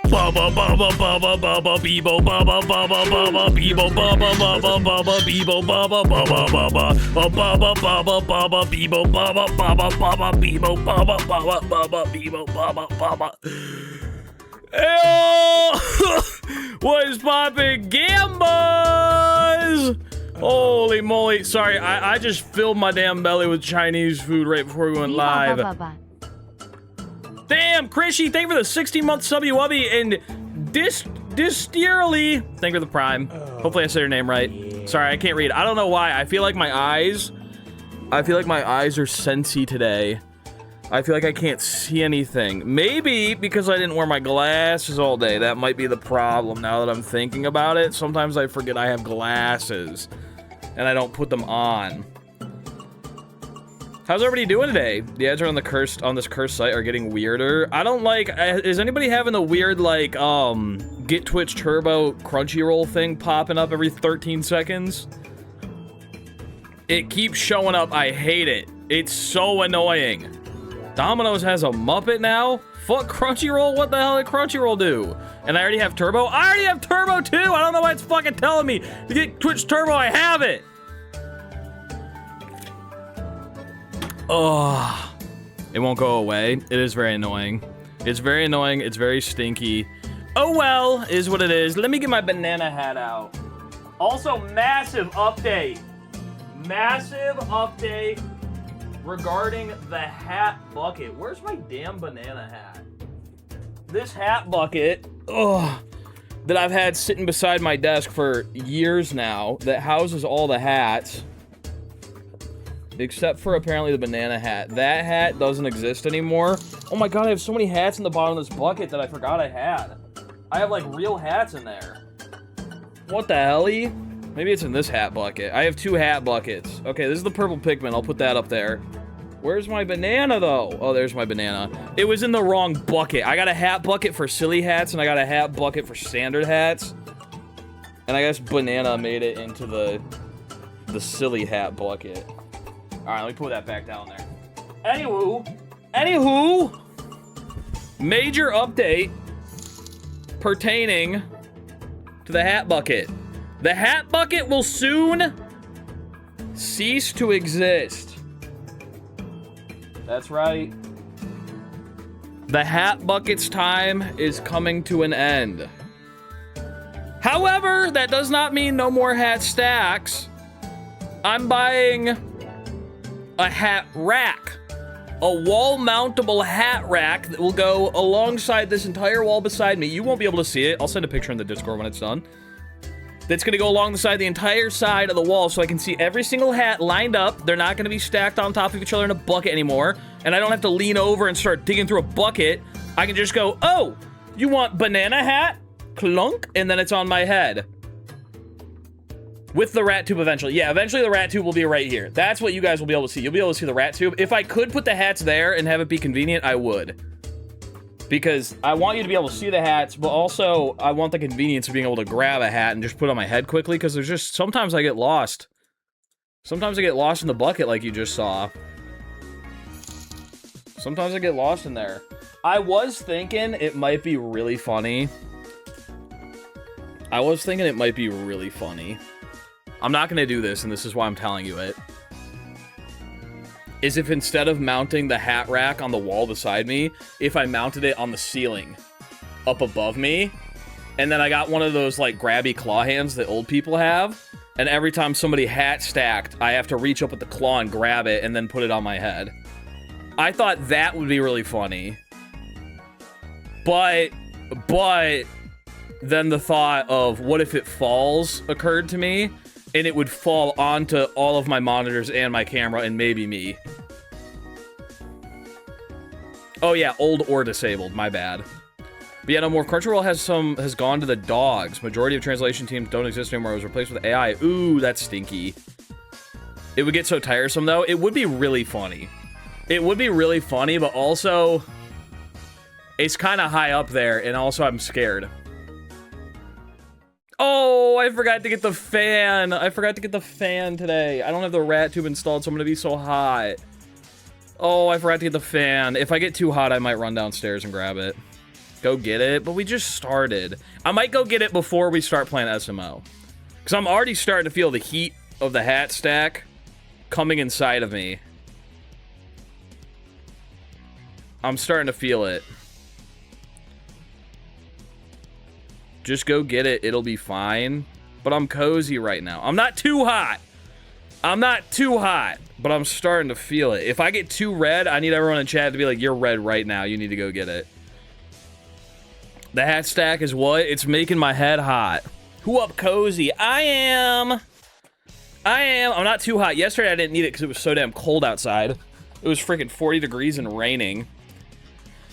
Baba baba baba baba beebo baba baba baba beebo baba baba baba beebo baba baba baba baba baba baba beebo baba baba baba beebo baba baba baba beebo baba baba. Eyo! What is poppin', Gambas? Holy moly! Sorry, I just filled my damn belly with Chinese food right before we went live. Damn, Krishy, thank you for the 16-month subby wubby, and Distierly, thank you for the prime. Hopefully I said your name right. Sorry, I can't read. I don't know why. I feel like my eyes are sensy today. I feel like I can't see anything. Maybe because I didn't wear my glasses all day. That might be the problem now that I'm thinking about it. Sometimes I forget I have glasses, and I don't put them on. How's everybody doing today? The ads are on this cursed site are getting weirder. I don't like, is anybody having the weird, like, get Twitch Turbo Crunchyroll thing popping up every 13 seconds? It keeps showing up. I hate it. It's so annoying. Domino's has a Muppet now? Fuck Crunchyroll? What the hell did Crunchyroll do? And I already have Turbo? I already have Turbo too! I don't know why it's fucking telling me to get Twitch Turbo. I have it! Oh, it won't go away. It is very annoying. It's very annoying. It's very stinky. Oh well, is what it is. Let me get my banana hat out. Also, massive update. Massive update regarding the hat bucket. Where's my damn banana hat? This hat bucket, that I've had sitting beside my desk for years now, that houses all the hats. Except for apparently the banana hat. That hat doesn't exist anymore. Oh my god, I have so many hats in the bottom of this bucket that I forgot I had. I have like real hats in there. What the hell-y? Maybe it's in this hat bucket. I have 2 hat buckets. Okay, this is the purple Pikmin. I'll put that up there. Where's my banana though? Oh, there's my banana. It was in the wrong bucket. I got a hat bucket for silly hats and I got a hat bucket for standard hats. And I guess banana made it into the silly hat bucket. Alright, let me put that back down there. Anywho, major update pertaining to the hat bucket. The hat bucket will soon cease to exist. That's right. The hat bucket's time is coming to an end. However, that does not mean no more hat stacks. I'm buying a hat rack. A wall-mountable hat rack that will go alongside this entire wall beside me. You won't be able to see it. I'll send a picture in the Discord when it's done. That's gonna go along the side, the entire side of the wall, so I can see every single hat lined up. They're not gonna be stacked on top of each other in a bucket anymore. And I don't have to lean over and start digging through a bucket. I can just go, oh, you want banana hat? Clunk, and then it's on my head. With the rat tube eventually. Yeah, eventually the rat tube will be right here. That's what you guys will be able to see. You'll be able to see the rat tube. If I could put the hats there and have it be convenient, I would. Because I want you to be able to see the hats, but also I want the convenience of being able to grab a hat and just put it on my head quickly, because there's just, sometimes I get lost. Sometimes I get lost in the bucket like you just saw. Sometimes I get lost in there. I was thinking it might be really funny. I'm not gonna do this, and this is why I'm telling you it. Is if instead of mounting the hat rack on the wall beside me, if I mounted it on the ceiling up above me, and then I got one of those, like, grabby claw hands that old people have, and every time somebody hat stacked, I have to reach up with the claw and grab it and then put it on my head. I thought that would be really funny. But then the thought of what if it falls occurred to me, and it would fall onto all of my monitors and my camera and maybe me. Oh yeah, old or disabled, my bad. But yeah, no more. Crunchyroll has gone to the dogs. Majority of translation teams don't exist anymore. It was replaced with AI. Ooh, that's stinky. It would get so tiresome though. It would be really funny. It would be really funny, but also it's kind of high up there, and also I'm scared. Oh, I forgot to get the fan. I forgot to get the fan today. I don't have the rat tube installed, so I'm gonna be so hot. Oh, I forgot to get the fan. If I get too hot, I might run downstairs and grab it. go get it, but we just started. I might go get it before we start playing SMO. Because I'm already starting to feel the heat of the hat stack coming inside of me. I'm starting to feel it. Just go get it. It'll be fine. But I'm cozy right now. I'm not too hot. I'm not too hot, but I'm starting to feel it. If I get too red, I need everyone in chat to be like, you're red right now. You need to go get it. The hat stack is what? It's making my head hot. Who up cozy? I am. I'm not too hot. Yesterday, I didn't need it because it was so damn cold outside. It was freaking 40 degrees and raining.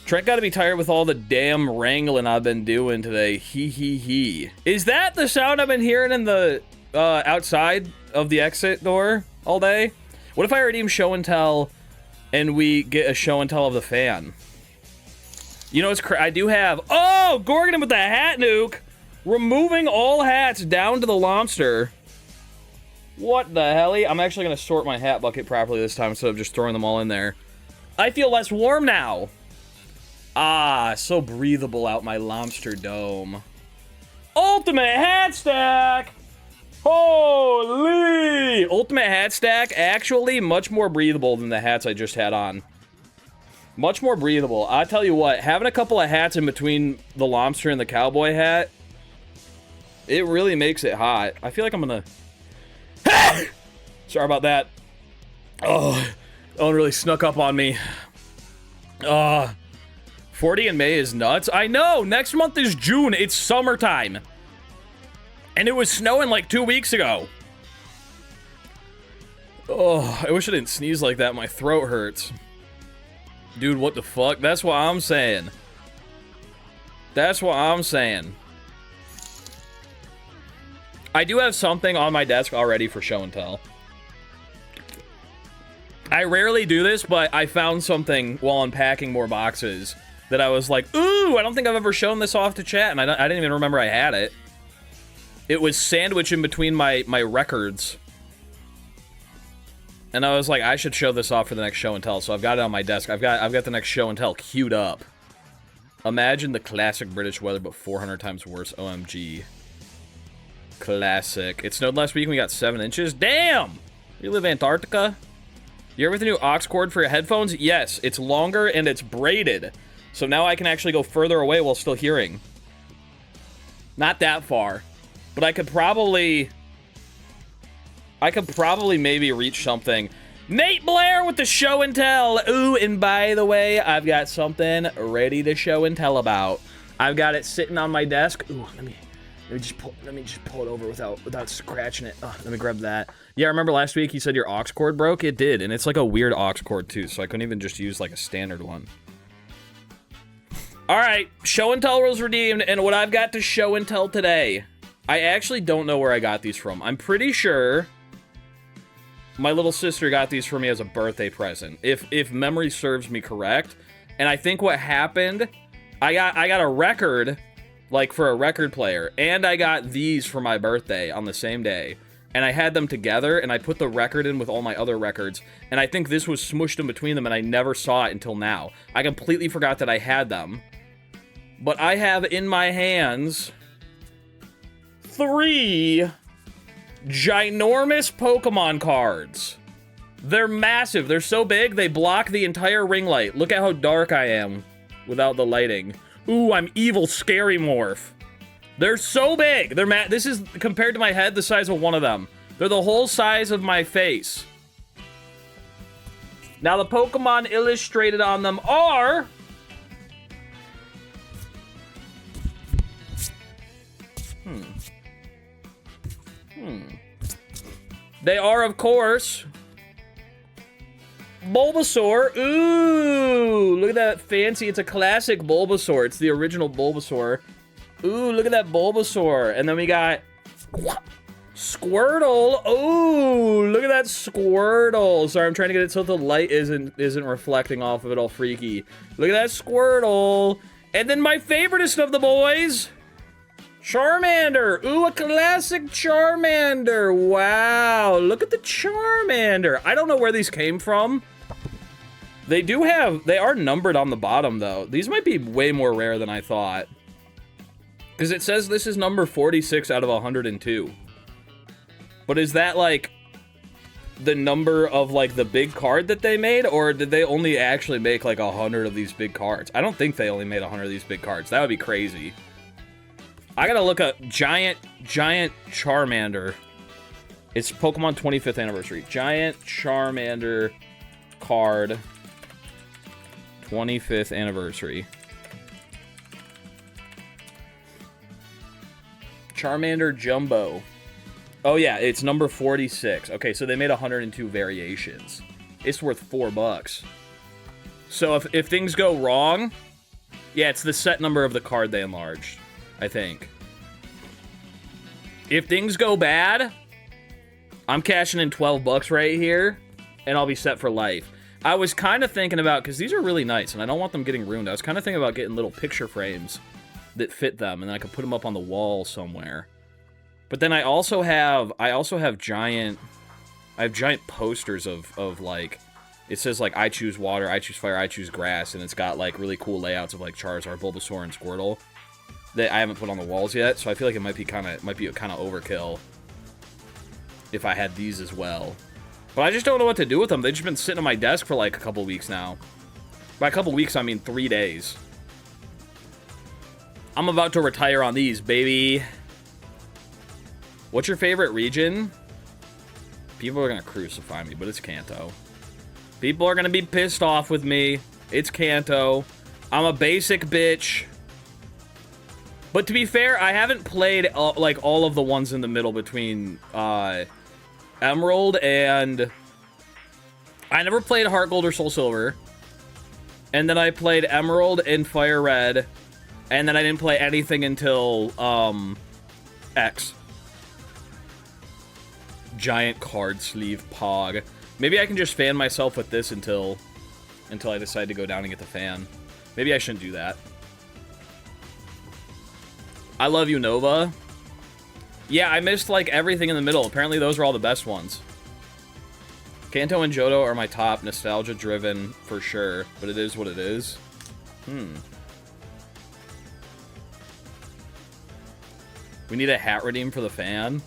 Trent got to be tired with all the damn wrangling I've been doing today. He. Is that the sound I've been hearing in the outside of the exit door all day? What if I redeem show and tell and we get a show and tell of the fan? You know, I do have... Oh, Gorgon with the hat nuke. Removing all hats down to the lobster. What the hell? I'm actually going to sort my hat bucket properly this time instead of just throwing them all in there. I feel less warm now. Ah, so breathable out my lobster dome. Ultimate hat stack! Holy! Ultimate hat stack, actually much more breathable than the hats I just had on. Much more breathable. I tell you what, having a couple of hats in between the lobster and the cowboy hat, it really makes it hot. I feel like I'm gonna... Sorry about that. Oh, that one really snuck up on me. 40 in May is nuts. I know, next month is June. It's summertime. And it was snowing like 2 weeks ago. Oh, I wish I didn't sneeze like that. My throat hurts. Dude, what the fuck? That's what I'm saying. That's what I'm saying. I do have something on my desk already for show and tell. I rarely do this, but I found something while unpacking more boxes that I was like, ooh, I don't think I've ever shown this off to chat, and I didn't even remember I had it. It was sandwiched in between my records. And I was like, I should show this off for the next show and tell, so I've got it on my desk. I've got the next show and tell queued up. Imagine the classic British weather, but 400 times worse. OMG. Classic. It snowed last week and we got 7 inches. Damn! You live in Antarctica? You ever the new aux cord for your headphones? Yes, it's longer and it's braided. So now I can actually go further away while still hearing. Not that far. But I could probably maybe reach something. Nate Blair with the show and tell. Ooh, and by the way, I've got something ready to show and tell about. I've got it sitting on my desk. Ooh, let me just pull it over without scratching it. Let me grab that. Yeah, remember last week you said your aux cord broke? It did, and it's like a weird aux cord too, so I couldn't even just use like a standard one. All right, show and tell rules redeemed, and what I've got to show and tell today. I actually don't know where I got these from. I'm pretty sure my little sister got these for me as a birthday present, if memory serves me correct. And I think what happened, I got a record, like for a record player, and I got these for my birthday on the same day. And I had them together, and I put the record in with all my other records, and I think this was smushed in between them, and I never saw it until now. I completely forgot that I had them. But I have in my hands 3 ginormous Pokemon cards. They're massive. They're so big, they block the entire ring light. Look at how dark I am without the lighting. Ooh, I'm evil scary morph. They're so big. They're this is, compared to my head, the size of one of them. They're the whole size of my face. Now, the Pokemon illustrated on them are... They are, of course, Bulbasaur. Ooh, look at that fancy. It's a classic Bulbasaur. It's the original Bulbasaur. Ooh, look at that Bulbasaur. And then we got Squirtle. Ooh, look at that Squirtle. Sorry, I'm trying to get it so the light isn't reflecting off of it all freaky. Look at that Squirtle. And then my favoriteest of the boys, Charmander. Ooh, a classic Charmander. Wow, look at the Charmander. I don't know where these came from. They are numbered on the bottom, though. These might be way more rare than I thought. Because it says this is number 46 out of 102. But is that, like, the number of, like, the big card that they made? Or did they only actually make, like, 100 of these big cards? I don't think they only made 100 of these big cards. That would be crazy. I gotta look up Giant Charmander. It's Pokemon 25th anniversary. Giant Charmander card 25th anniversary. Charmander Jumbo. Oh yeah, it's number 46. Okay, so they made 102 variations. It's worth $4. So if things go wrong, yeah, it's the set number of the card they enlarged, I think. If things go bad, I'm cashing in $12 right here, and I'll be set for life. I was kind of thinking about, because these are really nice, and I don't want them getting ruined. I was kind of thinking about getting little picture frames that fit them, and then I could put them up on the wall somewhere. But then I also have giant posters of like, it says like, I choose water, I choose fire, I choose grass, and it's got like really cool layouts of like Charizard, Bulbasaur, and Squirtle that I haven't put on the walls yet, so I feel like it might be kind of overkill if I had these as well. But I just don't know what to do with them. They've just been sitting on my desk for like a couple weeks now. By a couple weeks, I mean 3 days. I'm about to retire on these, baby. What's your favorite region? People are gonna crucify me, but it's Kanto. People are gonna be pissed off with me. It's Kanto. I'm a basic bitch. But to be fair, I haven't played like all of the ones in the middle between Emerald and... I never played Heart Gold or Soul Silver. And then I played Emerald and Fire Red. And then I didn't play anything until X. Giant card sleeve Pog. Maybe I can just fan myself with this until I decide to go down and get the fan. Maybe I shouldn't do that. I love you, Nova. Yeah, I missed, like, everything in the middle. Apparently, those are all the best ones. Kanto and Johto are my top. Nostalgia-driven, for sure. But it is what it is. We need a hat redeem for the fan.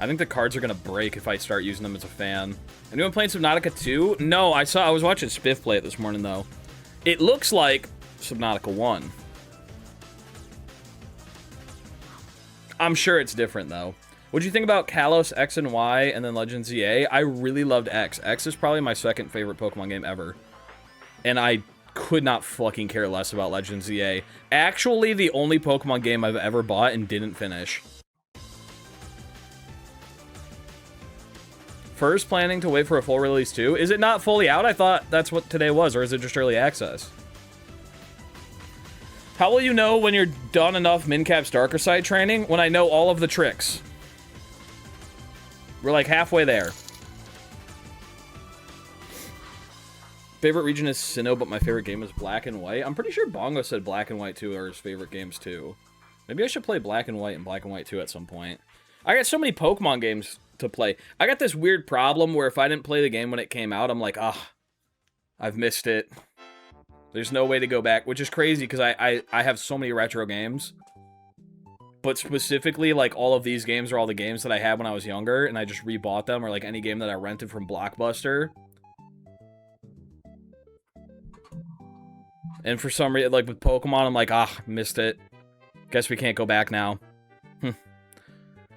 I think the cards are going to break if I start using them as a fan. Anyone playing Subnautica 2? No, I was watching Spiff play it this morning, though. It looks like Subnautica 1. I'm sure it's different, though. What'd you think about Kalos, X and Y, and then Legends ZA? I really loved X. X is probably my second favorite Pokemon game ever. And I could not fucking care less about Legends ZA. Actually, the only Pokemon game I've ever bought and didn't finish. First, planning to wait for a full release, too? Is it not fully out? I thought that's what today was, or is it just early access? How will you know when you're done enough Mincap's Darker Side training? When I know all of the tricks. We're like halfway there. Favorite region is Sinnoh, but my favorite game is Black and White. I'm pretty sure Bongo said Black and White 2 are his favorite games too. Maybe I should play Black and White 2 at some point. I got so many Pokemon games to play. I got this weird problem where if I didn't play the game when it came out, I'm like, I've missed it. There's no way to go back, which is crazy because I have so many retro games. But specifically, like, all of these games are all the games that I had when I was younger, and I just rebought them, or, like, any game that I rented from Blockbuster. And for some reason, like, with Pokemon, I'm like, missed it. Guess we can't go back now.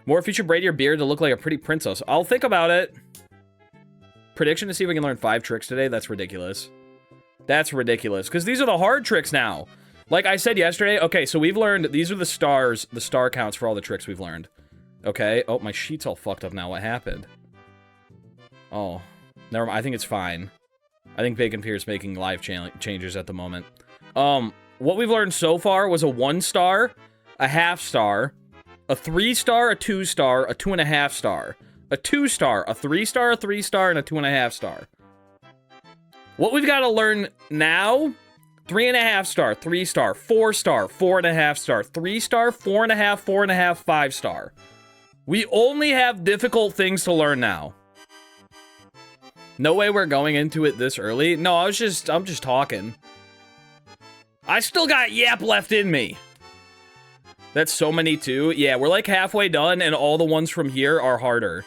More if you should braid your beard to look like a pretty princess. I'll think about it. Prediction to see if we can learn 5 tricks today? That's ridiculous. That's ridiculous, because these are the hard tricks now. Like I said yesterday, okay, so we've learned, these are the star counts for all the tricks we've learned. Okay, oh, my sheet's all fucked up now, what happened? Oh, never mind, I think it's fine. I think Bacon Pierce making live changes at the moment. What we've learned so far was a 1 star, a half star, a 3 star, a 2 star, a 2.5 star, a 2 star, a 3 star, a 3 star, and a 2.5 star. What we've got to learn now, 3.5 star, 3 star, 4 star, 4.5 star, 3 star, 4.5, 4.5, 5 star. We only have difficult things to learn now. No way we're going into it this early. No, I'm just talking. I still got yap left in me. That's so many too. Yeah, we're like halfway done and all the ones from here are harder.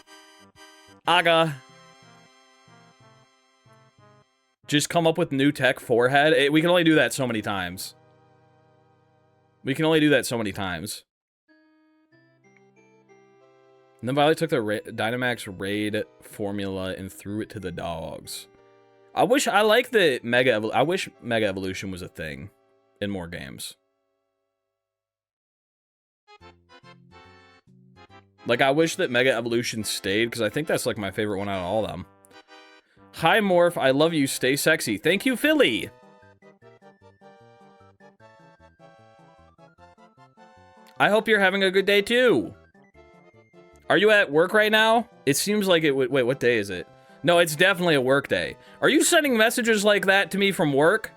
Aga. Just come up with new tech forehead. We can only do that so many times. We can only do that so many times. And then Violet took the Dynamax Raid formula and threw it to the dogs. I wish Mega Evolution was a thing in more games. Like, I wish that Mega Evolution stayed, because I think that's, like, my favorite one out of all of them. Hi, Morph. I love you. Stay sexy. Thank you, Philly. I hope you're having a good day, too. Are you at work right now? It seems like it would... Wait, what day is it? No, it's definitely a work day. Are you sending messages like that to me from work?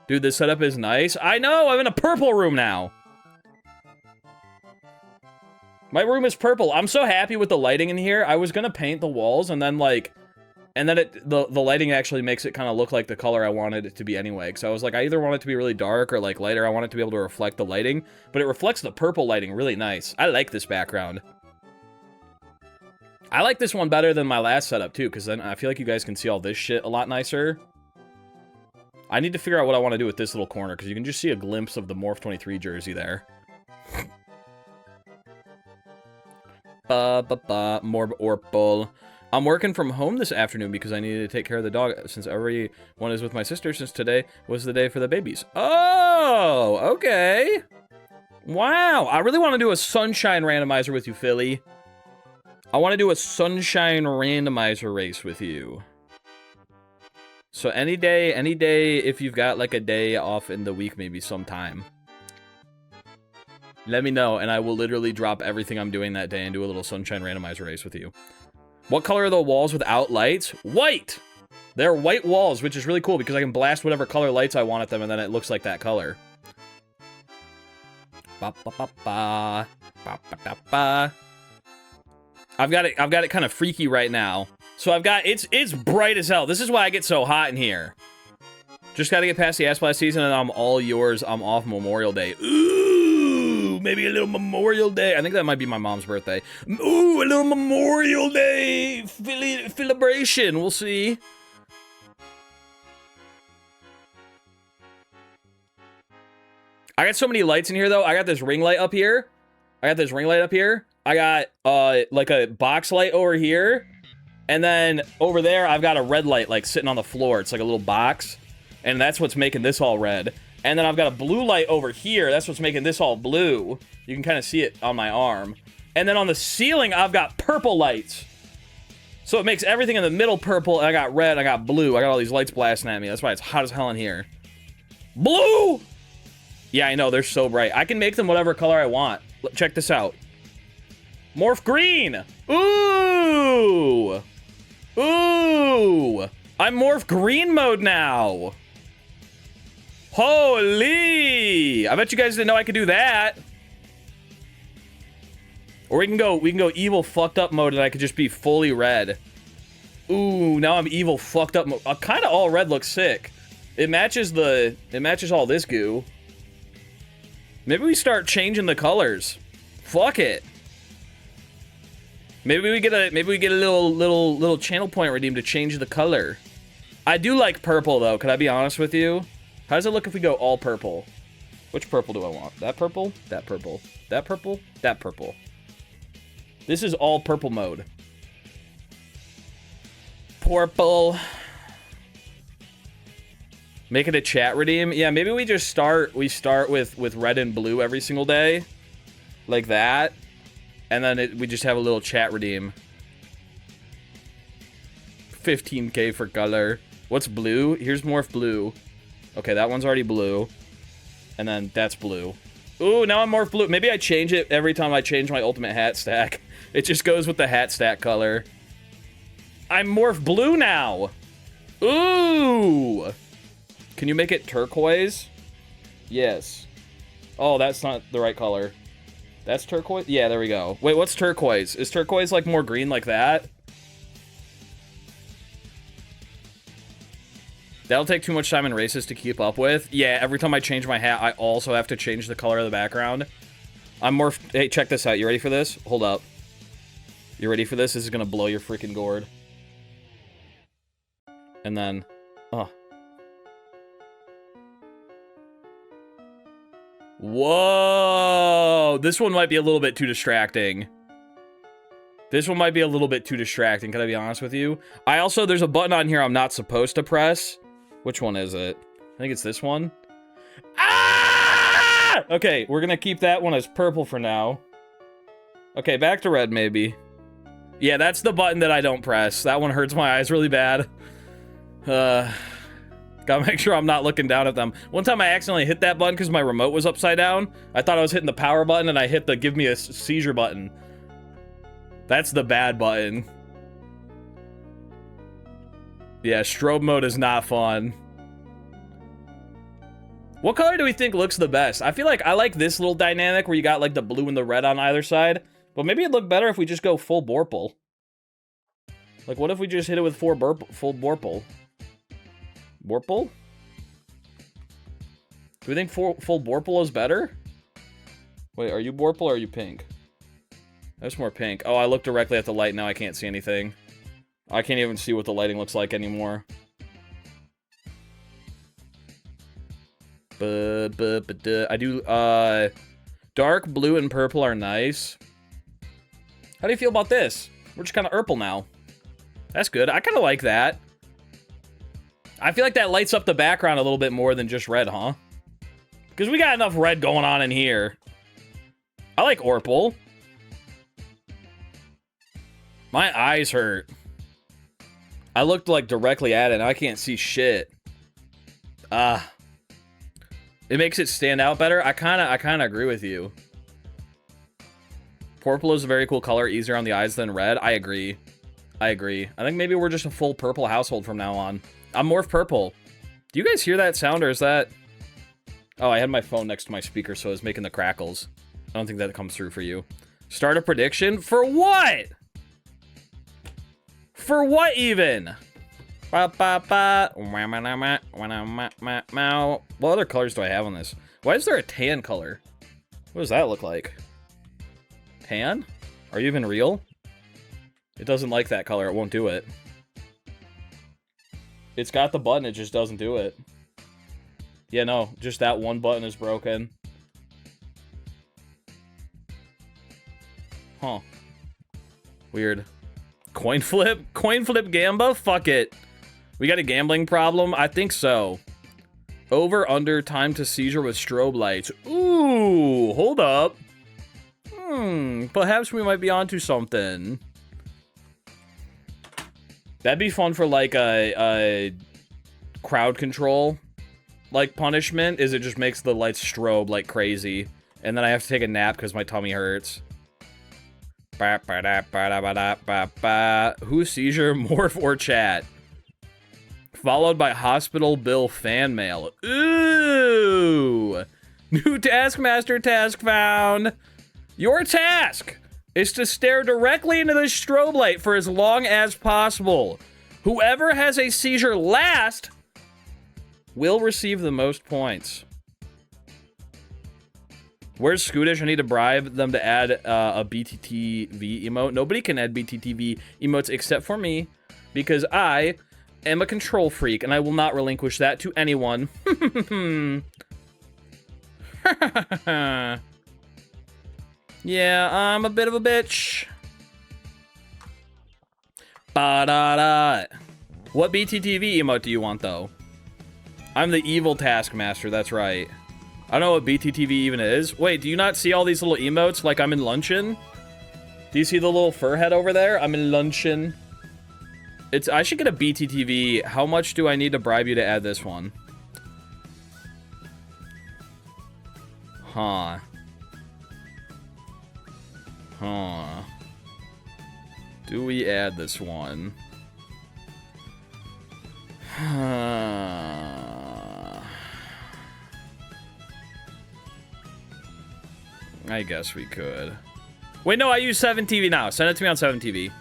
Dude, this setup is nice. I know! I'm in a purple room now! My room is purple. I'm so happy with the lighting in here. I was gonna paint the walls and then, like... And then the lighting actually makes it kind of look like the color I wanted it to be anyway. So I was like, I either want it to be really dark or, like, lighter. I want it to be able to reflect the lighting. But it reflects the purple lighting really nice. I like this background. I like this one better than my last setup, too, because then I feel like you guys can see all this shit a lot nicer. I need to figure out what I want to do with this little corner, because you can just see a glimpse of the Morph 23 jersey there. Morb Orpal. I'm working from home this afternoon because I needed to take care of the dog, since everyone is with my sister, since today was the day for the babies. Oh, okay. Wow, I really want to do a sunshine randomizer with you, Philly. I want to do a sunshine randomizer race with you. So any day, if you've got like a day off in the week, maybe sometime, let me know, and I will literally drop everything I'm doing that day and do a little sunshine randomizer race with you. What color are the walls without lights? White! They're white walls, which is really cool because I can blast whatever color lights I want at them and then it looks like that color. Ba ba ba ba. Ba ba ba ba. I've got it kind of freaky right now. So it's bright as hell. This is why I get so hot in here. Just gotta get past the ass blast season and I'm all yours. I'm off Memorial Day. Ooh, maybe a little Memorial Day. I think that might be my mom's birthday. Ooh, a little Memorial Day celebration. We'll see. I got so many lights in here though. I got this ring light up here. I got, like a box light over here. And then over there, I've got a red light, like, sitting on the floor. It's like a little box. And that's what's making this all red. And then I've got a blue light over here. That's what's making this all blue. You can kind of see it on my arm. And then on the ceiling, I've got purple lights. So it makes everything in the middle purple. And I got red, I got blue. I got all these lights blasting at me. That's why it's hot as hell in here. Blue! Yeah, I know. They're so bright. I can make them whatever color I want. Check this out. Morph green! Ooh! Ooh! I'm Morph green mode now! Holy! I bet you guys didn't know I could do that. Or we can go evil fucked up mode and I could just be fully red. Ooh, now I'm evil fucked up mode. Kind of all red looks sick. It matches all this goo. Maybe we start changing the colors. Fuck it. Maybe we get a little channel point redeemed to change the color. I do like purple though. Could I be honest with you? How does it look if we go all purple? Which purple do I want? That purple? That purple? That purple? That purple. This is all purple mode. Purple. Make it a chat redeem. Yeah, maybe we just start with red and blue every single day. Like that. And then we just have a little chat redeem. 15k for color. What's blue? Here's Morph blue. Okay, that one's already blue. And then that's blue. Ooh, now I'm Morph blue. Maybe I change it every time I change my ultimate hat stack. It just goes with the hat stack color. I'm Morph blue now. Ooh. Can you make it turquoise? Yes. Oh, that's not the right color. That's turquoise? Yeah, there we go. Wait, what's turquoise? Is turquoise, like, more green like that? That'll take too much time in races to keep up with. Yeah, every time I change my hat, I also have to change the color of the background. I'm more... Hey, check this out. You ready for this? Hold up. You ready for this? This is gonna blow your freaking gourd. And then... Oh. Whoa! This one might be a little bit too distracting. This one might be a little bit too distracting, can I be honest with you? There's a button on here I'm not supposed to press. Which one is it? I think it's this one. Ah! Okay, we're gonna keep that one as purple for now. Okay, back to red, maybe. Yeah, that's the button that I don't press. That one hurts my eyes really bad. Gotta make sure I'm not looking down at them. One time I accidentally hit that button because my remote was upside down. I thought I was hitting the power button and I hit the give me a seizure button. That's the bad button. Yeah, strobe mode is not fun. What color do we think looks the best? I feel like I like this little dynamic where you got like the blue and the red on either side. But maybe it'd look better if we just go full Borple. Like, what if we just hit it with full Borple? Borple? Do we think full Borple is better? Wait, are you Borple or are you pink? That's more pink. Oh, I look directly at the light now. I can't see anything. I can't even see what the lighting looks like anymore. I do, dark blue and purple are nice. How do you feel about this? We're just kind of purple now. That's good. I kind of like that. I feel like that lights up the background a little bit more than just red, huh? Because we got enough red going on in here. I like Orpal. My eyes hurt. I looked like directly at it and I can't see shit. It makes it stand out better. I kind of agree with you. Purple is a very cool color, easier on the eyes than red. I agree. I think maybe we're just a full purple household from now on. I'm Morph Purple. Do you guys hear that sound, or is that... Oh, I had my phone next to my speaker, so I was making the crackles. I don't think that comes through for you. Start a prediction? For what? For what, even? What other colors do I have on this? Why is there a tan color? What does that look like? Tan? Are you even real? It doesn't like that color. It won't do it. It's got the button. It just doesn't do it. Yeah, no. Just that one button is broken. Huh. Weird. Coin flip? Coin flip Gamba? Fuck it. We got a gambling problem? I think so. Over, under, time to seizure with strobe lights. Ooh, hold up. Perhaps we might be onto something. That'd be fun for, like, a crowd control, like, punishment, is it just makes the lights strobe like crazy. And then I have to take a nap because my tummy hurts. Who's seizure, morph, or chat? Followed by hospital bill fan mail. Ooh! New Taskmaster task found! Your task is to stare directly into the strobe light for as long as possible. Whoever has a seizure last will receive the most points. Where's Scootish? I need to bribe them to add a BTTV emote. Nobody can add BTTV emotes except for me, because I am a control freak, and I will not relinquish that to anyone. Yeah, I'm a bit of a bitch. Ba-da-da. What BTTV emote do you want, though? I'm the evil Taskmaster, that's right. I don't know what BTTV even is. Wait, do you not see all these little emotes like I'm in luncheon? Do you see the little fur head over there? I'm in luncheon. I should get a BTTV. How much do I need to bribe you to add this one? Huh. Do we add this one? I guess we could. Wait, no, I use 7TV now. Send it to me on 7TV.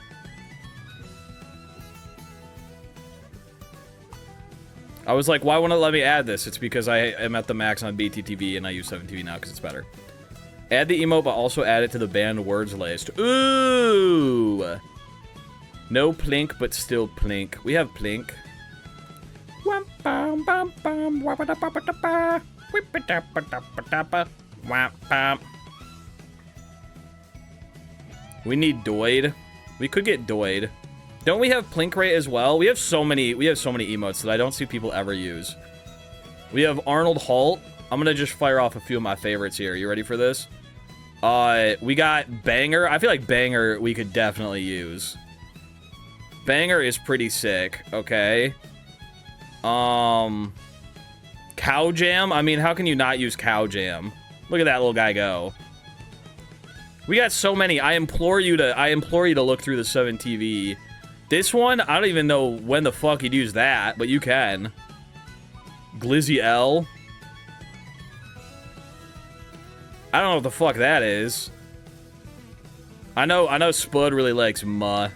I was like, why won't it let me add this? It's because I am at the max on BTTV and I use 7TV now because it's better. Add the emote, but also add it to the banned words list. Ooh! No plink, but still plink. We have plink. We need doid. We could get doid. Don't we have plink rate as well? We have so many emotes that I don't see people ever use. We have Arnold Holt. I'm gonna just fire off a few of my favorites here. You ready for this? We got Banger. I feel like Banger we could definitely use. Banger is pretty sick. Okay. Cow Jam. I mean, how can you not use Cow Jam? Look at that little guy go. We got so many. I implore you to look through the 7TV. This one, I don't even know when the fuck you'd use that, but you can. Glizzy L. I don't know what the fuck that is. I know Spud really likes Muh.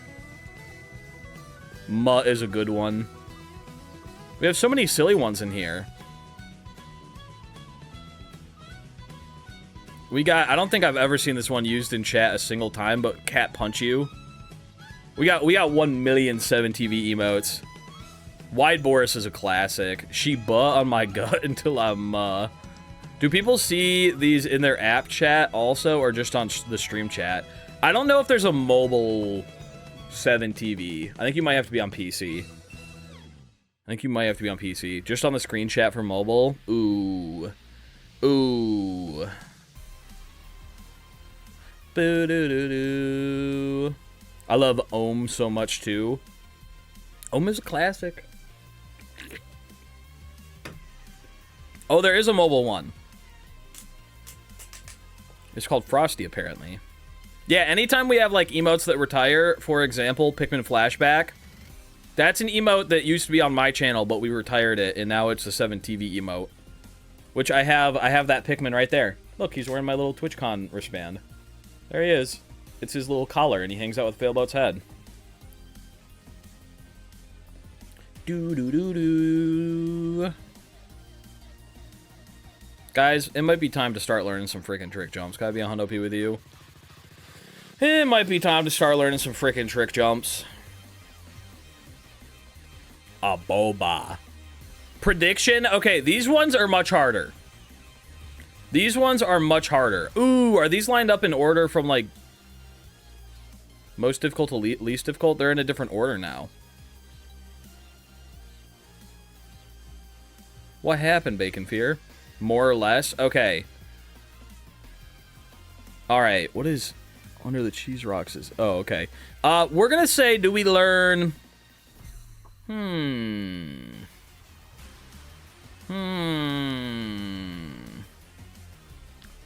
Muh is a good one. We have so many silly ones in here. We got, I don't think I've ever seen this one used in chat a single time, but Cat Punch You. We got 1 million 7TV emotes. Wide Boris is a classic. She buh on my gut until I'm Do people see these in their app chat also, or just on the stream chat? I don't know if there's a mobile 7TV. I think you might have to be on PC. Just on the screen chat for mobile. Ooh. Ooh. Boo-doo-doo-doo. I love Ohm so much, too. Ohm is a classic. Oh, there is a mobile one. It's called Frosty, apparently. Yeah, anytime we have, like, emotes that retire, for example, Pikmin Flashback, that's an emote that used to be on my channel, but we retired it, and now it's a 7TV emote. Which I have that Pikmin right there. Look, he's wearing my little TwitchCon wristband. There he is. It's his little collar, and he hangs out with Failboat's head. Doo-doo-doo-doo. Guys, it might be time to start learning some freaking trick jumps. Gotta be a hundo P with you. It might be time to start learning some freaking trick jumps. A boba. Prediction? Okay, these ones are much harder. Ooh, are these lined up in order from, like, most difficult to least difficult? They're in a different order now. What happened, Bacon Fear? More or less? Okay. Alright, what is under the cheese rocks is... Oh, okay. We're gonna say, do we learn...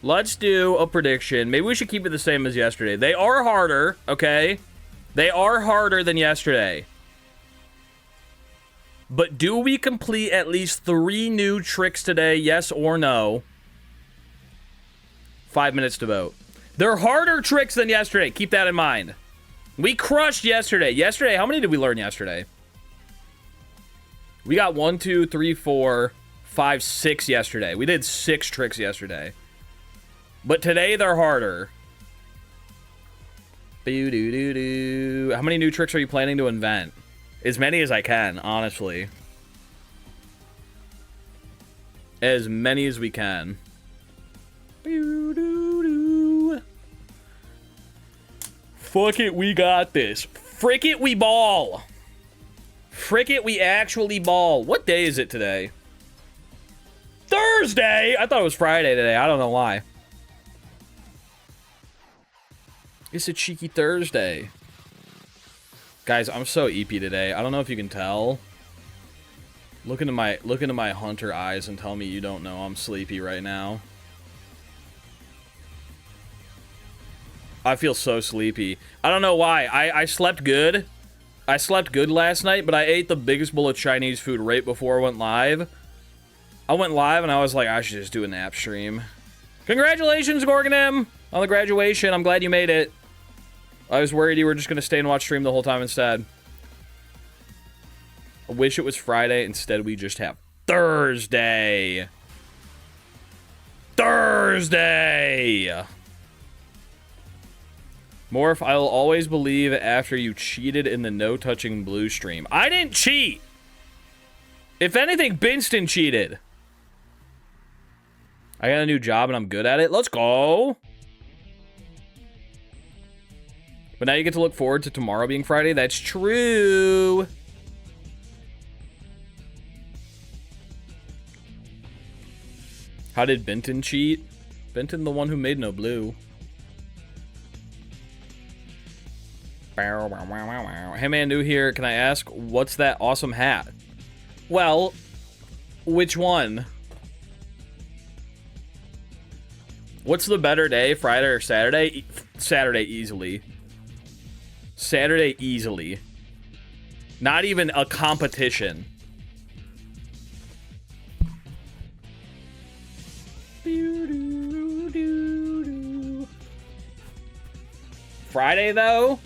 Let's do a prediction. Maybe we should keep it the same as yesterday. They are harder, okay? They are harder than yesterday. But do we complete at least 3 new tricks today, yes or no? 5 minutes to vote. They're harder tricks than yesterday. Keep that in mind. We crushed yesterday. How many did we learn yesterday? We got 1, 2, 3, 4, 5, 6 yesterday. We did 6 tricks yesterday. But today they're harder. Boo-doo-doo-doo. How many new tricks are you planning to invent? As many as I can, honestly. As many as we can. Boo-doo-doo. Fuck it, we got this. Frick it, we ball. Frick it, we actually ball. What day is it today? Thursday! I thought it was Friday today. I don't know why. It's a cheeky Thursday. Guys, I'm so EP today. I don't know if you can tell. Look into my hunter eyes and tell me you don't know I'm sleepy right now. I feel so sleepy. I don't know why. I slept good. I slept good last night, but I ate the biggest bowl of Chinese food right before I went live. I went live and I was like, I should just do a nap stream. Congratulations, Gorgonim, on the graduation. I'm glad you made it. I was worried you were just going to stay and watch stream the whole time instead. I wish it was Friday. Instead, we just have Thursday. Thursday! Morph, I'll always believe after you cheated in the no-touching blue stream. I didn't cheat! If anything, Binston cheated. I got a new job and I'm good at it. Let's go! But now you get to look forward to tomorrow being Friday. That's true! How did Benton cheat? Benton, the one who made no blue. Hey man, new here. Can I ask, what's that awesome hat? Well, which one? What's the better day, Friday or Saturday? Saturday easily. Saturday easily. Not even a competition. Friday though?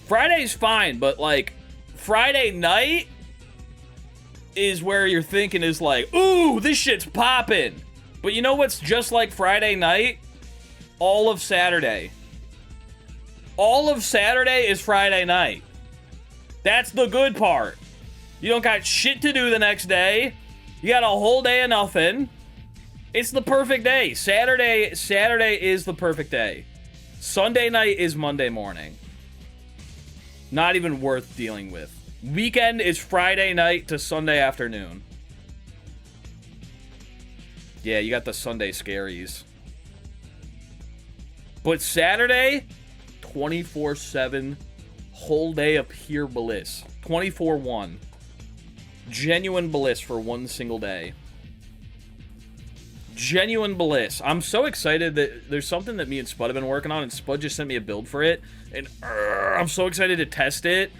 Friday's fine, but like Friday night is where you're thinking is like, ooh, this shit's popping. But you know what's just like Friday night? All of Saturday. All of Saturday is Friday night. That's the good part. You don't got shit to do the next day. You got a whole day of nothing. It's the perfect day. Saturday is the perfect day. Sunday night is Monday morning. Not even worth dealing with. Weekend is Friday night to Sunday afternoon. Yeah, you got the Sunday scaries. But Saturday, 24/7, whole day of pure bliss. 24/1. Genuine bliss for one single day. Genuine bliss. I'm so excited that there's something that me and Spud have been working on, and Spud just sent me a build for it, and I'm so excited to test it.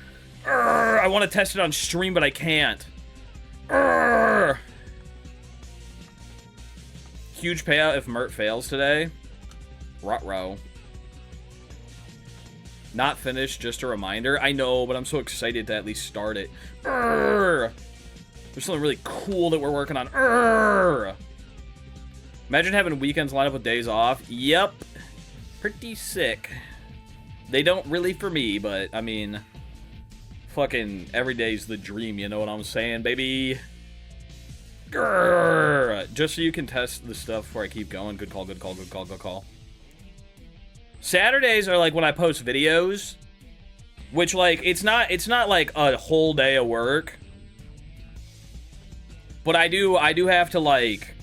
I want to test it on stream, but I can't. Huge payout if Mert fails today. Ruh-roh. Not finished, just a reminder. I know, but I'm so excited to at least start it. There's something really cool that we're working on. Imagine having weekends lined up with days off. Yep. Pretty sick. They don't really for me, but, I mean, fucking every day's the dream, you know what I'm saying, baby? Grrr. Just so you can test the stuff before I keep going. Good call, good call, good call, good call. Saturdays are like when I post videos, which like it's not like a whole day of work, but I do have to like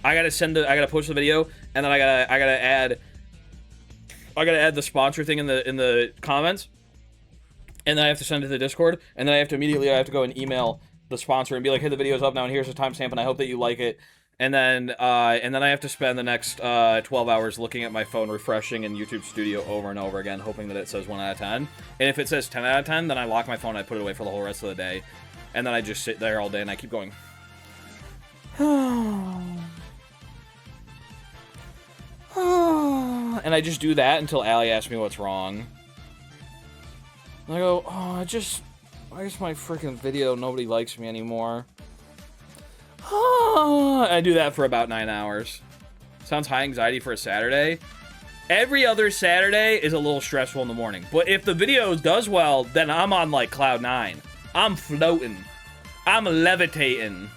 I gotta post the video, and then I gotta add the sponsor thing in the comments, and then I have to send it to the Discord, and then I have to go and email the sponsor and be like, hey, the video's up now, and here's the timestamp, and I hope that you like it. And then I have to spend the next 12 hours looking at my phone, refreshing in YouTube Studio over and over again, hoping that it says 1 out of 10. And if it says 10 out of 10, then I lock my phone, I put it away for the whole rest of the day. And then I just sit there all day and I keep going. And I just do that until Allie asks me what's wrong. And I go, I guess my freaking video, nobody likes me anymore. I do that for about 9 hours. Sounds high anxiety for a Saturday. Every other Saturday is a little stressful in the morning. But if the video does well, then I'm on like cloud 9. I'm floating. I'm levitating.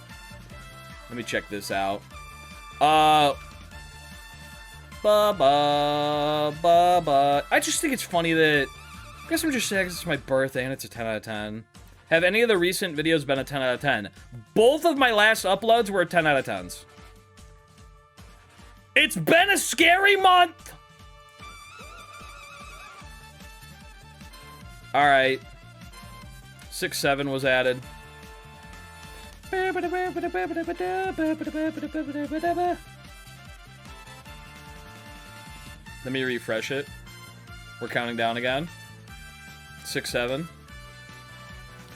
Let me check this out. I just think it's funny that... I guess I'm just saying it's my birthday and it's a 10 out of 10. Have any of the recent videos been a 10 out of 10? Both of my last uploads were 10 out of 10s. It's been a scary month! Alright. 6-7 was added. Let me refresh it. We're counting down again. 6-7.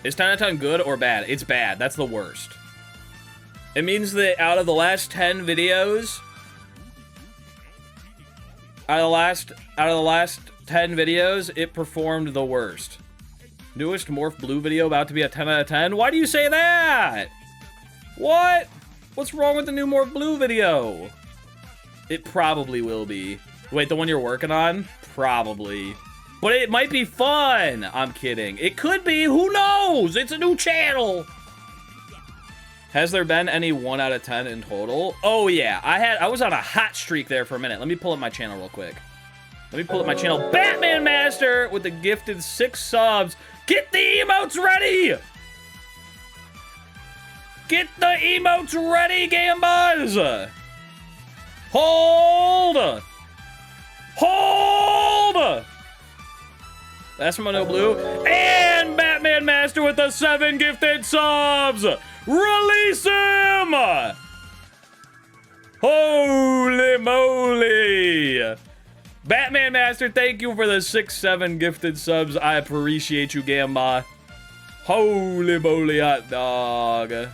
Is 10 out of 10 good or bad? It's bad. That's the worst. It means that out of the last 10 videos, out of the last 10 videos, it performed the worst. Newest Morph Blue video about to be a 10 out of 10? Why do you say that? What? What's wrong with the new Morph Blue video? It probably will be. Wait, the one you're working on? Probably. But it might be fun. I'm kidding. It could be. Who knows? It's a new channel. Has there been any 1 out of 10 in total? Oh, yeah. I was on a hot streak there for a minute. Let me pull up my channel real quick. Let me pull up my channel. Batman Master with the gifted 6 subs. Get the emotes ready! Get the emotes ready, Gambas! Hold! Hold! That's from No Blue. And Batman Master with the 7 gifted subs! Release him! Holy moly! Batman Master, thank you for the 6-7 gifted subs. I appreciate you, Gamba. Holy moly hot dog. Let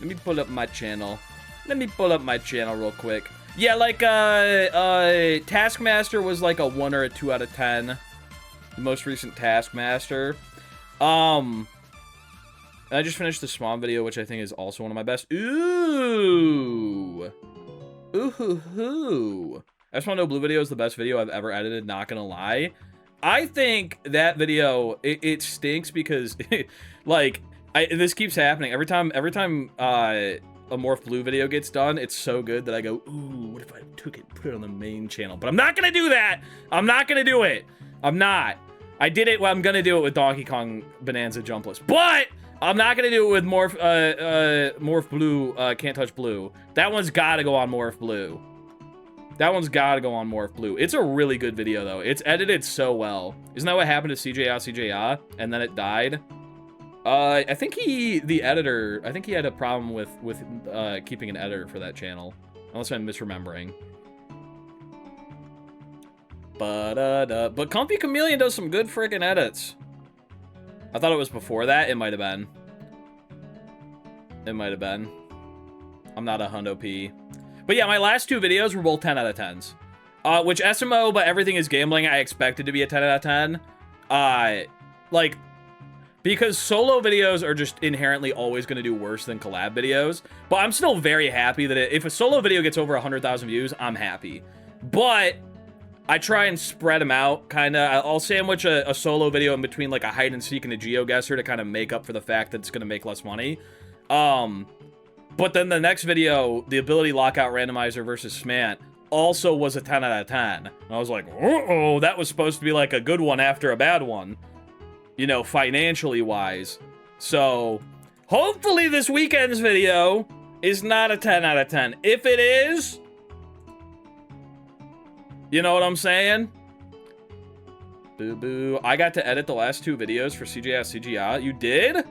me pull up my channel. Let me pull up my channel real quick. Yeah, like, Taskmaster was like a 1 or a 2 out of 10. The most recent Taskmaster. I just finished the Swan video, which I think is also one of my best. Ooh. Ooh-hoo-hoo. S1 Blue video is the best video I've ever edited, not gonna lie. I think that video, it stinks because, like, this keeps happening. Every time a Morph Blue video gets done, it's so good that I go, ooh, what if I took it, put it on the main channel? But I'm not gonna do that! I'm not gonna do it! I'm not. I did it, well, I'm gonna do it with Donkey Kong Bonanza Jumpless. But I'm not gonna do it with Morph Blue, Can't Touch Blue. That one's gotta go on Morph Blue. That one's gotta go on Morph Blue. It's a really good video, though. It's edited so well. Isn't that what happened to CJA, and then it died? I think the editor, I think he had a problem with keeping an editor for that channel. Unless I'm misremembering. But Comfy Chameleon does some good freaking edits. I thought it was before that. It might have been. It might have been. I'm not a hundo P. But yeah, my last 2 videos were both 10 out of 10s. Which SMO, but everything is gambling, I expected to be a 10 out of 10. Like, because solo videos are just inherently always going to do worse than collab videos. But I'm still very happy that if a solo video gets over 100,000 views, I'm happy. But I try and spread them out, kind of. I'll sandwich a solo video in between, like, a hide and seek and a geoguesser to kind of make up for the fact that it's going to make less money. But then the next video, the ability lockout randomizer versus Smant, also was a 10 out of 10. And I was like, uh-oh, that was supposed to be like a good one after a bad one. You know, financially wise. So, hopefully this weekend's video is not a 10 out of 10. If it is, you know what I'm saying? Boo-boo. I got to edit the last 2 videos for CJS You did?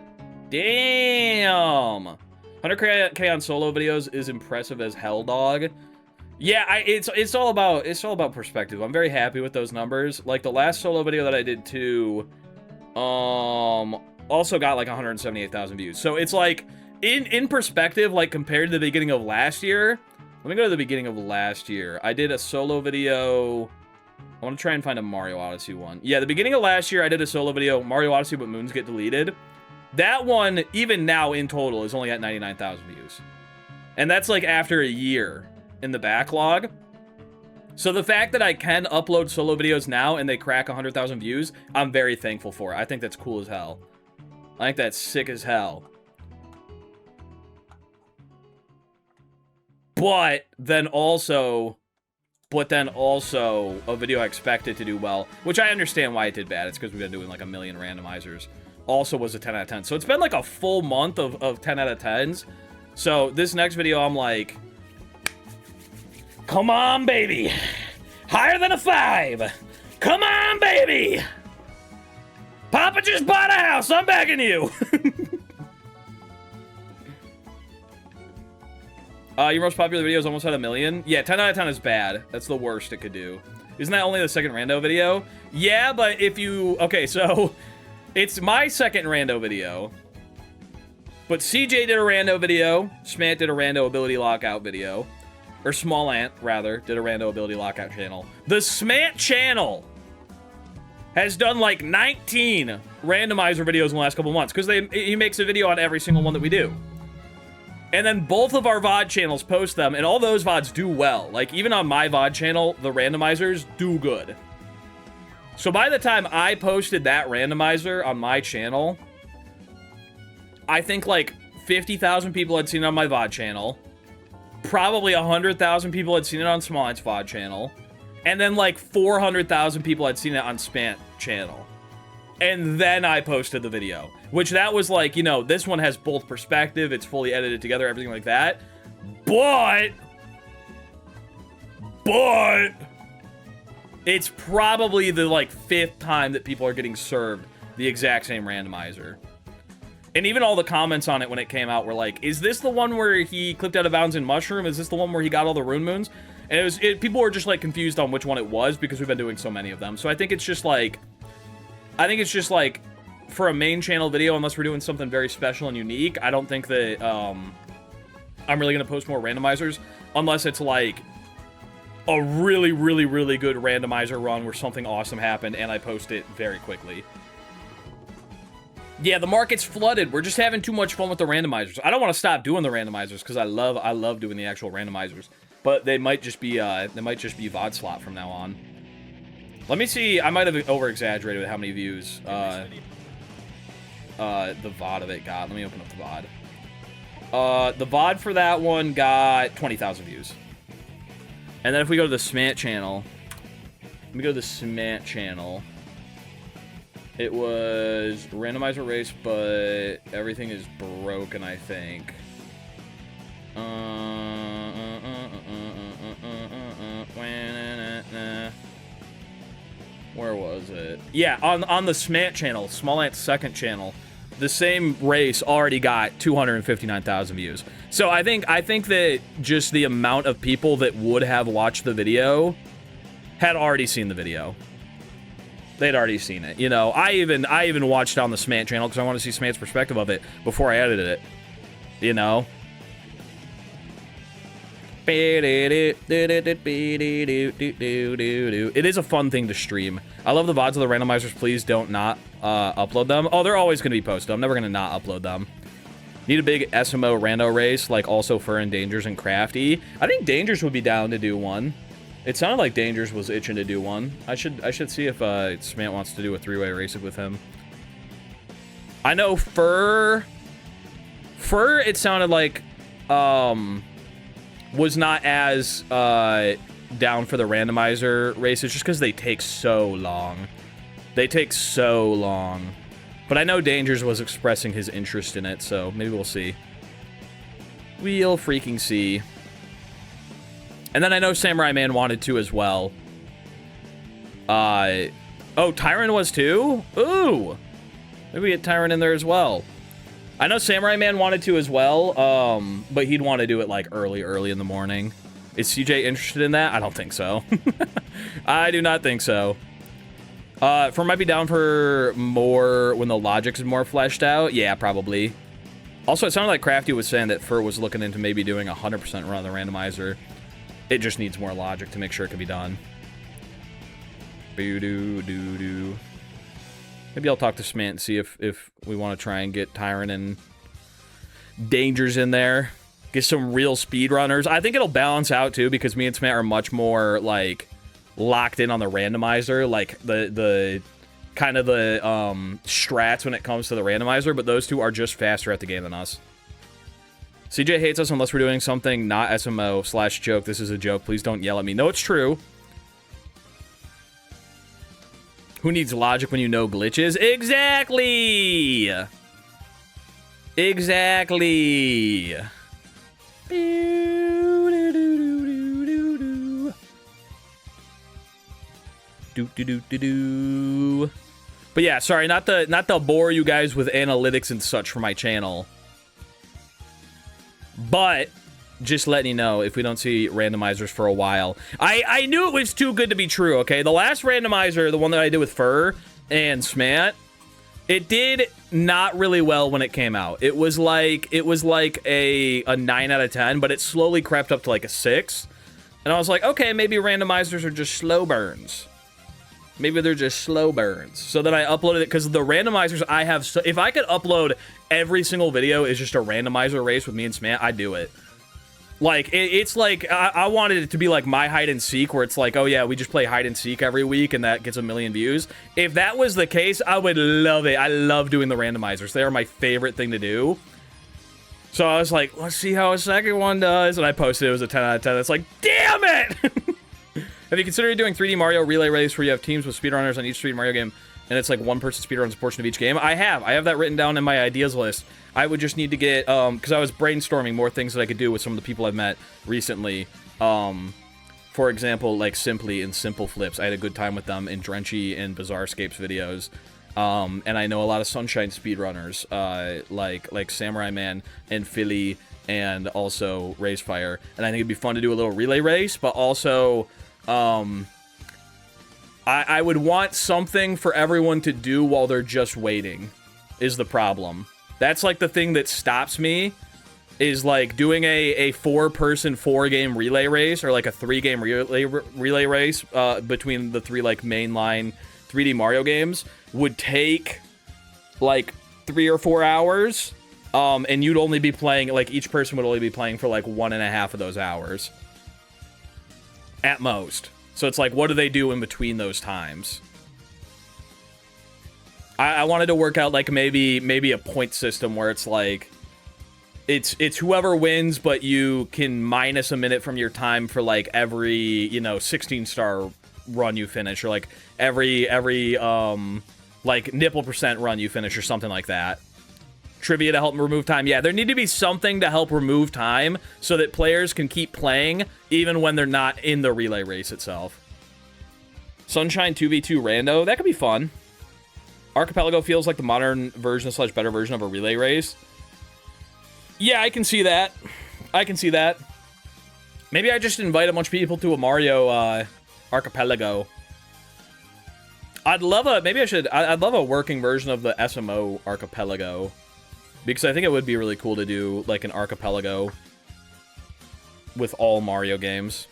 Damn. 100K on solo videos is impressive as hell, dog. Yeah, it's all about perspective. I'm very happy with those numbers. Like the last solo video that I did too, also got like 178,000 views. So it's like in perspective, like compared to the beginning of last year. Let me go to the beginning of last year. I did a solo video. I want to try and find a Mario Odyssey one. Yeah, the beginning of last year, I did a solo video, Mario Odyssey, but moons get deleted. That one, even now in total, is only at 99,000 views. And that's like after a year in the backlog. So the fact that I can upload solo videos now and they crack 100,000 views, I'm very thankful for. I think that's cool as hell. I think that's sick as hell. But then also a video I expected to do well, which I understand why it did bad. It's because we've been doing like a million randomizers. Also was a 10 out of 10. So it's been like a full month of 10 out of 10s. So this next video, I'm like, come on, baby. Higher than a 5. Come on, baby. Papa just bought a house. I'm begging you. Your most popular video is almost at 1 million. Yeah, 10 out of 10 is bad. That's the worst it could do. Isn't that only the second rando video? Yeah, but if you... Okay, so... It's my second rando video. But CJ did a rando video. Smant did a rando ability lockout video. Or Small Ant, rather, did a rando ability lockout channel. The Smant channel has done like 19 randomizer videos in the last couple months because he makes a video on every single one that we do. And then both of our VOD channels post them, and all those VODs do well. Like, even on my VOD channel, the randomizers do good. So by the time I posted that randomizer on my channel, I think like 50,000 people had seen it on my VOD channel. Probably 100,000 people had seen it on Small Ant's VOD channel. And then like 400,000 people had seen it on Spant channel. And then I posted the video. Which that was like, you know, this one has both perspective, it's fully edited together, everything like that. But it's probably the like 5th time that people are getting served the exact same randomizer. And even all the comments on it when it came out were like, is this the one where he clipped out of bounds in Mushroom? Is this the one where he got all the rune moons? And people were just like confused on which one it was because we've been doing so many of them. So I think it's just like, for a main channel video, unless we're doing something very special and unique, I don't think that I'm really going to post more randomizers unless it's like a really, really, really good randomizer run where something awesome happened and I post it very quickly. Yeah, the market's flooded. We're just having too much fun with the randomizers. I don't want to stop doing the randomizers because I love doing the actual randomizers. But they might just be VOD slot from now on. Let me see. I might have over-exaggerated with how many views the VOD of it got. Let me open up the VOD. The VOD for that one got 20,000 views. And then if we go to the Smant channel, let me go to the Smant channel. It was randomizer race, but everything is broken, I think. Where was it? Yeah, on the Smant channel, Small Ant's second channel, the same race already got 259,000 views. So I think that just the amount of people that would have watched the video had already seen the video. They'd already seen it. You know, I even watched on the Smant channel because I want to see Smant's perspective of it before I edited it. You know? It is a fun thing to stream. I love the VODs of the randomizers. Please don't not upload them. Oh, they're always going to be posted. I'm never going to not upload them. Need a big SMO rando race, like also Fur and Dangers and Crafty. I think Dangers would be down to do one. It sounded like Dangers was itching to do one. I should see if Smant wants to do a 3-way race with him. I know Fur, it sounded like was not as down for the randomizer races just because they take so long. But I know Dangers was expressing his interest in it, so maybe we'll see. We'll freaking see. And then I know Samurai Man wanted to as well. Oh, Tyron was too? Ooh! Maybe we get Tyron in there as well. I know Samurai Man wanted to as well, but he'd want to do it like early in the morning. Is CJ interested in that? I don't think so. I do not think so. Fur might be down for more when the logic is more fleshed out. Yeah, probably. Also, it sounded like Crafty was saying that Fur was looking into maybe doing a 100% run of the randomizer. It just needs more logic to make sure it can be done. Boo-doo-doo-doo. Maybe I'll talk to Smant and see if we want to try and get Tyron and Dangers in there. Get some real speedrunners. I think it'll balance out, too, because me and Smant are much more, like, locked in on the randomizer. Like, the kind of the strats when it comes to the randomizer, but those two are just faster at the game than us. CJ hates us unless we're doing something not SMO/joke. This is a joke. Please don't yell at me. No, it's true. Who needs logic when you know glitches? Exactly! Exactly! But yeah, sorry, not to bore you guys with analytics and such for my channel. But just letting you know, if we don't see randomizers for a while. I knew it was too good to be true, okay? The last randomizer, the one that I did with Fur and Smant, it did not really well when it came out. It was like a 9 out of 10, but it slowly crept up to like a 6. And I was like, okay, maybe randomizers are just slow burns. Maybe they're just slow burns. So then I uploaded it because the randomizers I have. So if I could upload every single video is just a randomizer race with me and Smant, I'd do it. Like, it's like, I wanted it to be like my hide and seek, where it's like, oh yeah, we just play hide and seek every week and that gets 1 million views. If that was the case, I would love it. I love doing the randomizers. They are my favorite thing to do. So I was like, let's see how a second one does. And I posted it was a 10 out of 10. It's like, damn it! Have you considered doing 3D Mario relay race where you have teams with speedrunners on each 3D Mario game and it's like one person speedruns a portion of each game? I have that written down in my ideas list. I would just need to get, because I was brainstorming more things that I could do with some of the people I've met recently. For example, like Simply and Simple Flips. I had a good time with them in Drenchy and Bizarrescapes videos. And I know a lot of Sunshine speedrunners, like Samurai Man and Philly and also Racefire. And I think it'd be fun to do a little relay race, but also, I would want something for everyone to do while they're just waiting, is the problem. That's like the thing that stops me, is like doing a 4-person 4-game relay race or like a 3-game relay race between the 3 like mainline 3D Mario games would take like 3 or 4 hours, and you'd only be playing, like each person would only be playing for like 1.5 of those hours at most. So it's like, what do they do in between those times? I wanted to work out like maybe a point system where it's like it's whoever wins, but you can minus a minute from your time for like every, you know, 16-star run you finish, or like every like nipple percent run you finish, or something like that. Trivia to help remove time. Yeah, there need to be something to help remove time so that players can keep playing even when they're not in the relay race itself. Sunshine 2v2 rando, that could be fun. Archipelago feels like the modern version / better version of a relay race. Yeah, I can see that. I can see that. Maybe I just invite a bunch of people to a Mario Archipelago. I'd love a working version of the SMO Archipelago, because I think it would be really cool to do like an Archipelago with all Mario games.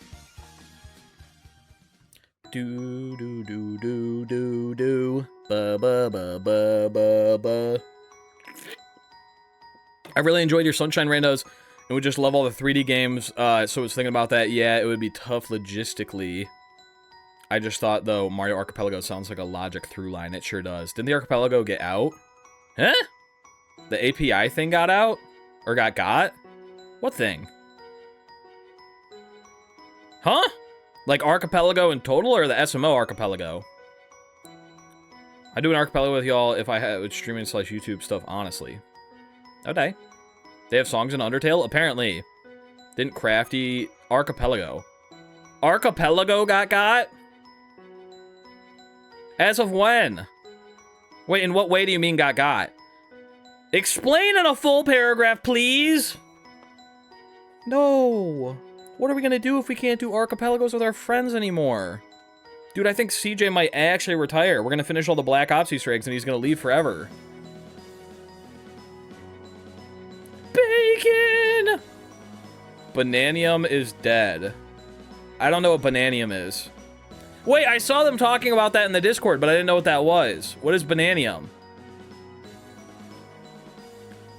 Do do do do do do ba ba ba ba ba ba. I really enjoyed your Sunshine randos and would just love all the 3D games. So I was thinking about that. Yeah, it would be tough logistically. I just thought though, Mario Archipelago sounds like a logic through line. It sure does. Didn't the Archipelago get out? Huh? The API thing got out? Or got? What thing? Huh? Like Archipelago in total, or the SMO Archipelago? I'd do an Archipelago with y'all if I had streaming / YouTube stuff, honestly. Okay. They have songs in Undertale? Apparently. Didn't Crafty... Archipelago. Archipelago got? As of when? Wait, in what way do you mean got? Explain in a full paragraph, please! No. What are we gonna do if we can't do Archipelagos with our friends anymore? Dude, I think CJ might actually retire. We're gonna finish all the Black Ops Easter eggs and he's gonna leave forever. Bacon! Bananium is dead. I don't know what Bananium is. Wait, I saw them talking about that in the Discord, but I didn't know what that was. What is Bananium?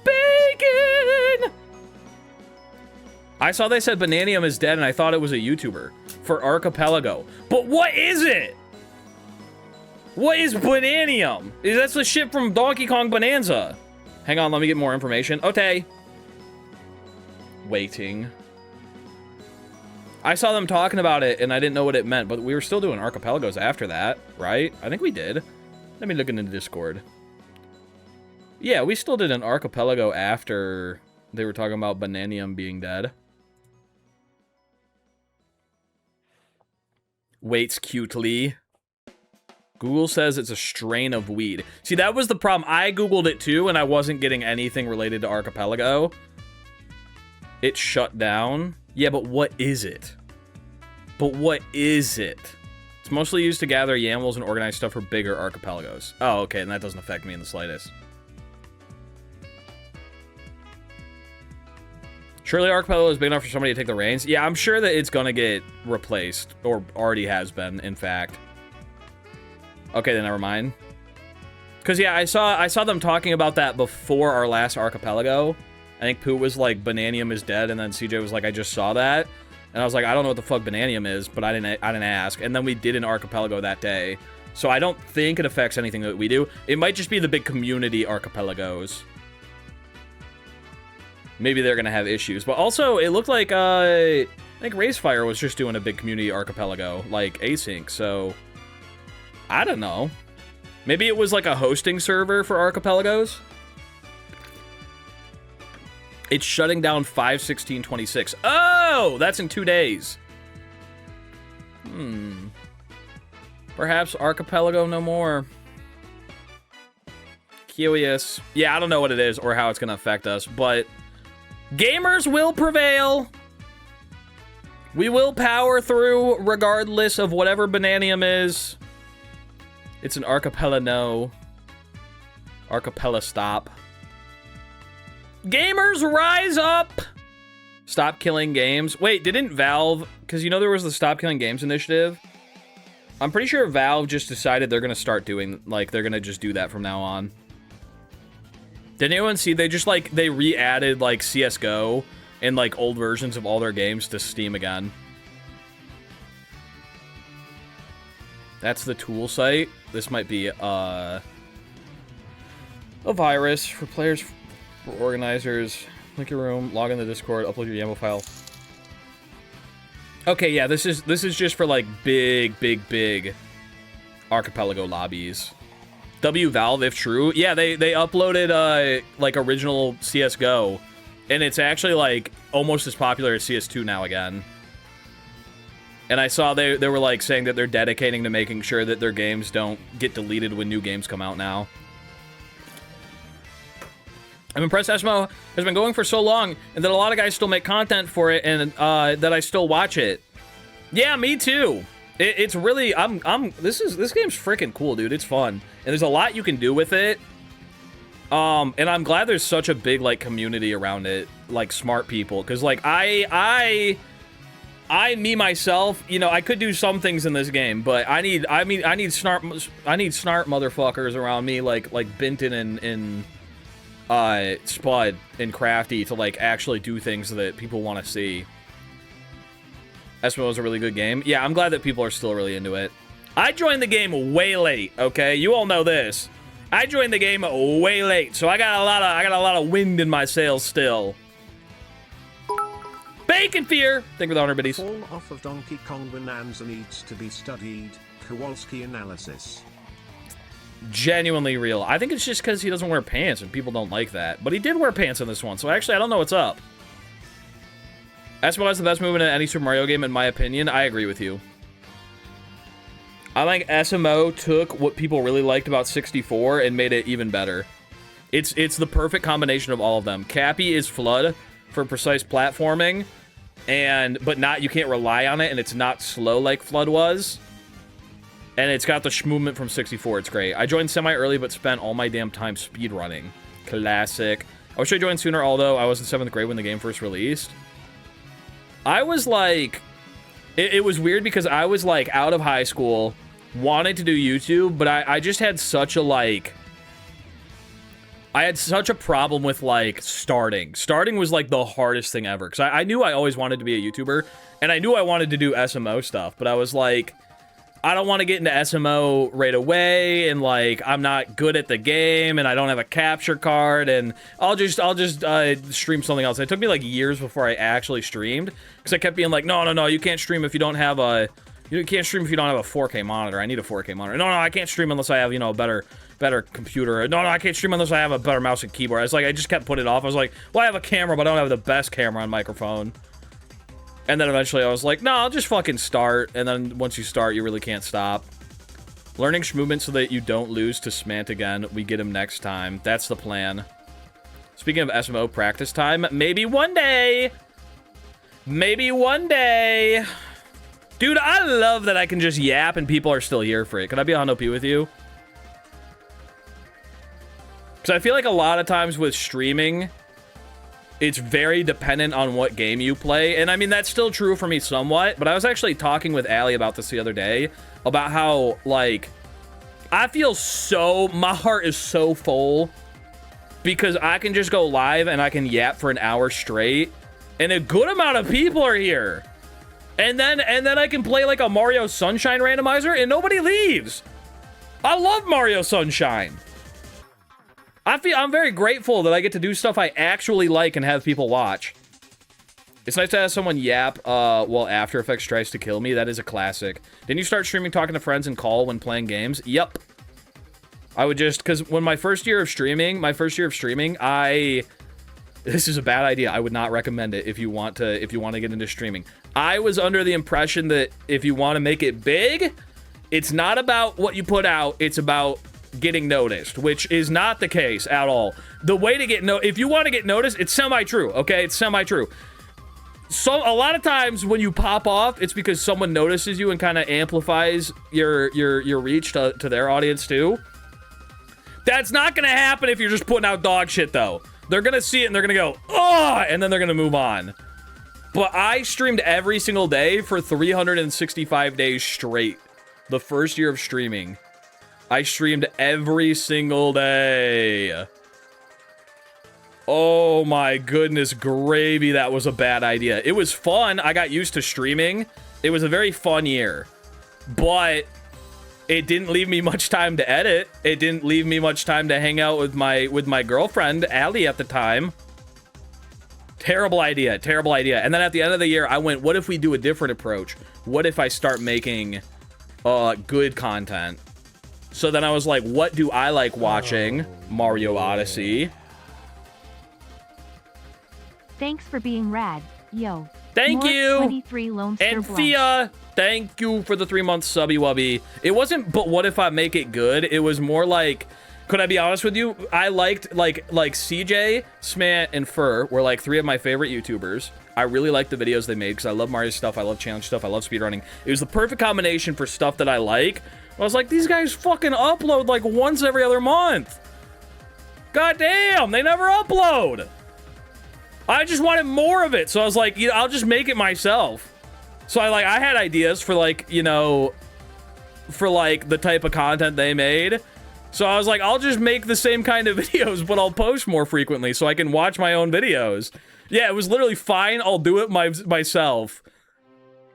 Bacon! I saw they said Bananium is dead, and I thought it was a YouTuber for Archipelago. But what is it? What is Bananium? That's the shit from Donkey Kong Bonanza. Hang on, let me get more information. Okay. Waiting. I saw them talking about it, and I didn't know what it meant, but we were still doing Archipelagos after that, right? I think we did. Let me look into Discord. Yeah, we still did an Archipelago after they were talking about Bananium being dead. Waits cutely. Google says it's a strain of weed. See, that was the problem. I Googled it too, and I wasn't getting anything related to Archipelago. It shut down. Yeah, but what is it? It's mostly used to gather YAMLs and organize stuff for bigger archipelagos. Oh, okay, and that doesn't affect me in the slightest. Surely Archipelago is big enough for somebody to take the reins. Yeah, I'm sure that it's gonna get replaced, or already has been, in fact. Okay, then never mind. Because, yeah, I saw them talking about that before our last Archipelago. I think Pooh was like, Bananium is dead, and then CJ was like, I just saw that. And I was like, I don't know what the fuck Bananium is, but I didn't ask. And then we did an Archipelago that day. So I don't think it affects anything that we do. It might just be the big community Archipelagos. Maybe they're going to have issues. But also, it looked like, I think Racefire was just doing a big community Archipelago, like async. So, I don't know. Maybe it was like a hosting server for Archipelagos. It's shutting down 5/16/26. Oh, that's in 2 days. Perhaps Archipelago no more. Curious. Yeah, I don't know what it is or how it's going to affect us, but gamers will prevail. We will power through regardless of whatever Bananium is. It's an Archipelago no. Archipelago stop. Gamers rise up! Stop killing games. Wait, didn't Valve... Because you know there was the Stop Killing Games initiative? I'm pretty sure Valve just decided they're going to start doing... Like, they're going to just do that from now on. Did anyone see? They just, like, they re-added, like, CSGO and, like, old versions of all their games to Steam again. That's the tool site. This might be, a virus for players... For organizers, link your room, log in the Discord, upload your YAML file. Okay, yeah, this is just for like big Archipelago lobbies. Valve, if true. Yeah, they uploaded like original CS:GO, and it's actually like almost as popular as CS2 now again. And I saw they were like saying that they're dedicating to making sure that their games don't get deleted when new games come out now. I'm impressed SMO has been going for so long, and that a lot of guys still make content for it, and that I still watch it. Yeah, me too. It's really this game's freaking cool, dude. It's fun, and there's a lot you can do with it. And I'm glad there's such a big like community around it, like smart people, because like I me myself, you know, I could do some things in this game, but I need smart motherfuckers around me, like Binton and Spud and Crafty to like actually do things that people want to see. SMO is a really good game. Yeah, I'm glad that people are still really into it. I joined the game way late, okay? You all know this. I joined the game way late, so I got a lot of wind in my sails still. Bacon Fear! Thank you for the 100 biddies. Fall off of Donkey Kong Bonanza needs to be studied. Kowalski analysis. Genuinely real. I think it's just because he doesn't wear pants and people don't like that. But he did wear pants in this one, so actually I don't know what's up. SMO is the best movement in any Super Mario game, in my opinion. I agree with you. I think SMO took what people really liked about 64 and made it even better. It's the perfect combination of all of them. Cappy is Flood for precise platforming, but you can't rely on it, and it's not slow like Flood was. And it's got the movement from 64. It's great. I joined semi-early, but spent all my damn time speedrunning. Classic. I wish I joined sooner, although I was in 7th grade when the game first released. I was like... It was weird because I was like out of high school, wanted to do YouTube, but I just had such a like... I had such a problem with like starting. Starting was like the hardest thing ever. Because I knew I always wanted to be a YouTuber, and I knew I wanted to do SMO stuff, but I was like... I don't want to get into SMO right away, and like I'm not good at the game, and I don't have a capture card, and I'll just stream something else. It took me like years before I actually streamed, because I kept being like, no, you can't stream if you don't have a 4K monitor. I need a 4K monitor. No, I can't stream unless I have, you know, a better computer. No, I can't stream unless I have a better mouse and keyboard. It's like I just kept putting it off. I was like, well, I have a camera, but I don't have the best camera and microphone. And then eventually I was like, no, I'll just fucking start. And then once you start, you really can't stop. Learning movement so that you don't lose to Smant again. We get him next time. That's the plan. Speaking of SMO practice time, maybe one day. Maybe one day. Dude, I love that I can just yap and people are still here for it. Can I be on OP with you? Because I feel like a lot of times with streaming... It's very dependent on what game you play. And I mean, that's still true for me somewhat. But I was actually talking with Allie about this the other day. About how, like, I feel so, my heart is so full because I can just go live and I can yap for an hour straight and a good amount of people are here. And then I can play like a Mario Sunshine randomizer and nobody leaves. I love Mario Sunshine. I'm very grateful that I get to do stuff I actually like and have people watch. It's nice to have someone yap while After Effects tries to kill me. That is a classic. Didn't you start streaming talking to friends and call when playing games? Yep. I would just, because when my first year of streaming, this is a bad idea. I would not recommend it if you want to get into streaming. I was under the impression that if you want to make it big, it's not about what you put out, it's about getting noticed, which is not the case at all. The way to get if you want to get noticed, it's semi-true, okay? It's semi-true. So a lot of times when you pop off, it's because someone notices you and kind of amplifies your reach to their audience too. That's not gonna happen if you're just putting out dog shit though. They're gonna see it and they're gonna go, oh, and then they're gonna move on. But I streamed every single day for 365 days straight. The first year of streaming. I streamed every single day. Oh my goodness gravy, that was a bad idea. It was fun. I got used to streaming. It was a very fun year. But it didn't leave me much time to edit. It didn't leave me much time to hang out with my girlfriend, Allie, at the time. Terrible idea, terrible idea. And then at the end of the year, I went, what if we do a different approach? What if I start making good content? So then I was like, what do I like watching? Mario Odyssey. Thanks for being rad, yo. Thank you. 23 Lone Star And Blunt. Fia, thank you for the 3-month subby wubby. It wasn't, but what if I make it good? It was more like, could I be honest with you? I liked, like CJ, Smant, and Fur were like 3 of my favorite YouTubers. I really liked the videos they made because I love Mario stuff, I love challenge stuff, I love speedrunning. It was the perfect combination for stuff that I like. I was like, these guys fucking upload like once every other month. God damn, they never upload. I just wanted more of it, so I was like, I'll just make it myself. So I had ideas for like, for like the type of content they made. So I was like, I'll just make the same kind of videos, but I'll post more frequently so I can watch my own videos. Yeah, it was literally fine. I'll do it myself.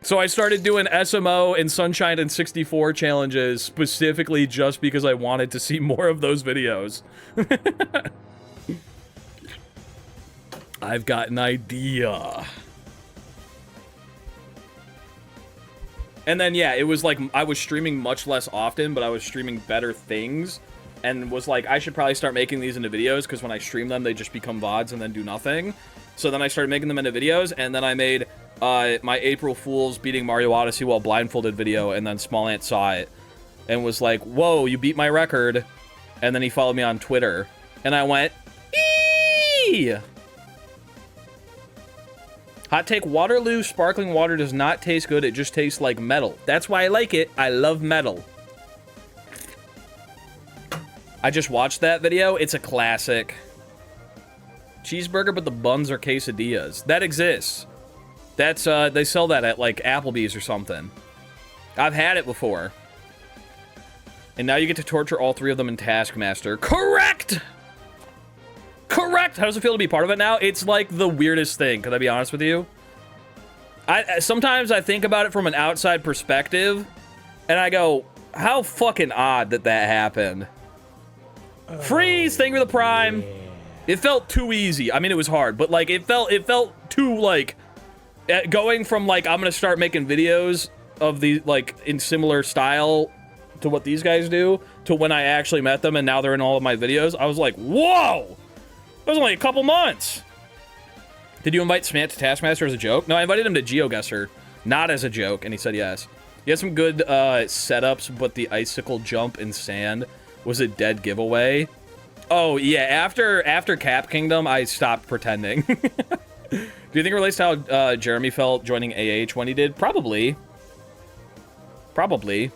So I started doing SMO and Sunshine and 64 challenges specifically just because I wanted to see more of those videos. I've got an idea. And then, yeah, it was like I was streaming much less often, but I was streaming better things. And was like, I should probably start making these into videos because when I stream them, they just become VODs and then do nothing. So then I started making them into videos, and then I made my April Fool's beating Mario Odyssey while blindfolded video, and then Small Ant saw it and was like, whoa, you beat my record. And then he followed me on Twitter. And I went, eee! Hot take, Waterloo sparkling water does not taste good. It just tastes like metal. That's why I like it. I love metal. I just watched that video. It's a classic. Cheeseburger, but the buns are quesadillas. That exists. That's, they sell that at, like, Applebee's or something. I've had it before. And now you get to torture all 3 of them in Taskmaster. Correct! Correct! How does it feel to be part of it now? It's, like, the weirdest thing. Can I be honest with you? Sometimes I think about it from an outside perspective, and I go, how fucking odd that happened. Freeze! Thank you for the prime. Yeah. It felt too easy. I mean, it was hard, but, like, it felt too, like, going from, like, I'm gonna start making videos of the, like, in similar style to what these guys do, to when I actually met them and now they're in all of my videos. I was like, whoa! That was only a couple months. Did you invite Smant to Taskmaster as a joke? No, I invited him to GeoGuessr, not as a joke, and he said yes. He had some good setups, but the icicle jump in sand was a dead giveaway. Oh, yeah, after Cap Kingdom, I stopped pretending. Do you think it relates to how Jeremy felt joining AH when he did? Probably. Probably.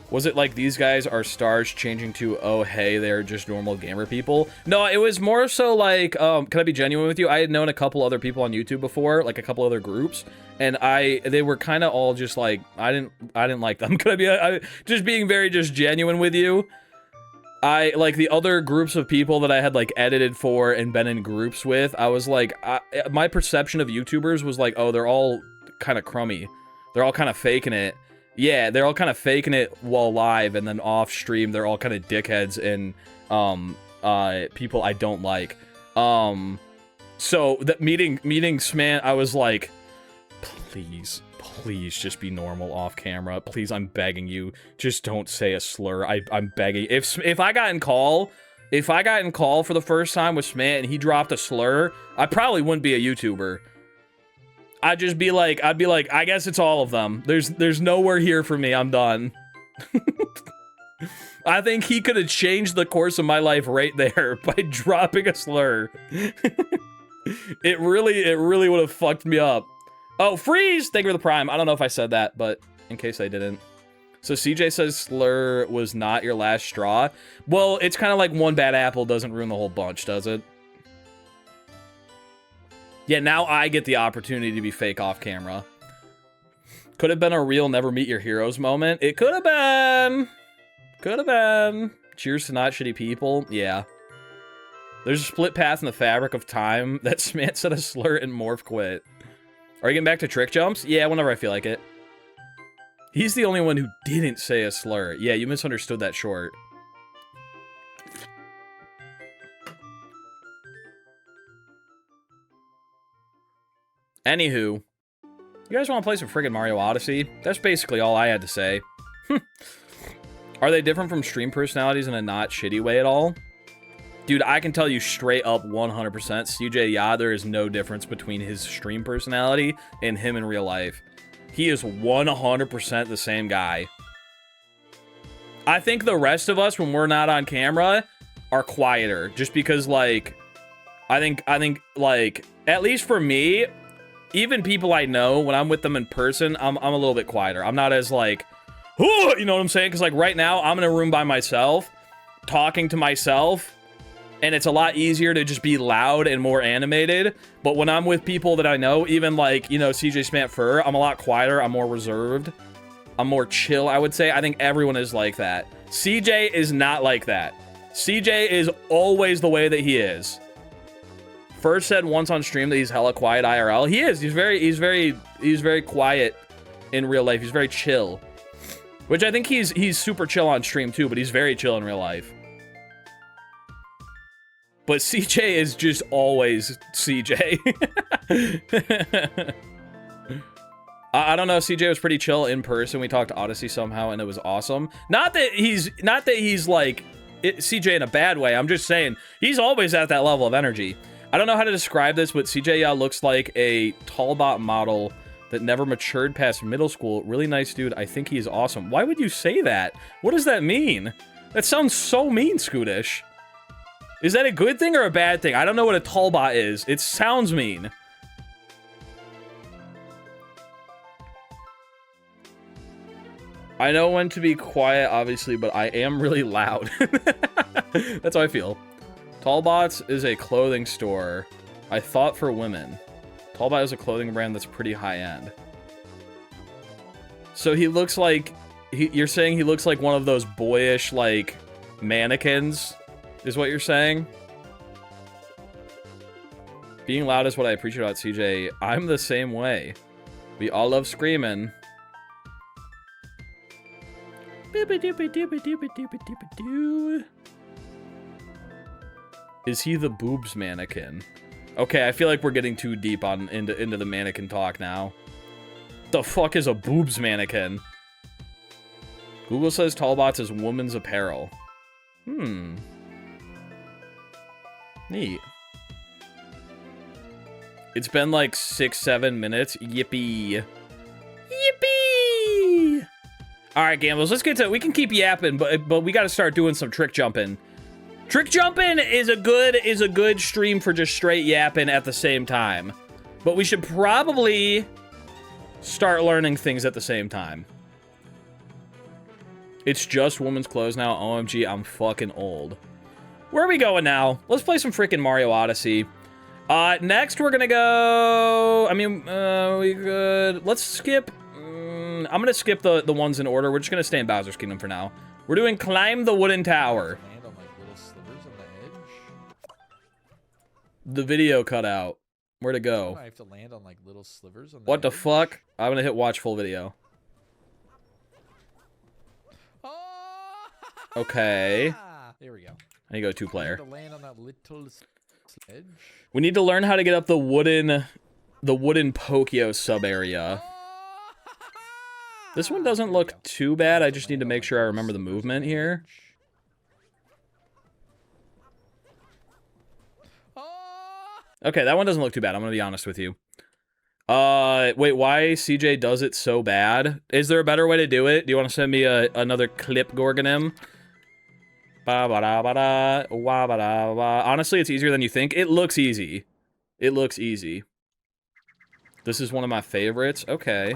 Was it like these guys are stars changing to, oh, hey, they're just normal gamer people? No, it was more so like, can I be genuine with you? I had known a couple other people on YouTube before, like a couple other groups, and they were kind of all just like, I didn't like them. Could I be, just being very just genuine with you? Like the other groups of people that I had like edited for and been in groups with, I was like, my perception of YouTubers was like, oh, they're all kind of crummy. They're all kind of faking it. Yeah, they're all kind of faking it while live, and then off stream, they're all kind of dickheads and, people I don't like. So, that meeting Sman, I was like, please just be normal off camera. Please, I'm begging you, just don't say a slur. I'm begging. If I got in call for the first time with Sman and he dropped a slur, I probably wouldn't be a YouTuber. I'd be like, I guess it's all of them. There's nowhere here for me. I'm done. I think he could have changed the course of my life right there by dropping a slur. It really would have fucked me up. Oh, freeze! Thank you for the prime. I don't know if I said that, but in case I didn't. So CJ says slur was not your last straw. Well, it's kind of like one bad apple doesn't ruin the whole bunch, does it? Yeah, now I get the opportunity to be fake off camera. Could have been a real never meet your heroes moment. It could have been. Could have been. Cheers to not shitty people. Yeah. There's a split path in the fabric of time that Smant said a slur and Morph quit. Are you getting back to trick jumps? Yeah, whenever I feel like it. He's the only one who didn't say a slur. Yeah, you misunderstood that short. Anywho, you guys want to play some friggin' Mario Odyssey? That's basically all I had to say. Are they different from stream personalities in a not shitty way at all? Dude, I can tell you straight up 100%, CJ, yeah, there is no difference between his stream personality and him in real life. He is 100% the same guy. I think the rest of us, when we're not on camera, are quieter. Just because, like, I think, like, at least for me, even people I know, when I'm with them in person, I'm a little bit quieter. I'm not as, like, you know what I'm saying? Because, like, right now, I'm in a room by myself, talking to myself, and it's a lot easier to just be loud and more animated. But when I'm with people that I know, even, like, you know, CJ Smant Fur, I'm a lot quieter, I'm more reserved, I'm more chill, I would say. I think everyone is like that. CJ is not like that. CJ is always the way that he is. First said once on stream that he's hella quiet IRL. He is. He's very quiet in real life. He's very chill. Which I think he's super chill on stream too, but he's very chill in real life. But CJ is just always CJ. I don't know. CJ was pretty chill in person. We talked Odyssey somehow, and it was awesome. Not that he's like CJ in a bad way. I'm just saying he's always at that level of energy. I don't know how to describe this, but CJ looks like a Tallbot model that never matured past middle school. Really nice dude. I think he's awesome. Why would you say that? What does that mean? That sounds so mean, Scootish. Is that a good thing or a bad thing? I don't know what a Tallbot is. It sounds mean. I know when to be quiet, obviously, but I am really loud. That's how I feel. Tallbots is a clothing store. I thought for women. Tallbot is a clothing brand that's pretty high-end. So he looks like... you're saying he looks like one of those boyish, like, mannequins? Is what you're saying? Being loud is what I appreciate about CJ. I'm the same way. We all love screaming. Is he the boobs mannequin? Okay, I feel like we're getting too deep into the mannequin talk now. The fuck is a boobs mannequin? Google says Tallbots is woman's apparel. Neat. It's been like 6-7 minutes. Yippee. Yippee! Alright, Gambles, let's get to it. We can keep yapping, but we gotta start doing some trick jumping. Trick jumping is a good stream for just straight yapping at the same time. But we should probably start learning things at the same time. It's just women's clothes now. OMG, I'm fucking old. Where are we going now? Let's play some freaking Mario Odyssey. Next we're gonna go... I mean, we could... Let's skip... I'm gonna skip the ones in order. We're just gonna stay in Bowser's Kingdom for now. We're doing Climb the Wooden Tower. Land on like little slivers on the edge. The video cut out. Where'd it go? I have to land on like little slivers on the What the edge. fuck? I'm gonna hit watch full video. Oh! Okay. There we go. I need to go two player. To land on that little edge. We need to learn how to get up the wooden Pokio sub area. This one doesn't look too bad. I just need to make sure I remember the movement here. Okay, that one doesn't look too bad. I'm gonna be honest with you. Wait, why CJ does it so bad? Is there a better way to do it? Do you want to send me another clip, Gorgonim? Honestly, it's easier than you think. It looks easy. It looks easy. This is one of my favorites. Okay.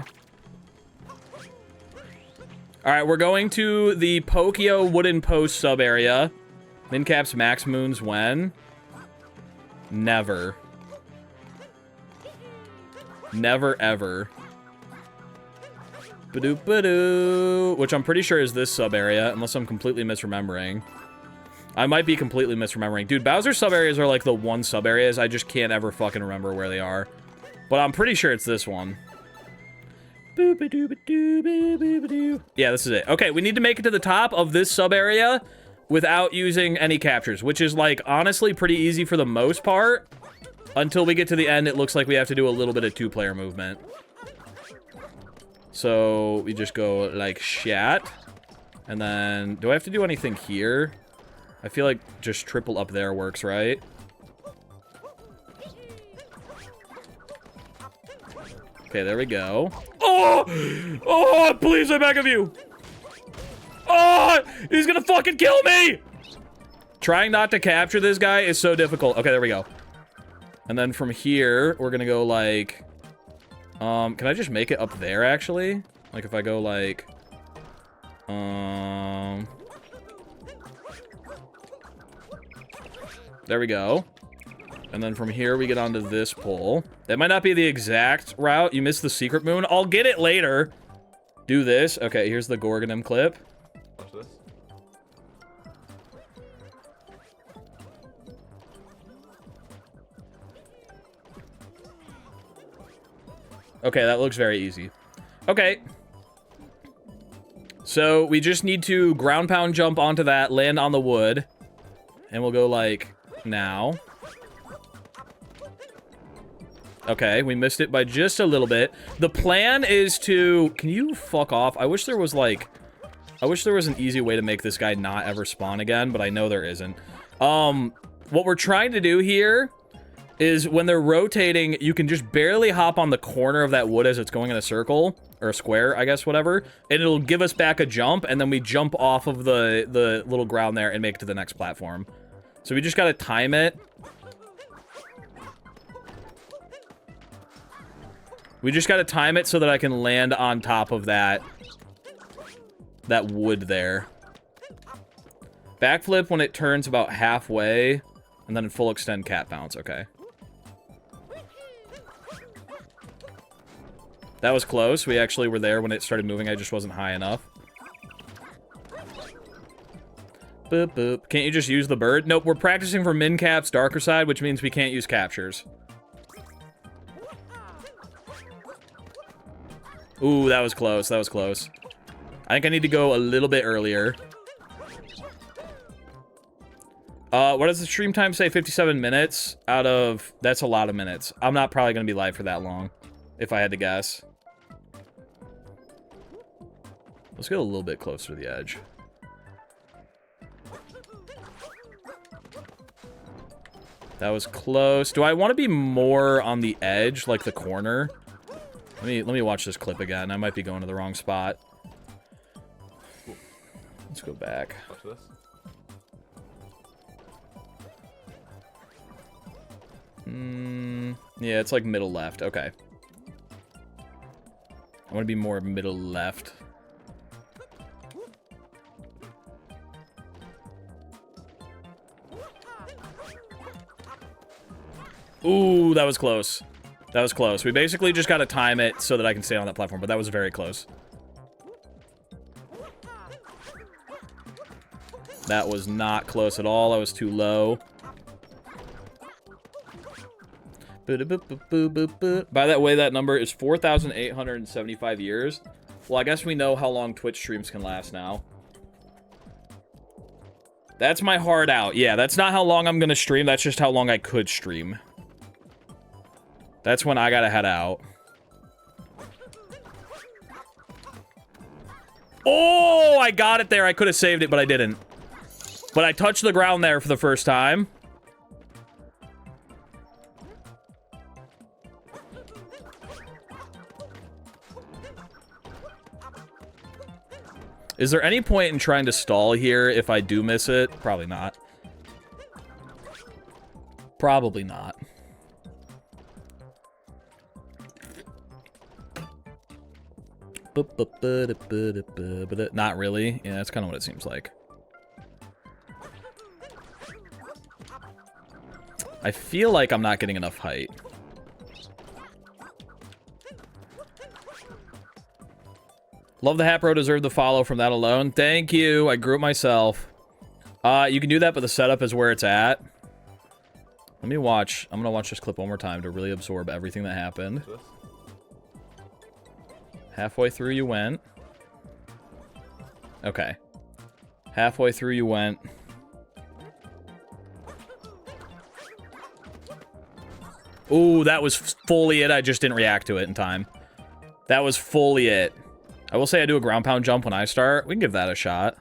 Alright, we're going to the Pokio Wooden Post sub-area. Mincaps max moons when? Never. Never, ever. Ba-doop-ba-doo. Which I'm pretty sure is this sub-area, unless I'm completely misremembering. I might be completely misremembering. Dude, Bowser sub-areas are like the one sub-areas. I just can't ever fucking remember where they are. But I'm pretty sure it's this one. Yeah, this is it. Okay, we need to make it to the top of this sub-area without using any captures, which is, like, honestly pretty easy for the most part. Until we get to the end, it looks like we have to do a little bit of two-player movement. So, we just go, like, shat. And then, do I have to do anything here? I feel like just triple up there works, right? Okay, there we go. Oh! Oh, please, I beg of you! Oh! He's gonna fucking kill me! Trying not to capture this guy is so difficult. Okay, there we go. And then from here, we're gonna go, like... can I just make it up there, actually? Like, if I go, like... There we go. And then from here, we get onto this pole. That might not be the exact route. You missed the secret moon. I'll get it later. Do this. Okay, here's the Gorgonim clip. Watch this. Okay, that looks very easy. Okay. So, we just need to ground pound jump onto that, land on the wood. And we'll go, like, now. Okay, we missed it by just a little bit. The plan is to... Can you fuck off? I wish there was, like... I wish there was an easy way to make this guy not ever spawn again, but I know there isn't. What we're trying to do here is when they're rotating, you can just barely hop on the corner of that wood as it's going in a circle. Or a square, I guess, whatever. And it'll give us back a jump, and then we jump off of the little ground there and make it to the next platform. So we just gotta time it. We just gotta time it so that I can land on top of that wood there. Backflip when it turns about halfway, and then full extend cat bounce. Okay. That was close. We actually were there when it started moving. I just wasn't high enough. Boop, boop. Can't you just use the bird? Nope, we're practicing for Mincap's darker side, which means we can't use captures. Ooh, that was close. That was close. I think I need to go a little bit earlier. What does the stream time say? 57 minutes out of... That's a lot of minutes. I'm not probably going to be live for that long, if I had to guess. Let's get a little bit closer to the edge. That was close. Do I want to be more on the edge, like the corner? Let me watch this clip again. I might be going to the wrong spot. Let's go back. Watch this. Yeah, it's like middle left. Okay. I want to be more middle left. Ooh, that was close. That was close. We basically just got to time it so that I can stay on that platform, but that was very close. That was not close at all. I was too low. By that way, that number is 4,875 years. Well, I guess we know how long Twitch streams can last now. That's my hard out. Yeah, that's not how long I'm going to stream. That's just how long I could stream. That's when I got to head out. Oh, I got it there. I could have saved it, but I didn't. But I touched the ground there for the first time. Is there any point in trying to stall here if I do miss it? Probably not. Probably not. Not really. Yeah, that's kind of what it seems like. I feel like I'm not getting enough height. Love the hat, bro. Deserve the follow from that alone. Thank you. I grew it myself. You can do that, but the setup is where it's at. Let me watch. I'm going to watch this clip one more time to really absorb everything that happened. Halfway through you went. Okay. Halfway through you went. Ooh, that was fully it. I just didn't react to it in time. That was fully it. I will say I do a ground pound jump when I start. We can give that a shot.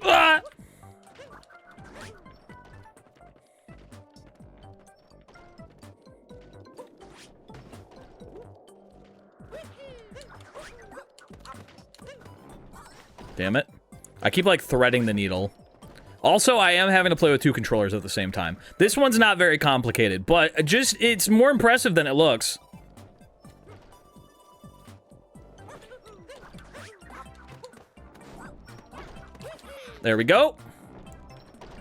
Ah! Damn it. I keep, like, threading the needle. Also, I am having to play with two controllers at the same time. This one's not very complicated, but just, it's more impressive than it looks. There we go.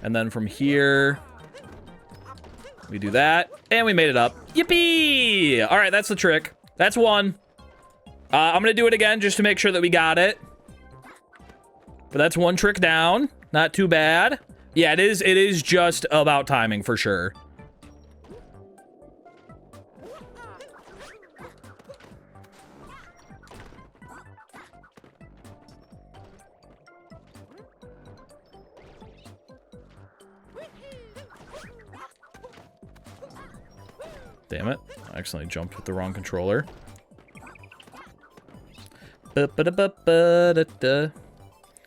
And then from here, we do that, and we made it up. Yippee! All right, that's the trick. That's one. I'm gonna do it again just to make sure that we got it. But that's one trick down. Not too bad. Yeah, it is just about timing for sure. Damn it. I accidentally jumped with the wrong controller.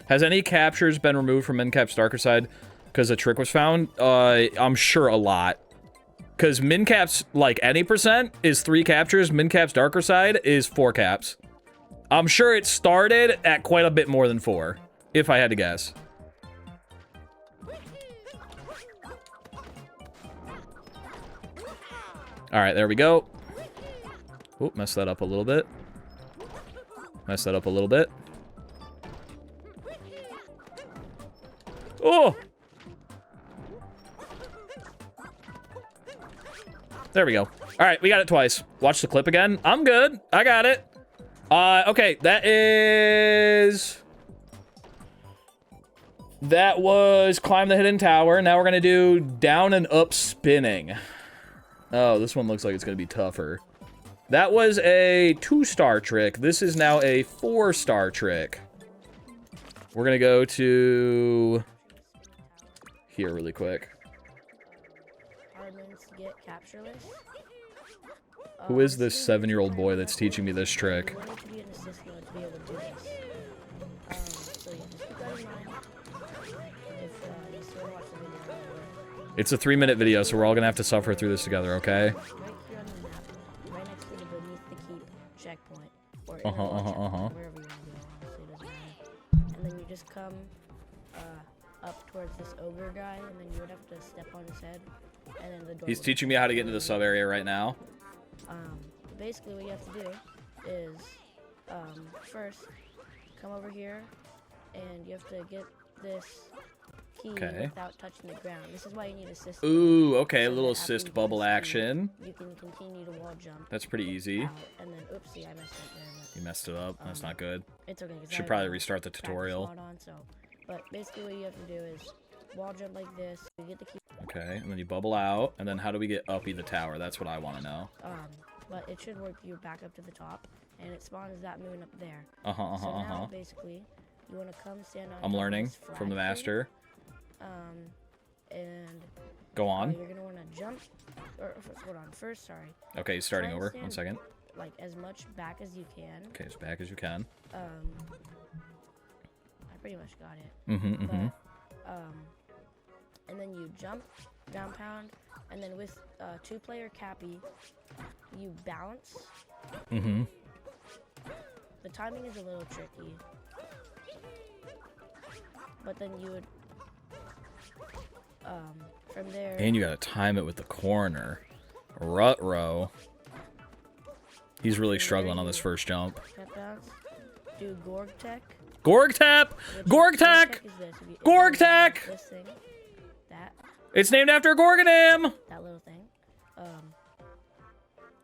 Has any captures been removed from Mincap's darker side because a trick was found? I'm sure a lot. Because Mincap's, like, any percent is 3 captures. Mincap's darker side is 4 caps. I'm sure it started at quite a bit more than 4, if I had to guess. All right, there we go. Oop, messed that up a little bit. Messed that up a little bit. Oh! There we go. All right, we got it twice. Watch the clip again. I'm good. I got it. Okay, that was climb the hidden tower. Now we're gonna do down and up spinning. Oh, this one looks like it's gonna be tougher. That was a 2-star trick. This is now a 4-star trick. We're gonna go to here really quick. Who is this 7-year-old boy that's teaching me this trick? It's a 3-minute video, so we're all gonna have to suffer through this together, okay? And then you just come up towards this ogre guy, and then you would have to step on his head, and then the door. He's teaching me how to get into the sub area right now. Basically what you have to do is, first, come over here, and you have to get this key Okay. without touching the ground. This is why you need assist. Ooh, okay, a So little that after you assist get bubble this key, action. You can continue to wall jump That's pretty easy. out, and then oopsie, I messed up there. You messed it up. That's not good. It's okay. 'Cause I Should have probably no restart the practice tutorial. mod on, so. But basically, what you have to do is wall jump like this. You get the key. Okay, and then you bubble out, and then how do we get uppy the tower? That's what I want to know. But it should work you back up to the top, and it spawns that moon up there. Uh-huh, So uh-huh, now, uh-huh. basically, you want to come stand on. I'm top of learning this from the flag master. thing, and Go on. you're gonna want to jump. Or hold on. First, sorry. Okay, he's starting Try and over. stand 1 second. Like as much back as you can. Okay, as back as you can. I pretty much got it. Mm-hmm, mm-hmm. But, and then you jump, down pound, and then with 2-player cappy, you bounce. Mm-hmm. The timing is a little tricky, but then you would, from there. And you gotta time it with the corner. Rut-row. He's really struggling on this first jump. Step bounce, do Gorg Tech. Gorg tap! which Gorg tech! is this. If you- if Gorg you do tech! This thing, that It's named after Gorgonam! little thing,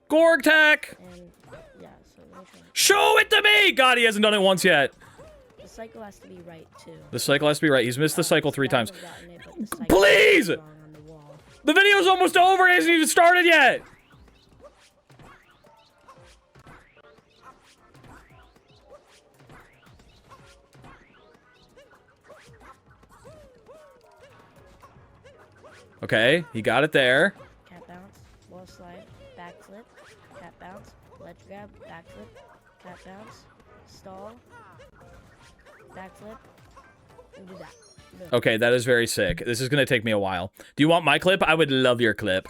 Gorg tech! and yeah. So let me try. Show it to me! God, he hasn't done it once yet. The cycle has to be right too. The cycle has to be right. He's missed the cycle 3 times. Guys have gotten it, but the cycle Please! is wrong on the wall. The video's almost over. It hasn't even started yet. Okay, he got it there. Cat bounce, wall slide, backflip, cat bounce, ledge grab, backflip, cat bounce, stall, backflip, and do that. Boom. Okay, that is very sick. This is going to take me a while. Do you want my clip? I would love your clip.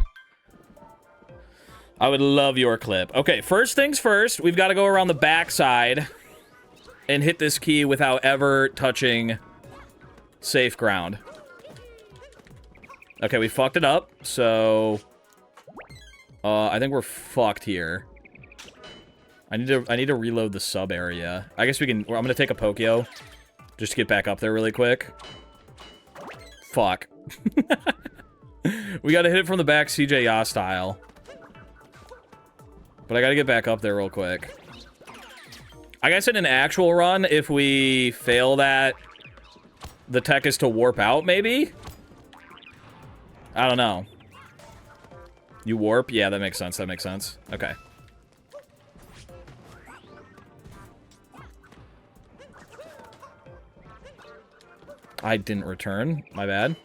I would love your clip. Okay, first things first, we've got to go around the backside and hit this key without ever touching safe ground. Okay, we fucked it up, so I think we're fucked here. I need to reload the sub area. I guess we can. I'm gonna take a Pokeo just to get back up there really quick. Fuck. We gotta hit it from the back, CJ Ya style. But I gotta get back up there real quick. I guess in an actual run, if we fail that, the tech is to warp out, maybe? I don't know. You warp? Yeah, that makes sense. That makes sense. Okay. I didn't return. My bad.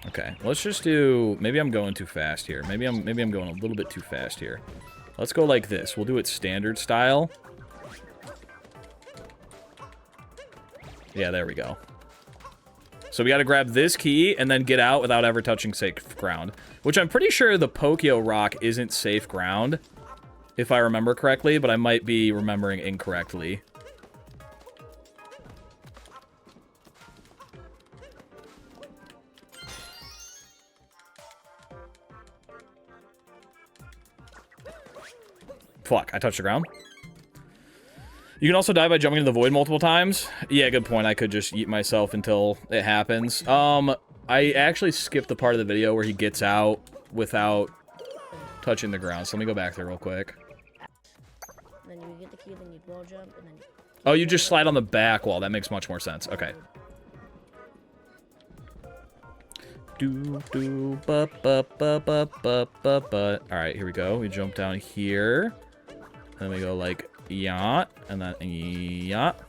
Okay, let's just do... Maybe I'm going too fast here. Maybe I'm going a little bit too fast here. Let's go like this. We'll do it standard style. Yeah, there we go. So we got to grab this key and then get out without ever touching safe ground. Which I'm pretty sure the Pokeo Rock isn't safe ground, if I remember correctly, but I might be remembering incorrectly. Fuck, I touched the ground. You can also die by jumping into the void multiple times. Yeah, good point. I could just eat myself until it happens. I actually skipped the part of the video where he gets out without touching the ground. So let me go back there real quick. And then you get the key, then you wall jump, and then... Oh, you just slide on the back wall. That makes much more sense. Okay. Alright, here we go. We jump down here. Then we go like yacht, and then yacht.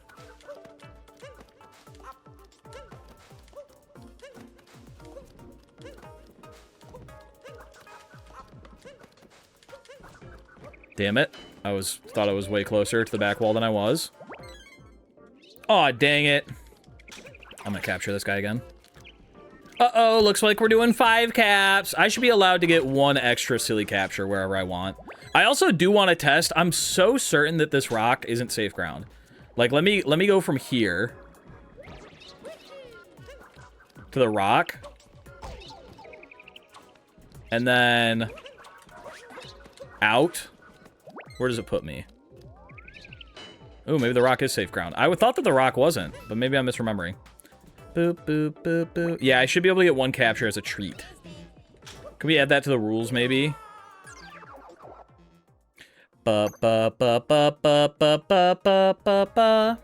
Damn it. Thought I was way closer to the back wall than I was. Aw, dang it. I'm gonna capture this guy again. Uh-oh, looks like we're doing 5 caps. I should be allowed to get 1 extra silly capture wherever I want. I also do want to test. I'm so certain that this rock isn't safe ground. Like, let me go from here to the rock. And then out. Where does it put me? Ooh, maybe the rock is safe ground. I thought that the rock wasn't, but maybe I'm misremembering. Boop, boop, boop, boop. Yeah, I should be able to get one capture as a treat. Can we add that to the rules, maybe? Ba ba ba ba ba ba ba ba ba ba.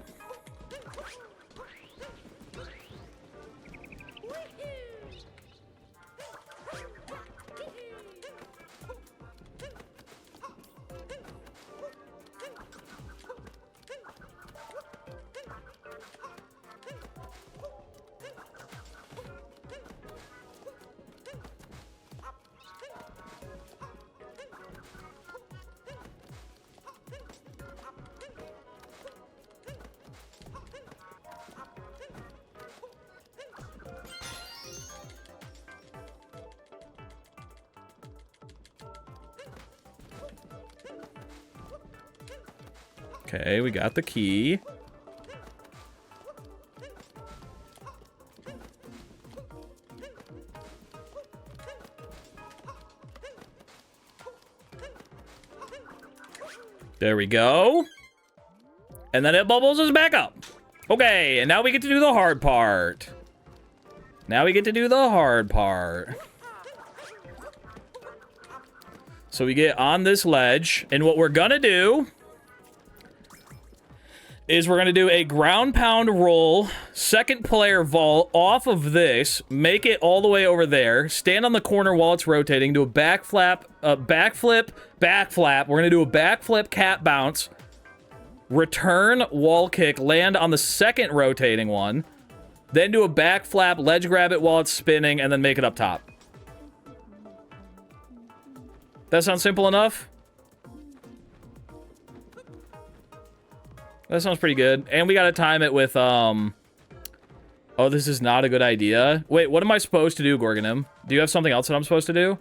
Okay, we got the key. There we go. And then it bubbles us back up. Okay, and now we get to do the hard part. Now we get to do the hard part. So we get on this ledge, and what we're gonna do is we're gonna do a ground pound roll, second player vault off of this, make it all the way over there, stand on the corner while it's rotating, do a backflip, backflap. We're gonna do a backflip cat bounce, return wall kick, land on the second rotating one, then do a backflap, ledge grab it while it's spinning, and then make it up top. That sounds simple enough? That sounds pretty good. And we gotta time it with, Oh, this is not a good idea. Wait, what am I supposed to do, Gorgonim? Do you have something else that I'm supposed to do?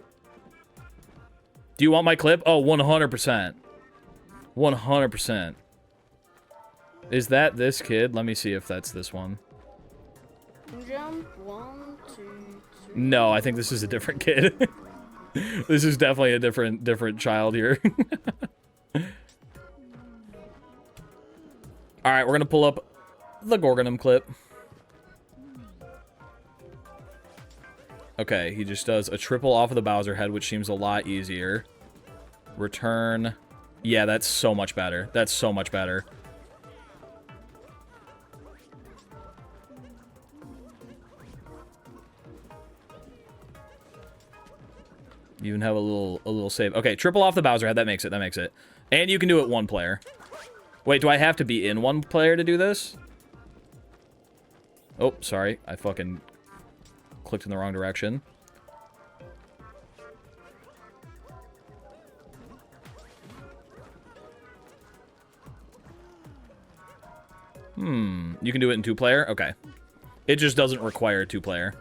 Do you want my clip? Oh, 100%. 100%. Is that this kid? Let me see if that's this one. Jump, 1, 2, 3. No, I think this is a different kid. This is definitely a different child here. All right, we're gonna pull up the Gorgonum clip. Okay, he just does a triple off of the Bowser head, which seems a lot easier. Return. Yeah, that's so much better. That's so much better. You even have a little save. Okay, triple off the Bowser head. That makes it. That makes it. And you can do it one player. Wait, do I have to be in one player to do this? Oh, sorry. I fucking clicked in the wrong direction. You can do it in 2-player? Okay. It just doesn't require 2-player.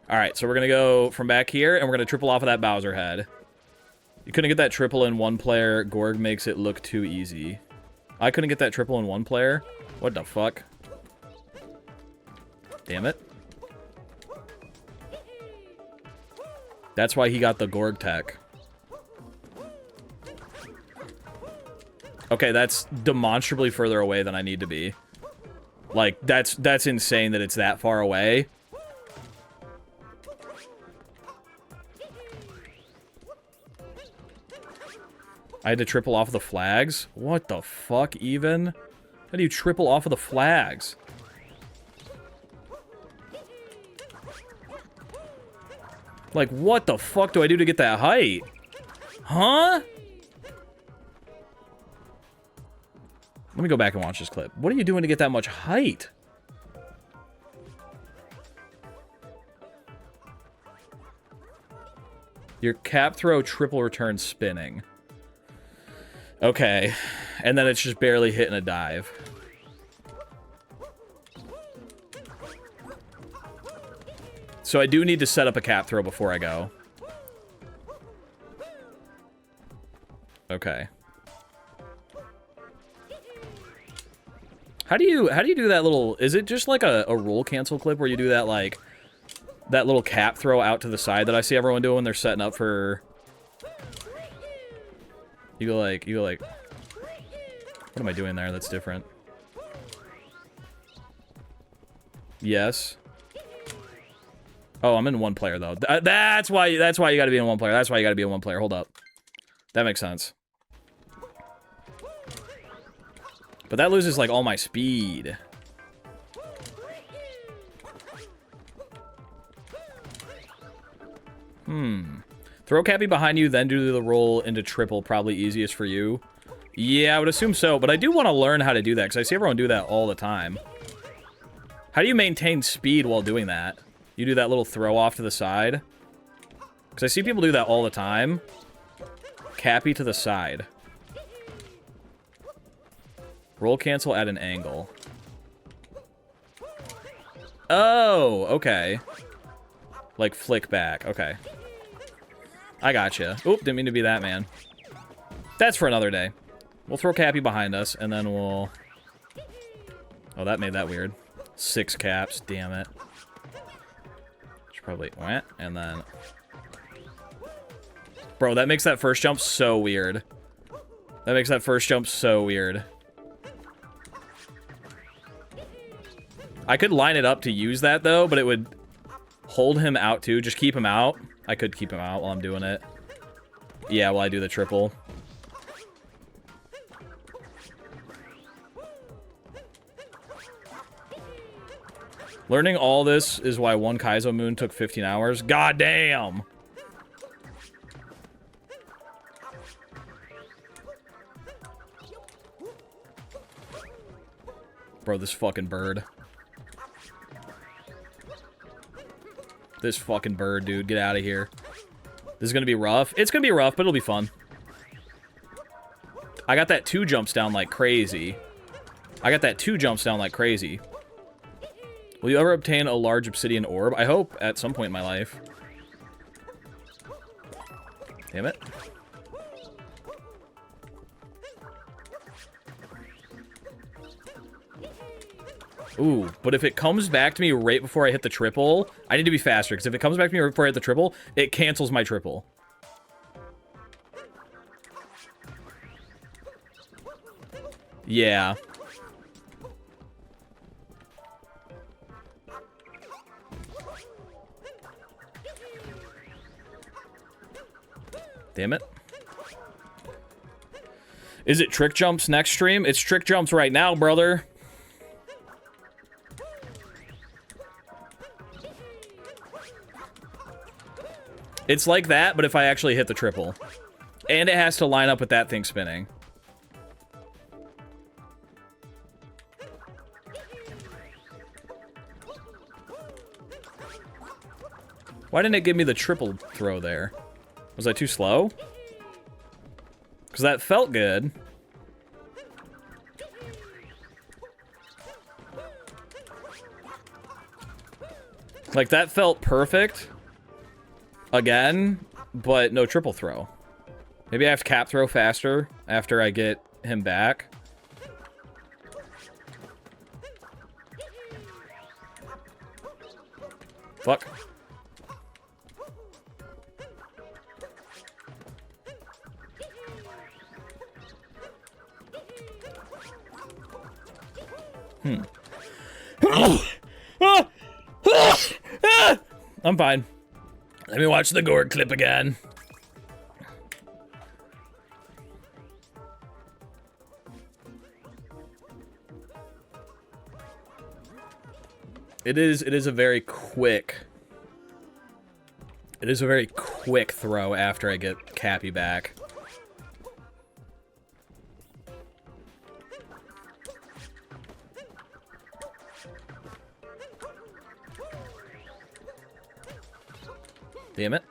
Alright, so we're gonna go from back here, and we're gonna triple off of that Bowser head. You couldn't get that triple in 1-player. Gorg makes it look too easy. I couldn't get that triple in 1-player? What the fuck? Damn it. That's why he got the Gorg tech. Okay, that's demonstrably further away than I need to be. Like, that's insane that it's that far away. I had to triple off of the flags? What the fuck, even? How do you triple off of the flags? Like, what the fuck do I do to get that height? Huh? Let me go back and watch this clip. What are you doing to get that much height? Your cap throw triple return spinning. Okay. And then it's just barely hitting a dive. So I do need to set up a cap throw before I go. Okay. How do you do that little... Is it just like a roll cancel clip where you do that, like... That little cap throw out to the side that I see everyone doing when they're setting up for... You go like... What am I doing there that's different? Yes. Oh, I'm in one player, though. That's why you gotta be in one player. That's why you gotta be in one player. Hold up. That makes sense. But that loses, like, all my speed. Throw Cappy behind you, then do the roll into triple. Probably easiest for you. Yeah, I would assume so. But I do want to learn how to do that, because I see everyone do that all the time. How do you maintain speed while doing that? You do that little throw off to the side? Because I see people do that all the time. Cappy to the side. Roll cancel at an angle. Oh, okay. Like flick back. Okay. I gotcha. Oop, didn't mean to be that man. That's for another day. We'll throw Cappy behind us, and then we'll... Oh, that made that weird. 6 caps, damn it. Should probably... And then... Bro, that makes that first jump so weird. That makes that first jump so weird. I could line it up to use that, though, but it would hold him out, too. Just keep him out. I could keep him out while I'm doing it. Yeah, while I do the triple. Learning all this is why one Kaizo Moon took 15 hours. God damn! Bro, this fucking bird. This fucking bird, dude. Get out of here. This is gonna be rough. It's gonna be rough, but it'll be fun. I got that 2 jumps down like crazy. Will you ever obtain a large obsidian orb? I hope at some point in my life. Damn it. Ooh, but if it comes back to me right before I hit the triple, I need to be faster, because if it comes back to me right before I hit the triple, it cancels my triple. Yeah. Damn it. Is it trick jumps next stream? It's trick jumps right now, brother. It's like that, but if I actually hit the triple. And it has to line up with that thing spinning. Why didn't it give me the triple throw there? Was I too slow? Because that felt good. Like, that felt perfect. Again, but no triple throw. Maybe I have to cap throw faster after I get him back. Fuck. I'm fine. Let me watch the gourd clip again. It is a very quick... It is a very quick throw after I get Cappy back. Damn it.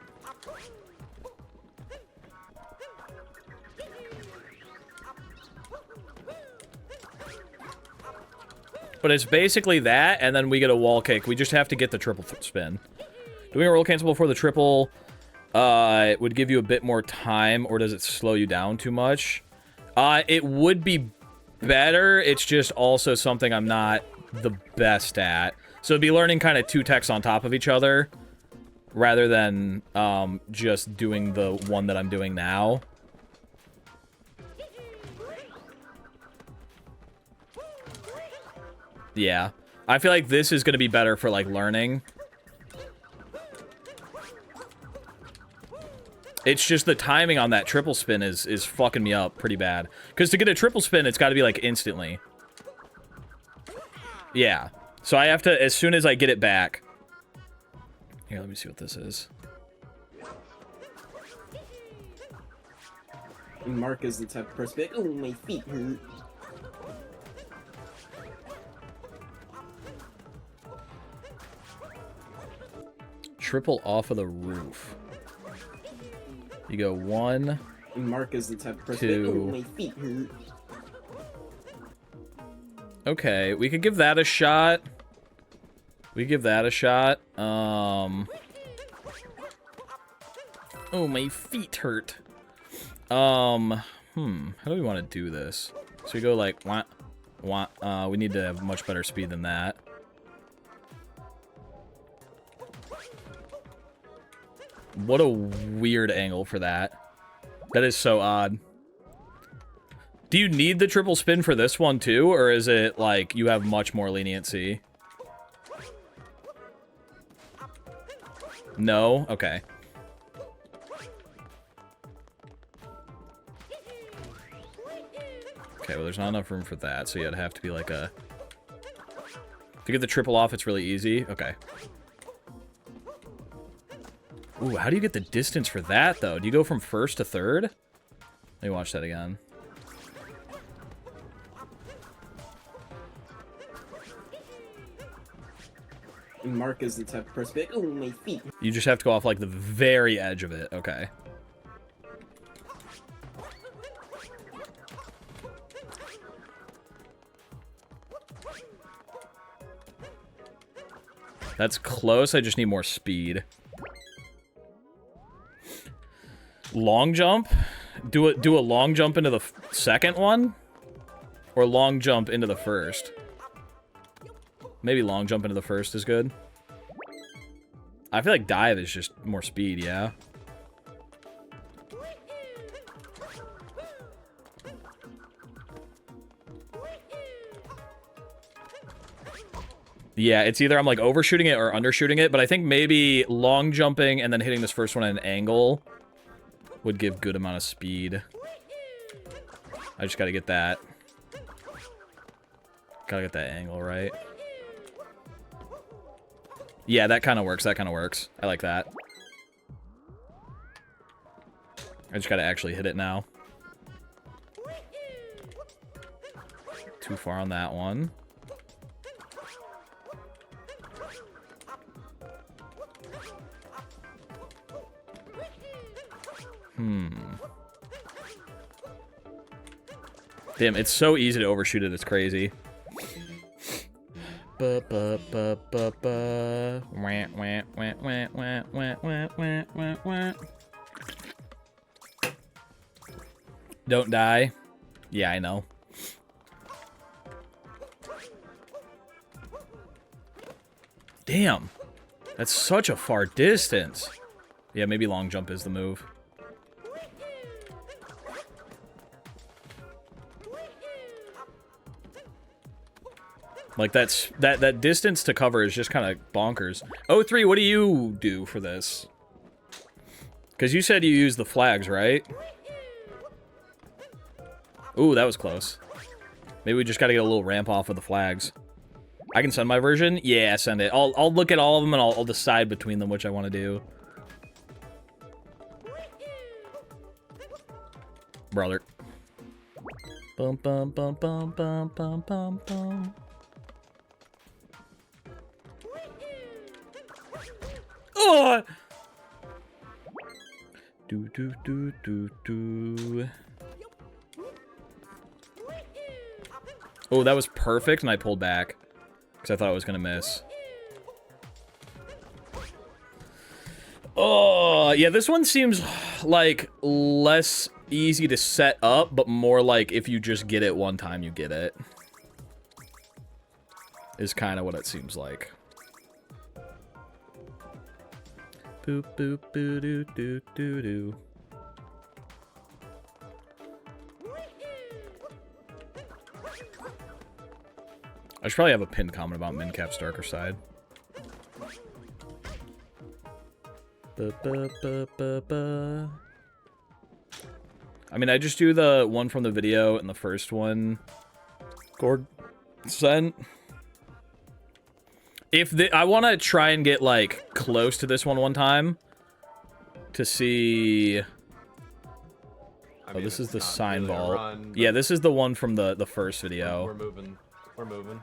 But it's basically that, and then we get a wall kick. We just have to get the triple spin. Doing a roll cancel before the triple it would give you a bit more time, or does it slow you down too much? It would be better. It's just also something I'm not the best at. So it'd be learning kind of 2 techs on top of each other, rather than just doing the one that I'm doing now. Yeah. I feel like this is going to be better for, like, learning. It's just the timing on that triple spin is fucking me up pretty bad. Because to get a triple spin, it's got to be, like, instantly. Yeah. So I have to, as soon as I get it back... Here, let me see what this is. Mark is the type of person, like, oh, my feet hurt. Triple off of the roof. You go 1... Mark is the type of person, 2... like, oh, my feet hurt. Okay, we could give that a shot. We give that a shot. Oh, my feet hurt. How do we want to do this? So we go like, we need to have much better speed than that. What a weird angle for that. That is so odd. Do you need the triple spin for this one too, or is it like you have much more leniency? No? Okay. Okay, well there's not enough room for that, so yeah, it'd have to be like a... To get the triple off, it's really easy. Okay. Ooh, how do you get the distance for that, though? Do you go from first to third? Let me watch that again. Mark is the type of person, like, oh, my feet. You just have to go off, like, the very edge of it. Okay. That's close. I just need more speed. Long jump? Do a long jump into the second one? Or long jump into the first? Maybe long jump into the first is good. I feel like dive is just more speed, yeah. Yeah, it's either I'm like overshooting it or undershooting it, but I think maybe long jumping and then hitting this first one at an angle would give good amount of speed. I just gotta get that. Gotta get that angle right. Yeah, that kind of works. That kind of works. I like that. I just gotta actually hit it now. Too far on that one. Damn, it's so easy to overshoot it, it's crazy. Don't die. Yeah, I know. Damn. That's such a far distance. Yeah, maybe long jump is the move. Like, that distance to cover is just kind of bonkers. O3, what do you do for this? Because you said you use the flags, right? Ooh, that was close. Maybe we just got to get a little ramp off of the flags. I can send my version? Yeah, send it. I'll look at all of them and I'll decide between them which I want to do. Brother. Bum bum bum bum bum bum bum bum. Oh! Do do do do do. Oh, that was perfect, and I pulled back because I thought I was gonna miss. Oh, yeah, this one seems like less easy to set up, but more like if you just get it one time, you get it. Is kind of what it seems like. Boop boop boo doo doo doo doo. I should probably have a pinned comment about Mincap's darker side. I mean, I just do the one from the video and the first one. Gorg sent. I want to try and get like close to this one time to see. Oh, this is the sign vault. Yeah, this is the one from the first video. We're moving. We're moving.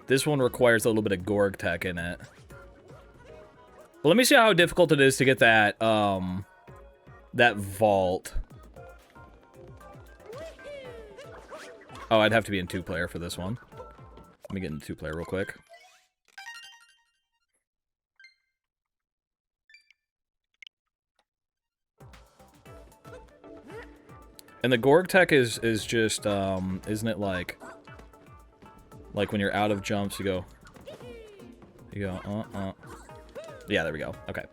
This one requires a little bit of Gorg tech in it. Well, let me see how difficult it is to get that that vault. Oh, I'd have to be in 2-player for this one. Let me get in 2-player real quick. And the Gorg tech is just, isn't it like when you're out of jumps, you go, yeah, there we go. Okay.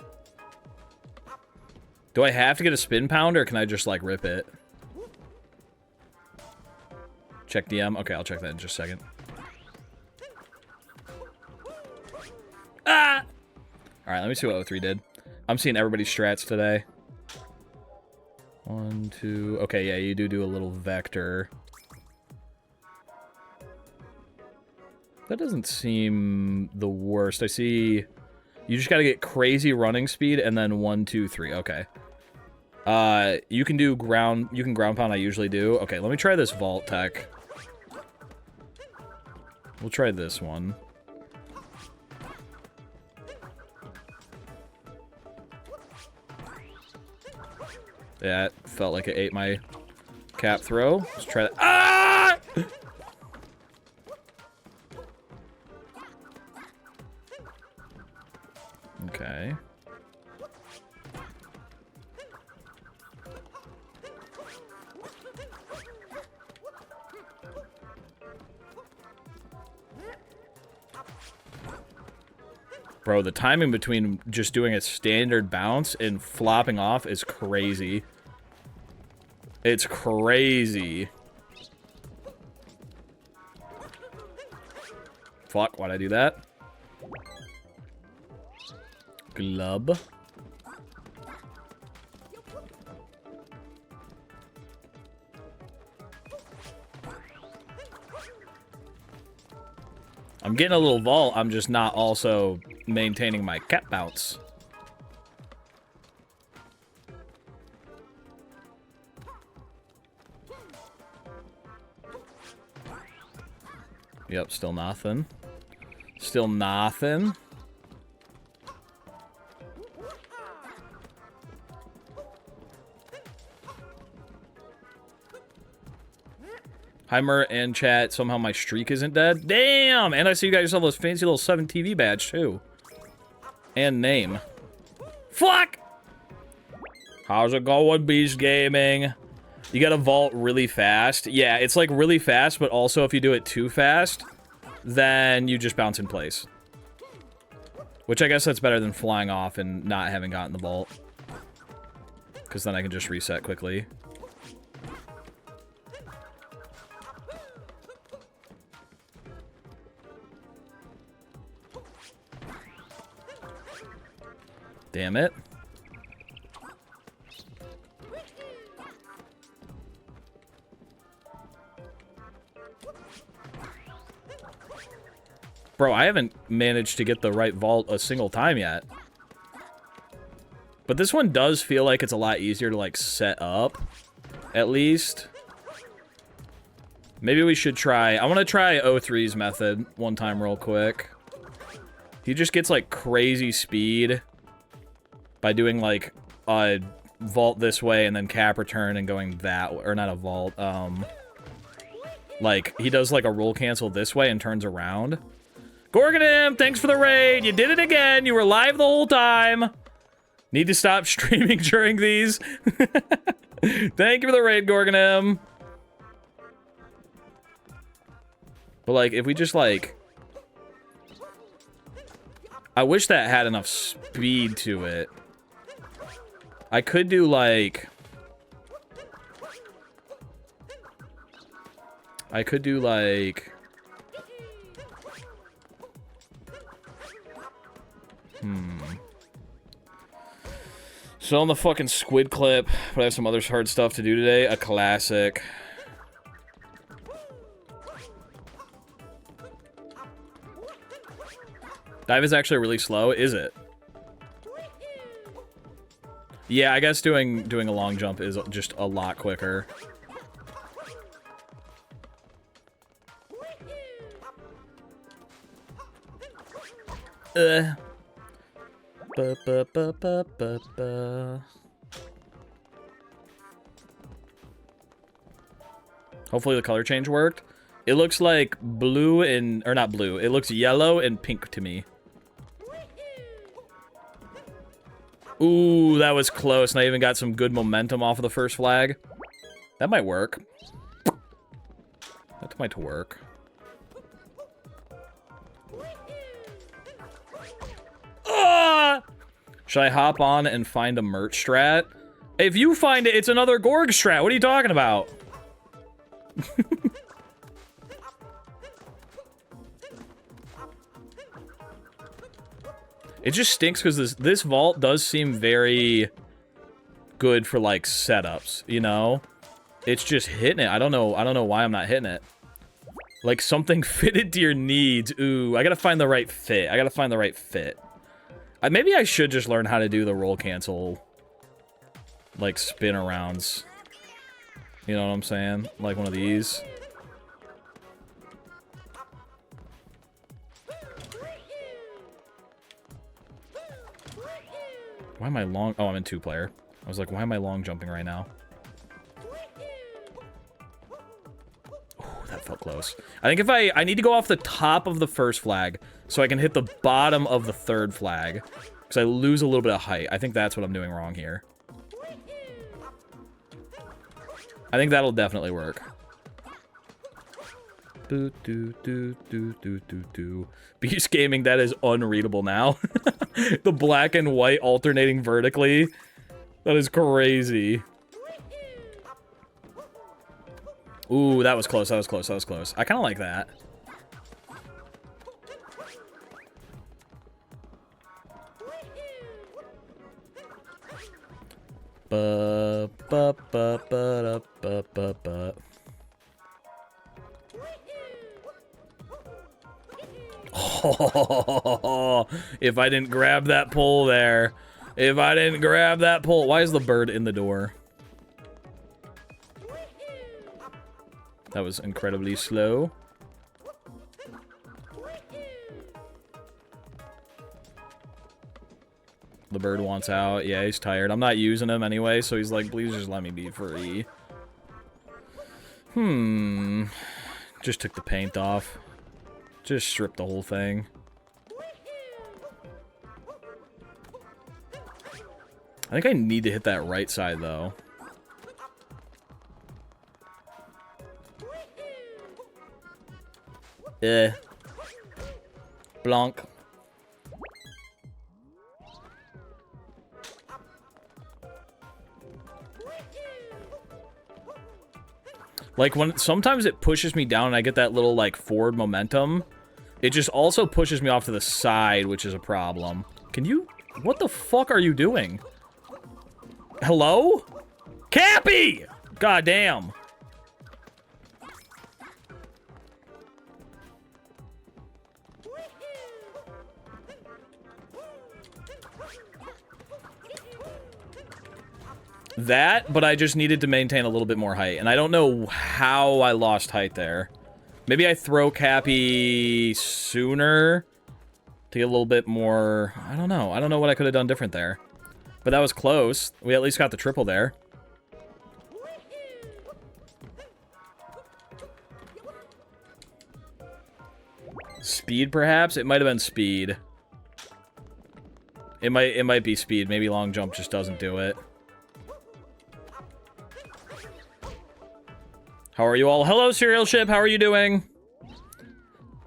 Do I have to get a spin pound, or can I just, like, rip it? Check DM? Okay, I'll check that in just a second. Ah! Alright, let me see what O3 did. I'm seeing everybody's strats today. 1, 2... Okay, yeah, you do a little vector. That doesn't seem the worst. I see... You just gotta get crazy running speed, and then 1, 2, 3. Okay. You can do ground... You can ground pound, I usually do. Okay, let me try this vault tech. We'll try this one. Yeah, it felt like it ate my cap throw. Let's try that. Ah! Okay. Bro, the timing between just doing a standard bounce and flopping off is crazy. It's crazy. Fuck, why'd I do that? Glub. I'm getting a little vault, I'm just not also maintaining my cap bounce. Yep, still nothing. Still nothing. Heimer and chat, somehow my streak isn't dead. Damn! And I see you guys have this fancy little 7 TV badge, too. And name. Fuck! How's it going, Beast Gaming? You gotta vault really fast. Yeah, it's like really fast, but also if you do it too fast, then you just bounce in place. Which I guess that's better than flying off and not having gotten the vault. Because then I can just reset quickly. Damn it. Bro, I haven't managed to get the right vault a single time yet. But this one does feel like it's a lot easier to, like, set up. At least. Maybe we should try... I want to try O3's method one time real quick. He just gets, like, crazy speed by doing, like, a vault this way and then cap return and going that way. Or not a vault. Like, he does, like, a roll cancel this way and turns around. Gorgonim, thanks for the raid. You did it again. You were live the whole time. Need to stop streaming during these. Thank you for the raid, Gorgonim. But, like, if we just, like... I wish that had enough speed to it. I could do, like... I could do, like... So on the fucking squid clip, but I have some other hard stuff to do today. A classic. Dive is actually really slow, is it? Yeah, I guess doing a long jump is just a lot quicker. Ba, ba, ba, ba, ba, ba. Hopefully the color change worked. It looks like blue and, or not blue, it looks yellow and pink to me. Ooh, that was close, and I even got some good momentum off of the first flag. That might work. That might work. Should I hop on and find a merch strat? If you find it, it's another Gorg strat. What are you talking about? It just stinks because this vault does seem very good for like setups, you know? It's just hitting it. I don't know why I'm not hitting it. Like something fitted to your needs. Ooh, I gotta find the right fit. I gotta find the right fit. Maybe I should just learn how to do the roll cancel, like, spin arounds. You know what I'm saying? Like one of these. Why am I long? Oh, I'm in 2-player. I was like, why am I long jumping right now? Ooh, that felt close. I think if I need to go off the top of the first flag so I can hit the bottom of the third flag. Because I lose a little bit of height. I think that's what I'm doing wrong here. I think that'll definitely work. Do, do, do, do, do, do, do. Beast Gaming, that is unreadable now. The black and white alternating vertically. That is crazy. Ooh, that was close, that was close, that was close. I kind of like that. Ba, ba, ba, ba, ba, ba, ba. Oh, if I didn't grab that pole there. If I didn't grab that pole. Why is the bird in the door? That was incredibly slow. The bird wants out. Yeah, he's tired. I'm not using him anyway, so he's like, please just let me be free. Just took the paint off. Just stripped the whole thing. I think I need to hit that right side, though. Blanc. Like, when sometimes it pushes me down and I get that little, like, forward momentum. It just also pushes me off to the side, which is a problem. Can you... What the fuck are you doing? Hello? Cappy! God damn. That, but I just needed to maintain a little bit more height. And I don't know how I lost height there. Maybe I throw Cappy sooner to get a little bit more... I don't know. I don't know what I could have done different there. But that was close. We at least got the triple there. Speed, perhaps? It might have been speed. It might be speed. Maybe long jump just doesn't do it. How are you all? Hello, Serial Ship. How are you doing?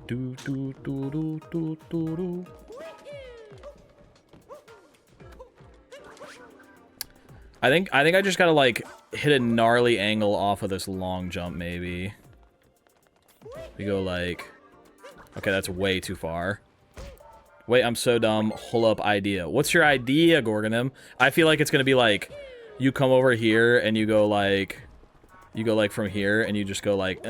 Do, do, do, do, do, do, do. I think I just gotta, like, hit a gnarly angle off of this long jump, maybe. We go, like... Okay, that's way too far. Wait, I'm so dumb. Hold up, idea. What's your idea, Gorgonim? I feel like it's gonna be like, you come over here and you go like from here and you just go like,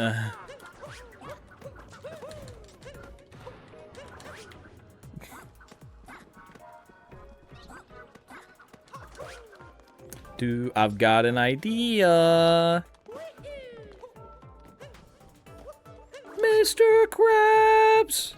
I've got an idea. Mr. Krabs!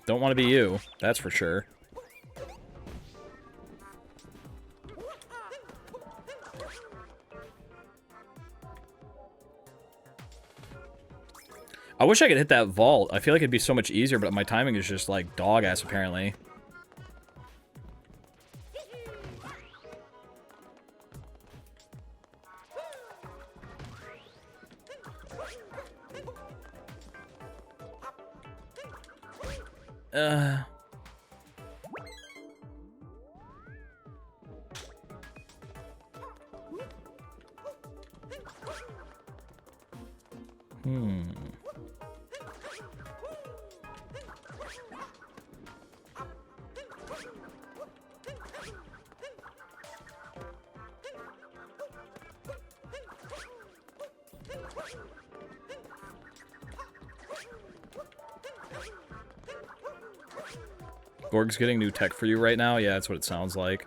Don't want to be you, that's for sure. I wish I could hit that vault. I feel like it'd be so much easier, but my timing is just like dog ass apparently. Gorg's getting new tech for you right now? Yeah, that's what it sounds like.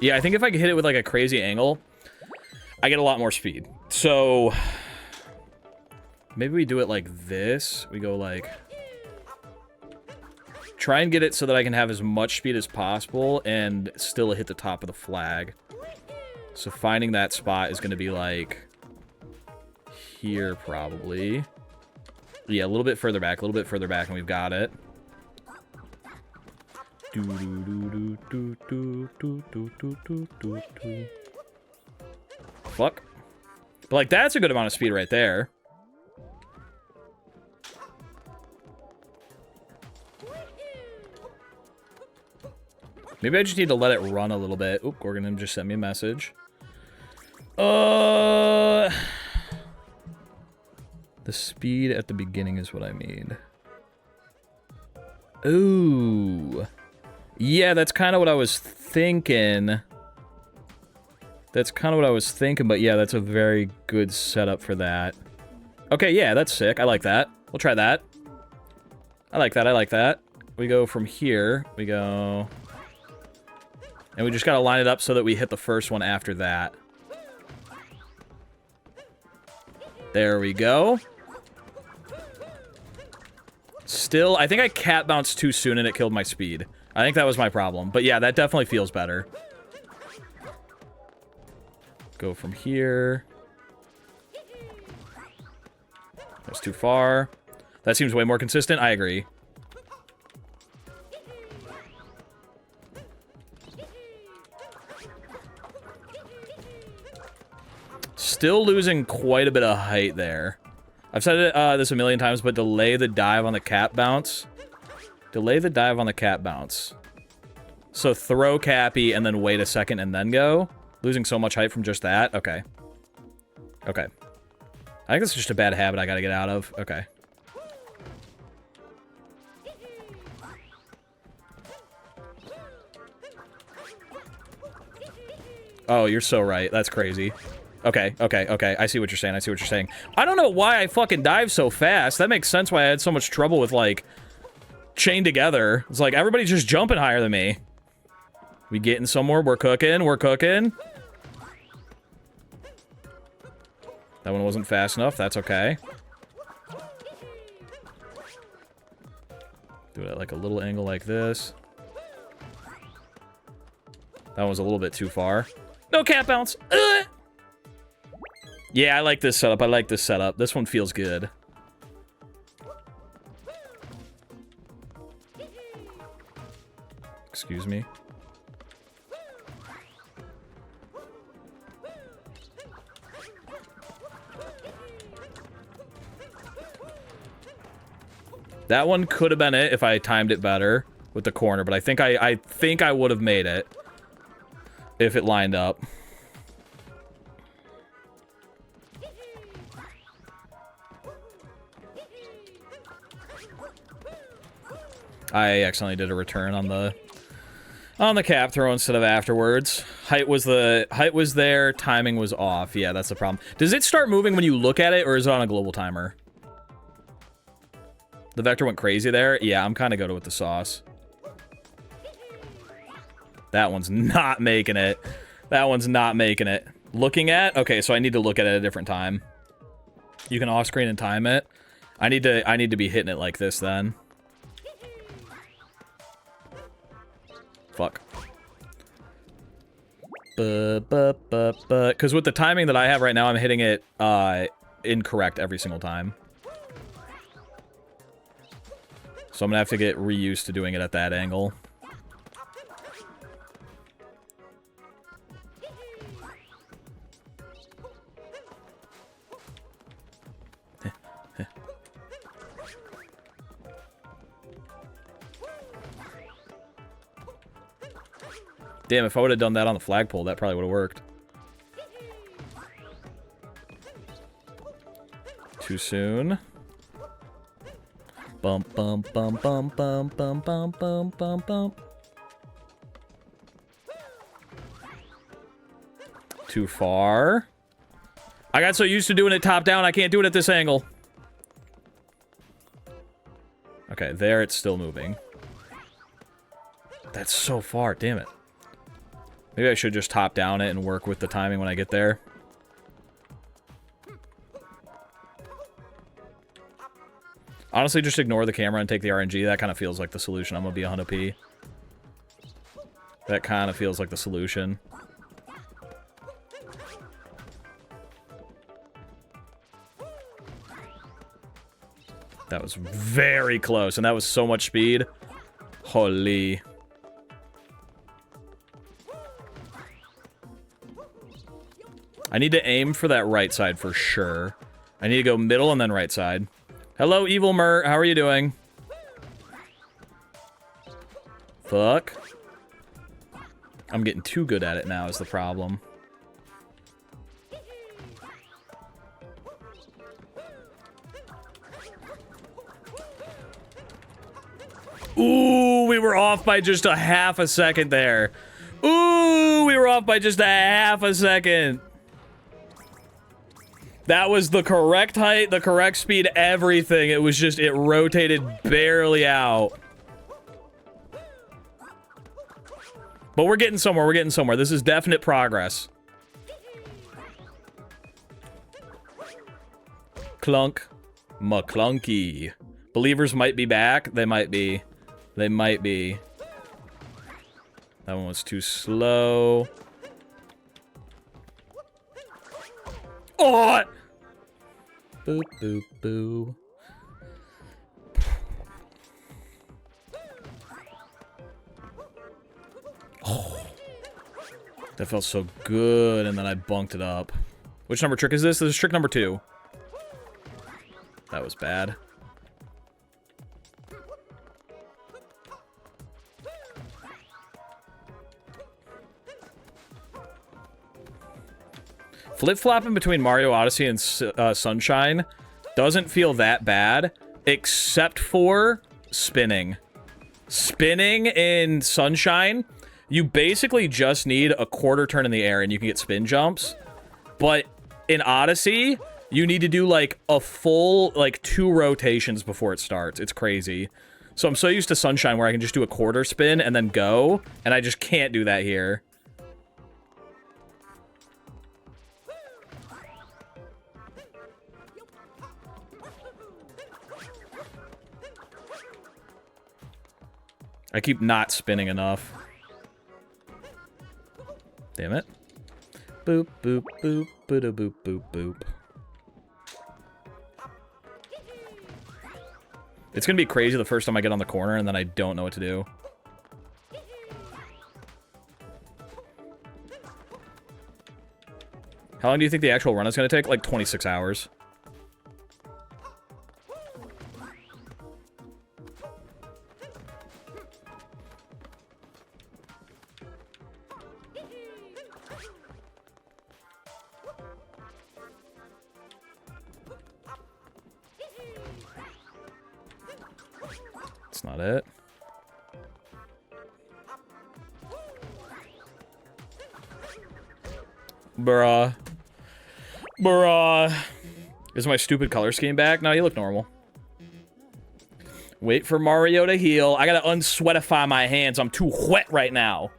Yeah, I think if I could hit it with like a crazy angle, I get a lot more speed. So maybe we do it like this. We go like, try and get it so that I can have as much speed as possible and still hit the top of the flag. So finding that spot is going to be like here probably. Yeah, a little bit further back, and we've got it. Fuck. But like that's a good amount of speed right there. Maybe I just need to let it run a little bit. Oop, Gorgonim just sent me a message. The speed at the beginning is what I mean. Ooh. Yeah, that's kind of what I was thinking. But yeah, that's a very good setup for that. Okay, yeah, that's sick. I like that. We'll try that. I like that. We go from here. We go... And we just gotta line it up so that we hit the first one after that. There we go. Still, I think I cat bounced too soon and it killed my speed. I think that was my problem. But yeah, that definitely feels better. Go from here. That's too far. That seems way more consistent. I agree. Still losing quite a bit of height there. I've said it, this a million times, but delay the dive on the cat bounce. Delay the dive on the cat bounce. So throw Cappy and then wait a second and then go. Losing so much height from just that. Okay. Okay. I think it's just a bad habit I gotta get out of. Okay. Oh, you're so right. That's crazy. Okay, okay, okay. I see what you're saying. I don't know why I fucking dive so fast. That makes sense why I had so much trouble with, like, chain together. It's like, everybody's just jumping higher than me. We getting somewhere. We're cooking. That one wasn't fast enough. That's okay. Do it at, like, a little angle like this. That was a little bit too far. No cat bounce. Ugh! Yeah, I like this setup. This one feels good. Excuse me. That one could have been it if I timed it better with the corner, but I think I would have made it if it lined up. I accidentally did a return on the cap throw instead of afterwards. Height was there, timing was off. Yeah, that's the problem. Does it start moving when you look at it, or is it on a global timer? The vector went crazy there. Yeah, I'm kind of good with the sauce. That one's not making it. That one's not making it. Looking at? Okay, so I need to look at it at a different time. You can off screen and time it. I need to be hitting it like this then. Fuck. Because with the timing that I have right now, I'm hitting it incorrect every single time. So I'm gonna have to get reused to doing it at that angle. Damn, if I would have done that on the flagpole, that probably would have worked. Too soon. Bump, bump, bump, bump, bump, bump, bump, bump, bump, bump. Too far. I got so used to doing it top down, I can't do it at this angle. Okay, there it's still moving. That's so far, damn it. Maybe I should just top down it and work with the timing when I get there. Honestly, just ignore the camera and take the RNG. That kind of feels like the solution. I'm going to be 100p. That kind of feels like the solution. That was very close, and that was so much speed. Holy. I need to aim for that right side for sure. I need to go middle and then right side. Hello, Evil Mer. How are you doing? Fuck. I'm getting too good at it now is the problem. Ooh, we were off by just a half a second there. Ooh, we were off by just a half a second. That was the correct height, the correct speed, everything. It was just, it rotated barely out. But we're getting somewhere, we're getting somewhere. This is definite progress. Clunk. McClunky. Believers might be back. They might be. They might be. That one was too slow. Oh! Boop, boop, boo. Oh. That felt so good, and then I bunked it up. Which number trick is this? This is trick number 2. That was bad. Flip-flopping between Mario Odyssey and Sunshine doesn't feel that bad, except for spinning. Spinning in Sunshine, you basically just need a quarter turn in the air and you can get spin jumps. But in Odyssey, you need to do like a full, like 2 rotations before it starts. It's crazy. So I'm so used to Sunshine where I can just do a quarter spin and then go, and I just can't do that here. I keep not spinning enough. Damn it. Boop, boop, boop, boop, boop, boop, boop. It's gonna be crazy the first time I get on the corner and then I don't know what to do. How long do you think the actual run is gonna take? Like 26 hours. not it. Bruh. Bruh. Is my stupid color scheme back? No, you look normal. Wait for Mario to heal. I gotta unsweatify my hands. I'm too wet right now.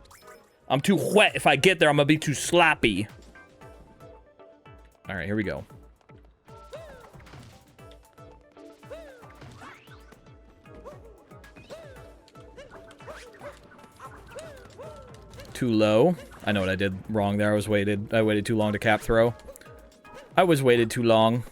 I'm too wet. If I get there, I'm gonna be too sloppy. All right, here we go. Too low. I know what I did wrong there. I waited too long to cap throw. I was waited too long.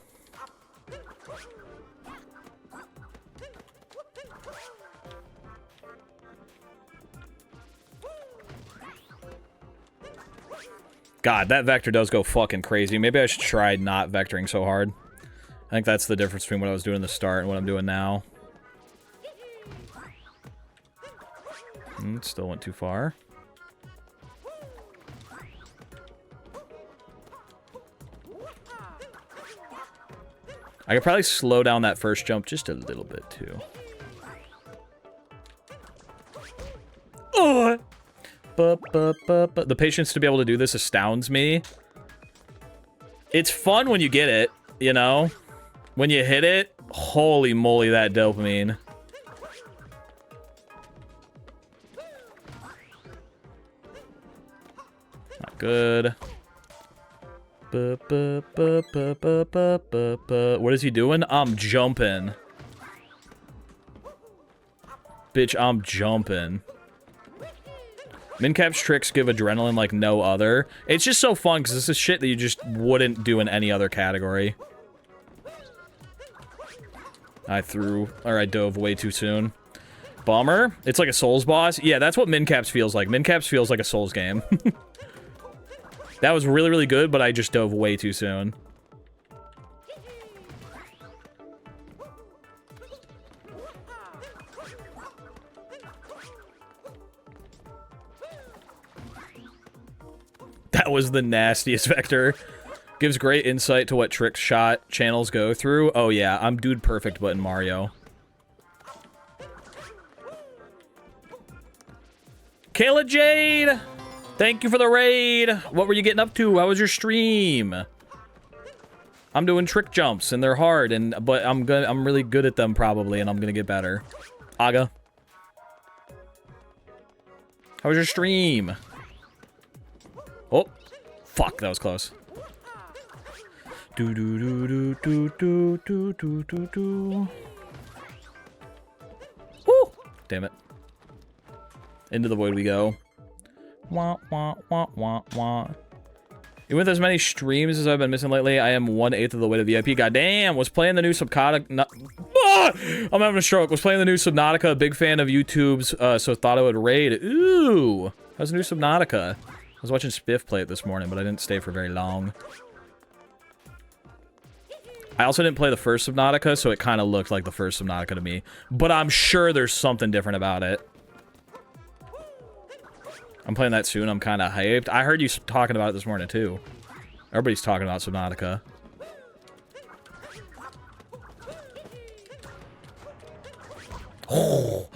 God, that vector does go fucking crazy. Maybe I should try not vectoring so hard. I think that's the difference between what I was doing at the start and what I'm doing now. Still went too far. I could probably slow down that first jump just a little bit, too. Oh! The patience to be able to do this astounds me. It's fun when you get it, you know? When you hit it, holy moly, that dopamine. Not good. What is he doing? I'm jumping. Bitch, I'm jumping. Mincap's tricks give adrenaline like no other. It's just so fun because this is shit that you just wouldn't do in any other category. I dove way too soon. Bummer. It's like a Souls boss. Yeah, that's what Mincaps feels like. Mincaps feels like a Souls game. That was really, really good, but I just dove way too soon. That was the nastiest vector. Gives great insight to what trick shot channels go through. Oh yeah, I'm dude perfect but in Mario. Kayla Jade! Thank you for the raid! What were you getting up to? How was your stream? I'm doing trick jumps and they're hard, but I'm really good at them probably, and I'm gonna get better. Aga. How was your stream? Oh, fuck, that was close. Do do do do do do do do do do. Woo! Damn it. Into the void we go. Wah wah wah wah wah. Even with as many streams as I've been missing lately, I am 1/8 of the way to VIP. Goddamn, was playing the new Subnautica. I'm having a stroke. Was playing the new Subnautica. Big fan of YouTube's, so thought I would raid. Ooh, how's the new Subnautica? I was watching Spiff play it this morning, but I didn't stay for very long. I also didn't play the first Subnautica, so it kind of looked like the first Subnautica to me. But I'm sure there's something different about it. I'm playing that soon. I'm kind of hyped. I heard you talking about it this morning, too. Everybody's talking about Subnautica. Oh,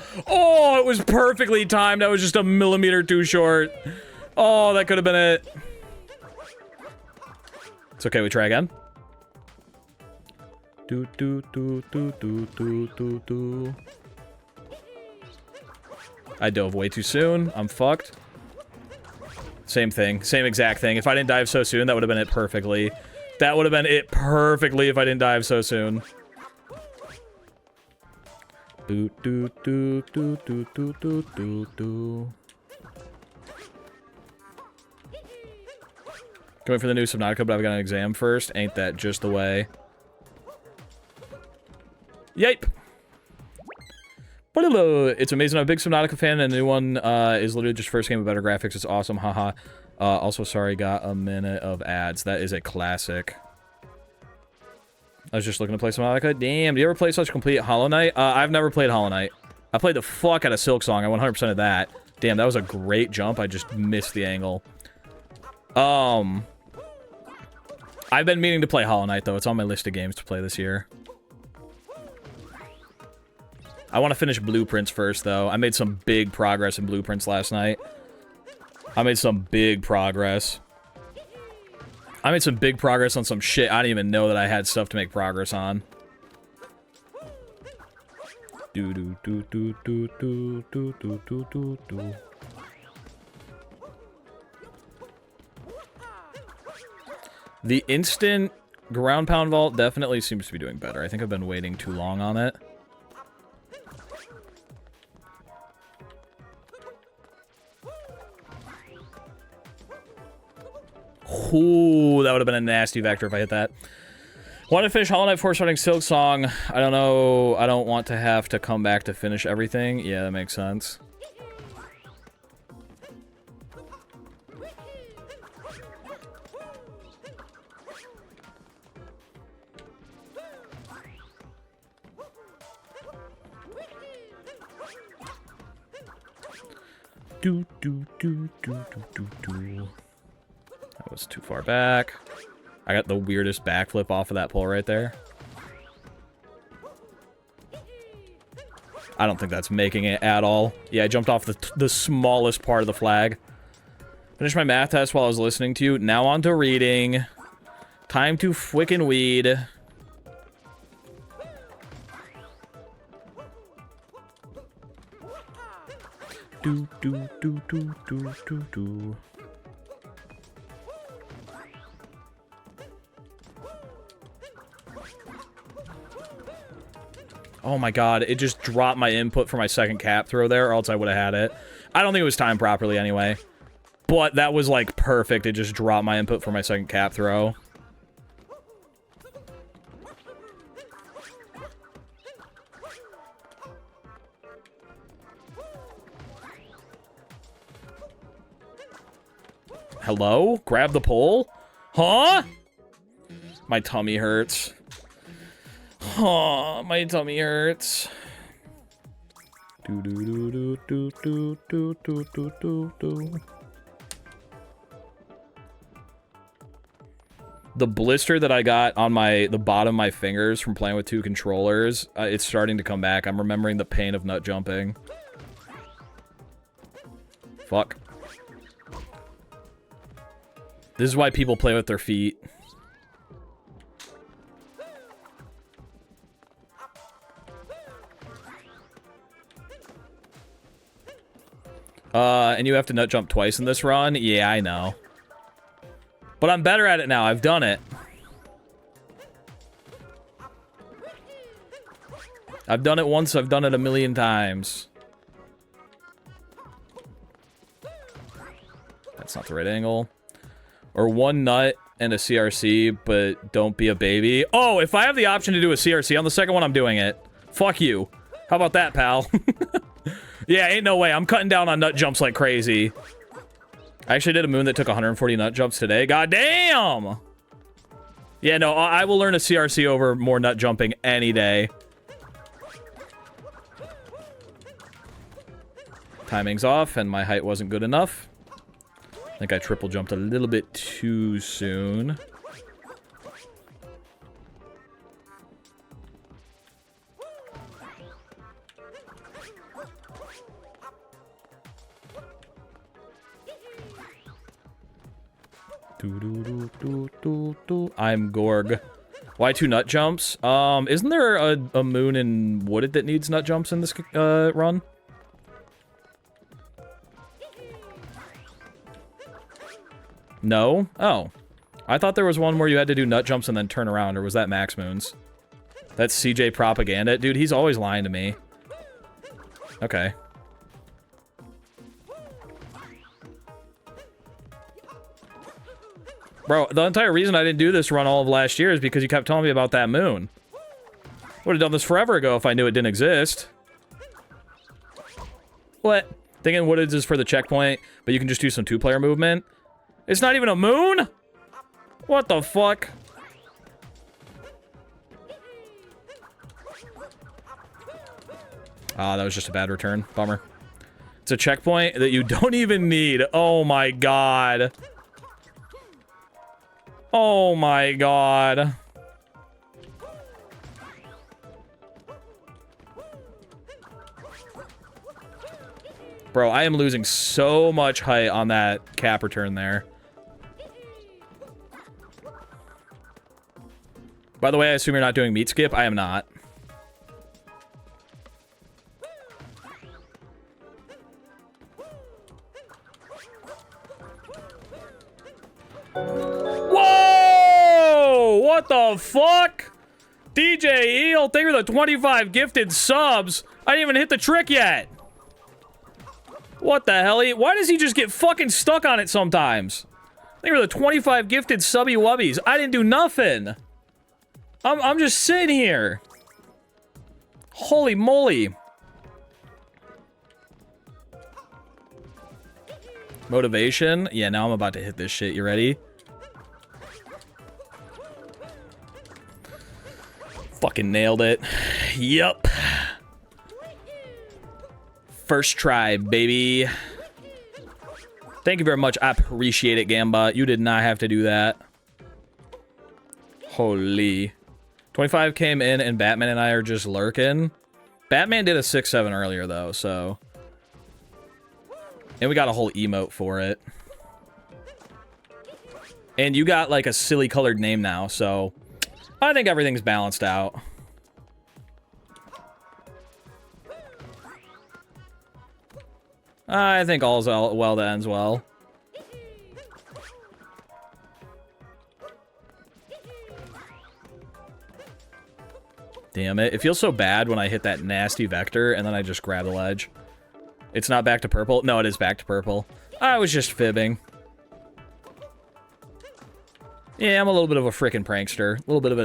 it was perfectly timed. I was just a millimeter too short. Oh, that could have been it. It's okay. We try again. Do do do do do do do do. I dove way too soon. I'm fucked. Same thing. Same exact thing. If I didn't dive so soon, that would have been it perfectly. That would have been it perfectly if I didn't dive so soon. Do do do do do do do do do. Going for the new Subnautica, but I've got an exam first. Ain't that just the way? Yipe! It's amazing. I'm a big Subnautica fan, and the new one is literally just first game with better graphics. It's awesome, haha. Also, sorry, got a minute of ads. That is a classic. I was just looking to play Subnautica. Damn, do you ever play such complete Hollow Knight? I've never played Hollow Knight. I played the fuck out of Silk Song. I 100% of that. Damn, that was a great jump. I just missed the angle. I've been meaning to play Hollow Knight, though. It's on my list of games to play this year. I want to finish blueprints first, though. I made some big progress in blueprints last night. I made some big progress. I made some big progress on some shit I didn't even know that I had stuff to make progress on. Do do do do do do do do do do do. The instant ground pound vault definitely seems to be doing better. I think I've been waiting too long on it. Ooh, that would have been a nasty vector if I hit that. Want to finish Hollow Knight before starting Silk Song. I don't know. I don't want to have to come back to finish everything. Yeah, that makes sense. Do do do do do do do. That was too far back. I got the weirdest backflip off of that pole right there. I don't think that's making it at all. Yeah, I jumped off the smallest part of the flag. Finished my math test while I was listening to you. Now on to reading. Time to frickin' weed. Do do do do do do do. Oh my god, it just dropped my input for my second cap throw there, or else I would have had it. I don't think it was timed properly anyway. But that was, like, perfect. It just dropped my input for my second cap throw. Hello? Grab the pole? Huh? My tummy hurts. Oh, my tummy hurts. Do do do do do do do do do do. The blister that I got on the bottom of my fingers from playing with two controllers, it's starting to come back. I'm remembering the pain of nut jumping. Fuck. This is why people play with their feet. And you have to nut jump twice in this run? Yeah, I know. But I'm better at it now. I've done it. I've done it once. I've done it a million times. That's not the right angle. Or one nut and a CRC, but don't be a baby. Oh, if I have the option to do a CRC on the second one, I'm doing it. Fuck you. How about that, pal? Yeah, ain't no way. I'm cutting down on nut jumps like crazy. I actually did a moon that took 140 nut jumps today. God damn! Yeah, no, I will learn a CRC over more nut jumping any day. Timing's off, and my height wasn't good enough. I think I triple jumped a little bit too soon. I'm Gorg. Why two nut jumps? Isn't there a moon in Wooded that needs nut jumps in this run? No? Oh. I thought there was one where you had to do nut jumps and then turn around, or was that Max Moons? That's CJ propaganda. Dude, he's always lying to me. Okay. Bro, the entire reason I didn't do this run all of last year is because you kept telling me about that moon. Would have done this forever ago if I knew it didn't exist. What? Thinking Woodeds is for the checkpoint, but you can just do some two-player movement? It's not even a moon? What the fuck? Ah, that was just a bad return. Bummer. It's a checkpoint that you don't even need. Oh my god. Oh my god. Bro, I am losing so much height on that cap return there. By the way, I assume you're not doing meat skip. I am not. Whoa! What the fuck? DJ Eel, thank you for the 25 gifted subs. I didn't even hit the trick yet. What the hell? Why does he just get fucking stuck on it sometimes? Thank you for the 25 gifted subby wubbies. I didn't do nothing. I'm just sitting here. Holy moly. Motivation? Yeah, now I'm about to hit this shit. You ready? Fucking nailed it. Yup. First try, baby. Thank you very much. I appreciate it, Gamba. You did not have to do that. Holy. 25 came in and Batman and I are just lurking. Batman did a 6-7 earlier, though, so... And we got a whole emote for it. And you got, like, a silly colored name now, so... I think everything's balanced out. I think all's well that ends well. Damn it. It feels so bad when I hit that nasty vector and then I just grab the ledge. It's not back to purple? No, it is back to purple. I was just fibbing. Yeah, I'm a little bit of a freaking prankster. A little bit of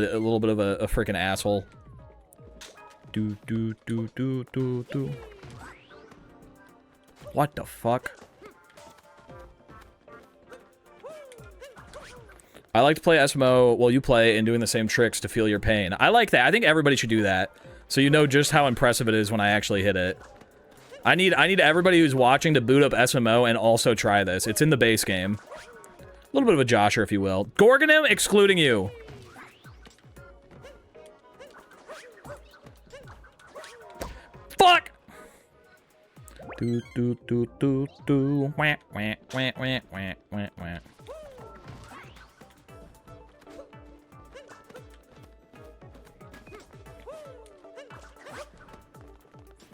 a freaking asshole. Do. What the fuck? I like to play SMO while you play and doing the same tricks to feel your pain. I like that. I think everybody should do that. So you know just how impressive it is when I actually hit it. I need everybody who's watching to boot up SMO and also try this. It's in the base game. A little bit of a josher, if you will. Gorgonim, excluding you. Fuck! Do. Wah, wah, wah, wah, wah, wah, wah.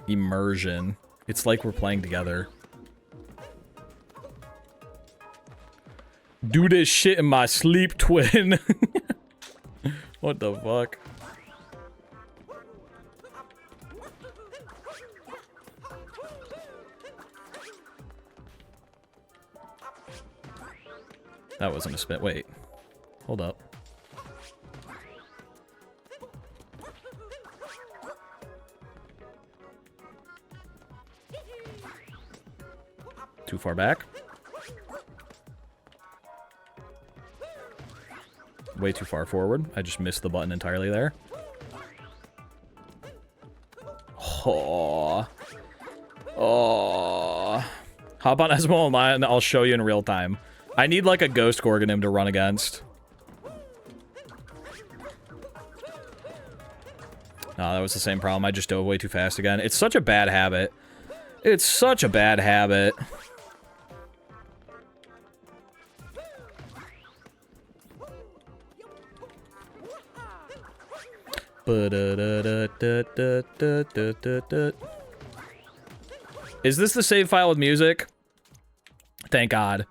Immersion. It's like we're playing together. Do this shit in my sleep, twin. What the fuck? That wasn't a spin. Wait. Hold up. Too far back. Way too far forward. I just missed the button entirely there. Oh. Oh. Hop on Esmo Online and I'll show you in real time. I need like a ghost Gorgonim to run against. No, that was the same problem. I just dove way too fast again. It's such a bad habit. It's such a bad habit. Is this the save file with music? Thank God.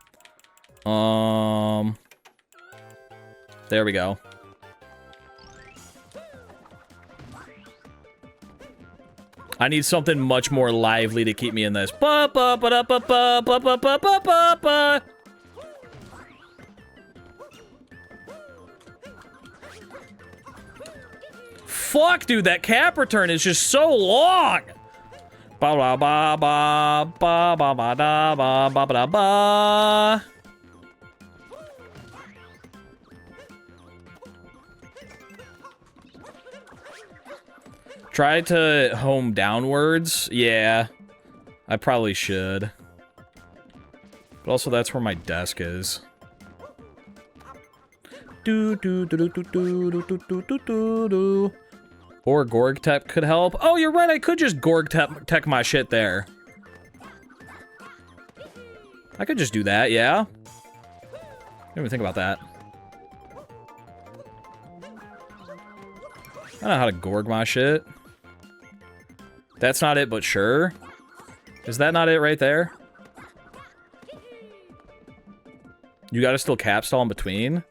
There we go. I need something much more lively to keep me in this. Fuck, dude, that cap return is just so long. Ba ba ba ba ba ba ba da ba ba ba ba. Try to home downwards. Yeah, I probably should. But also, that's where my desk is. Do do do do do do do do do do do. Or Gorg Tech could help. Oh, you're right. I could just Gorg Tech my shit there. I could just do that, yeah. Didn't even think about that. I don't know how to gorg my shit. That's not it, but sure. Is that not it right there? You gotta still cap stall in between?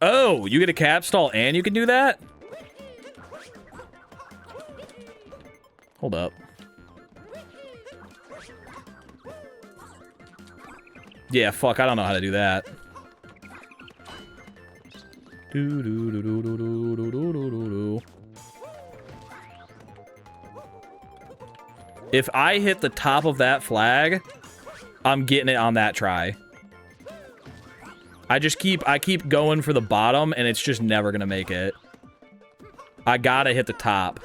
Oh, you get a cap stall and you can do that? Hold up. Yeah, fuck, I don't know how to do that. If I hit the top of that flag, I'm getting it on that try. I keep going for the bottom and it's just never gonna make it. I gotta hit the top.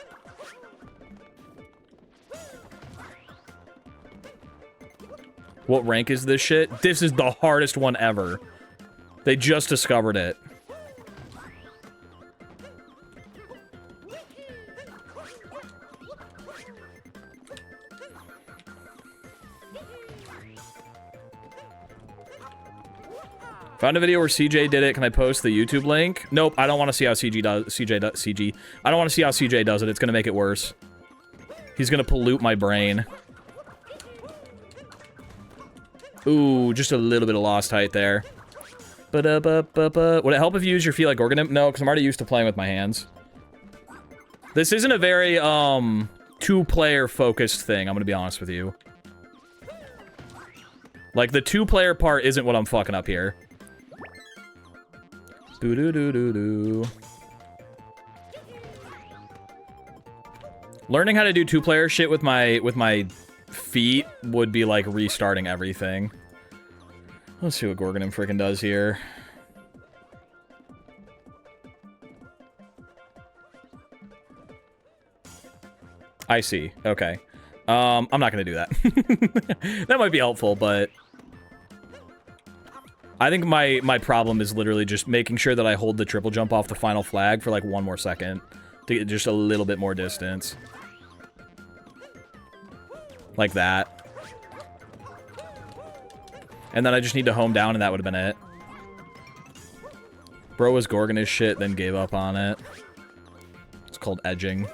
What rank is this shit? This is the hardest one ever. They just discovered it. Found a video where CJ did it. Can I post the YouTube link? Nope, I don't want to see how CJ does. I don't want to see how CJ does it. It's gonna make it worse. He's gonna pollute my brain. Ooh, just a little bit of lost height there. Would it help if you use your feet like organ? No, because I'm already used to playing with my hands. This isn't a very two-player focused thing. I'm gonna be honest with you. Like the two-player part isn't what I'm fucking up here. Doo-doo-doo-doo-doo. Learning how to do two-player shit with my feet would be like restarting everything. Let's see what Gorgonim freaking does here. I see. Okay. I'm not gonna do that. That might be helpful, but I think my problem is literally just making sure that I hold the triple jump off the final flag for like 1 more second to get just a little bit more distance. Like that. And then I just need to home down and that would have been it. Bro was gorging his shit, then gave up on it. It's called edging.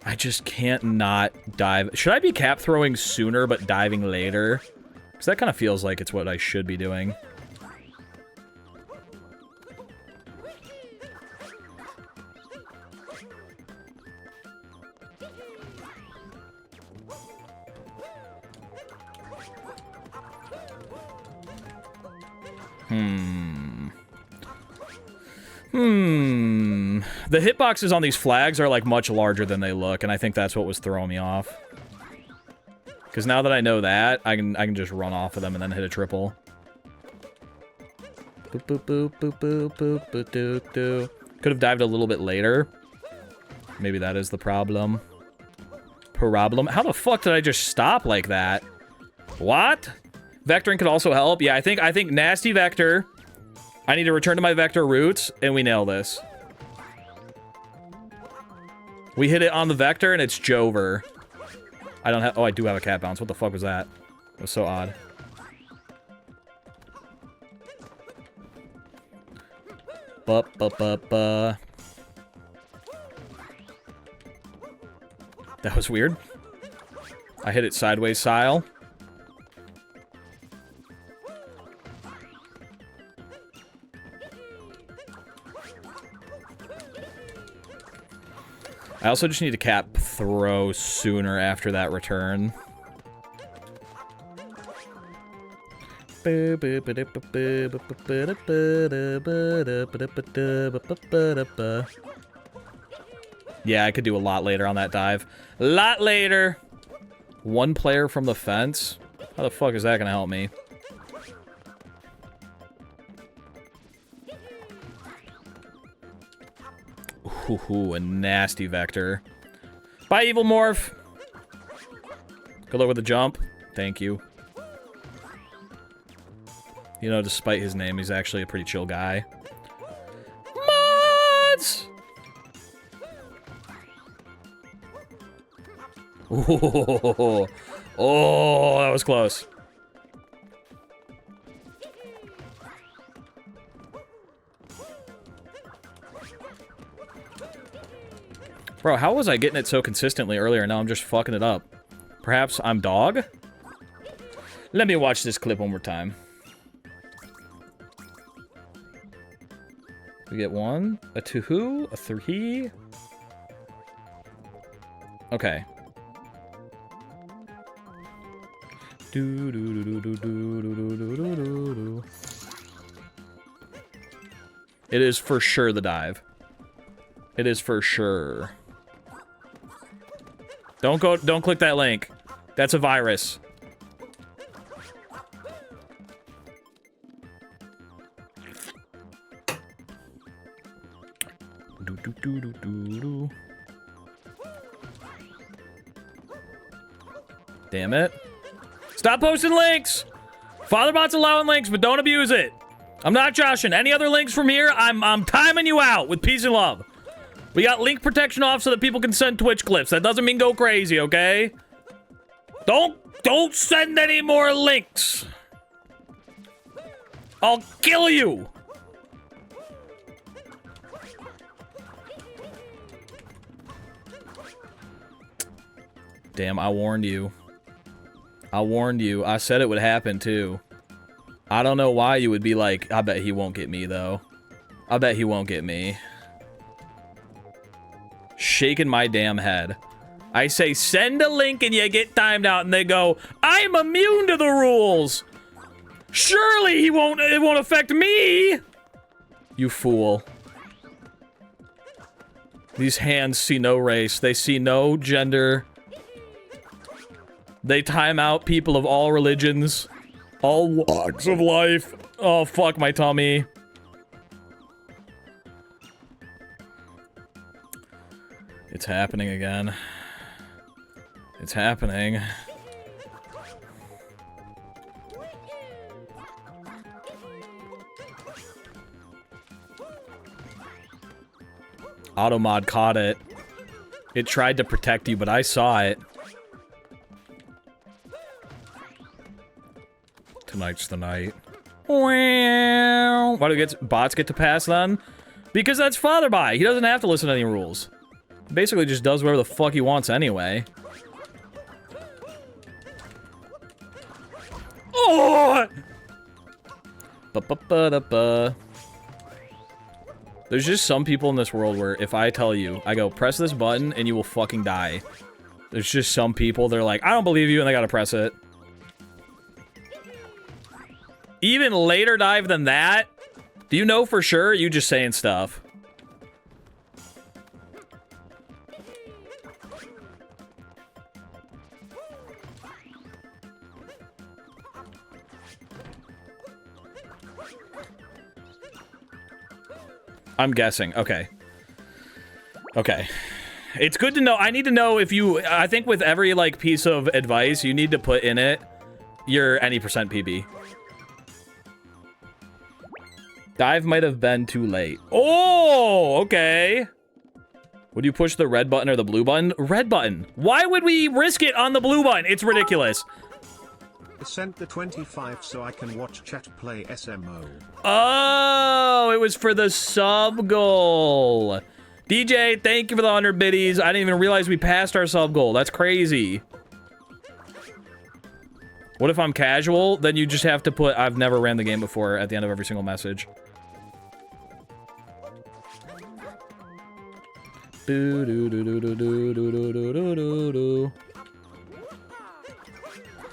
I just can't not dive. Should I be cap throwing sooner but diving later? Because that kind of feels like it's what I should be doing. The hitboxes on these flags are like much larger than they look, and I think that's what was throwing me off. Because now that I know that, I can just run off of them and then hit a triple. Boop, boop, boop, boop, boop, boop, boop, doo, doo. Could have dived a little bit later. Maybe that is the problem. How the fuck did I just stop like that? What? Vectoring could also help. Yeah, I think nasty vector. I need to return to my vector roots, and we nail this. We hit it on the vector, and it's Jover. I don't have... Oh, I do have a cat bounce. What the fuck was that? That was so odd. That was weird. I hit it sideways style. I also just need to cap throw sooner after that return. Yeah, I could do a lot later on that dive. A lot later! 1 player from the fence? How the fuck is that gonna help me? Ooh, a nasty vector. Bye, Evil Morph! Good luck with the jump. Thank you. You know, despite his name, he's actually a pretty chill guy. Mods! Ooh. Oh, that was close. Bro, how was I getting it so consistently earlier? Now I'm just fucking it up. Perhaps I'm dog? Let me watch this clip one more time. We get 1, a 2, a 3. Okay. Do do do do do do do do do do do. It is for sure the dive. It is for sure. Don't click that link. That's a virus. Do do do do do do. Damn it. Stop posting links! FatherBot's allowing links, but don't abuse it. I'm not joshing. Any other links from here, I'm timing you out with peace and love. We got link protection off so that people can send Twitch clips. That doesn't mean go crazy, okay? Don't send any more links. I'll kill you. Damn, I warned you. I warned you. I said it would happen, too. I don't know why you would be like, I bet he won't get me, though. I bet he won't get me. Shaking my damn head. I say, send a link and you get timed out, and they go, I'm immune to the rules. Surely it won't affect me. You fool. These hands see no race. They see no gender. They time out people of all religions, all walks of life. Oh, fuck my tummy. It's happening again. It's happening. Automod caught it. It tried to protect you, but I saw it. Tonight's the night. Why do bots get to pass then? Because that's FatherBot. He doesn't have to listen to any rules. Basically just does whatever the fuck he wants anyway. Oh! Ba-ba-ba-da-ba. There's just some people in this world where if I tell you, I go, press this button and you will fucking die. There's just some people, they're like, I don't believe you, and they gotta press it. Even later dive than that? Do you know for sure? Or are you just saying stuff? I'm guessing. Okay. Okay. It's good to know. I need to know if you... I think with every, like, piece of advice, you need to put in it your any percent PB. Dive might have been too late. Oh, okay. Would you push the red button or the blue button? Red button. Why would we risk it on the blue button? It's ridiculous. I sent the 25 so I can watch chat play SMO. Oh, it was for the sub goal. DJ, thank you for the 100 biddies. I didn't even realize we passed our sub goal. That's crazy. What if I'm casual? Then you just have to put, I've never ran the game before at the end of every single message. Do do do do do do do do do do do.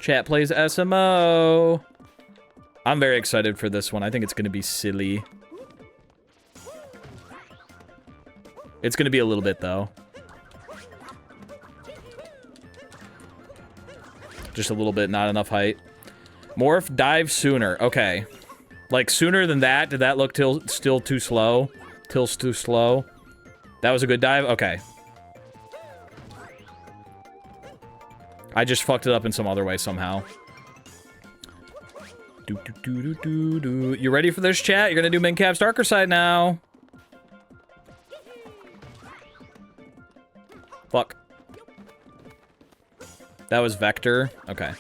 Chat plays SMO. I'm very excited for this one. I think it's gonna be silly. It's gonna be a little bit though. Just a little bit, not enough height. Morph, dive sooner. Okay. Like sooner than that? Did that look still too slow? Till's too slow? That was a good dive? Okay. I just fucked it up in some other way somehow. Do, do, do, do, do, do. You ready for this, chat? You're gonna do Mincap's darker side now. Fuck. That was vector. Okay.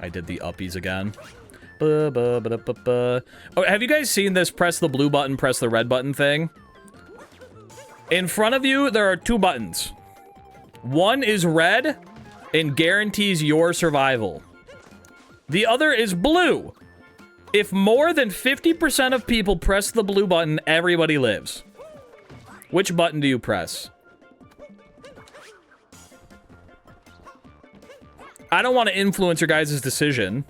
I did the uppies again. Oh, have you guys seen this press the blue button, press the red button thing? In front of you, there are 2 buttons. One is red and guarantees your survival. The other is blue. If more than 50% of people press the blue button, everybody lives. Which button do you press? I don't want to influence your guys' decision.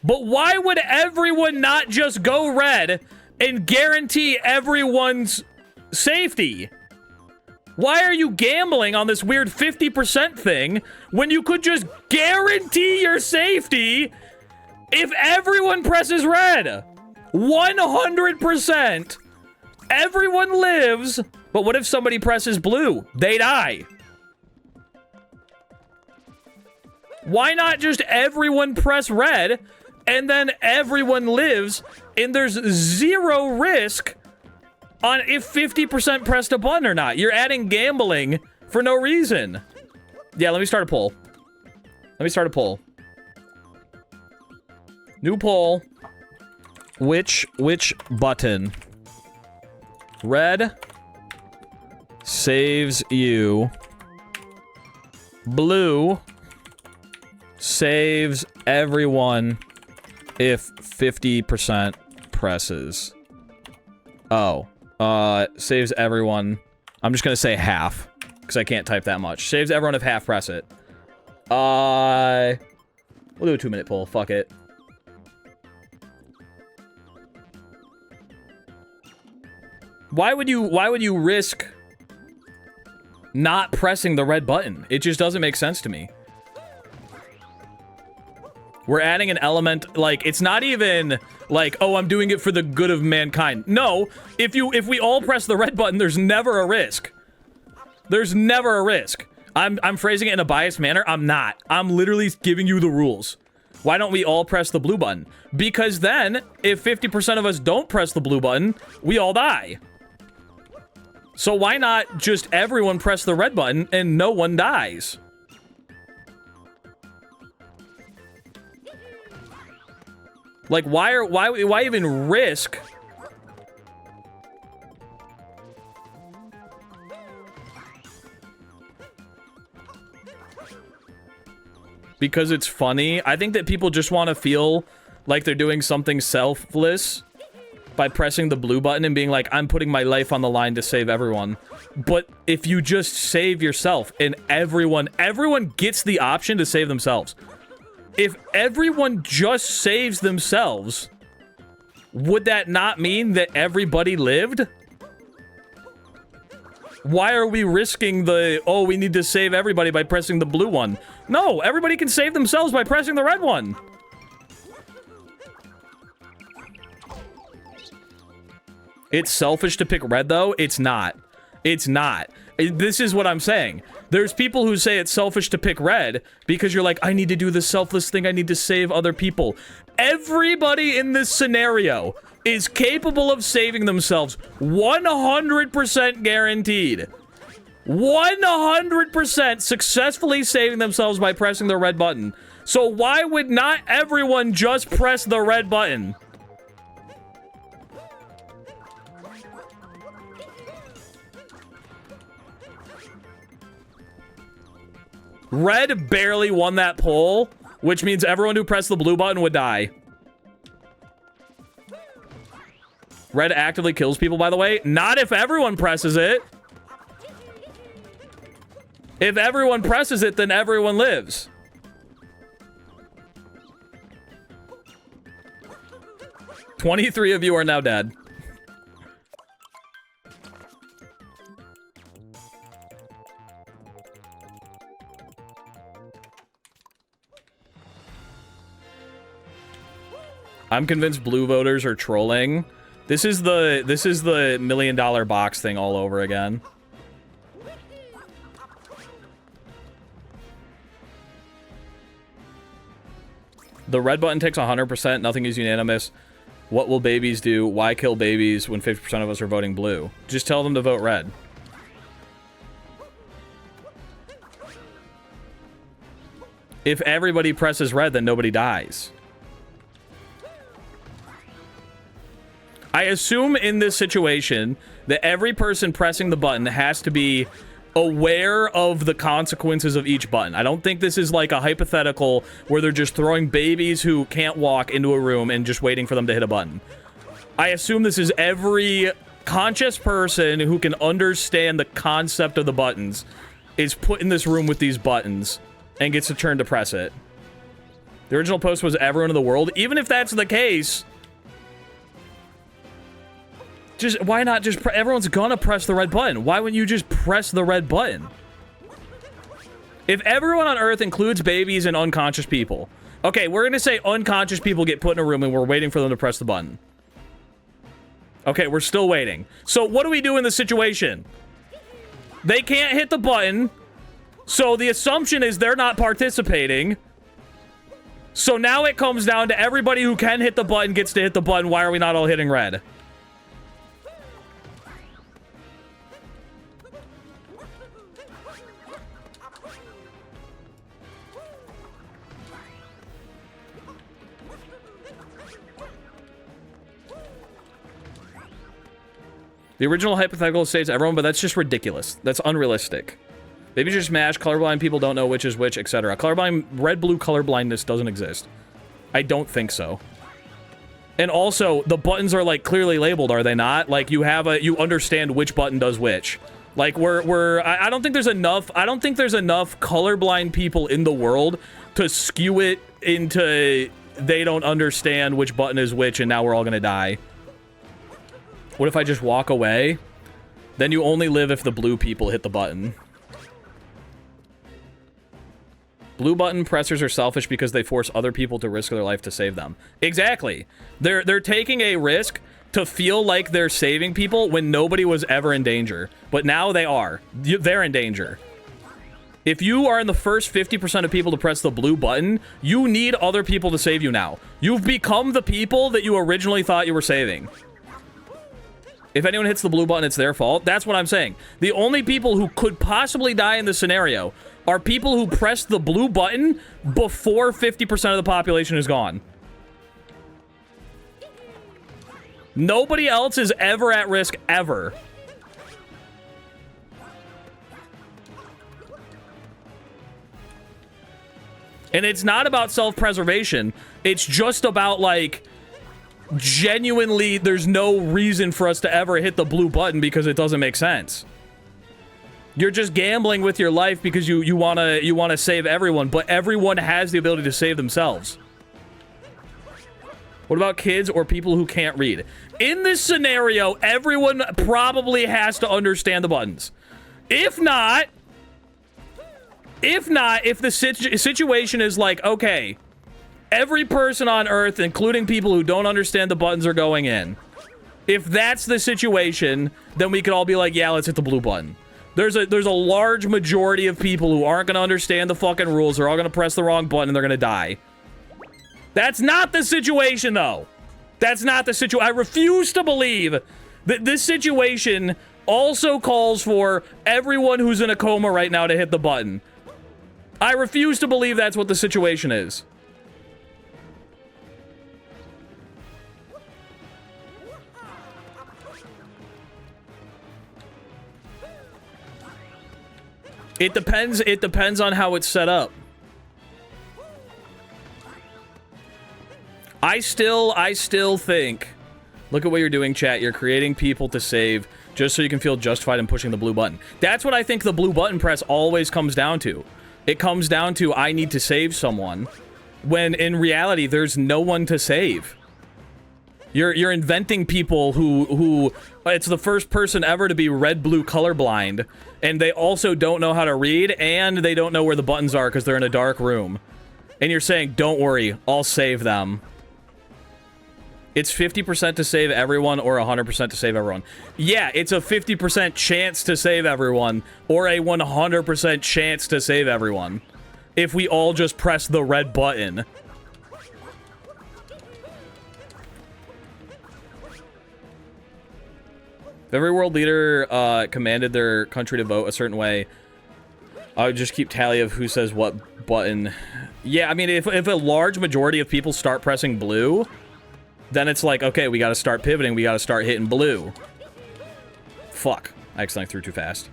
But why would everyone not just go red and guarantee everyone's safety? Why are you gambling on this weird 50% thing when you could just guarantee your safety if everyone presses red? 100%. Everyone lives. But what if somebody presses blue? They die. Why not just everyone press red and then everyone lives and there's 0 risk on if 50% pressed a button or not? You're adding gambling for no reason. Yeah, let me start a poll. New poll. Which button? Red saves you. Blue saves everyone if 50% presses. Oh. Saves everyone. I'm just gonna say half, because I can't type that much. Saves everyone if half press it. We'll do a 2-minute poll. Fuck it. Why would you risk not pressing the red button? It just doesn't make sense to me. We're adding an element, like, it's not even like, oh, I'm doing it for the good of mankind. No, if we all press the red button, there's never a risk. There's never a risk. I'm phrasing it in a biased manner. I'm not. I'm literally giving you the rules. Why don't we all press the blue button? Because then, if 50% of us don't press the blue button, we all die. So why not just everyone press the red button and no one dies? Like, why even risk? Because it's funny. I think that people just want to feel like they're doing something selfless by pressing the blue button and being like, I'm putting my life on the line to save everyone. But if you just save yourself and everyone gets the option to save themselves. If everyone just saves themselves, would that not mean that everybody lived? Why are we risking the, oh, we need to save everybody by pressing the blue one? No, everybody can save themselves by pressing the red one. It's selfish to pick red, though. It's not. It's not. This is what I'm saying. There's people who say it's selfish to pick red because you're like, I need to do the selfless thing. I need to save other people. Everybody in this scenario is capable of saving themselves. 100% guaranteed. 100% successfully saving themselves by pressing the red button. So why would not everyone just press the red button? Red barely won that poll, which means everyone who pressed the blue button would die. Red actively kills people, by the way. Not if everyone presses it. If everyone presses it, then everyone lives. "23 of you are now dead. I'm convinced blue voters are trolling. This is the $1 million box thing all over again. The red button takes 100%. Nothing is unanimous. What will babies do? Why kill babies when 50% of us are voting blue? Just tell them to vote red. If everybody presses red, then nobody dies. I assume in this situation that every person pressing the button has to be aware of the consequences of each button. I don't think this is like a hypothetical where they're just throwing babies who can't walk into a room and just waiting for them to hit a button. I assume this is every conscious person who can understand the concept of the buttons is put in this room with these buttons and gets a turn to press it. The original post was everyone in the world. Even if that's the case, just why not just everyone's gonna press the red button. Why wouldn't you just press the red button? If everyone on Earth includes babies and unconscious people. Okay, we're gonna say unconscious people get put in a room and we're waiting for them to press the button. Okay, we're still waiting. So what do we do in this situation? They can't hit the button. So the assumption is they're not participating. So now it comes down to everybody who can hit the button gets to hit the button. Why are we not all hitting red? The original hypothetical states everyone, but that's just ridiculous. That's unrealistic. Maybe just mash. Colorblind people don't know which is which, etc. Colorblind, red-blue colorblindness doesn't exist. I don't think so. And also, the buttons are like clearly labeled, are they not? Like you have a, you understand which button does which. Like I don't think there's enough. I don't think there's enough colorblind people in the world to skew it into they don't understand which button is which, and now we're all gonna die. What if I just walk away? Then you only live if the blue people hit the button. Blue button pressers are selfish because they force other people to risk their life to save them. Exactly. They're taking a risk to feel like they're saving people when nobody was ever in danger. But now they are. They're in danger. If you are in the first 50% of people to press the blue button, you need other people to save you now. You've become the people that you originally thought you were saving. If anyone hits the blue button, it's their fault. That's what I'm saying. The only people who could possibly die in this scenario are people who pressed the blue button before 50% of the population is gone. Nobody else is ever at risk, ever. And it's not about self-preservation. It's just about, like, genuinely, there's no reason for us to ever hit the blue button because it doesn't make sense. You're just gambling with your life because you wanna save everyone, but everyone has the ability to save themselves. What about kids or people who can't read? In this scenario, everyone probably has to understand the buttons. If not, if the situation is like, okay, every person on Earth, including people who don't understand the buttons, are going in. If that's the situation, then we could all be like, yeah, let's hit the blue button. There's a large majority of people who aren't going to understand the fucking rules. They're all going to press the wrong button and they're going to die. That's not the situation, though. That's not the situation. I refuse to believe that this situation also calls for everyone who's in a coma right now to hit the button. I refuse to believe that's what the situation is. It depends on how it's set up. I still think, look at what you're doing, chat. You're creating people to save just so you can feel justified in pushing the blue button. That's what I think the blue button press always comes down to. It comes down to, I need to save someone, when in reality, there's no one to save. You're inventing people who it's the first person ever to be red-blue colorblind, and they also don't know how to read, and they don't know where the buttons are because they're in a dark room. And you're saying, don't worry, I'll save them. It's 50% to save everyone or 100% to save everyone. Yeah, it's a 50% chance to save everyone or a 100% chance to save everyone if we all just press the red button. If every world leader commanded their country to vote a certain way, I would just keep tally of who says what button. Yeah, I mean, if a large majority of people start pressing blue, then it's like, okay, we got to start pivoting. We got to start hitting blue. Fuck. I accidentally threw too fast.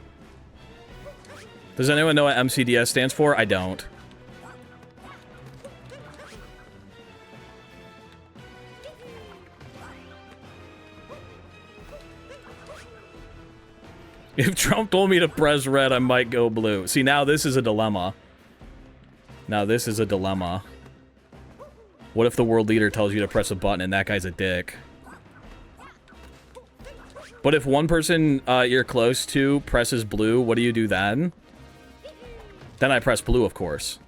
Does anyone know what MCDS stands for? I don't. If Trump told me to press red, I might go blue. See, now this is a dilemma. Now this is a dilemma. What if the world leader tells you to press a button and that guy's a dick? But if one person you're close to presses blue, what do you do then? Then I press blue, of course.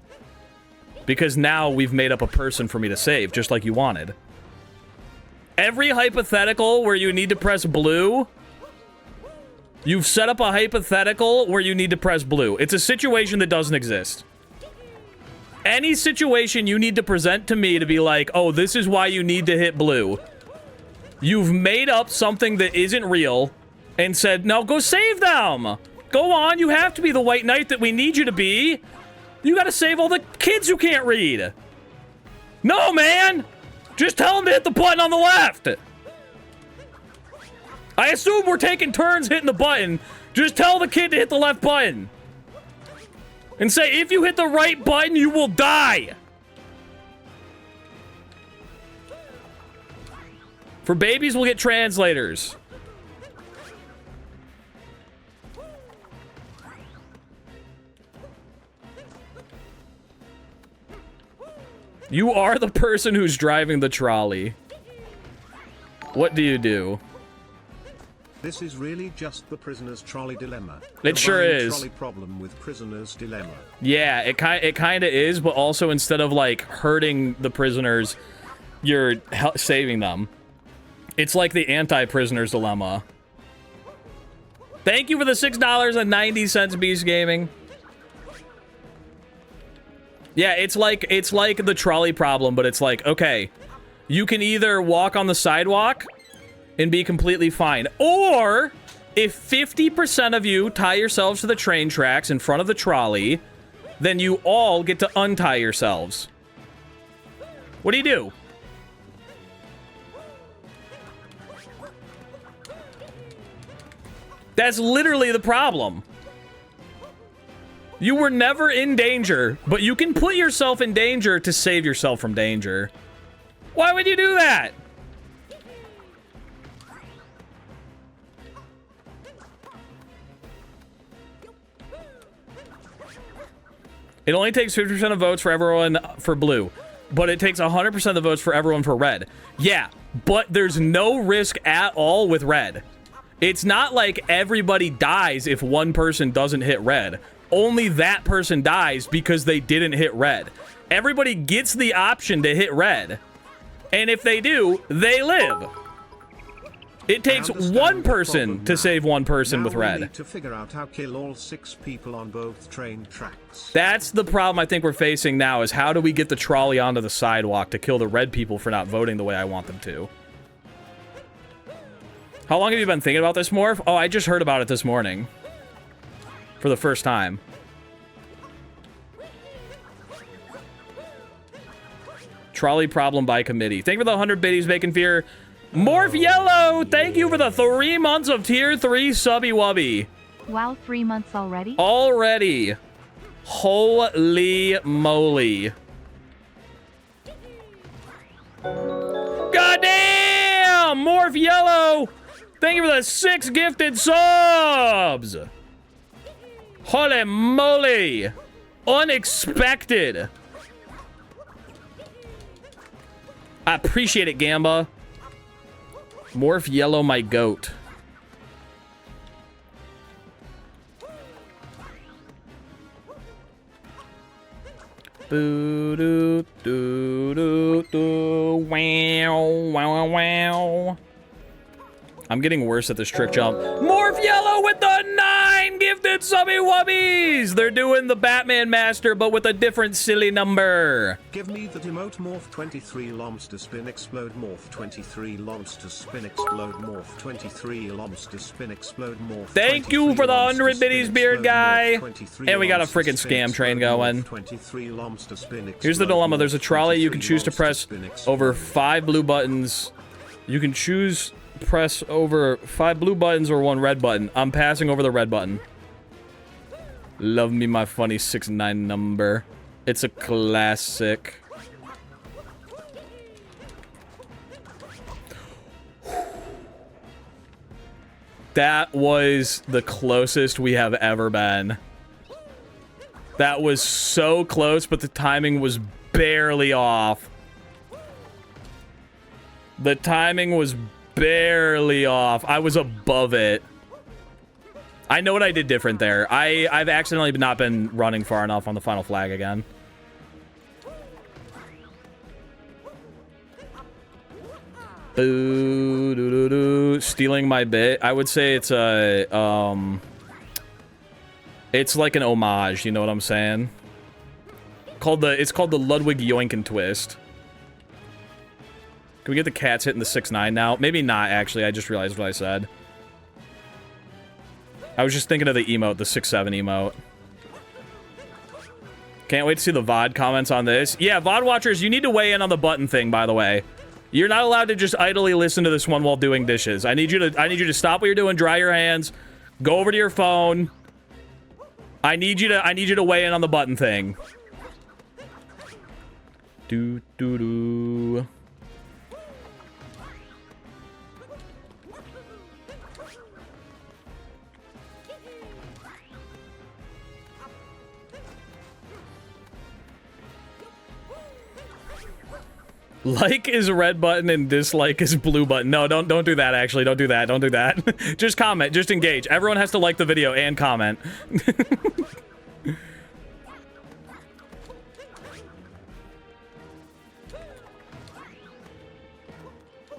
Because now we've made up a person for me to save, just like you wanted. Every hypothetical where you need to press blue, you've set up a hypothetical where you need to press blue. It's a situation that doesn't exist. Any situation you need to present to me to be like, oh, this is why you need to hit blue. You've made up something that isn't real and said, no, go save them. Go on, you have to be the white knight that we need you to be. You gotta save all the kids who can't read. No, man! Just tell them to hit the button on the left. I assume we're taking turns hitting the button. Just tell the kid to hit the left button. And say, if you hit the right button, you will die. For babies, we'll get translators. You are the person who's driving the trolley. What do you do? This is really just the prisoner's trolley dilemma. It sure is. Trolley problem with prisoner's dilemma. Yeah, it kind of is, but also instead of like hurting the prisoners, you're saving them. It's like the anti-prisoner's dilemma. Thank you for the $6.90, Beast Gaming. Yeah, it's like the trolley problem, but it's like, okay, you can either walk on the sidewalk and be completely fine, or if 50% of you tie yourselves to the train tracks in front of the trolley, then you all get to untie yourselves. What do you do? That's literally the problem. You were never in danger, but you can put yourself in danger to save yourself from danger. Why would you do that? It only takes 50% of votes for everyone for blue, but it takes 100% of the votes for everyone for red. Yeah, but there's no risk at all with red. It's not like everybody dies if one person doesn't hit red. Only that person dies because they didn't hit red. Everybody gets the option to hit red. And if they do, they live. It takes one person to save one person with red. We need to figure out how to kill all 6 people on both train tracks. That's the problem I think we're facing now, is how do we get the trolley onto the sidewalk to kill the red people for not voting the way I want them to? How long have you been thinking about this, Morph? Oh, I just heard about it this morning. For the first time. Trolley problem by committee. Thank you for the 100 biddies, Bacon Fear. Morph Yellow, thank you for the 3 months of tier 3 subby wubby. Wow, 3 months already? Already. Holy moly. Goddamn! Morph Yellow! Thank you for the 6 gifted subs! Holy moly! Unexpected! I appreciate it, Gamba. Morph Yellow, my goat. Boo doo doo doo doo wow wow wow wow. I'm getting worse at this trick jump. Morph Yellow with the 9 gifted subby wubbies! They're doing the Batman Master, but with a different silly number. Give me that emote morph 23 loms to spin explode morph 23 loms to spin explode morph 23 loms to spin explode morph. Thank you for the 100 biddies, beard guy. And we got a freaking scam train going. Here's the dilemma. There's a trolley. You can choose to press over 5 blue buttons. You can choose press over 5 blue buttons or 1 red button. I'm passing over the red button. Love me my funny 6-9 number. It's a classic. That was the closest we have ever been. That was so close, but the timing was barely off. The timing was barely off. I was above it. I know what I did different there. I've accidentally not been running far enough on the final flag again. Boo, doo, doo, doo. Stealing my bit. I would say it's a it's like an homage, you know what I'm saying? It's called the Ludwig Yoinkin twist. Can we get the cats hitting the 6-9 now? Maybe not, actually. I just realized what I said. I was just thinking of the emote, the 6-7 emote. Can't wait to see the VOD comments on this. Yeah, VOD watchers, you need to weigh in on the button thing, by the way. You're not allowed to just idly listen to this one while doing dishes. I need you to stop what you're doing, dry your hands, go over to your phone. I need you to weigh in on the button thing. Do do do. Like is red button and dislike is blue button. No, don't do that, actually. Don't do that. Don't do that. Just comment. Just engage. Everyone has to like the video and comment.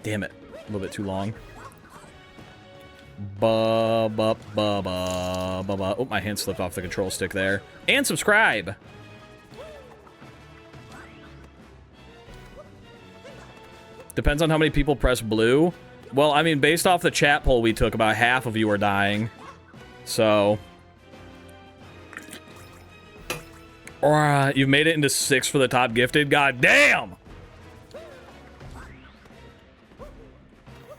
Damn it. A little bit too long. Ba ba ba ba ba ba. Oh, my hand slipped off the control stick there. And subscribe. Depends on how many people press blue. Well, I mean, based off the chat poll we took, about half of you are dying. So. You've made it into 6 for the top gifted. God damn!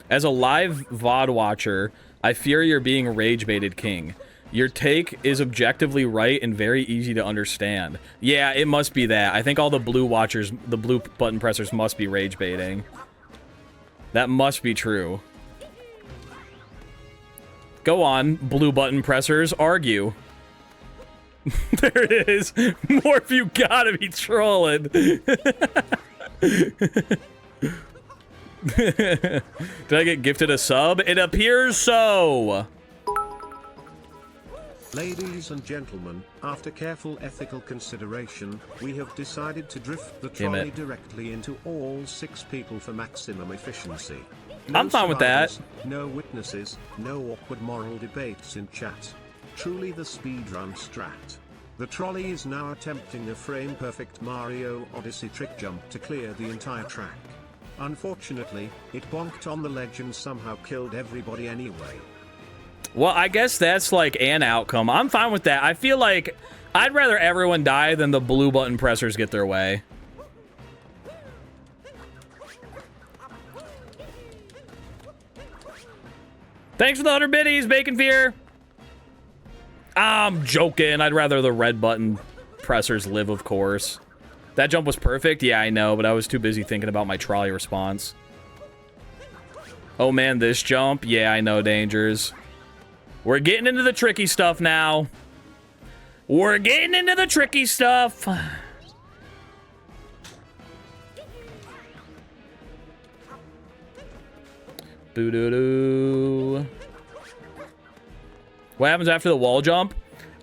As a live VOD watcher, I fear you're being rage-baited, King. Your take is objectively right and very easy to understand. Yeah, it must be that. I think all the blue watchers, the blue button pressers must be rage-baiting. That must be true. Go on, blue button pressers, argue. There it is. Morph, you gotta be trolling. Did I get gifted a sub? It appears so. Ladies and gentlemen, after careful ethical consideration, we have decided to drift the trolley directly into all 6 people for maximum efficiency. No I'm fine with that. No witnesses, no awkward moral debates in chat. Truly the speedrun strat. The trolley is now attempting a frame-perfect Mario Odyssey trick jump to clear the entire track. Unfortunately, it bonked on the ledge and somehow killed everybody anyway. Well, I guess that's like an outcome. I'm fine with that. I feel like I'd rather everyone die than the blue button pressers get their way. Thanks for the 100 biddies, Bacon Fear. I'm joking. I'd rather the red button pressers live, of course. That jump was perfect. Yeah, I know, but I was too busy thinking about my trolley response. Oh man, this jump. Yeah, I know, Dangers. We're getting into the tricky stuff now. We're getting into the tricky stuff. Boo-doo-doo. What happens after the wall jump?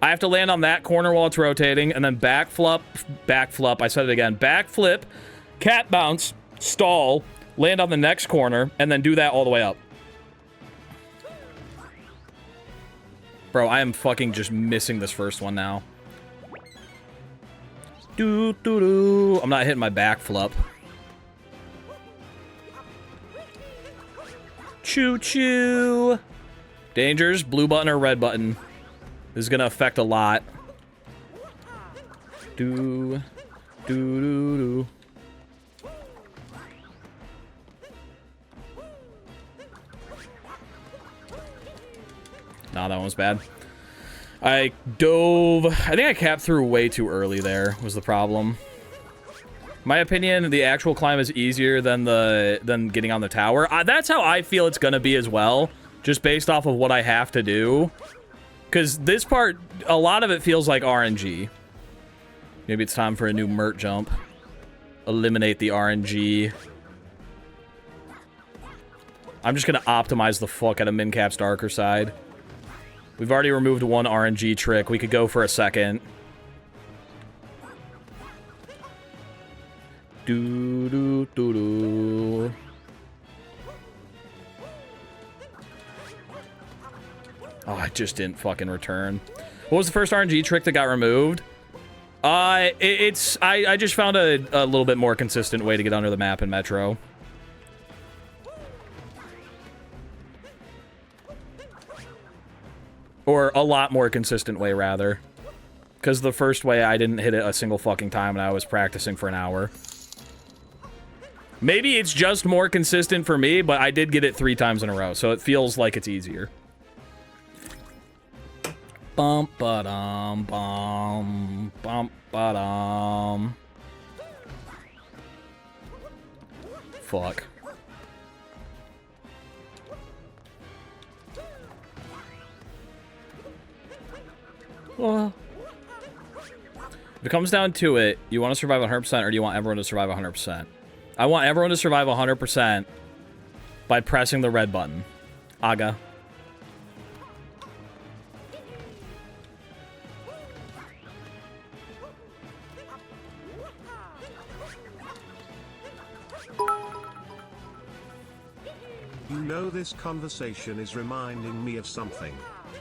I have to land on that corner while it's rotating, and then backflip, I said it again, backflip, cat bounce, stall, land on the next corner, and then do that all the way up. Bro, I am fucking just missing this first one now. Doo doo doo. I'm not hitting my backflip. Choo choo. Dangers, blue button or red button. This is gonna affect a lot. Doo doo doo doo. Nah, that one was bad. I dove... I think I capped through way too early there, was the problem. My opinion, the actual climb is easier than getting on the tower. That's how I feel it's gonna be as well, just based off of what I have to do. Because this part, a lot of it feels like RNG. Maybe it's time for a new mert jump. Eliminate the RNG. I'm just gonna optimize the fuck out of Mincap's darker side. We've already removed one RNG trick. We could go for a second. Doo doo doo doo. Oh, I just didn't fucking return. What was the first RNG trick that got removed? I just found a little bit more consistent way to get under the map in Metro. Or a lot more consistent way, rather. Because the first way, I didn't hit it a single fucking time, and I was practicing for an hour. Maybe it's just more consistent for me, but I did get it 3 times in a row, so it feels like it's easier. Bum ba dum bum bum ba dum. Fuck. Well, if it comes down to it, you want to survive 100% or do you want everyone to survive 100%? I want everyone to survive 100% by pressing the red button. Aga. You know, this conversation is reminding me of something.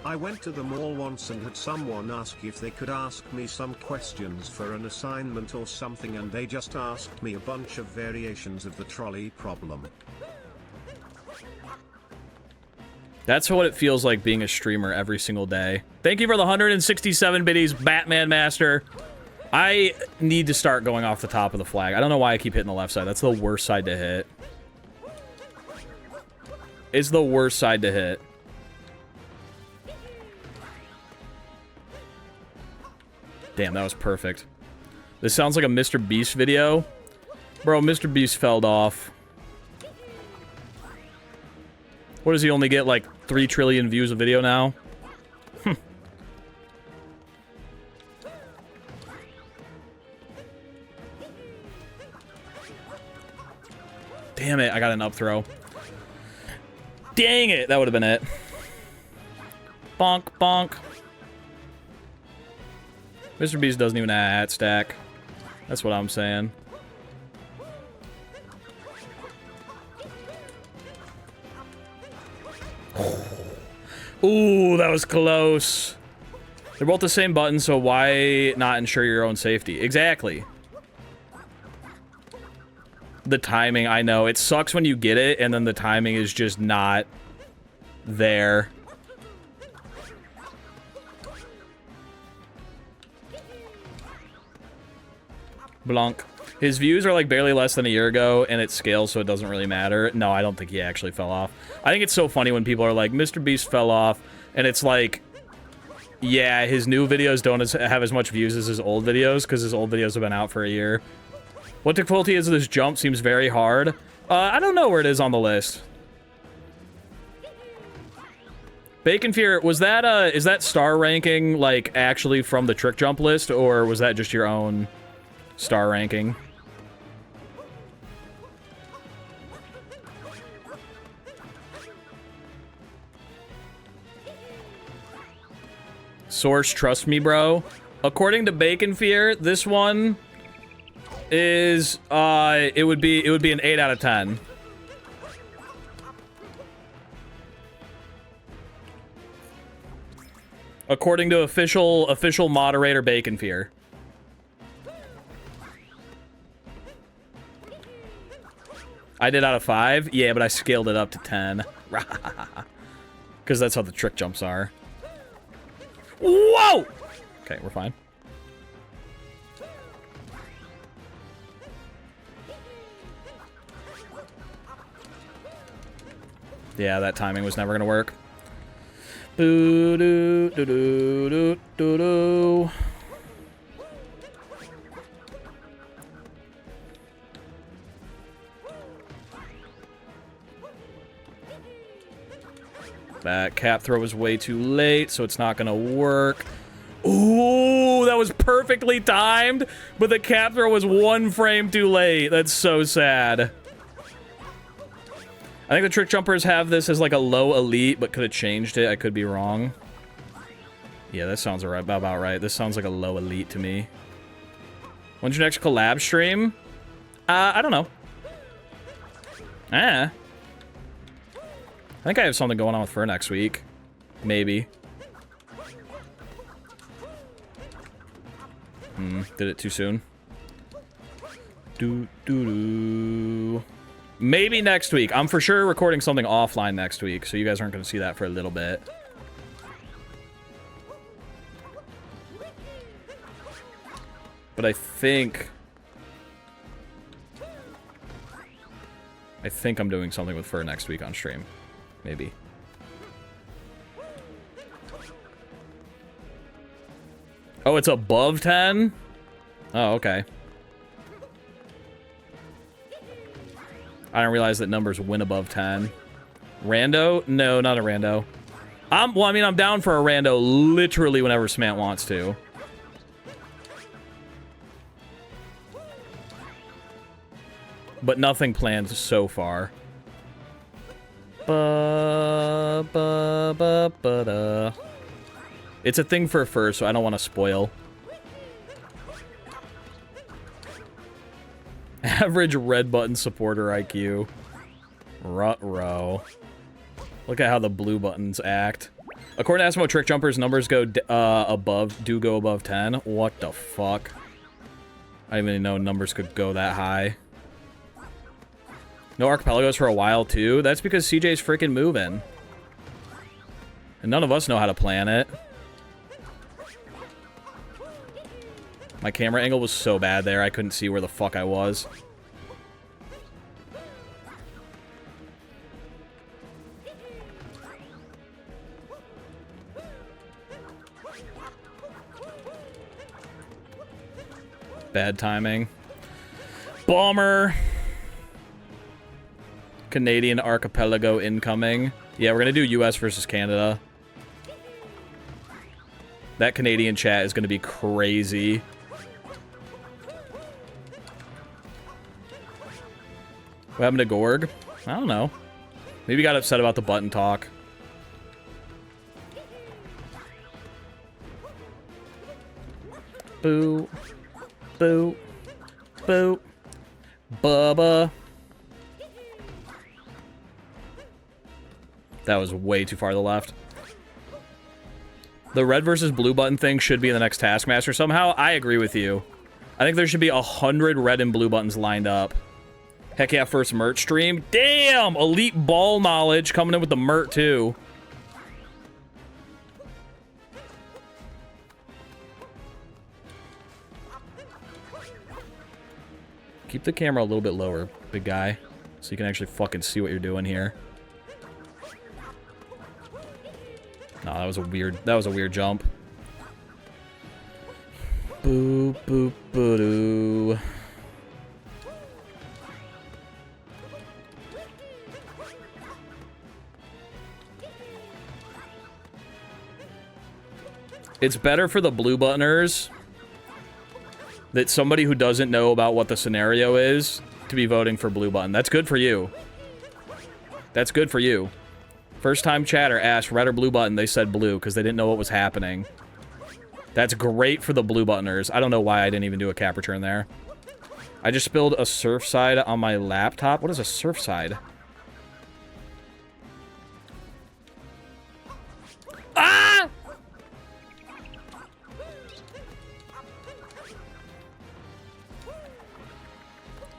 I went to the mall once and had someone ask if they could ask me some questions for an assignment or something, and they just asked me a bunch of variations of the trolley problem. That's what it feels like being a streamer every single day. Thank you for the 167 biddies, Batman Master. I need to start going off the top of the flag. I don't know why I keep hitting the left side. That's the worst side to hit. It's the worst side to hit. Damn, that was perfect. This sounds like a Mr. Beast video. Bro, Mr. Beast fell off. What does he only get, like, 3 trillion views a video now? Damn it, I got an up throw. Dang it, that would have been it. Bonk, bonk. Mr. Beast doesn't even have a hat stack. That's what I'm saying. Ooh, that was close. They're both the same button, so why not ensure your own safety? Exactly. The timing, I know. It sucks when you get it, and then the timing is just not there. Blanc. His views are like barely less than a year ago, and it scales, so it doesn't really matter. No, I don't think he actually fell off. I think it's so funny when people are like, Mr. Beast fell off, and it's like, yeah, his new videos don't have as much views as his old videos, because his old videos have been out for a year. What difficulty is this jump? Seems very hard. I don't know where it is on the list. Bacon Fear, was that, is that star ranking, like, actually from the trick jump list, or was that just your own star ranking? Source, trust me, bro. According to Bacon Fear, this one is it would be an 8 out of 10. According to official moderator Bacon Fear. I did out of 5? Yeah, but I scaled it up to 10. Because that's how the trick jumps are. Whoa! Okay, we're fine. Yeah, that timing was never gonna work. Boo doo doo doo doo doo doo. That cap throw was way too late, so it's not gonna work. Ooh, that was perfectly timed, but the cap throw was 1 frame too late. That's so sad. I think the trick jumpers have this as like a low elite, but could have changed it. I could be wrong. Yeah, that sounds about right. This sounds like a low elite to me. When's your next collab stream? I don't know. I think I have something going on with Fur next week. Maybe. Did it too soon? Maybe next week. I'm for sure recording something offline next week, so you guys aren't going to see that for a little bit. But I think I'm doing something with Fur next week on stream. Maybe. Oh, it's above 10? Oh, okay. I didn't realize that numbers win above 10. Rando? No, not a rando. Well, I mean, I'm down for a rando literally whenever Smant wants to. But nothing planned so far. It's a thing for Fur, so I don't want to spoil. Average red button supporter IQ. Ruh-roh. Look at how the blue buttons act. According to Asmo Trick Jumpers, numbers go go above 10. What the fuck? I didn't even know numbers could go that high. No Archipelagos for a while, too? That's because CJ's freaking moving. And none of us know how to plan it. My camera angle was so bad there, I couldn't see where the fuck I was. Bad timing. Bummer. Canadian Archipelago incoming. Yeah, we're gonna do US versus Canada. That Canadian chat is gonna be crazy. What happened to Gorg? I don't know. Maybe he got upset about the button talk. Boo. Boo. Boo. Bubba. That was way too far to the left. The red versus blue button thing should be in the next Taskmaster somehow. I agree with you. I think there should be 100 red and blue buttons lined up. Heck yeah, first Mert stream. Damn! Elite ball knowledge coming in with the Mert too. Keep the camera a little bit lower, big guy. So you can actually fucking see what you're doing here. No, that was a weird jump. Boop, boop, boo-doo. It's better for the blue buttoners that somebody who doesn't know about what the scenario is to be voting for blue button. That's good for you. That's good for you. First time chatter asked red or blue button, they said blue because they didn't know what was happening. That's great for the blue buttoners. I don't know why I didn't even do a cap return there. I just spilled a Surfside on my laptop. What is a Surfside? Ah!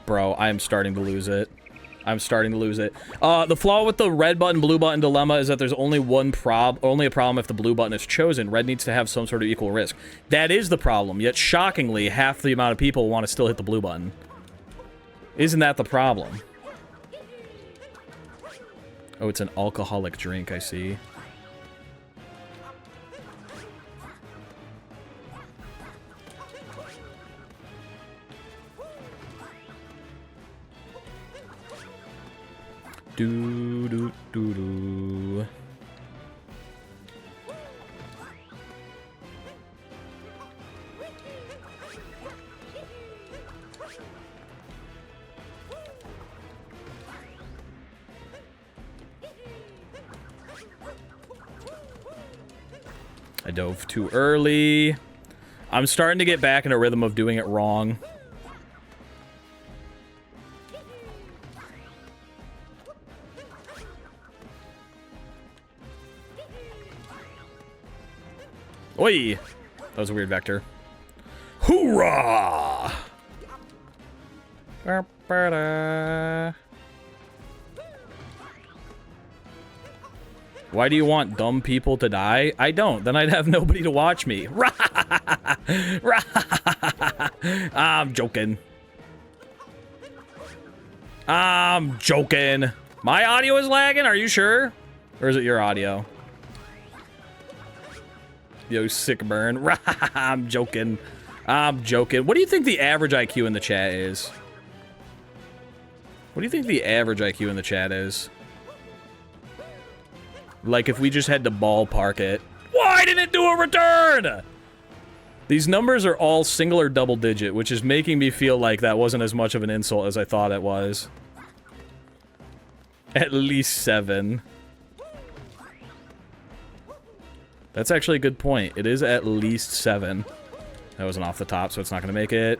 Bro, I am starting to lose it. I'm starting to lose it. The flaw with the red button, blue button dilemma is that there's only a problem if the blue button is chosen. Red needs to have some sort of equal risk. That is the problem, yet shockingly, half the amount of people want to still hit the blue button. Isn't that the problem? Oh, it's an alcoholic drink, I see. Do do do do. I dove too early. I'm starting to get back in a rhythm of doing it wrong. Oi! That was a weird vector. Hoorah! Why do you want dumb people to die? I don't. Then I'd have nobody to watch me. I'm joking. I'm joking. My audio is lagging? Are you sure? Or is it your audio? Yo, sick burn. I'm joking. I'm joking. What do you think the average IQ in the chat is? What do you think the average IQ in the chat is? Like, if we just had to ballpark it. Why didn't it do a return? These numbers are all single or double digit, which is making me feel like that wasn't as much of an insult as I thought it was. At least 7. That's actually a good point. It is at least 7. That wasn't off the top, so it's not going to make it.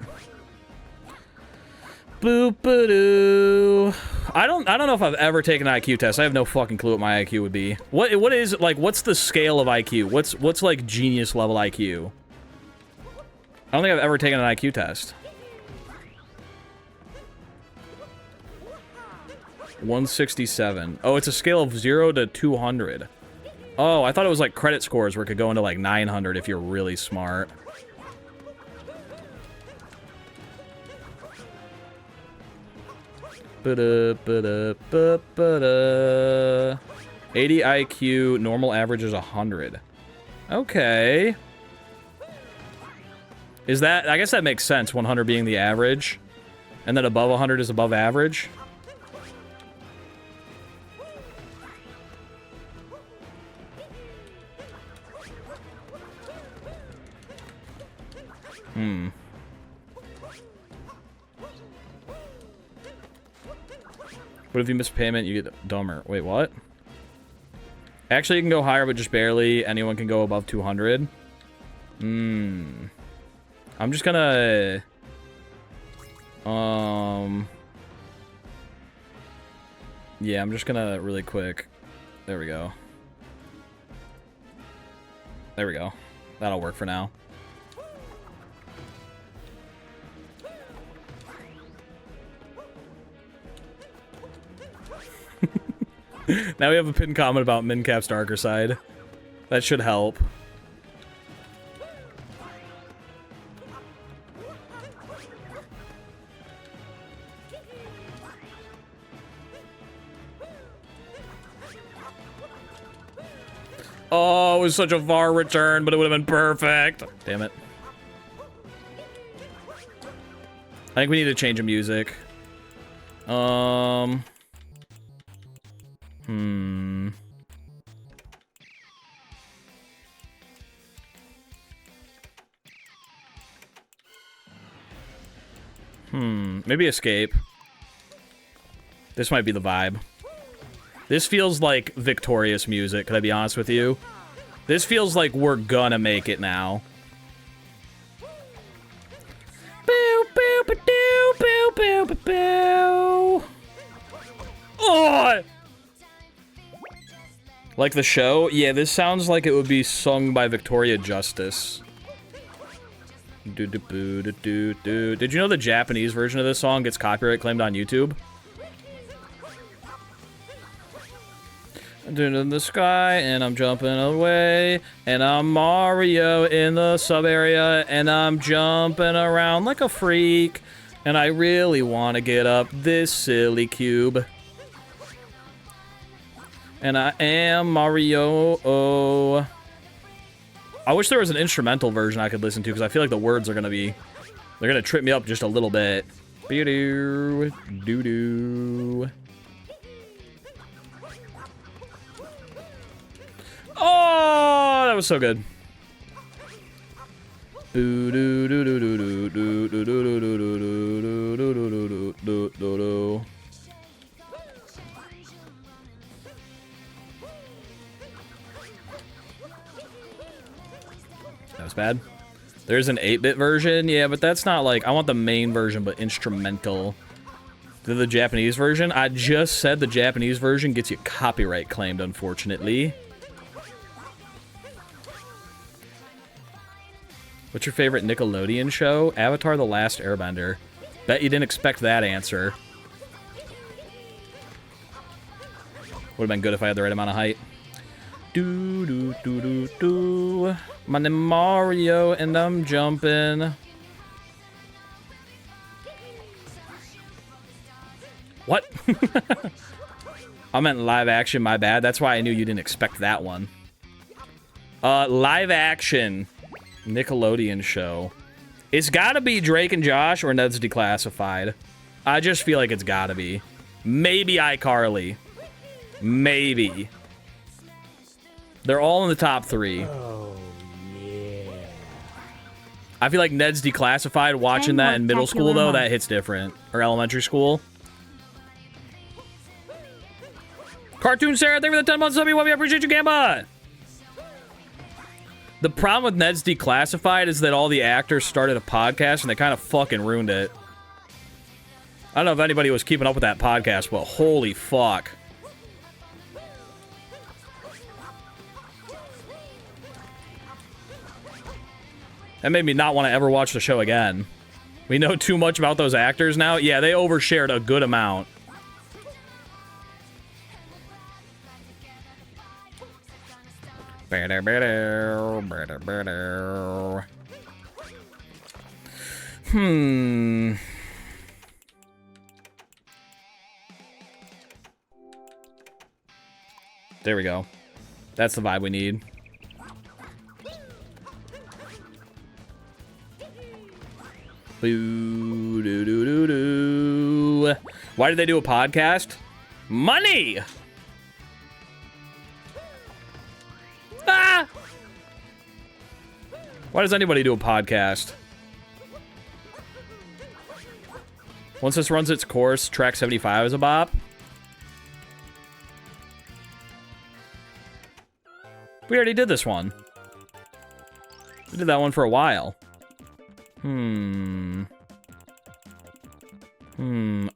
Boop-a-doo. I don't know if I've ever taken an IQ test. I have no fucking clue what my IQ would be. What is, like, what's the scale of IQ? What's like, genius level IQ? I don't think I've ever taken an IQ test. 167. Oh, it's a scale of 0 to 200. Oh, I thought it was like credit scores where it could go into like 900 if you're really smart. Ba-da. 80 IQ, normal average is 100. Okay. Is that, I guess that makes sense, 100 being the average. And then above 100 is above average. What if you miss payment, you get dumber? Wait, what? Actually, you can go higher, but just barely. Anyone can go above 200. I'm just gonna... Yeah, I'm just gonna really quick. There we go. There we go. That'll work for now. Now we have a pinned comment about Mincap's darker side. That should help. Oh, it was such a far return, but it would have been perfect. Damn it. I think we need to change the music. Maybe escape. This might be the vibe. This feels like victorious music, can I be honest with you? This feels like we're gonna make it now. Boo, boo, ba, doo, boo, boo, ba, boo. Oh! Like the show? Yeah, this sounds like it would be sung by Victoria Justice. Did you know the Japanese version of this song gets copyright claimed on YouTube? In the sky, and I'm jumping away, and I'm Mario in the sub area, and I'm jumping around like a freak, and I really want to get up this silly cube. And I am Mario. Oh, I wish there was an instrumental version I could listen to, because I feel like the words are gonna they're gonna trip me up just a little bit. Doo doo doo. Oh, that was so good. That was bad. There's an 8-bit version, yeah, but that's not like, I want the main version, but instrumental. The Japanese version? I just said the Japanese version gets you copyright claimed, unfortunately. What's your favorite Nickelodeon show? Avatar: The Last Airbender. Bet you didn't expect that answer. Would have been good if I had the right amount of height. Do do do do do. My name Mario and I'm jumping. What? I meant live action, my bad. That's why I knew you didn't expect that one. Live action Nickelodeon show. It's gotta be Drake and Josh or Ned's Declassified. I just feel like it's gotta be. Maybe iCarly. Maybe. They're all in the top 3. Oh, yeah. I feel like Ned's Declassified, watching that in middle school, though, that hits different. Or elementary school. Cartoon Sarah, thank you for the 10 months. Love you, I appreciate you, Gamba. The problem with Ned's Declassified is that all the actors started a podcast and they kind of fucking ruined it. I don't know if anybody was keeping up with that podcast, but holy fuck. That made me not want to ever watch the show again. We know too much about those actors now. Yeah, they overshared a good amount. There we go. That's the vibe we need. Boo, doo, doo, doo, doo. Why did they do a podcast? Money! Ah! Why does anybody do a podcast? Once this runs its course, track 75 is a bop. We already did this one. We did that one for a while.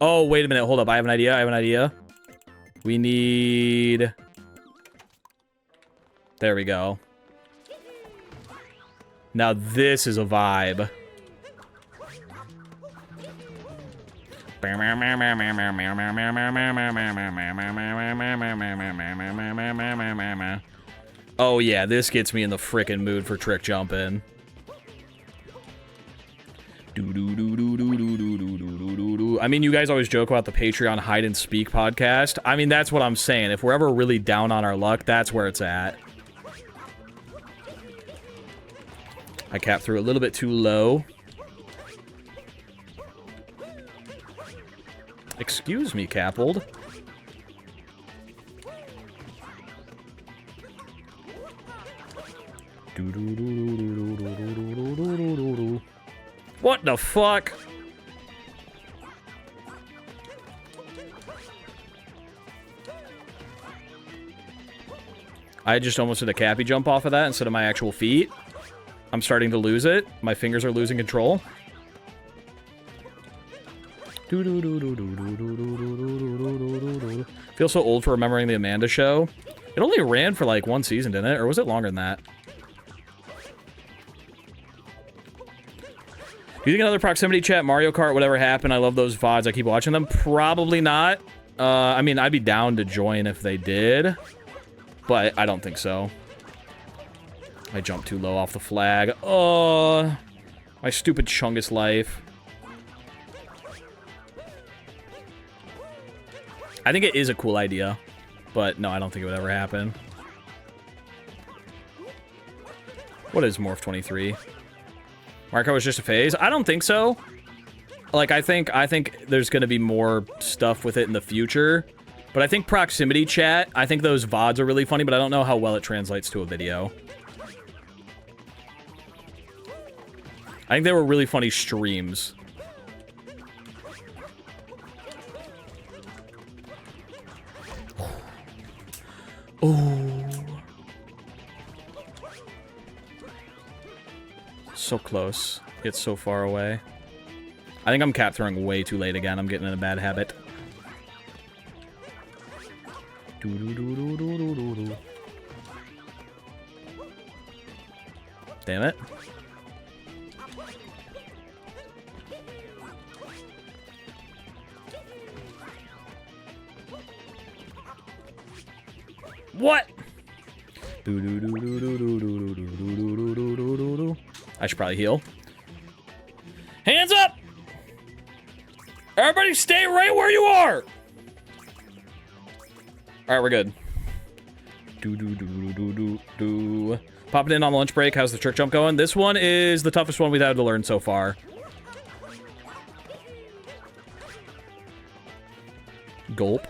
Oh, wait a minute. Hold up. I have an idea. We need... There we go. Now this is a vibe. Oh yeah, this gets me in the frickin' mood for trick jumping. I mean, you guys always joke about the Patreon hide and speak podcast. I mean, that's what I'm saying. If we're ever really down on our luck, that's where it's at. I capped through a little bit too low. Excuse me, Cappled. What the fuck? I just almost did a cappy jump off of that instead of my actual feet. I'm starting to lose it. My fingers are losing control. Feel so old for remembering the Amanda Show. It only ran for like one season, didn't it? Or was it longer than that? Do you think another proximity chat, Mario Kart, whatever happened? I love those VODs. I keep watching them. Probably not. I mean, I'd be down to join if they did, but I don't think so. I jumped too low off the flag. Oh, my stupid Chungus life. I think it is a cool idea, but no, I don't think it would ever happen. What is Morph 23? Marco was just a phase? I don't think so. Like, I think there's going to be more stuff with it in the future. But I think proximity chat, I think those VODs are really funny, but I don't know how well it translates to a video. I think they were really funny streams. Oh. So close. It's so far away. I think I'm cap throwing way too late again. I'm getting in a bad habit. Damn it. What? I should probably heal. Hands up! Everybody stay right where you are! Alright, we're good. Popping in on the lunch break. How's the trick jump going? This one is the toughest one we've had to learn so far. Gulp.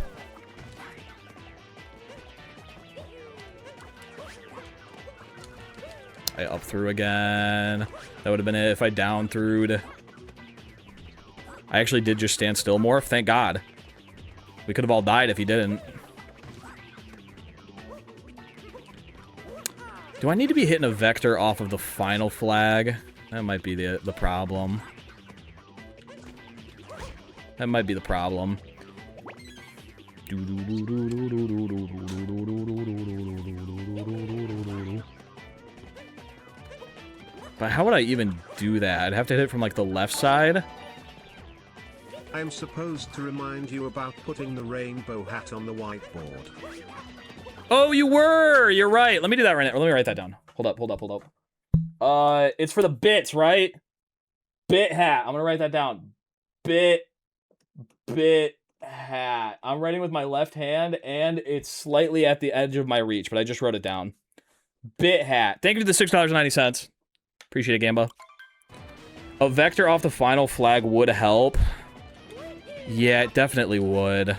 I up through again. That would have been it if I down through'd. I actually did just stand still more. Thank God. We could have all died if he didn't. Do I need to be hitting a vector off of the final flag? That might be the problem. That might be the problem. But how would I even do that? I'd have to hit it from, like, the left side. I'm supposed to remind you about putting the rainbow hat on the whiteboard. Oh, you were! You're right. Let me do that right now. Let me write that down. Hold up, hold up, hold up. It's for the bits, right? Bit hat. I'm gonna write that down. Bit hat. I'm writing with my left hand, and it's slightly at the edge of my reach, but I just wrote it down. Bit hat. Thank you for the $6.90. Appreciate it, Gamba. A vector off the final flag would help. Yeah, it definitely would.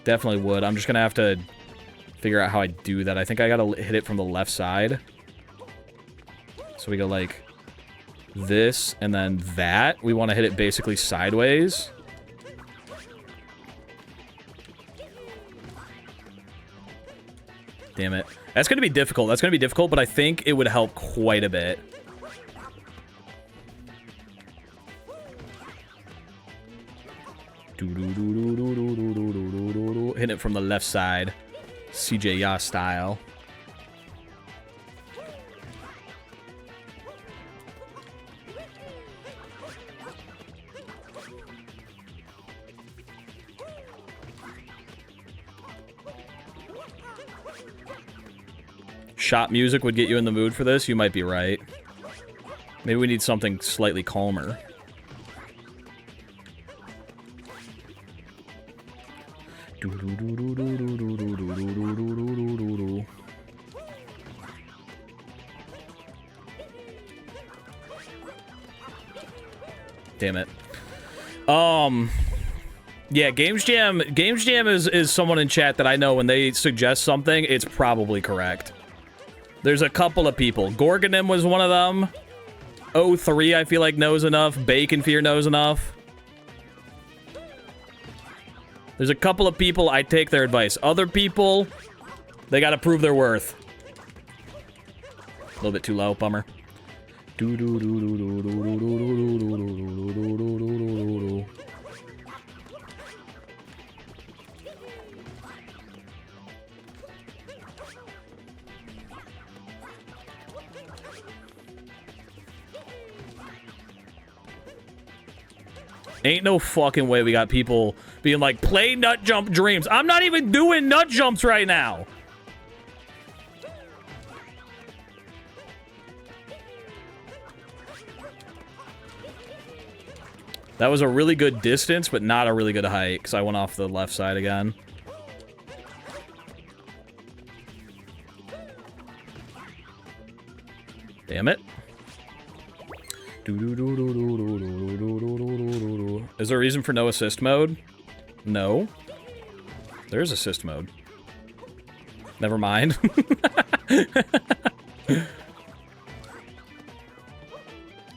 Definitely would. I'm just gonna have to figure out how I do that. I think I gotta hit it from the left side. So we go like this, and then that. We want to hit it basically sideways. Damn it. That's gonna be difficult. That's gonna be difficult, but I think it would help quite a bit. Hit it from the left side. CJ Ya style. Shop music would get you in the mood for this. You might be right. Maybe we need something slightly calmer. Damn it. Yeah, Games Jam is someone in chat that I know when they suggest something, it's probably correct. There's a couple of people. Gorgonim was one of them. O3 I feel like knows enough. Bacon Fear knows enough. There's a couple of people I take their advice. Other people, they gotta prove their worth. A little bit too low, bummer. Ain't no fucking way we got people being like, play nut jump dreams. I'm not even doing nut jumps right now. That was a really good distance, but not a really good height, because I went off the left side again. Damn it. Is there a reason for no assist mode? No. There's assist mode. Never mind.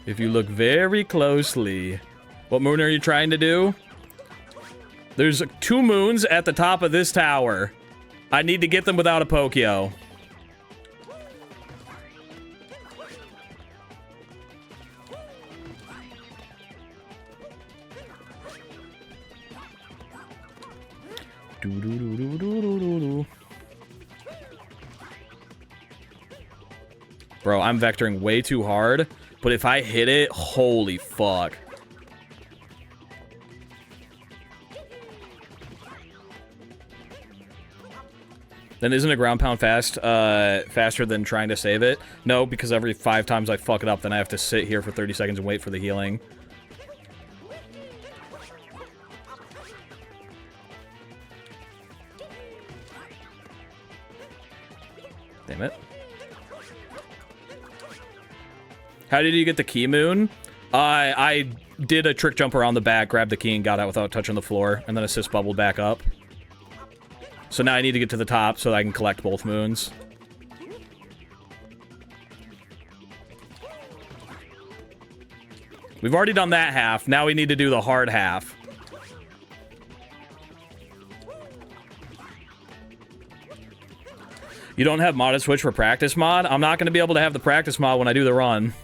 If you look very closely... What moon are you trying to do? There's 2 moons at the top of this tower. I need to get them without a Pokio. Bro, I'm vectoring way too hard, but if I hit it, holy fuck. Then isn't a ground pound faster than trying to save it? No, because every 5 times I fuck it up, then I have to sit here for 30 seconds and wait for the healing. Damn it. How did you get the key moon? I did a trick jump around the back, grabbed the key, and got out without touching the floor, and then assist bubbled back up. So now I need to get to the top so that I can collect both moons. We've already done that half. Now we need to do the hard half. You don't have modded Switch for practice mod? I'm not going to be able to have the practice mod when I do the run.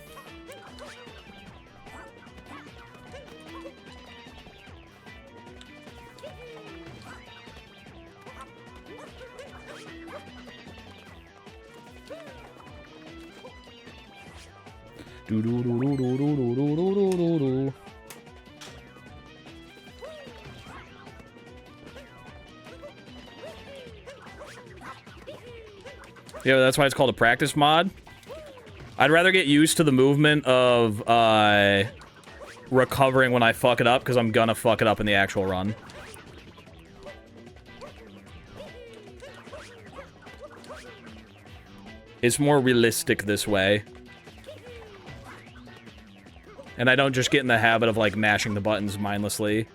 Yeah, that's why it's called a practice mod. I'd rather get used to the movement of recovering when I fuck it up, because I'm gonna fuck it up in the actual run. It's more realistic this way. And I don't just get in the habit of, like, mashing the buttons mindlessly.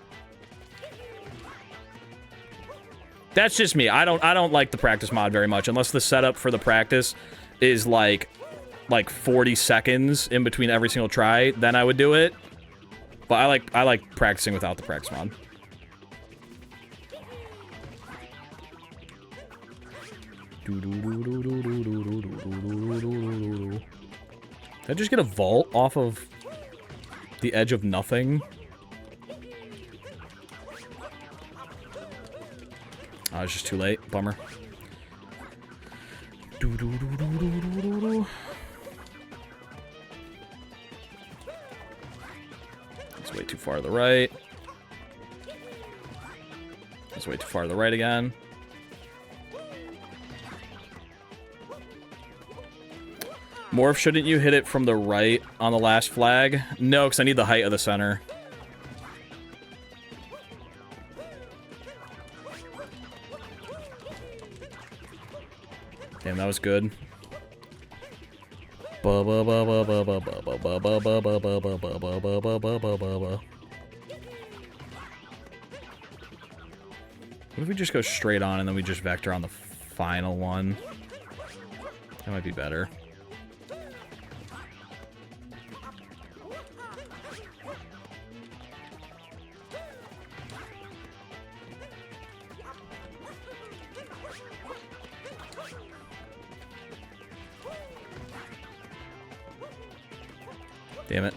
That's just me. I don't like the practice mod very much, unless the setup for the practice is, like 40 seconds in between every single try, then I would do it. But I like practicing without the practice mod. Did I just get a vault off of the edge of nothing? Oh, it's just too late. Bummer. It's way too far to the right. It's way too far to the right again. Morph, shouldn't you hit it from the right on the last flag? No, because I need the height of the center. Damn, that was good. What if we just go straight on and then we just vector on the final one? That might be better. Damn it.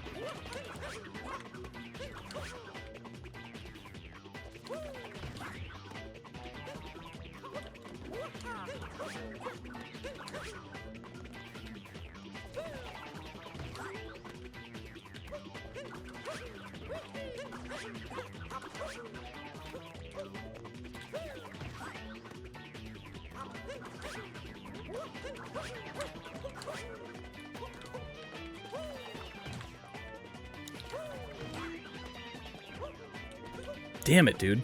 Damn it, dude.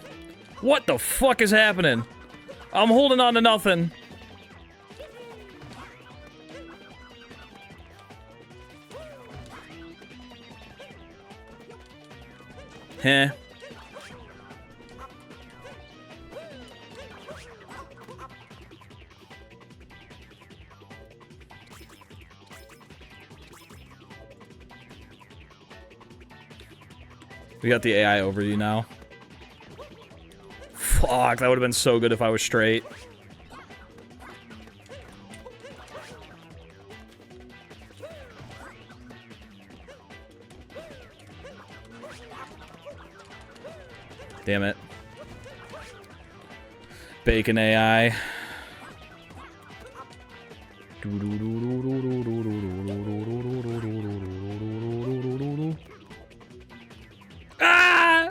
What the fuck is happening? I'm holding on to nothing. Heh. We got the AI over you now. Fuck, that would have been so good if I was straight. Damn it. Bacon AI. Ah!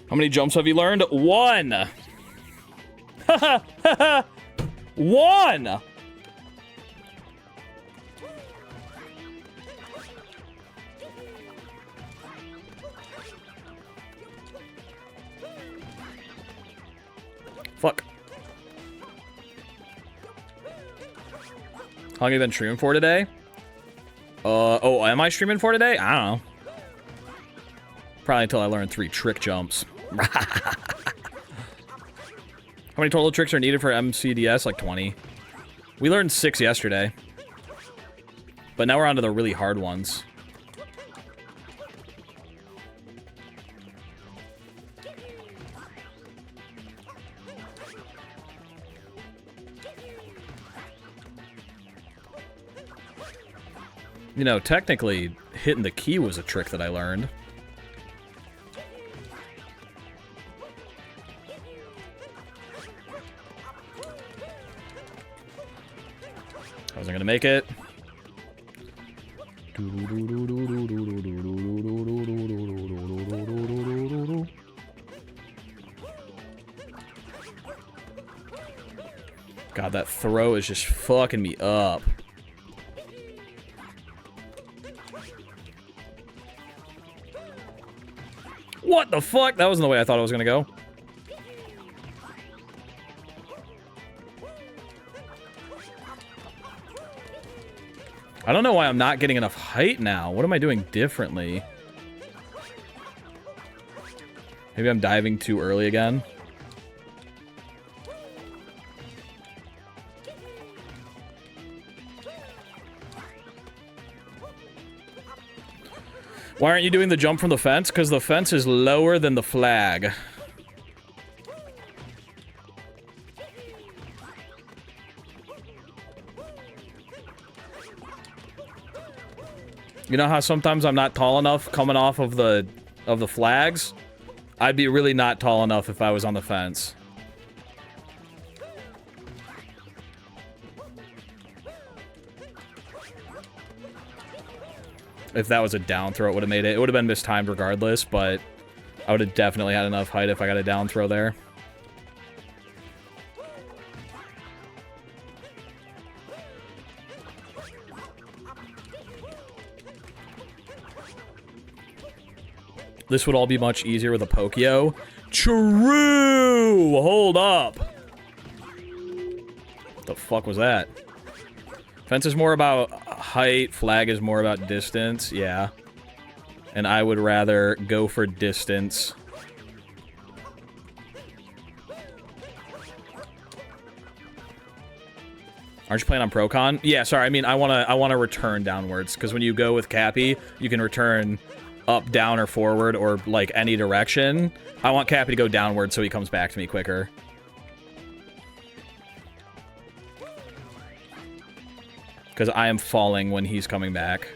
How many jumps have you learned? One! One! Fuck. How long have you been streaming for today? Oh, am I streaming for today? I don't know. Probably until I learn 3 trick jumps. How many total tricks are needed for MCDS? Like 20. We learned 6 yesterday. But now we're on to the really hard ones. You know, technically, hitting the key was a trick that I learned. I wasn't gonna make it. God, that throw is just fucking me up. What the fuck? That wasn't the way I thought it was gonna go. I don't know why I'm not getting enough height now. What am I doing differently? Maybe I'm diving too early again. Why aren't you doing the jump from the fence? Because the fence is lower than the flag. You know how sometimes I'm not tall enough coming off of the flags? I'd be really not tall enough if I was on the fence. If that was a down throw, it would have made it. It would have been mistimed regardless, but I would have definitely had enough height if I got a down throw there. This would all be much easier with a Pokio. True! Hold up. What the fuck was that? Fence is more about height, flag is more about distance, yeah. And I would rather go for distance. Aren't you playing on Procon? Yeah, sorry, I mean, I wanna return downwards, because when you go with Cappy, you can return up, down, or forward, or, like, any direction. I want Cappy to go downward so he comes back to me quicker. Because I am falling when he's coming back.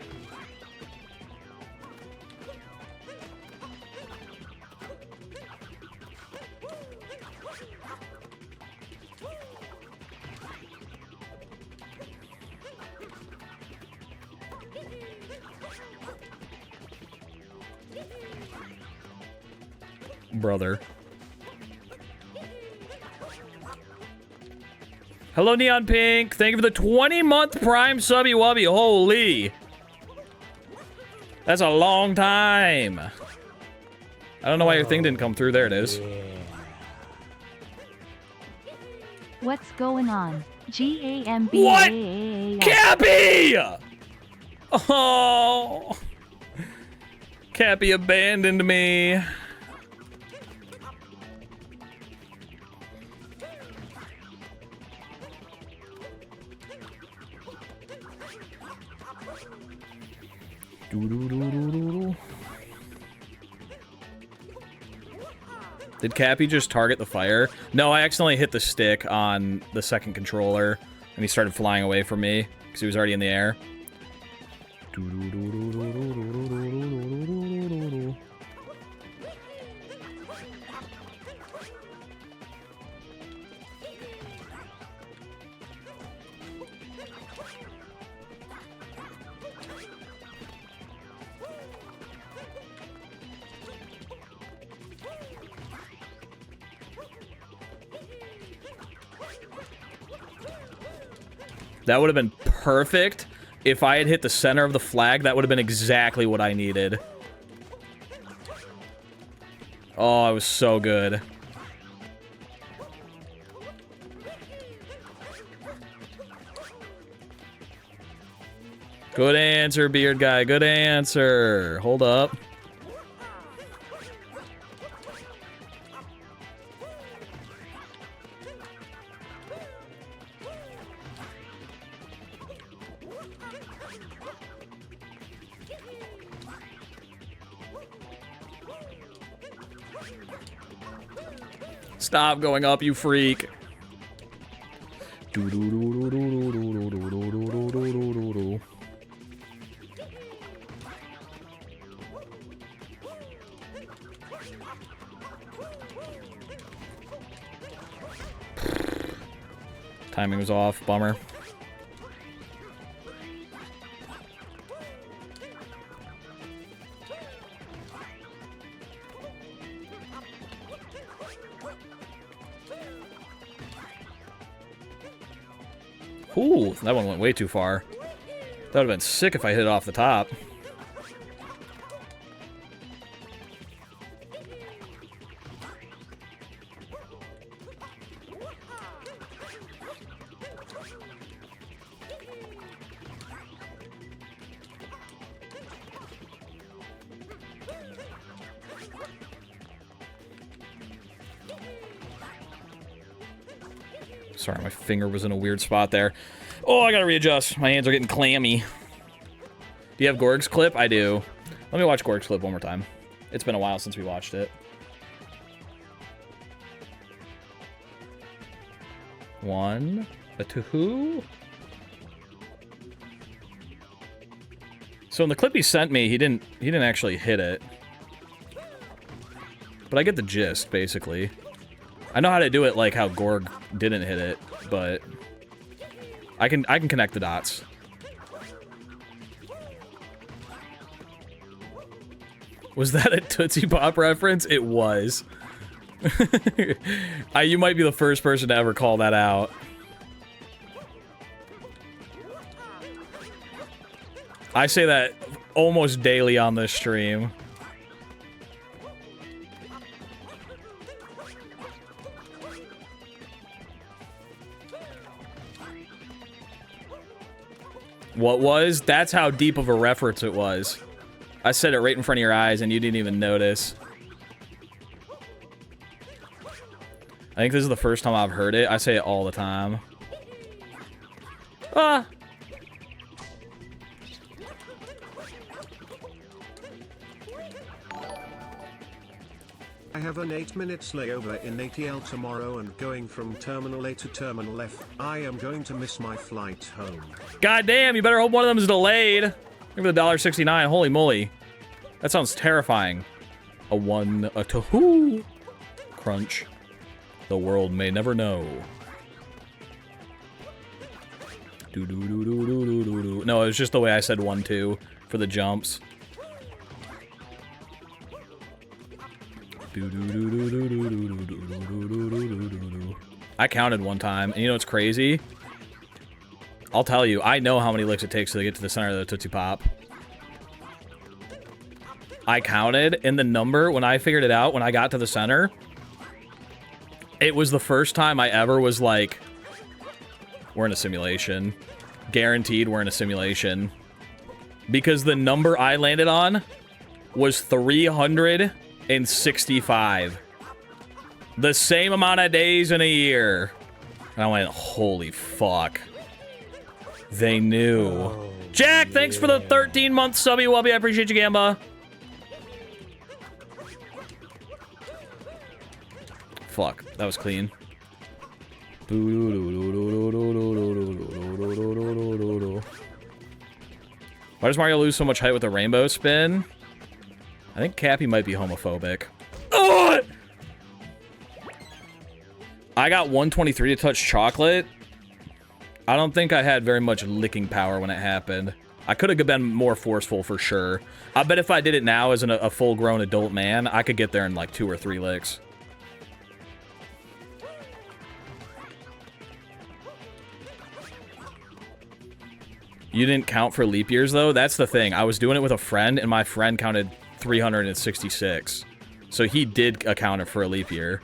brother. Hello, Neon Pink. Thank you for the 20-month Prime subby wubby. Holy. That's a long time. I don't know why your thing didn't come through. There it is. What's going on? G-A-M-B. What? Cappy! Oh. Cappy abandoned me. Did Cappy just target the fire? No, I accidentally hit the stick on the second controller, and he started flying away from me, because he was already in the air. That would have been perfect. If I had hit the center of the flag, that would have been exactly what I needed. Oh, I was so good. Good answer, beard guy. Good answer. Hold up. Stop going up, you freak. Timing was off. Bummer. Ooh, that one went way too far. That would have been sick if I hit it off the top. Sorry, my finger was in a weird spot there. Oh, I gotta readjust. My hands are getting clammy. Do you have Gorg's clip? I do. Let me watch Gorg's clip one more time. It's been a while since we watched it. One, a two. So in the clip he sent me, he didn't actually hit it. But I get the gist, basically. I know how to do it like how Gorg didn't hit it, but I can connect the dots. Was that a Tootsie Pop reference? It was. You might be the first person to ever call that out. I say that almost daily on this stream. What was? That's how deep of a reference it was. I said it right in front of your eyes and you didn't even notice. I think this is the first time I've heard it. I say it all the time. Ah! I have an 8-minute layover in ATL tomorrow and going from Terminal A to Terminal F. I am going to miss my flight home. God damn, you better hope one of them is delayed. Give it $1.69. Holy moly. That sounds terrifying. A one, a two. Crunch. The world may never know. Do-do-do-do-do-do-do. No, it was just the way I said 1-2 for the jumps. I counted one time, and you know what's crazy? I'll tell you, I know how many licks it takes to get to the center of the Tootsie Pop. I counted, and the number, when I figured it out, when I got to the center, it was the first time I ever was like, we're in a simulation. Guaranteed we're in a simulation. Because the number I landed on was 365. The same amount of days in a year. And I went, holy fuck. They knew. Oh, Jack, thanks for the 13-month subby, Wubby. I appreciate you, Gamba. Fuck, that was clean. Why does Mario lose so much height with a rainbow spin? I think Cappy might be homophobic. Oh! I got 123 to touch chocolate. I don't think I had very much licking power when it happened. I could have been more forceful for sure. I bet if I did it now as a full-grown adult man, I could get there in like 2 or 3 licks. You didn't count for leap years, though? That's the thing. I was doing it with a friend, and my friend counted 366. So he did account it for a leap year.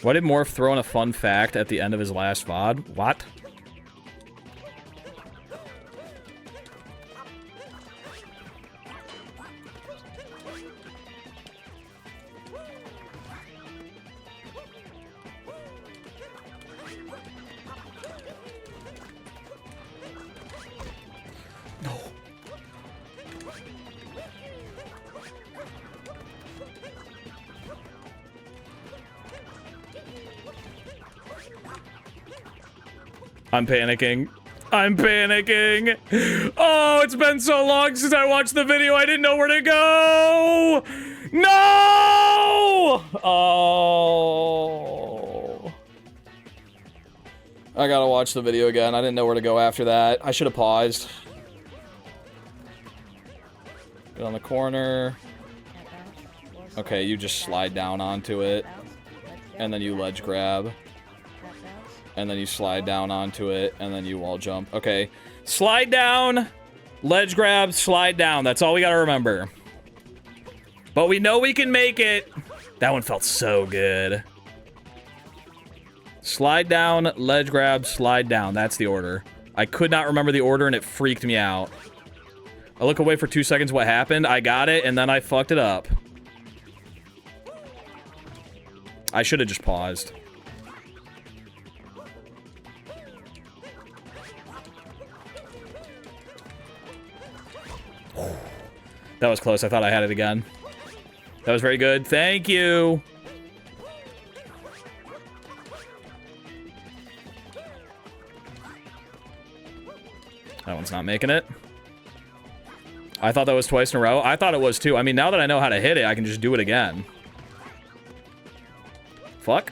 Why did Morph throw in a fun fact at the end of his last VOD? What? I'm panicking. I'm panicking. Oh, it's been so long since I watched the video. I didn't know where to go. No! Oh. I gotta watch the video again. I didn't know where to go after that. I should have paused. Get on the corner. Okay, you just slide down onto it. And then you ledge grab. And then you slide down onto it, and then you wall jump. Okay. Slide down, ledge grab, slide down. That's all we gotta remember. But we know we can make it. That one felt so good. Slide down, ledge grab, slide down. That's the order. I could not remember the order, and it freaked me out. I look away for 2 seconds, what happened? I got it, and then I fucked it up. I should have just paused. That was close. I thought I had it again. That was very good. Thank you. That one's not making it. I thought that was twice in a row. I thought it was too. I mean, now that I know how to hit it, I can just do it again. Fuck.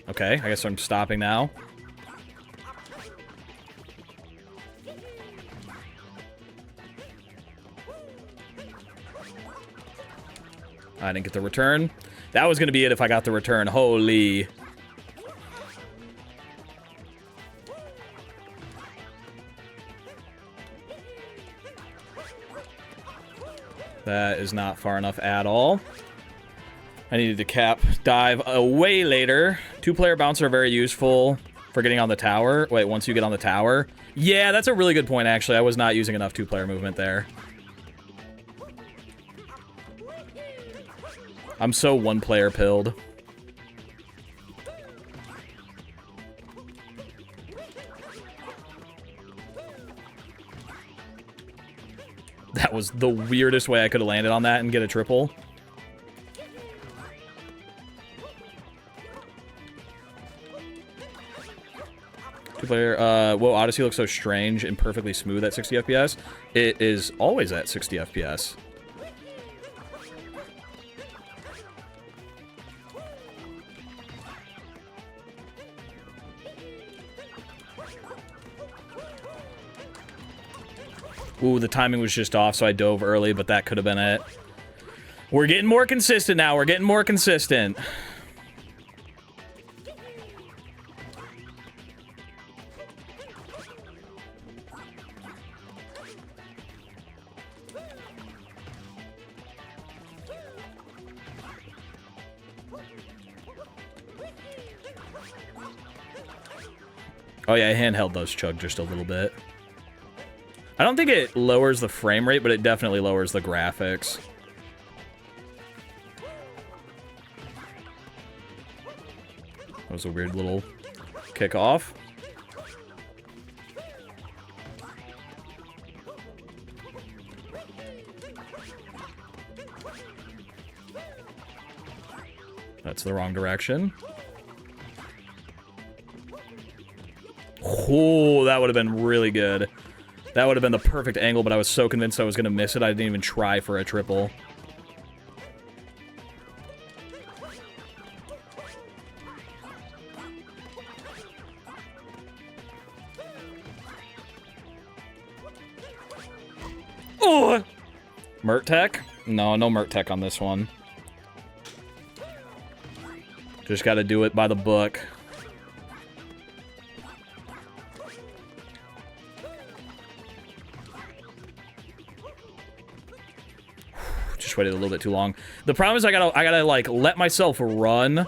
Okay, I guess I'm stopping now. I didn't get the return. That was going to be it if I got the return. Holy. That is not far enough at all. I needed to cap dive way later. 2-player bouncer are very useful for getting on the tower. Wait, once you get on the tower. Yeah, that's a really good point, actually. I was not using enough 2-player movement there. I'm so 1-player pilled. That was the weirdest way I could have landed on that and get a triple. Two-player, whoa, Odyssey looks so strange and perfectly smooth at 60 FPS. It is always at 60 FPS. Ooh, the timing was just off, so I dove early, but that could have been it. We're getting more consistent now. We're getting more consistent. Oh yeah, I handheld those chug just a little bit. I don't think it lowers the frame rate, but it definitely lowers the graphics. That was a weird little kickoff. That's the wrong direction. Oh, that would have been really good. That would have been the perfect angle, but I was so convinced I was going to miss it, I didn't even try for a triple. Oh! Mert Tech? No, no Mert Tech on this one. Just got to do it by the book. Just waited a little bit too long. The problem is I gotta like let myself run.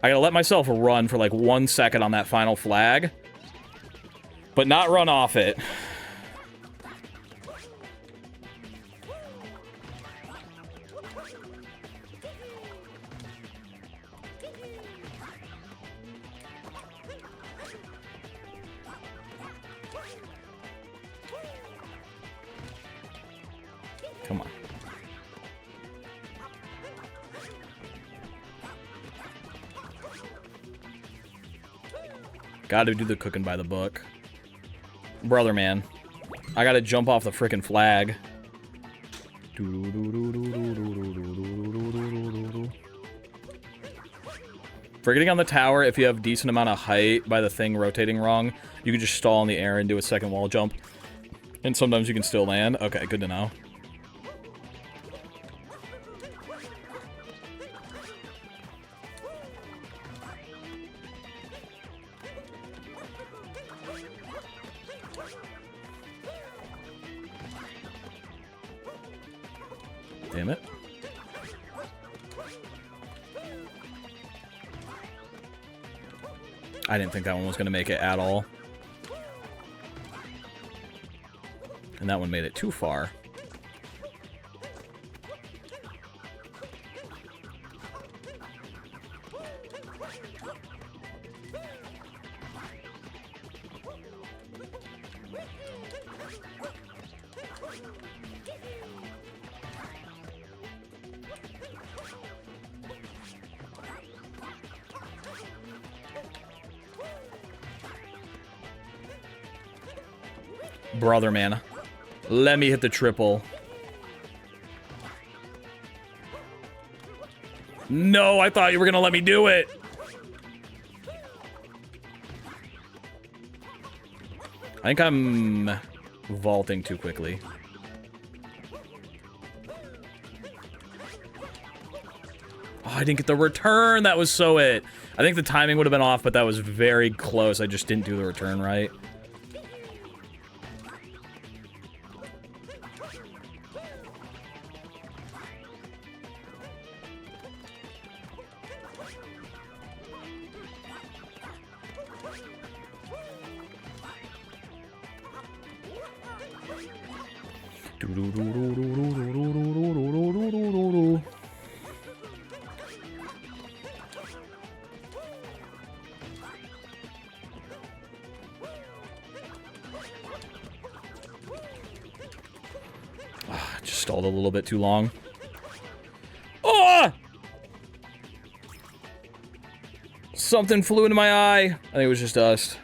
I gotta let myself run for like 1 second on that final flag, but not run off it. Come on. Gotta do the cooking by the book. Brother, man. I gotta jump off the frickin' flag. For getting on the tower, if you have decent amount of height by the thing rotating wrong, you can just stall in the air and do a second wall jump. And sometimes you can still land. Okay, good to know. Damn it. I didn't think that one was going to make it at all. And that one made it too far. Brother, man. Let me hit the triple. No, I thought you were gonna let me do it. I think I'm vaulting too quickly. Oh, I didn't get the return. That was so it. I think the timing would have been off, but that was very close. I just didn't do the return right. Just stalled a little bit too long. Oh! Something flew into my eye. I think it was just dust.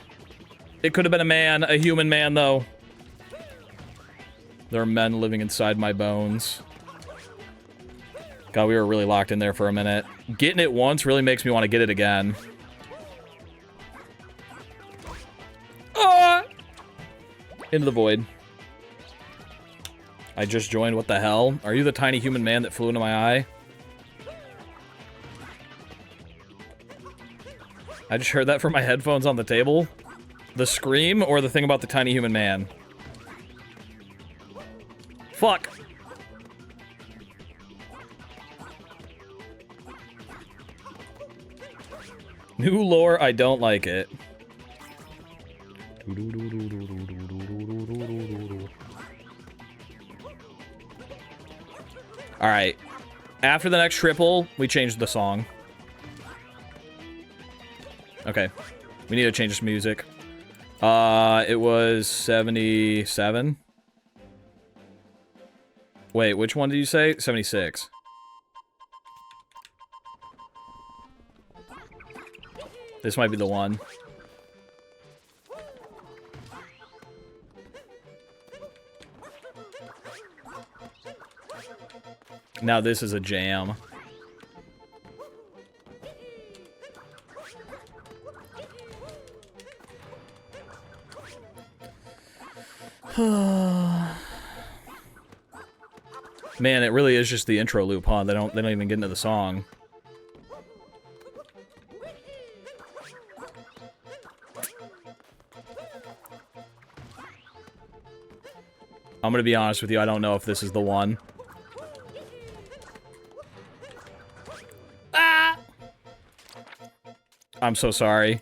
It could have been a man, a human man, though. There are men living inside my bones. God, we were really locked in there for a minute. Getting it once really makes me want to get it again. Ah! Into the void. I just joined. What the hell? Are you the tiny human man that flew into my eye? I just heard that from my headphones on the table. The scream or the thing about the tiny human man? Fuck. New lore, I don't like it. Alright. After the next triple, we change the song. Okay. We need to change this music. It was 77. Wait, which one did you say? 76. This might be the one. Now this is a jam. Man, it really is just the intro loop, huh? They don't even get into the song. I'm gonna be honest with you, I don't know if this is the one. Ah! I'm so sorry.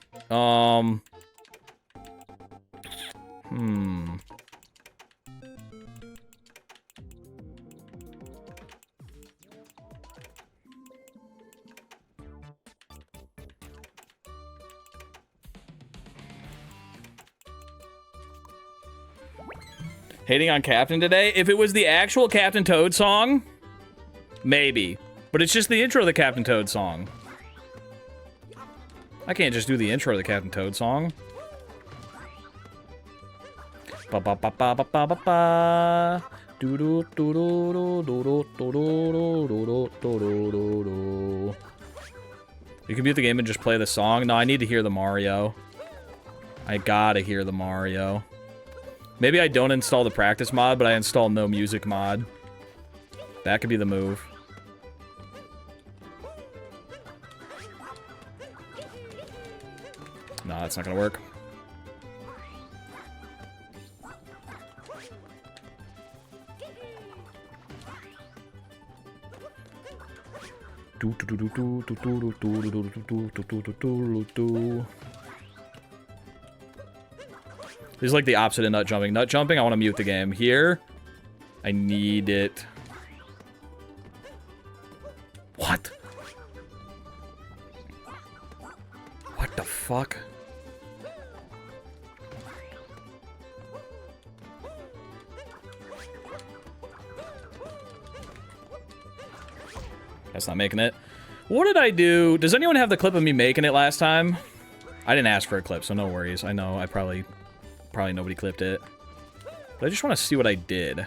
Hating on Captain today? If it was the actual Captain Toad song, maybe. But it's just the intro of the Captain Toad song. I can't just do the intro of the Captain Toad song. Ba ba ba ba ba ba ba ba. Do do do do do do do do do do do do. You can mute the game and just play the song. No, I need to hear the Mario. I gotta hear the Mario. Maybe I don't install the practice mod, but I install no music mod. That could be the move. No, that's not gonna work. This is like the opposite of nut jumping. Nut jumping, I want to mute the game. Here, I need it. What? What the fuck? That's not making it. What did I do? Does anyone have the clip of me making it last time? I didn't ask for a clip, so no worries. I know I probably nobody clipped it. But I just want to see what I did.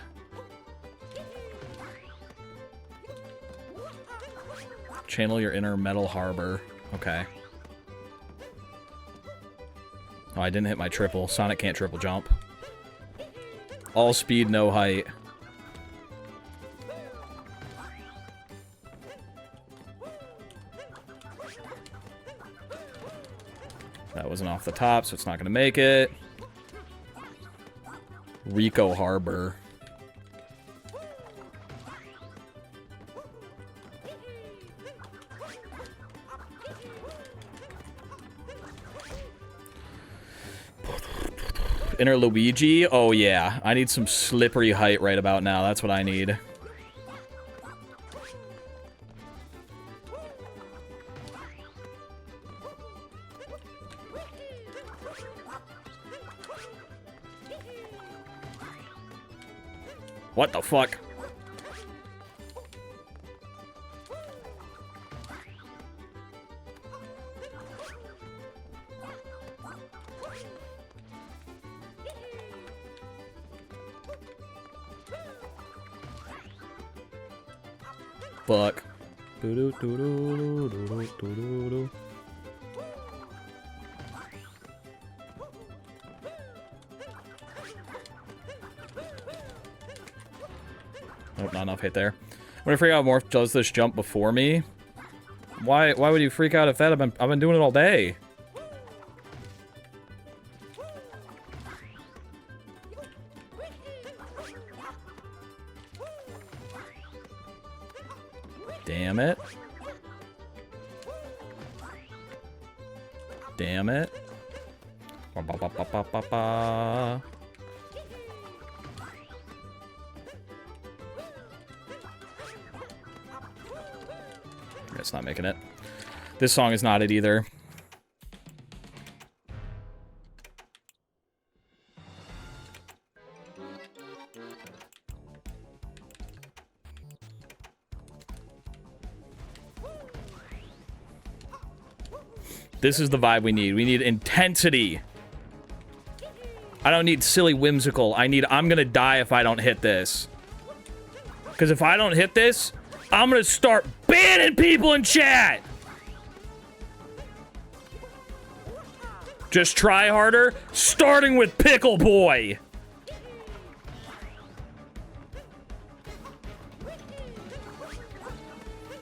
Channel your inner metal harbor. Okay. Oh, I didn't hit my triple. Sonic can't triple jump. All speed, no height. That wasn't off the top, so it's not going to make it. Rico Harbor. Inner Luigi? Oh yeah, I need some slippery height right about now. That's what I need. What the fuck? Fuck. right there. I'm gonna freak out if Morph does this jump before me. Why would you freak out if that? I've been doing it all day. Damn it. Damn it. Ba, ba, ba, ba, ba, ba, ba. It's not making it. This song is not it either. This is the vibe we need. We need intensity. I don't need silly whimsical. I'm gonna die if I don't hit this. Because if I don't hit this, I'm gonna start banning people in chat. Just try harder, starting with Pickle Boy.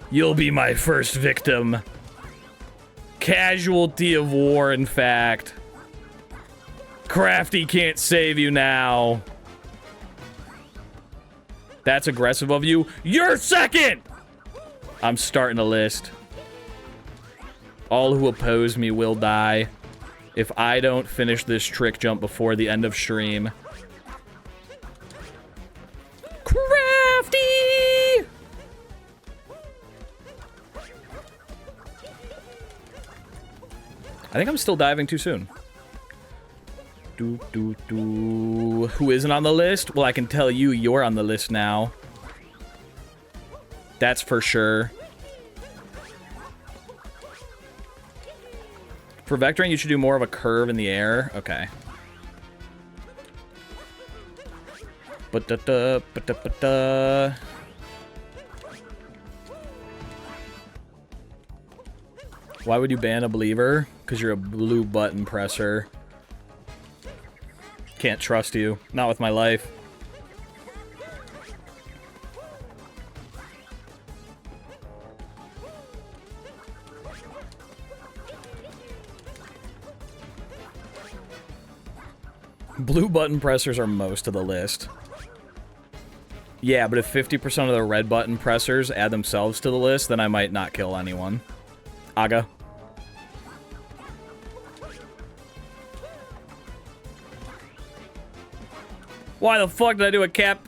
You'll be my first victim. Casualty of war, in fact. Crafty can't save you now. That's aggressive of you. You're second! I'm starting a list. All who oppose me will die if I don't finish this trick jump before the end of stream. Crafty! I think I'm still diving too soon. Who isn't on the list? Well, I can tell you, you're on the list now. That's for sure. For vectoring, you should do more of a curve in the air. Okay. Why would you ban a believer? Because you're a blue button presser. Can't trust you. Not with my life. Blue button pressers are most of the list. Yeah, but if 50% of the red button pressers add themselves to the list, then I might not kill anyone. Aga. Why the fuck did I do a cap?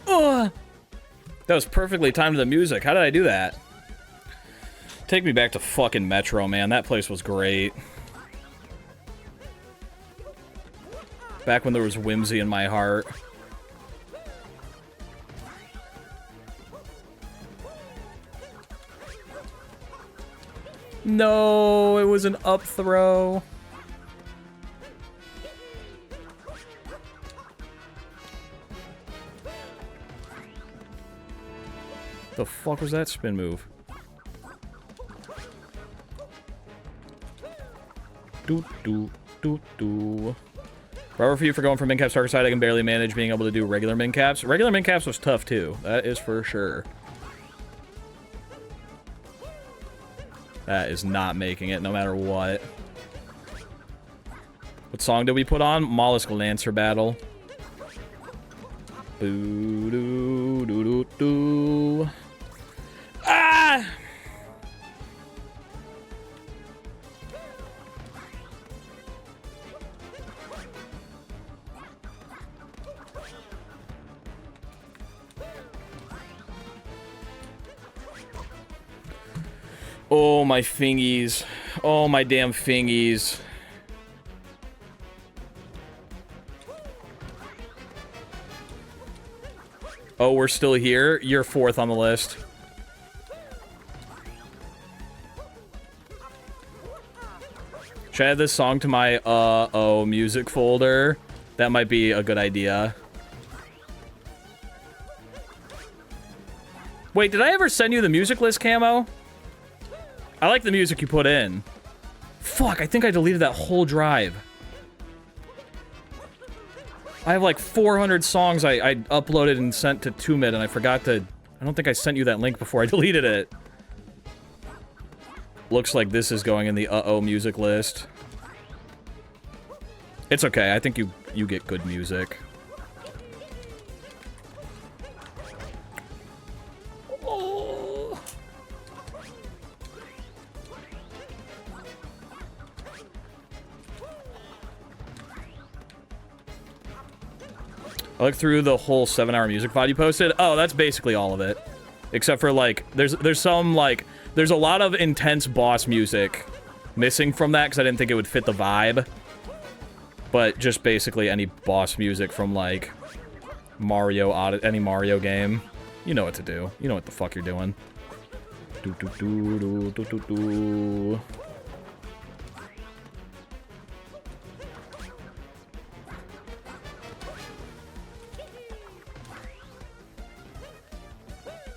Ugh. That was perfectly timed to the music. How did I do that? Take me back to fucking Metro, man. That place was great. Back when there was whimsy in my heart. No, it was an up throw. The fuck was that spin move? Bravo for you for going from min caps to dark side. I can barely manage being able to do regular min caps. Regular min caps was tough too. That is for sure. That is not making it no matter what. What song did we put on? Mollusk Lancer Battle. Boo doo doo doo doo. Ah! Oh, my fingies. Oh, my damn fingies. Oh, we're still here? You're fourth on the list. Should I add this song to my uh-oh music folder? That might be a good idea. Wait, did I ever send you the music list camo? I like the music you put in. Fuck, I think I deleted that whole drive. I have like 400 songs I uploaded and sent to 2mid, and I forgot to... I don't think I sent you that link before I deleted it. Looks like this is going in the uh-oh music list. It's okay, I think you get good music. Oh. I looked through the whole 7-hour music VOD you posted. Oh, that's basically all of it. Except for, like, there's some, like... There's a lot of intense boss music missing from that, because I didn't think it would fit the vibe. But just basically any boss music from, like, any Mario game. You know what to do. You know what the fuck you're doing. Do, do, do, do, do, do, do.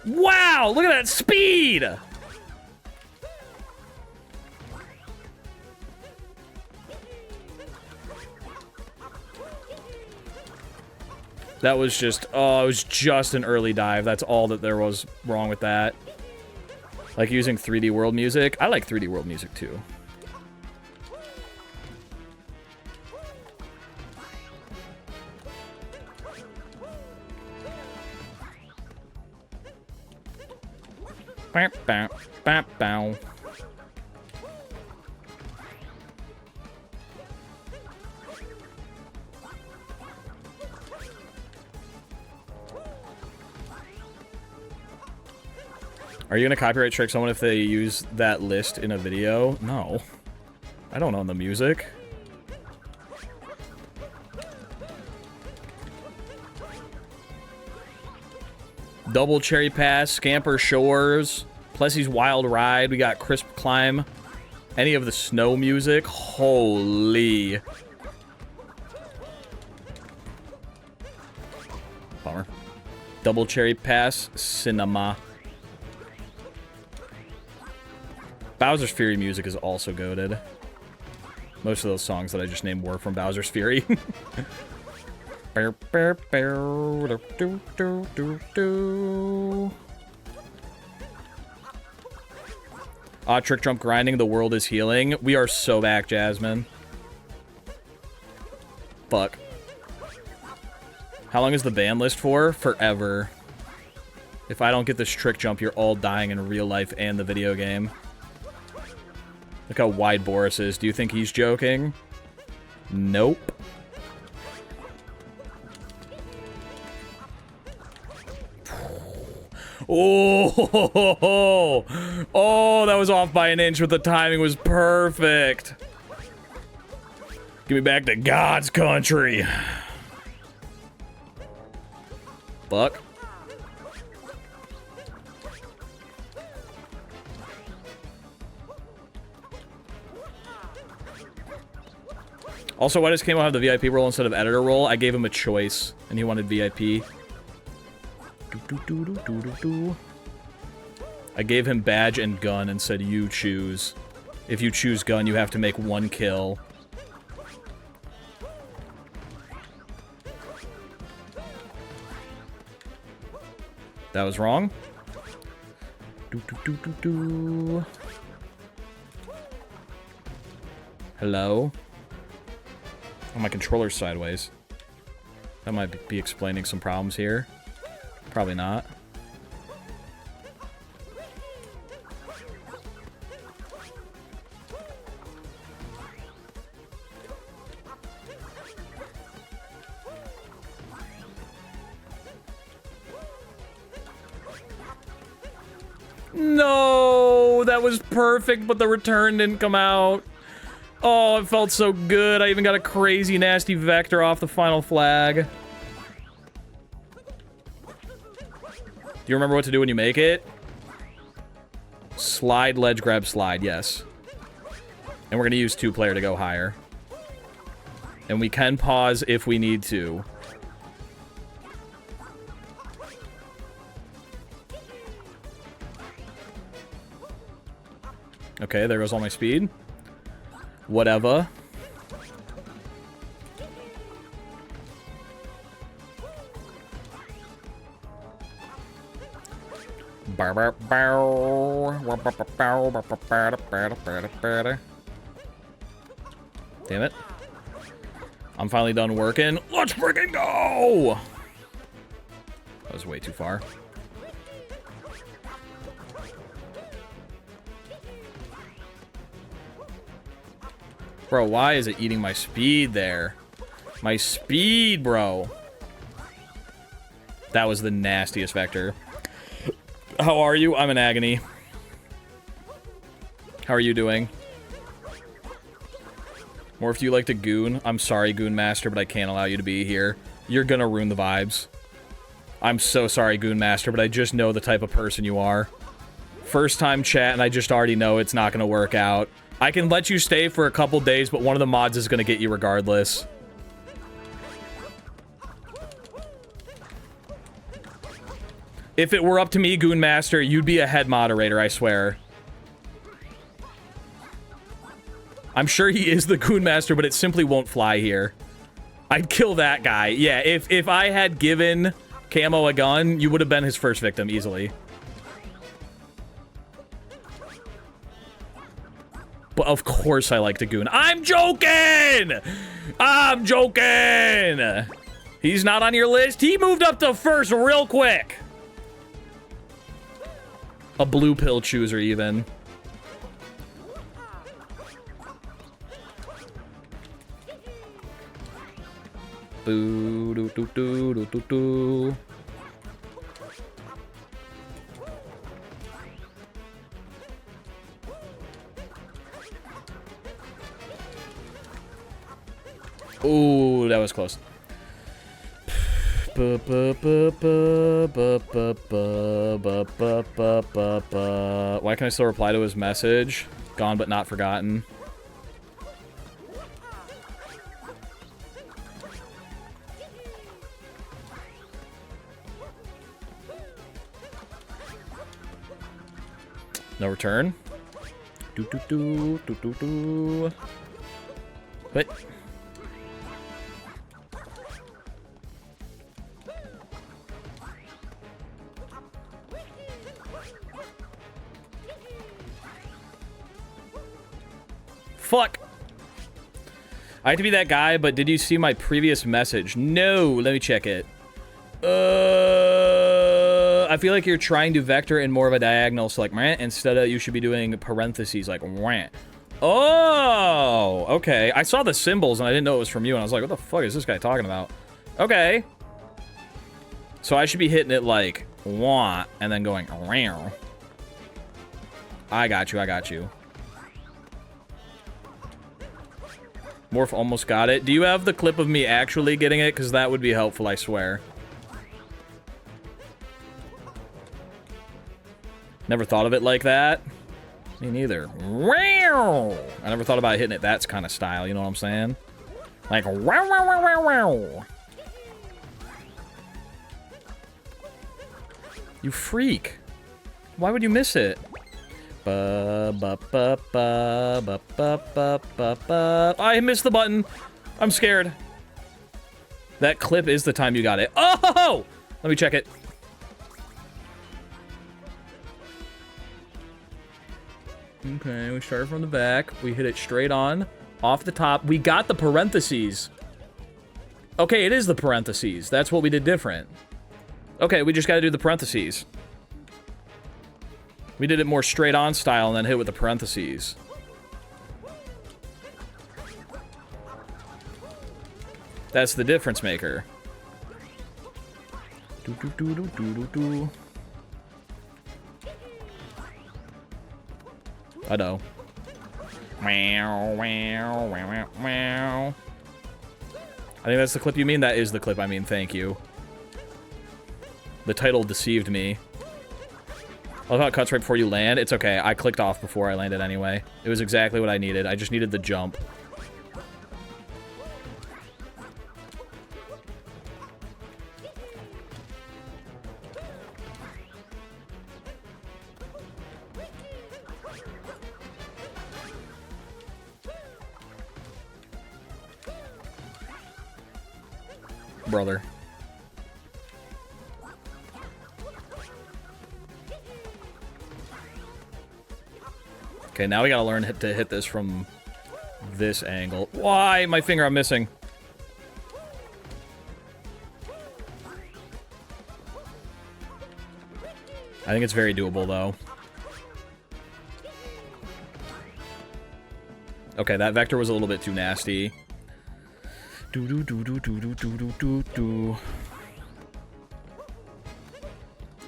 Wow! Look at that speed! That was just, oh, it was just an early dive. That's all that there was wrong with that. Like using 3D world music. I like 3D world music too. Bow, bow, bow, bow. Are you gonna copyright trick someone if they use that list in a video? No. I don't own the music. Double Cherry Pass, Scamper Shores, Plessy's Wild Ride, we got Crisp Climb. Any of the snow music? Holy. Bummer. Double Cherry Pass, Cinema. Bowser's Fury music is also goated. Most of those songs that I just named were from Bowser's Fury. Trick Jump grinding, the world is healing. We are so back, Jasmine. Fuck. How long is the ban list for? Forever. If I don't get this Trick Jump, you're all dying in real life and the video game. Look how wide Boris is. Do you think he's joking? Nope. Oh, oh, that was off by an inch, but the timing was perfect. Give me back to God's country. Fuck. Also, why does Camo have the VIP role instead of editor role? I gave him a choice, and he wanted VIP. I gave him badge and gun and said, you choose. If you choose gun, you have to make 1 kill. That was wrong. Hello? Oh, my controller's sideways. That might be explaining some problems here. Probably not. No, that was perfect, but the return didn't come out. Oh, it felt so good. I even got a crazy nasty vector off the final flag. Do you remember what to do when you make it? Slide, ledge, grab, slide, yes. And we're gonna use 2-player to go higher. And we can pause if we need to. Okay, there goes all my speed. Whatever. Damn it. I'm finally done working. Let's freaking go! That was way too far. Bro, why is it eating my speed there? My speed, bro. That was the nastiest vector. How are you? I'm in agony. How are you doing? Morph, do you like to goon? I'm sorry, Goon Master, but I can't allow you to be here. You're gonna ruin the vibes. I'm so sorry, Goon Master, but I just know the type of person you are. First time chat, and I just already know it's not gonna work out. I can let you stay for a couple days, but one of the mods is gonna get you regardless. If it were up to me, Goon Master, you'd be a head moderator, I swear. I'm sure he is the Goon Master, but it simply won't fly here. I'd kill that guy. Yeah, if I had given Camo a gun, you would have been his first victim, easily. But of course I like to goon. I'm joking! I'm joking! He's not on your list. He moved up to first real quick. A blue pill chooser, even. Boo doo doo doo doo doo doo. Ooh, that was close. Why can I still reply to his message? Gone but not forgotten. No return. Do do do do do do. What? Fuck. I hate to be that guy, but did you see my previous message? No. Let me check it. I feel like you're trying to vector in more of a diagonal, so like, meh, instead of you should be doing parentheses, like, meh. Oh, okay. I saw the symbols and I didn't know it was from you, and I was like, what the fuck is this guy talking about? Okay. So I should be hitting it like, wah, and then going, meow. I got you, I got you. Morph almost got it. Do you have the clip of me actually getting it? Because that would be helpful, I swear. Never thought of it like that. Me neither. I never thought about hitting it that kind of style, you know what I'm saying? Like, wow, wow, wow, wow, wow. You freak. Why would you miss it? I missed the button. I'm scared. That clip is the time you got it. Oh! Let me check it. Okay, we started from the back. We hit it straight on. Off the top. We got the parentheses. Okay, it is the parentheses. That's what we did different. Okay, we just got to do the parentheses. We did it more straight on style and then hit with the parentheses. That's the difference maker. Do, do, do, do, do, do, do. I know. Meow, meow, meow, meow. I think that's the clip you mean. That is the clip I mean. Thank you. The title deceived me. I love how it cuts right before you land. It's okay. I clicked off before I landed anyway. It was exactly what I needed. I just needed the jump. brother. Okay, now we gotta learn to hit this from this angle. Why? My finger I'm missing. I think it's very doable, though. Okay, that vector was a little bit too nasty.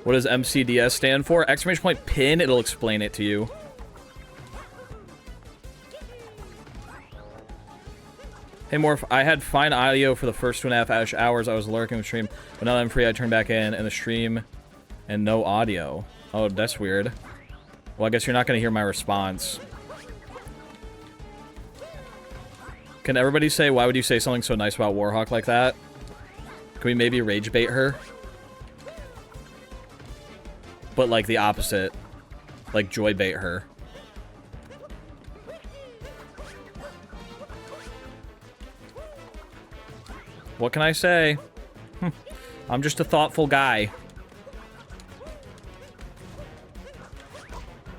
What does MCDS stand for? Exclamation point pin, it'll explain it to you. Hey Morph, I had fine audio for the first 2.5 hours I was lurking with stream, but now that I'm free I turn back in and the stream and no audio. Oh, that's weird. Well, I guess you're not going to hear my response. Can everybody say, why would you say something so nice about Warhawk like that? Can we maybe rage bait her? But like the opposite. Like joy bait her. What can I say? I'm just a thoughtful guy.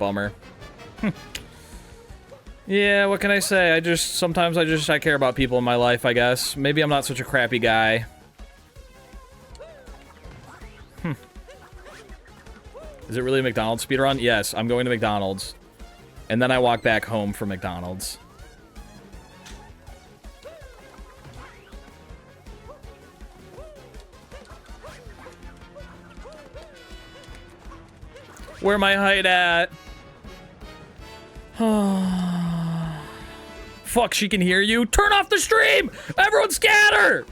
Bummer. Yeah, what can I say? Sometimes I care about people in my life, I guess. Maybe I'm not such a crappy guy. Is it really a McDonald's speedrun? Yes, I'm going to McDonald's. And then I walk back home from McDonald's. Where my height at? Fuck, she can hear you. Turn off the stream! Everyone scatter!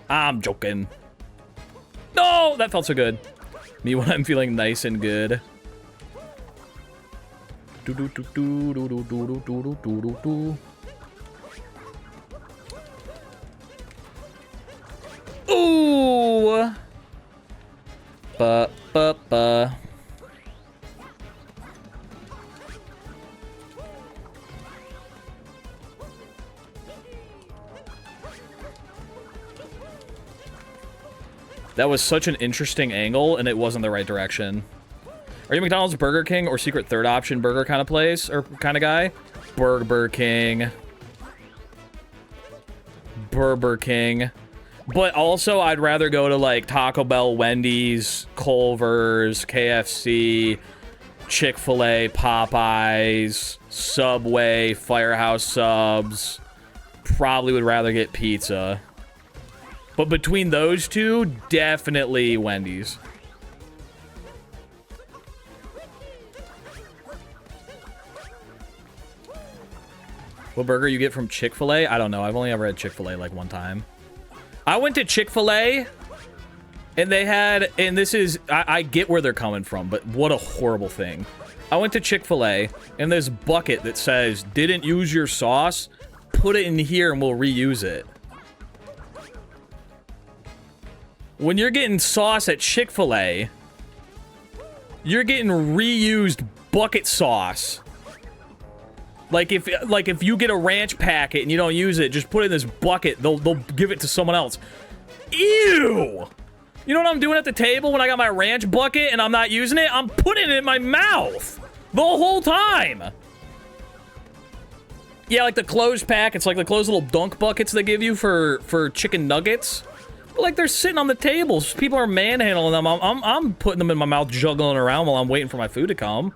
I'm joking. No, that felt so good. Me when I'm feeling nice and good. Ooh! Ba. That was such an interesting angle, and it wasn't the right direction. Are you McDonald's, Burger King, or secret third option burger kind of place, or kind of guy? Burger King. Burger King. But also, I'd rather go to, like, Taco Bell, Wendy's, Culver's, KFC, Chick-fil-A, Popeyes, Subway, Firehouse Subs. Probably would rather get pizza. But between those two, definitely Wendy's. What burger you get from Chick-fil-A? I don't know. I've only ever had Chick-fil-A like one time. I went to Chick-fil-A, and they had, and this is, I get where they're coming from, but what a horrible thing. I went to Chick-fil-A, and there's a bucket that says, didn't use your sauce, put it in here and we'll reuse it. When you're getting sauce at Chick-fil-A, you're getting reused bucket sauce. Like if you get a ranch packet and you don't use it, just put it in this bucket. They'll give it to someone else. Ew! You know what I'm doing at the table when I got my ranch bucket and I'm not using it? I'm putting it in my mouth the whole time. Yeah, like the closed packets, like the closed little dunk buckets they give you for chicken nuggets. But like they're sitting on the tables. People are manhandling them. I'm putting them in my mouth, juggling around while I'm waiting for my food to come.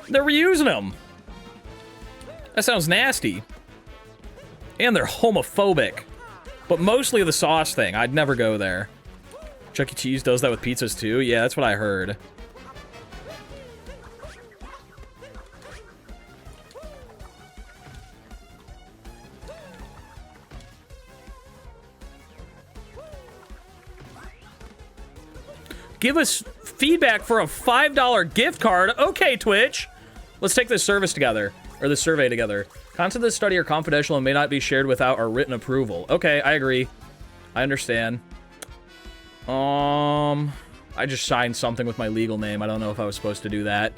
They're reusing them. That sounds nasty. And they're homophobic. But mostly the sauce thing. I'd never go there. Chuck E. Cheese does that with pizzas too? Yeah, that's what I heard. Give us feedback for a $5 gift card. Okay, Twitch. Let's take this service together. Or this survey together. Contents of this study are confidential and may not be shared without our written approval. Okay, I agree. I understand. I just signed something with my legal name. I don't know if I was supposed to do that.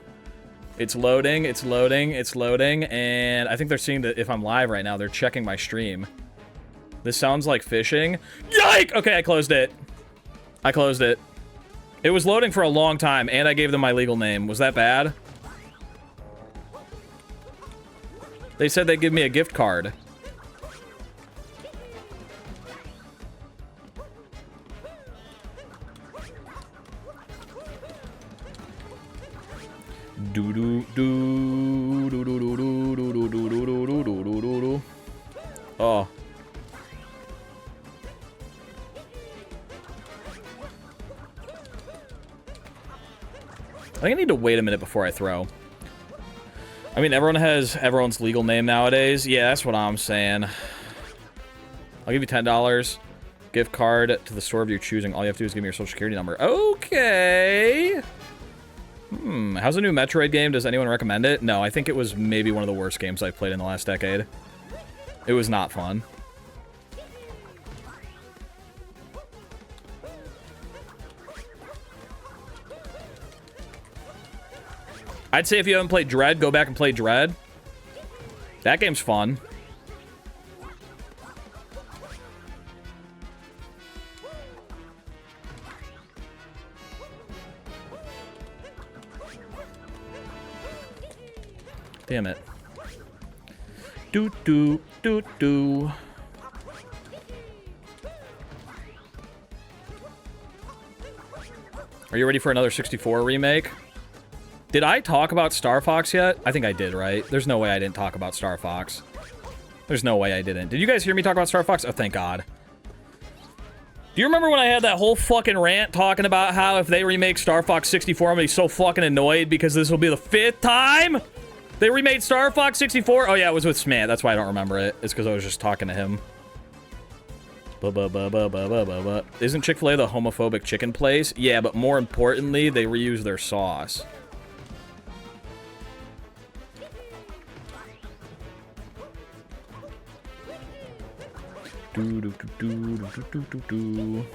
It's loading, it's loading, it's loading, and I think they're seeing that if I'm live right now, they're checking my stream. This sounds like fishing. Yike! Okay, I closed it. I closed it. It was loading for a long time, and I gave them my legal name. Was that bad? They said they'd give me a gift card. Do do do do do do do do do do do do do do do do. Oh. I think I need to wait a minute before I throw. I mean, everyone has everyone's legal name nowadays. Yeah, that's what I'm saying. I'll give you $10. Gift card to the store of your choosing. All you have to do is give me your social security number. Okay. How's the new Metroid game? Does anyone recommend it? No, I think it was maybe one of the worst games I've played in the last decade. It was not fun. I'd say if you haven't played Dread, go back and play Dread. That game's fun. Damn it. Do do do do. Are you ready for another 64 remake? Did I talk about Star Fox yet? I think I did, right? There's no way I didn't talk about Star Fox. There's no way I didn't. Did you guys hear me talk about Star Fox? Oh, thank God. Do you remember when I had that whole fucking rant talking about how if they remake Star Fox 64, I'm gonna be so fucking annoyed because this will be the 5th time they remade Star Fox 64? Oh, yeah, it was with Smant. That's why I don't remember it. It's because I was just talking to him. Isn't Chick-fil-A the homophobic chicken place? Yeah, but more importantly, they reuse their sauce. Do, do, do, do, do, do, do, do.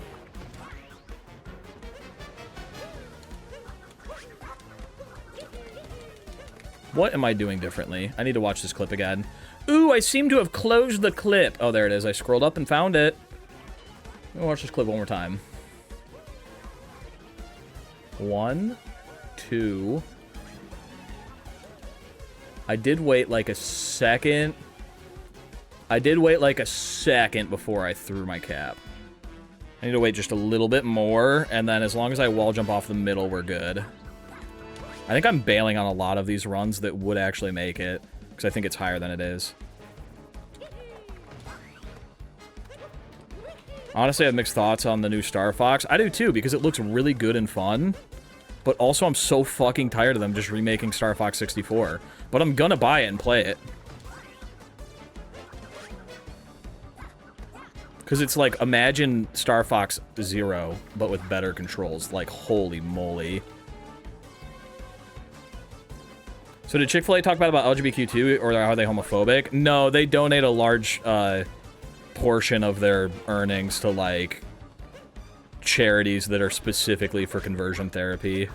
What am I doing differently? I need to watch this clip again. Ooh, I seem to have closed the clip. Oh, there it is. I scrolled up and found it. Let me watch this clip one more time. 1, 2. I did wait like a second. I did wait like a second before I threw my cap. I need to wait just a little bit more, and then as long as I wall jump off the middle, we're good. I think I'm bailing on a lot of these runs that would actually make it, because I think it's higher than it is. Honestly, I have mixed thoughts on the new Star Fox. I do too, because it looks really good and fun. But also, I'm so fucking tired of them just remaking Star Fox 64. But I'm gonna buy it and play it. Because it's like, imagine Star Fox 0, but with better controls. Like, holy moly. So did Chick-fil-A talk about LGBTQ, or are they homophobic? No, they donate a large portion of their earnings to, like, charities that are specifically for conversion therapy.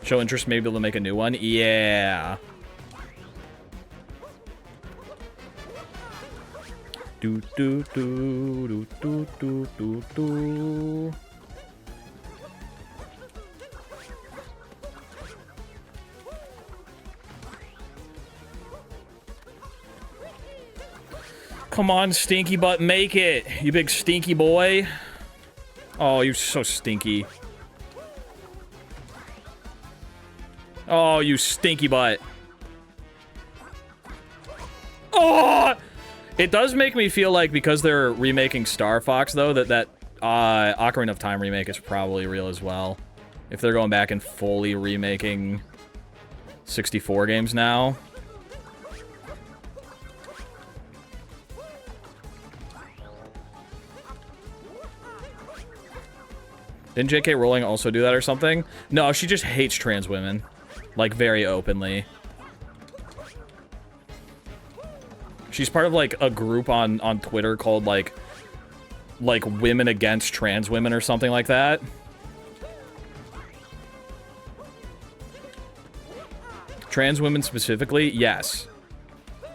Show interest, maybe they'll make a new one? Yeah. Do do do do do do do do. Come on, stinky butt, make it, you big stinky boy. Oh, you're so stinky. Oh, you stinky butt. Oh! It does make me feel like, because they're remaking Star Fox, though, that Ocarina of Time remake is probably real as well. If they're going back and fully remaking 64 games now. Didn't J.K. Rowling also do that or something? No, she just hates trans women. Like, very openly. She's part of, like, a group on Twitter called, like, Women Against Trans Women or something like that. Trans women specifically, yes.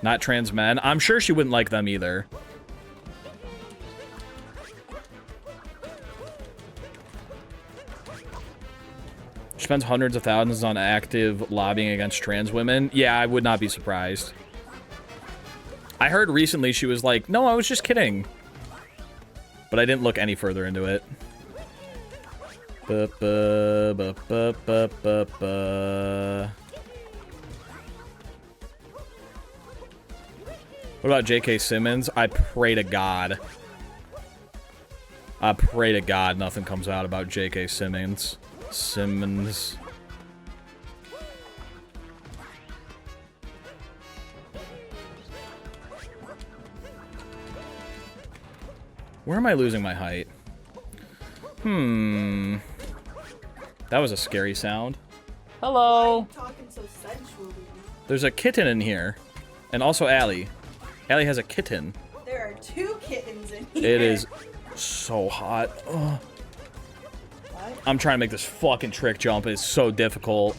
Not trans men. I'm sure she wouldn't like them either. She spends hundreds of thousands on active lobbying against trans women. Yeah, I would not be surprised. I heard recently she was like, no, I was just kidding. But I didn't look any further into it. What about J.K. Simmons? I pray to God. I pray to God nothing comes out about J.K. Simmons. Where am I losing my height? That was a scary sound. Hello. Talking so sensually. There's a kitten in here. And also Allie. Allie has a kitten. There are 2 kittens in here. It is so hot. Ugh. What? I'm trying to make this fucking trick jump. It's so difficult.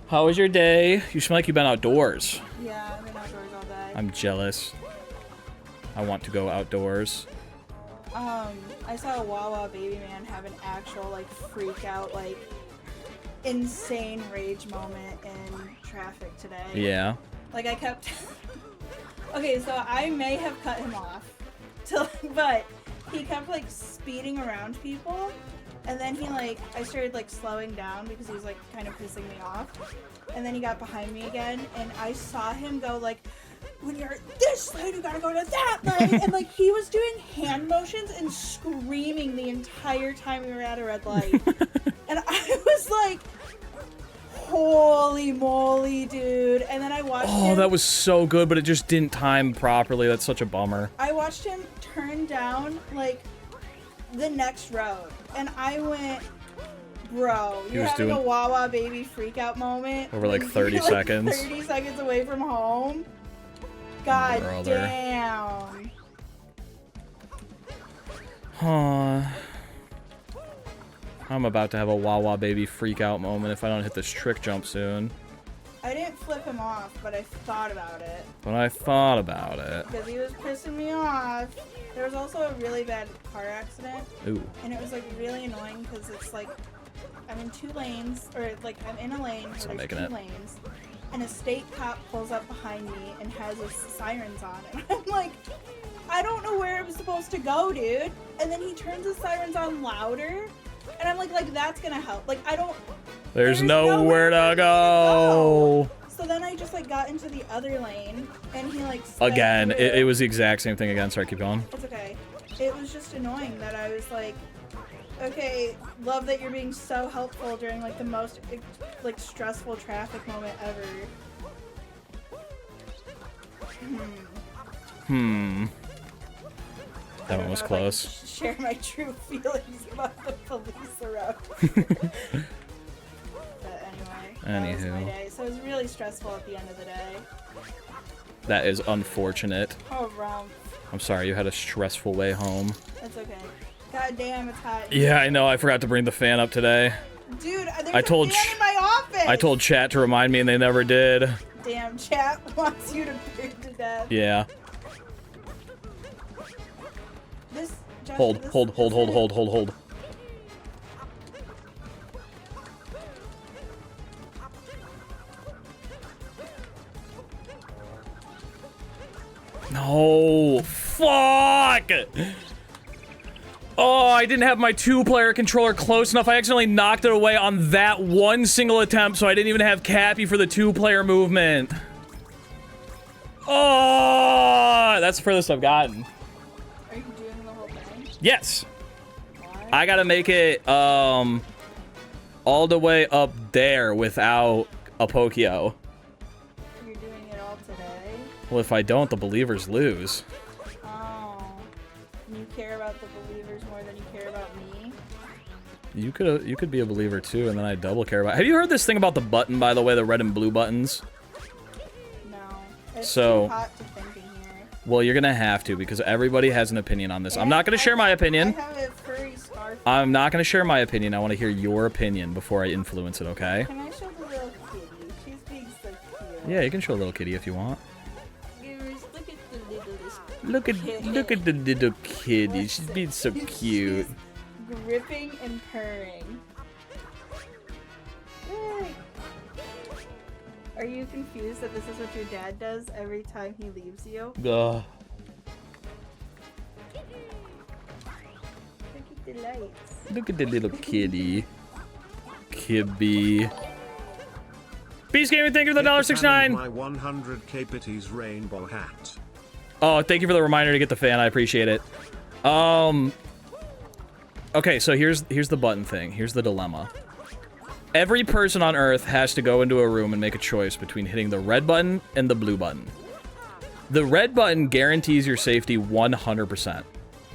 How was your day? You smell like you've been outdoors. Yeah, I've been outdoors all day. I'm jealous. I want to go outdoors. I saw a Wawa baby man have an actual, like, freak out, like, insane rage moment in traffic today. Yeah. Like, I kept... Okay, so I may have cut him off, but he kept, like, speeding around people, and then he, like, I started, like, slowing down because he was, like, kind of pissing me off, and then he got behind me again, and I saw him go, like, when you're at this lane, you gotta go to that lane, and, like, he was doing hand motions and screaming the entire time we were at a red light, and I was like, holy moly, dude. And then I watched him. Oh, that was so good, but it just didn't time properly. That's such a bummer. I watched him turn down, like, the next road. And I went, bro, you're having a Wawa baby freakout moment. Over, like, when 30 you're, like, seconds. 30 seconds away from home. God Brother. damn. I'm about to have a Wawa baby freak out moment if I don't hit this trick jump soon. I didn't flip him off, but I thought about it. But I thought about it. Because he was pissing me off. There was also a really bad car accident. Ooh. And it was, like, really annoying because it's, like, I'm in 2 lanes, or, like, I'm in a lane where there's 2 lanes. And a state cop pulls up behind me and has his sirens on. And I'm like, I don't know where I'm supposed to go, dude. And then he turns his sirens on louder. And I'm like, that's gonna help. Like, I don't... There's nowhere to go. So then I just, like, got into the other lane, and he, like... Again, it was the exact same thing again. Sorry, keep going. It's okay. It was just annoying that I was like, okay, love that you're being so helpful during, like, the most, like, stressful traffic moment ever. That one was close. Share my true feelings about the police around. But anyway, that was my day. So it was really stressful at the end of the day. That is unfortunate. Oh, Rump. I'm sorry, you had a stressful way home. That's okay. God damn, it's hot. Yeah, I know. I forgot to bring the fan up today. Dude, there's I told a fan in my office. I told chat to remind me, and they never did. Damn, chat wants you to burn to death. Yeah. This, Josh, Hold. No, fuck! Oh, I didn't have my 2-player controller close enough. I accidentally knocked it away on that one single attempt, so I didn't even have Cappy for the 2-player movement. Oh, that's the furthest I've gotten. Are you doing the whole thing? Yes. Why? I gotta make it, all the way up there without a Pokio. You're doing it all today? Well, if I don't, the believers lose. Oh. You care about the believers more than you care about me? You could be a believer too, and then I double care about. Have you heard this thing about the button, by the way, the red and blue buttons? No. It's So- too hot to think in here. Well, you're gonna have to, because everybody has an opinion on this. I'm not gonna share my opinion. I have a furry scarf. I'm not gonna share my opinion. I want to hear your opinion before I influence it, okay? Can I show the little kitty? Yeah, you can show a little kitty if you want. Viewers, look at the littlest. Look at the little kitty. She's being so cute. She's gripping and purring. Yay. Are you confused that this is what your dad does every time he leaves you? Ugh. Look at the lights. Look at the little kitty. Kibby. Beast Gaming, thank you for the $1.69. My 100k Pitty's rainbow hat. Oh, thank you for the reminder to get the fan. I appreciate it. Okay, so here's the button thing. Here's the dilemma. Every person on Earth has to go into a room and make a choice between hitting the red button and the blue button. The red button guarantees your safety 100%.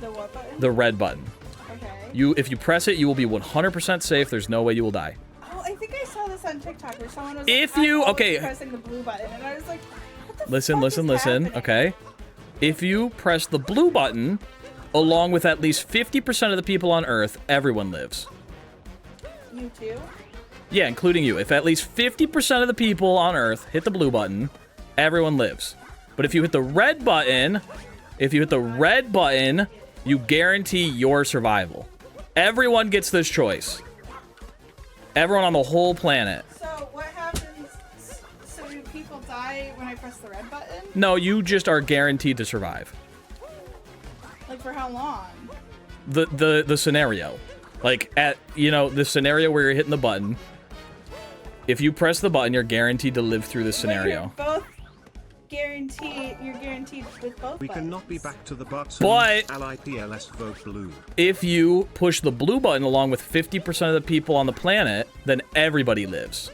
The what button? The red button. Okay. If you press it, you will be 100% safe. There's no way you will die. Oh, I think I saw this on TikTok where someone was If like, you- I'm always okay. pressing the blue button, and I was like, what the Listen, fuck listen, is listen. happening? Okay. If you press the blue button, along with at least 50% of the people on Earth, everyone lives. You too? Yeah, including you. If at least 50% of the people on Earth hit the blue button, everyone lives. But if you hit the red button, you guarantee your survival. Everyone gets this choice. Everyone on the whole planet. So what happens? So do people die when I press the red button? No, you just are guaranteed to survive. Like for how long? The scenario. Like at, the scenario where you're hitting the button. If you press the button, you're guaranteed to live through this scenario. But you're both guaranteed. You're guaranteed with both. We buttons. cannot be back to the button. But- LIPLS vote blue. If you push the blue button along with 50% of the people on the planet, then everybody lives.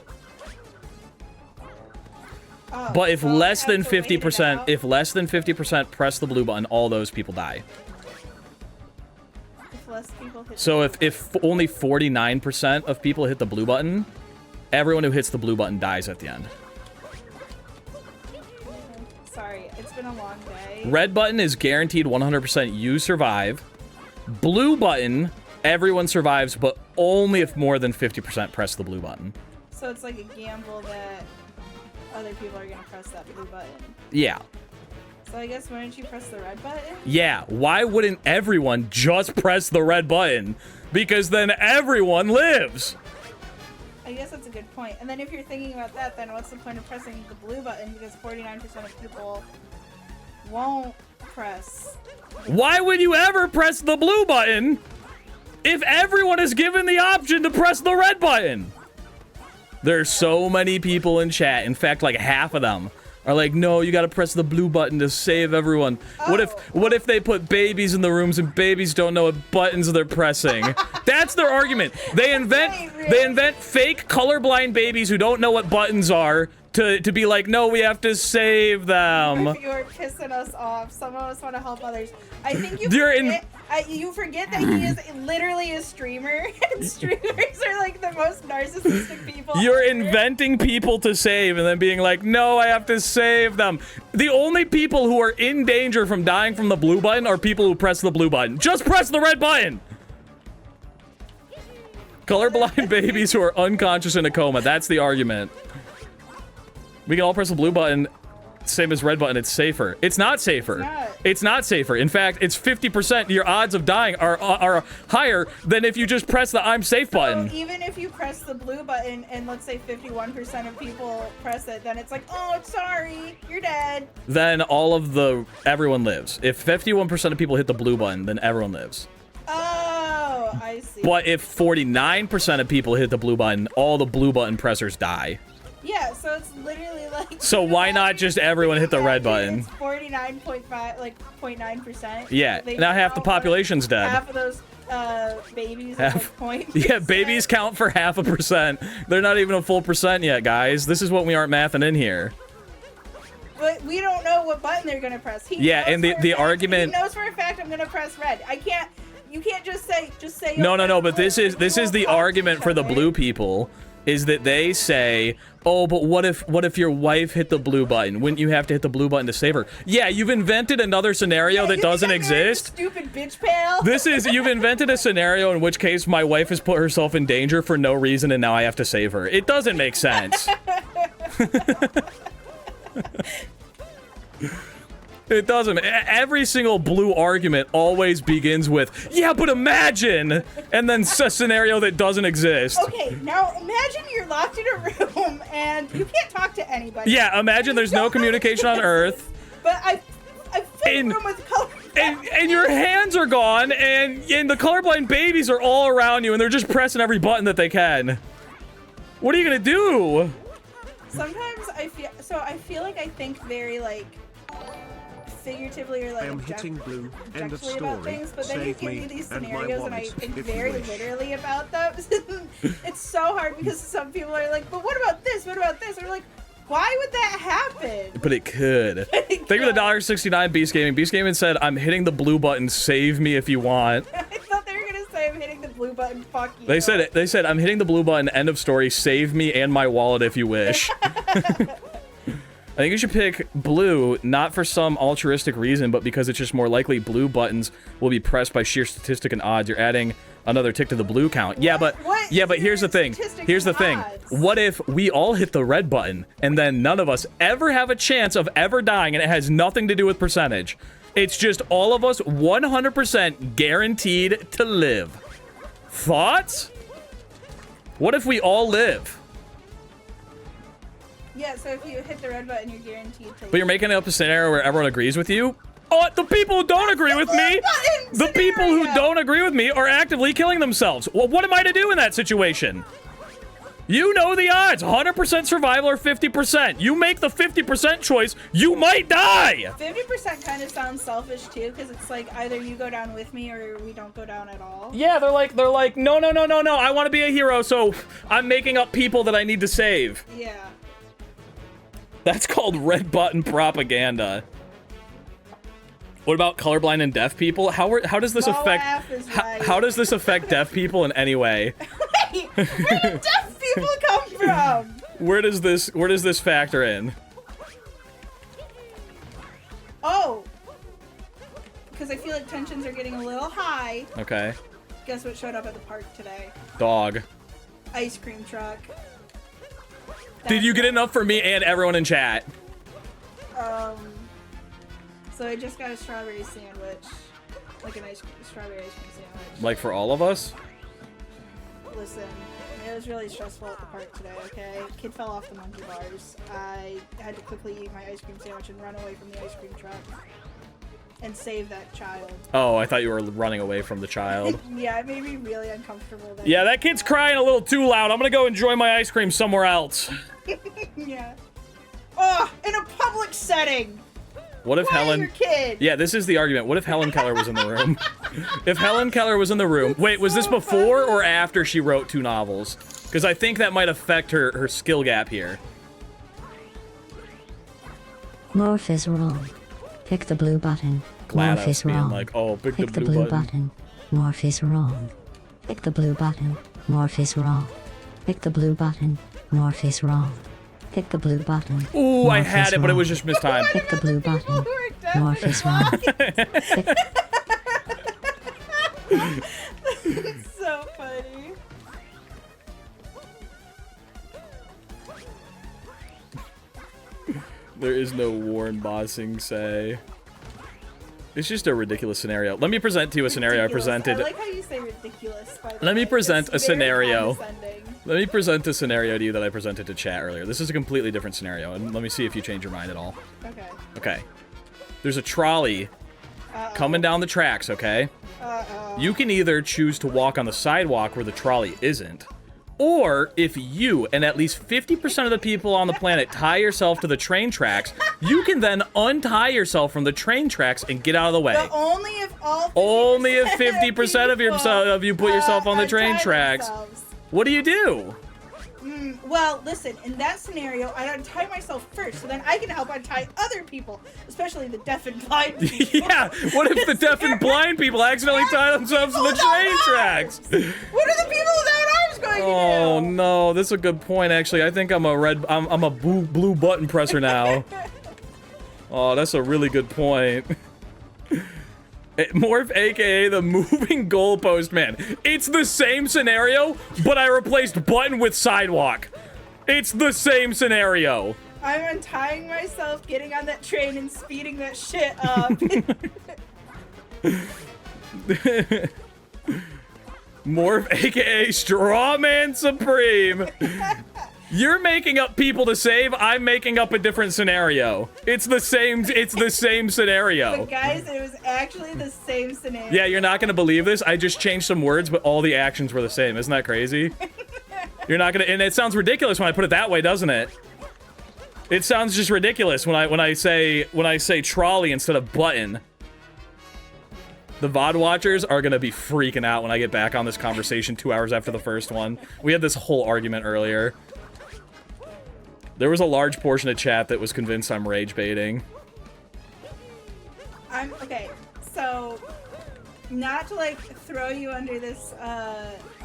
Oh, But if so I less have than to wait it 50%, out? if less than 50% press the blue button, all those people die. If less people hit. So if only 49% of people hit the blue button, everyone who hits the blue button dies at the end. Sorry, it's been a long day. Red button is guaranteed 100% you survive. Blue button, everyone survives, but only if more than 50% press the blue button. So it's like a gamble that other people are gonna press that blue button. Yeah. So I guess why don't you press the red button? Yeah, why wouldn't everyone just press the red button? Because then everyone lives. I guess that's a good point. And then if you're thinking about that, then what's the point of pressing the blue button? Because 49% of people won't press. Why would you ever press the blue button if everyone is given the option to press the red button? There's so many people in chat. In fact, like half of them are like, no, you gotta press the blue button to save everyone. What if they put babies in the rooms and babies don't know what buttons they're pressing? That's their argument. They invent fake colorblind babies who don't know what buttons are to be like, no, we have to save them. If you are pissing us off, some of us want to help others. I think you You're forget, you forget that he is literally a streamer, and streamers are like the most narcissistic people. You're ever. inventing people to save and then being like, no, I have to save them. The only people who are in danger from dying from the blue button are people who press the blue button. Just press the red button. Colorblind babies who are unconscious in a coma. That's the argument. We can all press the blue button, same as red button. It's safer. It's not safer. It's not safer. In fact, it's 50%. Your odds of dying are higher than if you just press the I'm safe button. So even if you press the blue button and let's say 51% of people press it, then it's like, oh, sorry, you're dead. Then everyone lives. If 51% of people hit the blue button, then everyone lives. Oh, I see. But if 49% of people hit the blue button, all the blue button pressers die. Yeah, so it's literally like. So why not just everyone hit the red button? It's 49.5, like 0.9%. Yeah, They now half the count population's dead. Half of those babies Half- at like point. Yeah, babies count for 0.5%. They're not even a full percent yet, guys. This is what we aren't mathing in here. But we don't know what button they're gonna press. Yeah, and the argument. He knows for a fact I'm gonna press red. I can't. You can't just say. No. But this is the argument for the blue people, is that they say, oh, but what if your wife hit the blue button? Wouldn't you have to hit the blue button to save her? Yeah, you've invented another scenario that doesn't exist. Stupid bitch pal. You've invented a scenario in which case my wife has put herself in danger for no reason and now I have to save her. It doesn't make sense. It doesn't. Every single blue argument always begins with, yeah, but imagine, and then a scenario that doesn't exist. Okay, now imagine you're locked in a room and you can't talk to anybody. Yeah, imagine there's no communication on Earth. But I filled the room with color. And your hands are gone, and the colorblind babies are all around you, and they're just pressing every button that they can. What are you gonna do? Sometimes I feel like I think very like figuratively or like I am hitting blue. End of objectively about story. things, but then you Save give me me these and my scenarios and I wallet, think if you very wish. literally about them. It's so hard because some people are like, but what about this? What about this? Or like, why would that happen? But it could. Thank you for the $1.69 Beast Gaming. Beast Gaming said, I'm hitting the blue button, save me if you want. I thought they were gonna say I'm hitting the blue button, fuck you. They said, I'm hitting the blue button, end of story, save me and my wallet if you wish. I think you should pick blue, not for some altruistic reason, but because it's just more likely blue buttons will be pressed by sheer statistic and odds. You're adding another tick to the blue count. Yeah, but here's the thing. Here's the thing. What if we all hit the red button and then none of us ever have a chance of ever dying and it has nothing to do with percentage? It's just all of us 100% guaranteed to live. Thoughts? What if we all live? Yeah, so if you hit the red button, you're guaranteed to. But you're making up a scenario where everyone agrees with you? Oh, the people who don't agree with me, the people who don't agree with me are actively killing themselves. Well, what am I to do in that situation? You know the odds, 100% survival or 50%. You make the 50% choice, you might die. 50% kind of sounds selfish too, because it's like either you go down with me or we don't go down at all. Yeah, they're like, no, I want to be a hero, so I'm making up people that I need to save. Yeah. That's called red button propaganda. What about colorblind and deaf people? How does this affect? How does this affect deaf people in any way? Wait, where do deaf people come from? Where does this factor in? Oh, because I feel like tensions are getting a little high. Okay. Guess what showed up at the park today? Dog. Ice cream truck. Did you get enough for me and everyone in chat? So I just got a strawberry sandwich, like a nice strawberry ice cream sandwich. Like for all of us? Listen, it was really stressful at the park today, okay? Kid fell off the monkey bars. I had to quickly eat my ice cream sandwich and run away from the ice cream truck. And save that child. Oh, I thought you were running away from the child. Yeah, it made me really uncomfortable. Yeah, that kid's crying a little too loud. I'm gonna go enjoy my ice cream somewhere else. Yeah. Oh, in a public setting! What if Helen... Your kid? Yeah, this is the argument. What if Helen Keller was in the room? If Helen Keller was in the room... Wait, was this before or after she wrote 2 novels? Because I think that might affect her skill gap here. Morph is wrong. Pick the blue button. Glad Morph is being wrong. like, oh, pick the blue button. Morph is wrong. Pick the blue button. Morph is wrong. Pick the blue button. Morph is wrong. Pick the blue button. Ooh, I had it, but it was just mistimed. Pick the blue button. Morph is wrong. It's so funny. There is no Warren Bossing say. It's just a ridiculous scenario. Let me present to you a scenario I presented. I like how you say ridiculous. By the Let way. me present It's a very scenario. condescending. Let me present a scenario to you that I presented to chat earlier. This is a completely different scenario, and let me see if you change your mind at all. Okay. Okay. There's a trolley coming down the tracks, okay? You can either choose to walk on the sidewalk where the trolley isn't, or if you and at least 50% of the people on the planet tie yourself to the train tracks, you can then untie yourself from the train tracks and get out of the way. But only if all 50% Only if 50% of you put yourself on the train untie tracks. themselves. What do you do? Well, listen, in that scenario, I'd untie myself first, so then I can help untie other people, especially the deaf and blind people. Yeah, what if the deaf and blind people accidentally tie themselves to the train tracks? What are the people without arms going to do? Oh no, that's a good point actually. I think I'm a blue button presser now. Oh, that's a really good point. Morph, aka the moving goalpost man. It's the same scenario, but I replaced button with sidewalk. It's the same scenario. I'm untying myself, getting on that train, and speeding that shit up. Morph, aka Strawman Supreme. You're making up people to save. I'm making up a different scenario. It's the same scenario. But guys, it was actually the same scenario. Yeah, you're not gonna believe this. I just changed some words, but all the actions were the same. Isn't that crazy? You're not gonna, and it sounds ridiculous when I put it that way, doesn't it? It sounds just ridiculous when I say trolley instead of button. The VOD watchers are gonna be freaking out when I get back on this conversation 2 hours after the first one. We had this whole argument earlier. There was a large portion of chat that was convinced I'm rage baiting. Okay, so not to like throw you under this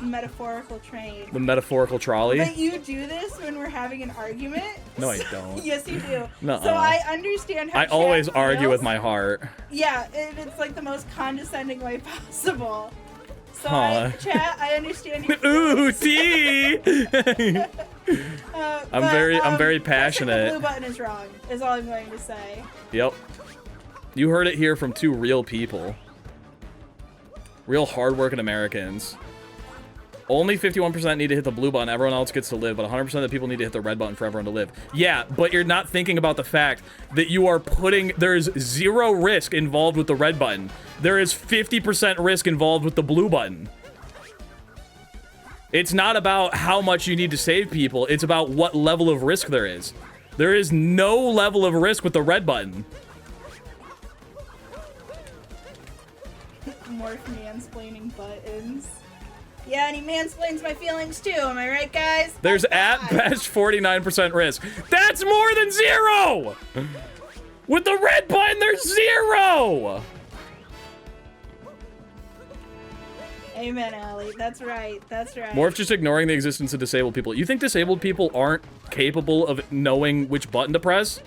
metaphorical train. The metaphorical trolley? But you do this when we're having an argument. No, I don't. Yes, you do. Nuh-uh. So I understand how I chat always argue feels. with my heart. Yeah, it's like the most condescending way possible. So Huh. chat, I understand your Ooh, feelings. tea! I'm very pressing passionate. The blue button is wrong, is all I'm going to say. Yep. You heard it here from two real people. Real hardworking Americans. Only 51% need to hit the blue button, everyone else gets to live, but 100% of the people need to hit the red button for everyone to live. Yeah, but you're not thinking about the fact that you are there's 0 risk involved with the red button. There is 50% risk involved with the blue button. It's not about how much you need to save people, it's about what level of risk there is. There is no level of risk with the red button. More mansplaining buttons. Yeah, and he mansplains my feelings too, am I right, guys? There's at best 49% risk. That's more than 0! With the red button, there's 0! Amen, Allie. That's right. That's right. Morph just ignoring the existence of disabled people. You think disabled people aren't capable of knowing which button to press?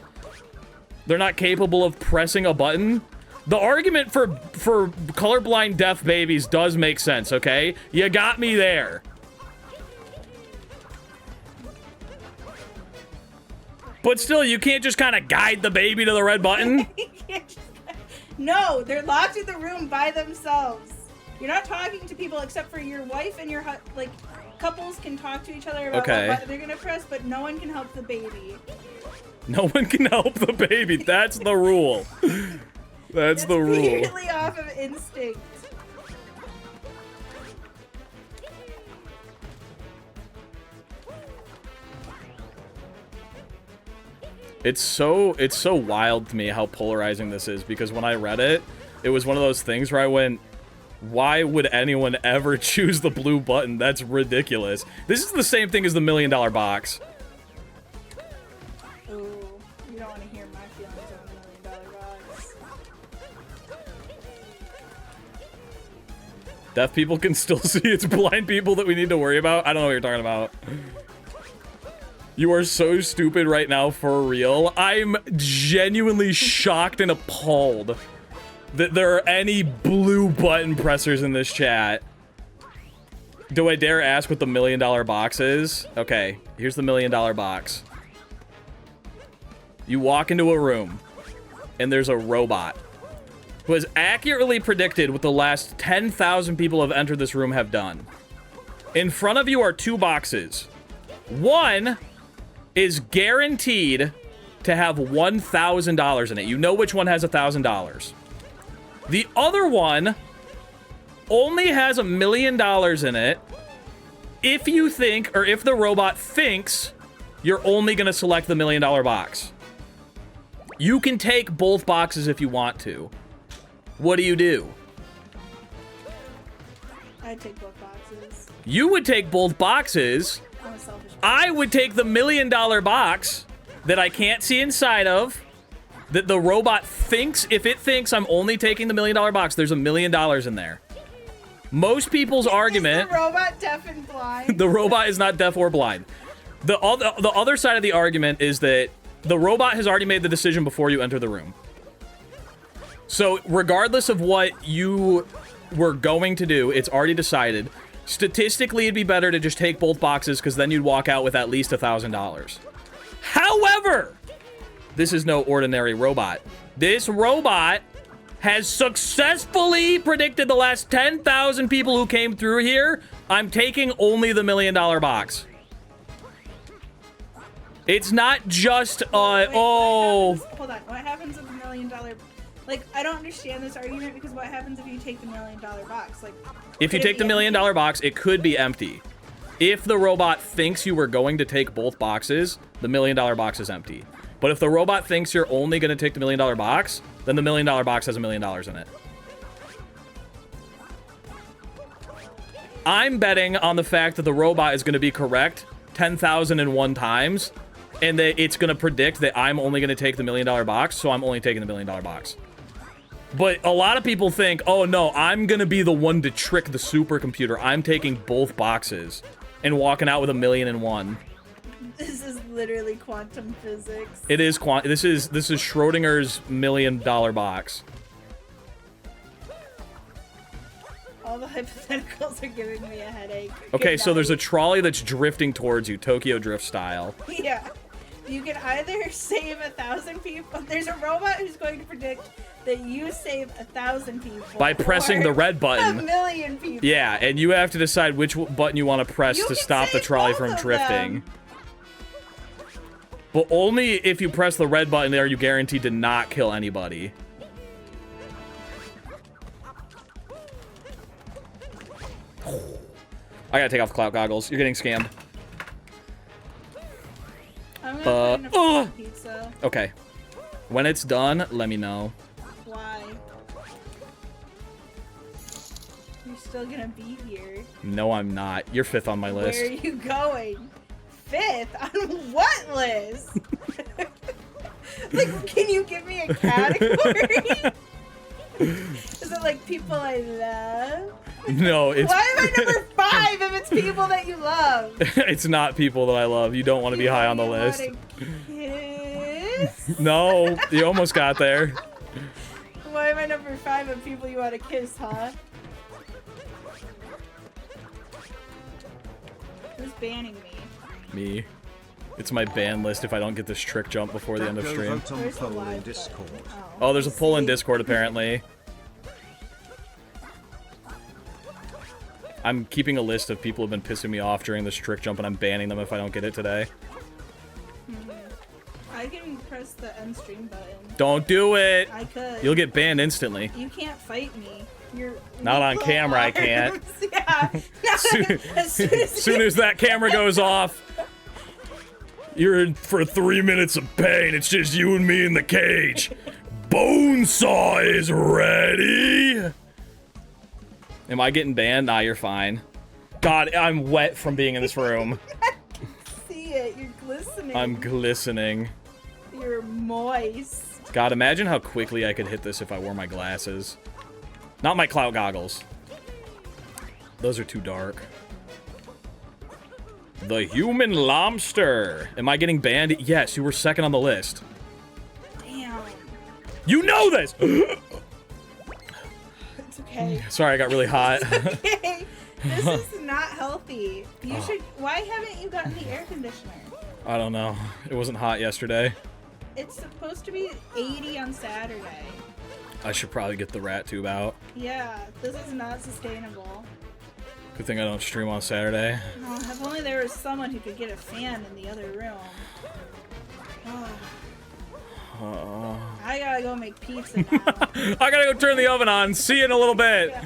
They're not capable of pressing a button? The argument for colorblind deaf babies does make sense, okay? You got me there. But still, you can't just kind of guide the baby to the red button? No, they're locked in the room by themselves. You're not talking to people except for your wife and your like couples can talk to each other about what button they're gonna press, but no one can help the baby. No one can help the baby. That's the rule. That's the rule. Purely off of instinct. It's so wild to me how polarizing this is, because when I read it, it was one of those things where I went, why would anyone ever choose the blue button? That's ridiculous. This is the same thing as the $1 million box. Ooh, you don't want to hear my feelings on $1 million box. Deaf people can still see. It's blind people that we need to worry about. I don't know what you're talking about. You are so stupid right now, for real. I'm genuinely shocked and appalled that there are any blue button pressers in this chat. Do I dare ask what the $1 million box is? Okay, here's the $1 million box. You walk into a room, and there's a robot who has accurately predicted what the last 10,000 people who have entered this room have done. In front of you are 2 boxes. One is guaranteed to have $1,000 in it. You know which one has $1,000. The other one only has $1 million in it if you think, or if the robot thinks, you're only going to select the $1 million box. You can take both boxes if you want to. What do? I'd take both boxes. You would take both boxes. I'm a selfish person. I would take the $1 million box that I can't see inside of, that the robot thinks, if it thinks I'm only taking the $1 million box, there's $1 million in there. Most people's argument... Is the robot deaf and blind? The robot is not deaf or blind. The other side of the argument is that the robot has already made the decision before you enter the room. So regardless of what you were going to do, it's already decided. Statistically, it'd be better to just take both boxes, because then you'd walk out with at least $1,000. However, this is no ordinary robot. This robot has successfully predicted the last 10,000 people who came through here. I'm taking only the $1 million box. It's not just, oh. Hold on. What happens if the $1 million... Like, I don't understand this argument because what happens if you take the $1 million box? Like, if you take the $1 million box, it could be empty. If the robot thinks you were going to take both boxes, the $1 million box is empty. But if the robot thinks you're only going to take the $1 million box, then the $1 million box has $1 million in it. I'm betting on the fact that the robot is going to be correct 10,001 times, and that it's going to predict that I'm only going to take the $1 million box, so I'm only taking the $1 million box. But a lot of people think, oh no, I'm going to be the one to trick the supercomputer. I'm taking both boxes and walking out with $1 million in one. This is literally quantum physics. It is this is Schrodinger's $1 million box. All the hypotheticals are giving me a headache. Okay, Good so there's a night. trolley that's drifting towards you, Tokyo Drift style. Yeah. You can either save 1,000 people. There's a robot who's going to predict that you save 1,000 people By pressing or the red button. 1 million people. Yeah, and you have to decide which button you want to press You to can stop the save trolley both from of drifting. them. But only if you press the red button are you guaranteed to not kill anybody. I gotta take off the clout goggles. You're getting scammed. I'm gonna find a fucking pizza. Okay. When it's done, let me know. Why? You're still gonna be here. No, I'm not. You're 5th on my list. Where are you going? 5th? On what list? Like, can you give me a category? Is it like people I love? No, it's Why am I number 5 if it's people that you love? it's not people that I love. You don't want to be high on the You list. wanna kiss? No, you almost got there. Why am I number 5 of people you want to kiss, huh? Who's banning me? Me. It's my ban list if I don't get this trick jump before the end of Go stream. vote on Where's the poll in live Discord. button? Oh, there's a poll in Discord apparently. I'm keeping a list of people who've been pissing me off during this trick jump, and I'm banning them if I don't get it today. I can press the end stream button. Don't do it! I could. You'll get banned instantly. You can't fight me. You're Not on little camera, I can't. arms. Yeah. As Soon as that camera goes off, you're in for 3 minutes of pain. It's just you and me in the cage. Bonesaw is ready! Am I getting banned? Nah, you're fine. God, I'm wet from being in this room. see it. You're glistening. I'm glistening. You're moist. God, imagine how quickly I could hit this if I wore my glasses. Not my clout goggles. Those are too dark. The human lobster. Am I getting banned? Yes, you were 2nd on the list. Damn. You know this! It's okay. Sorry, I got really hot. Okay. This is not healthy. You should. Why haven't you gotten the air conditioner? I don't know. It wasn't hot yesterday. It's supposed to be 80 on Saturday. I should probably get the rat tube out. Yeah, this is not sustainable. Good thing I don't stream on Saturday. Oh, if only there was someone who could get a fan in the other room. Oh. I gotta go make pizza now. I gotta go turn the oven on. See you in a little bit. Yeah.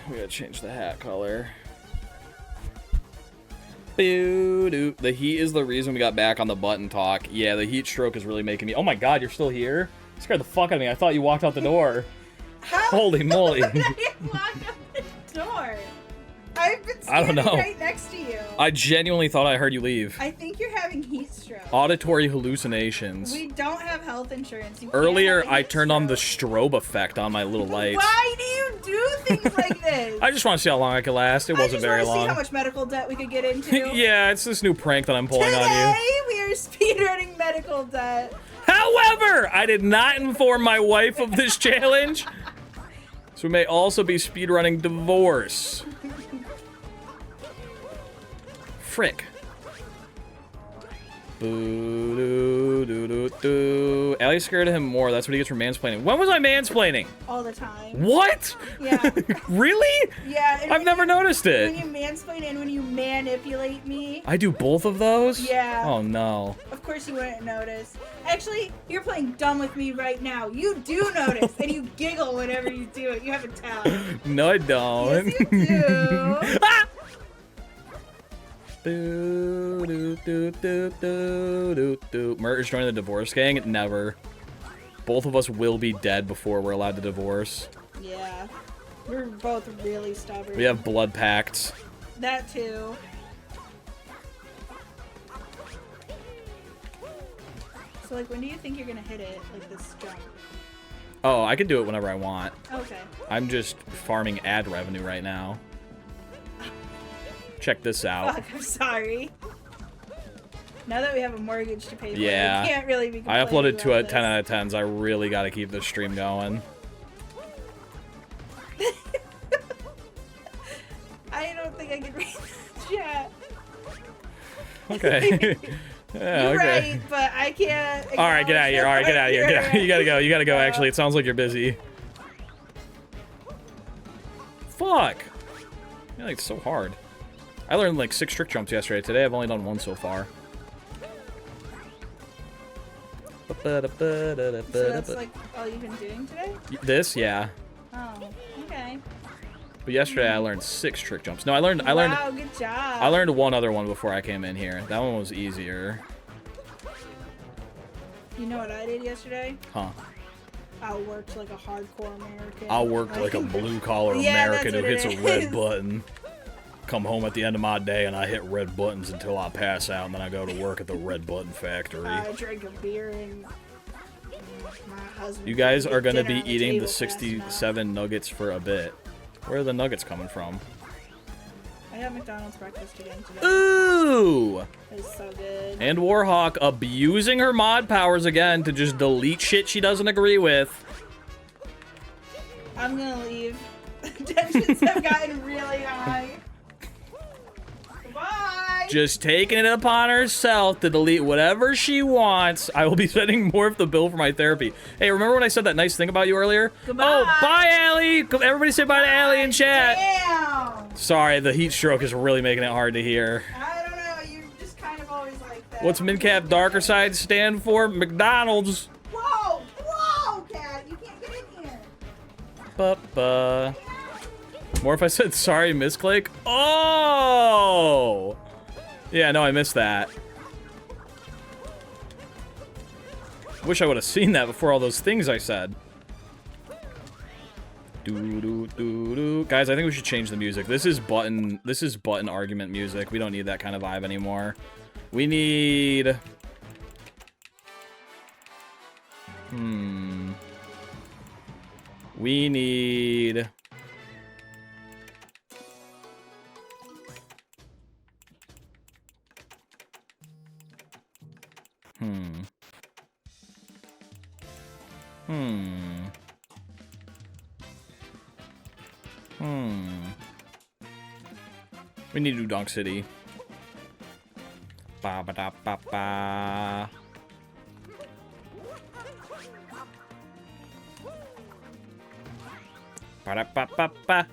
We gotta change the hat color. Boo-doo. The heat is the reason we got back on the button talk. Yeah, the heat stroke is really making me... Oh my god, you're still here? You scared the fuck out of me. I thought you walked out the door. How? Holy moly. I didn't walk out the door. I've been I don't standing know. right next to you. I genuinely thought I heard you leave. I think you're having heat stroke. Auditory hallucinations. We don't have health insurance. You can't Earlier, have a I heat turned on the stroke. strobe effect on my little lights. Why do you do things like this? I just want to see how long I could last. It wasn't very I just want to long. see how much medical debt we could get into. Yeah, it's this new prank that I'm pulling on Today, you. we are speedrunning medical debt. However, I did not inform my wife of this challenge. So we may also be speedrunning divorce. Frick. Boo doo doo doo doo. Allie's scared of him more. That's what he gets for mansplaining. When was I mansplaining? All the time. What? Yeah. Really? Yeah. and I've when never you- noticed it. When you mansplain and when you manipulate me. I do both of those? Yeah. Oh no. Of course you wouldn't notice. Actually, you're playing dumb with me right now. You do notice, and you giggle whenever you do it. You have a talent. No, I don't. Yes, you do. Ah! Doo, doo, doo, doo, doo, doo, doo. Mert is joining the divorce gang? Never. Both of us will be dead before we're allowed to divorce. Yeah. We're both really stubborn. We have blood pacts. That too. So, like, when do you think you're gonna hit it? Like, this jump? Oh, I can do it whenever I want. Okay. I'm just farming ad revenue right now. Check this out. Fuck, I'm sorry. Now that we have a mortgage to pay for, Yeah. I can't really be I complaining uploaded to a about 10 this. out of 10s. I really got to keep this stream going. I don't think I can read the chat. Okay. Yeah, You're okay. right, but I can't. All right, get out of here. All right, get out of here. Get out. You gotta go. You gotta go. Actually, it sounds like you're busy. Fuck. Yeah, like, it's so hard. I learned like 6 trick jumps yesterday. Today I've only done 1 so far. So that's like all you've been doing today? This, yeah. Oh, okay. But yesterday I learned 6 trick jumps. No, I learned. Wow, good job. I learned 1 other one before I came in here. That one was easier. You know what I did yesterday? Huh. I worked like a hardcore American. I worked like a blue-collar Yeah, American who that's hits what a it red is. button. Come home at the end of my day and I hit red buttons until I pass out, and then I go to work at the red button factory. I drank a beer and my husband. You guys are gonna dinner be on the eating table the fast 67 nuggets for a bit. Where are the nuggets coming from? enough. I had McDonald's breakfast again today. Ooh! It was so good. And Warhawk abusing her mod powers again to just delete shit she doesn't agree with. I'm gonna leave. Tensions have gotten really high. Bye. Just taking it upon herself to delete whatever she wants. I will be sending more of the bill for my therapy. Hey, remember when I said that nice thing about you earlier? Goodbye. Oh, bye, Allie! Everybody say bye to Allie in chat. Damn. Sorry, the heat stroke is really making it hard to hear. I don't know. You're just kind of always like that. What's MinCap Darker Side stand for? McDonald's. Whoa! Whoa, cat! You can't get in here. Ba-ba. More if I said sorry, Miss Clake? Oh! Yeah, no, I missed that. Wish I would have seen that before all those things I said. Doo-doo-doo-doo. Guys, I think we should change the music. This is button argument music. We don't need that kind of vibe anymore. We need... We need... We need to do Donk City. Ba ba da ba ba. Ba da ba ba ba.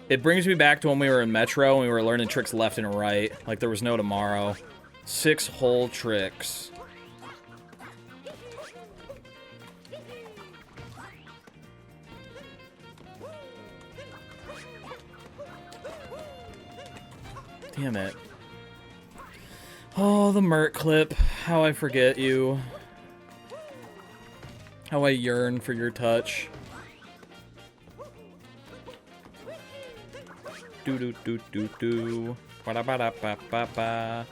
It brings me back to when we were in Metro and we were learning tricks left and right. Like there was no tomorrow. 6 whole tricks. Damn it. Oh, the Mert clip. How I forget you. How I yearn for your touch. Do do do do do. Ba da ba da ba ba ba.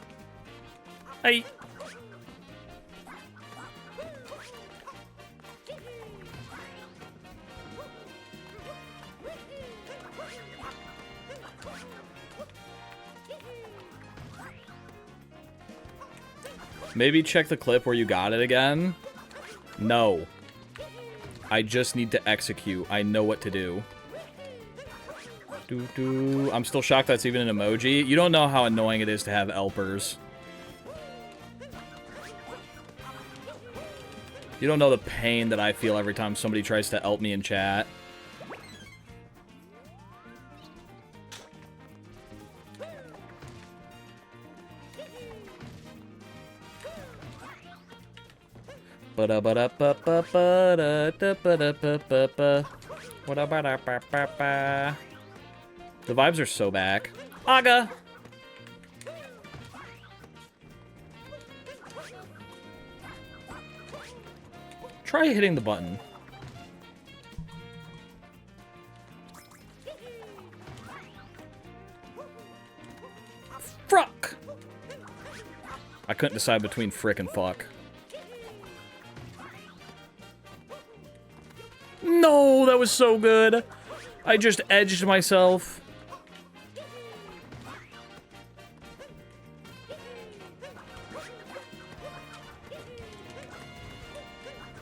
Hey. Maybe check the clip where you got it again. No. I just need to execute. I know what to do. I'm still shocked that's even an emoji. You don't know how annoying it is to have elpers. You don't know the pain that I feel every time somebody tries to elp me in chat. The vibes are so back. Aga! Try hitting the button. Fruck! I couldn't decide between frick and fuck. No, that was so good. I just edged myself.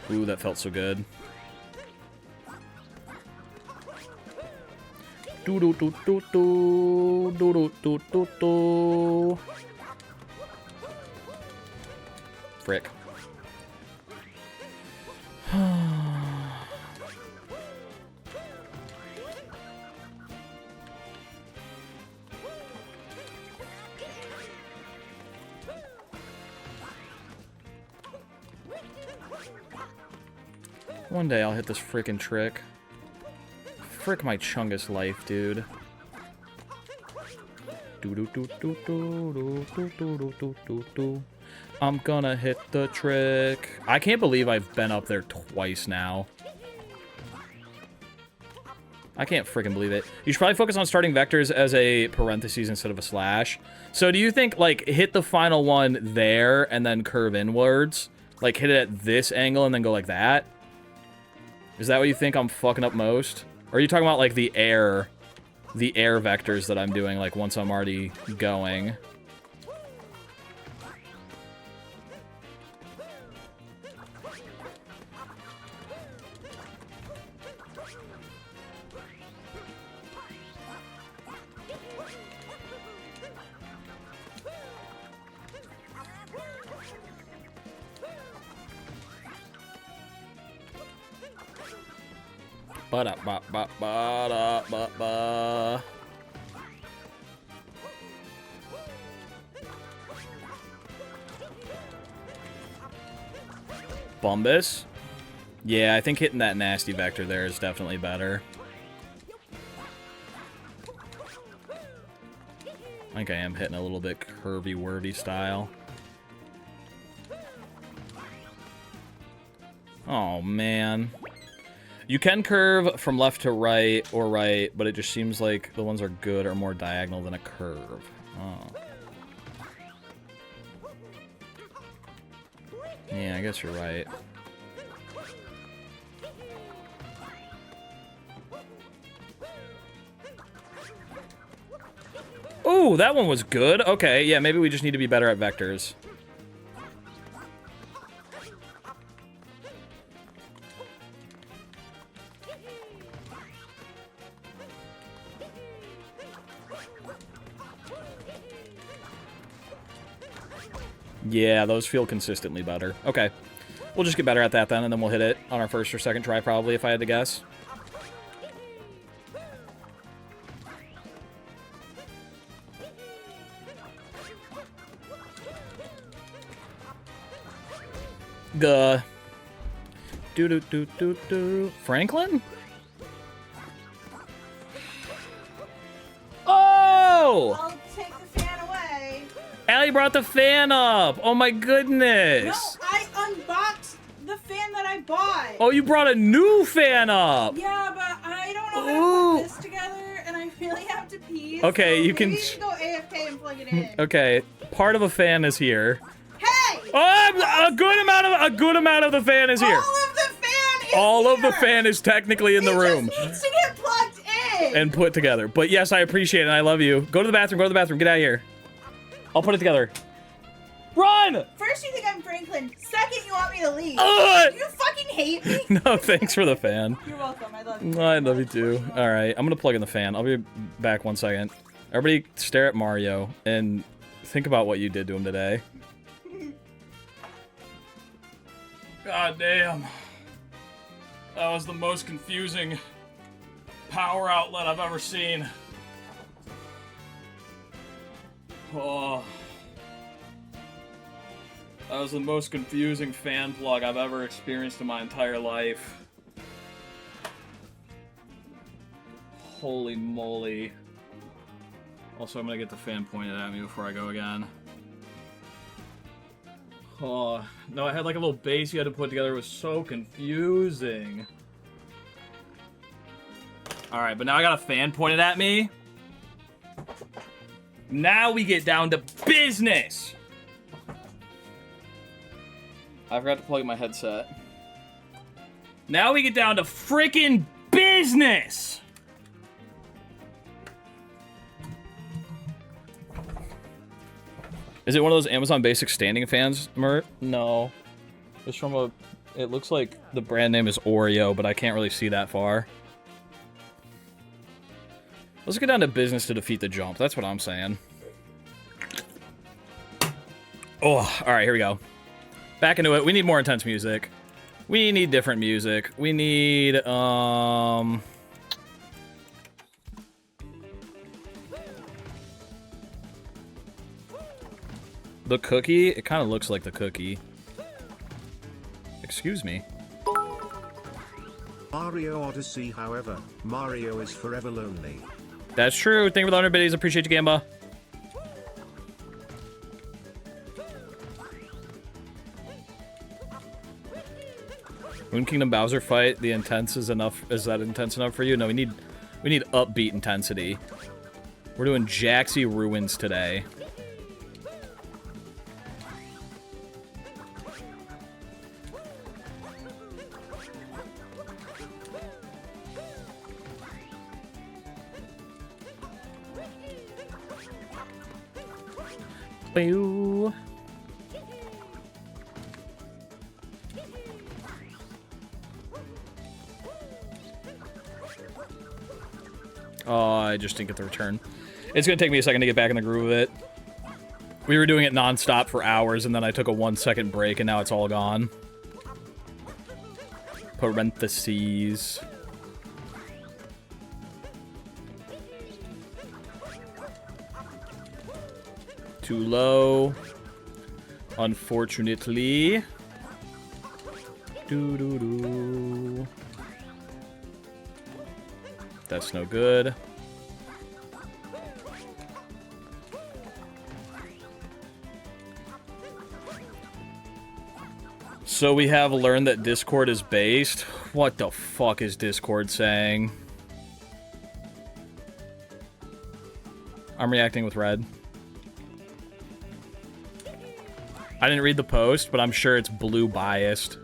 Ooh, that felt so good. Do do do do do do do do do. Frick. One day I'll hit this frickin' trick. Frick my Chungus life, dude. I'm gonna hit the trick. I can't believe I've been up there twice now. I can't freaking believe it. You should probably focus on starting vectors as a parentheses instead of a slash. So do you think, like, hit the final one there and then curve inwards? Like, hit it at this angle and then go like that? Is that what you think I'm fucking up most? Or are you talking about, like, the air vectors that I'm doing, like, once I'm already going? Ba-da-ba-ba-ba-da-ba-ba. Bombus? Yeah, I think hitting that nasty vector there is definitely better. I think I am hitting a little bit curvy-worvy style. Oh, man. You can curve from left to right or right, but it just seems like the ones are good are more diagonal than a curve. Oh. Yeah, I guess you're right. Ooh, that one was good. Okay, yeah, maybe we just need to be better at vectors. Yeah, those feel consistently better. Okay. We'll just get better at that then, and then we'll hit it on our first or second try, probably, if I had to guess. Duh. Do-do-do-do-do. Franklin? Oh! I'll take the fan away. Allie brought the fan up! Oh my goodness! No, I unboxed the fan that I bought. Oh, you brought a new fan up! Yeah, but I don't know how to put this together, and I really have to pee. Okay, so you can... maybe you can go AFK and plug it in. Okay, part of a fan is here. Hey! Oh, a good amount of the fan is here. All of the fan is All here. of the fan is technically in the room. It just needs to get plugged in. And put together. But yes, I appreciate it. I love you. Go to the bathroom. Go to the bathroom. Get out of here. I'll put it together. Run! First, you think I'm Franklin. Second, you want me to leave. Ugh! You fucking hate me? No, thanks for the fan. You're welcome. I love you. I love you too. Alright, I'm gonna plug in the fan. I'll be back 1 second. Everybody stare at Mario and think about what you did to him today. God damn. That was the most confusing power outlet I've ever seen. Oh. That was the most confusing fan plug I've ever experienced in my entire life. Holy moly. Also, I'm gonna get the fan pointed at me before I go again. Oh, no, I had like a little base you had to put together. It was so confusing. Alright, but now I got a fan pointed at me. Now we get down to business! I forgot to plug in my headset. Now we get down to freaking business! Is it one of those Amazon Basic standing fans, Mert? No. It's from a... It looks like the brand name is Oreo, but I can't really see that far. Let's get down to business to defeat the jump. That's what I'm saying. Oh, alright, here we go. Back into it. We need more intense music. We need different music. We need, The cookie? It kind of looks like the cookie. Excuse me. Mario Odyssey, however, Mario is forever lonely. That's true. Thank you for the 100 biddies. Appreciate you, Gamba. Moon Kingdom Bowser fight, the intense is enough. Is that intense enough for you? No, we need upbeat intensity. We're doing Jaxie Ruins today. Boo. Oh, I just didn't get the return. It's gonna take me a second to get back in the groove of it. We were doing it non-stop for hours, and then I took a 1-second break, and now it's all gone. Parentheses. Too low. Unfortunately. Doo-doo-doo. That's no good. So we have learned that Discord is based. What the fuck is Discord saying? I'm reacting with red. I didn't read the post, but I'm sure it's blue biased.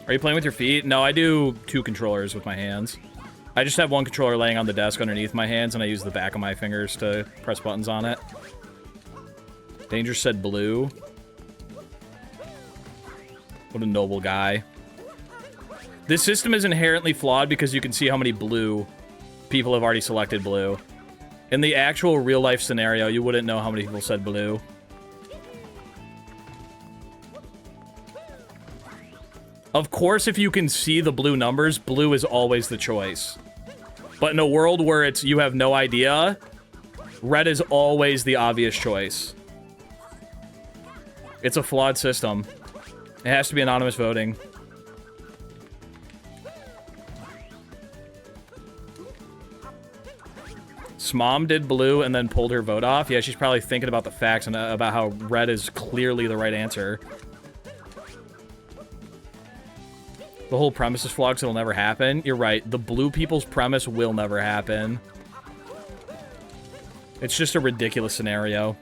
Are you playing with your feet? No, I do 2 controllers with my hands. I just have 1 controller laying on the desk underneath my hands, and I use the back of my fingers to press buttons on it. Danger said blue. What a noble guy. This system is inherently flawed because you can see how many blue people have already selected blue. In the actual real-life scenario, you wouldn't know how many people said blue. Of course, if you can see the blue numbers, blue is always the choice. But in a world where it's you have no idea, red is always the obvious choice. It's a flawed system. It has to be anonymous voting. Smom did blue and then pulled her vote off. Yeah, she's probably thinking about the facts and about how red is clearly the right answer. The whole premise is flawed, so it'll never happen. You're right. The blue people's premise will never happen. It's just a ridiculous scenario.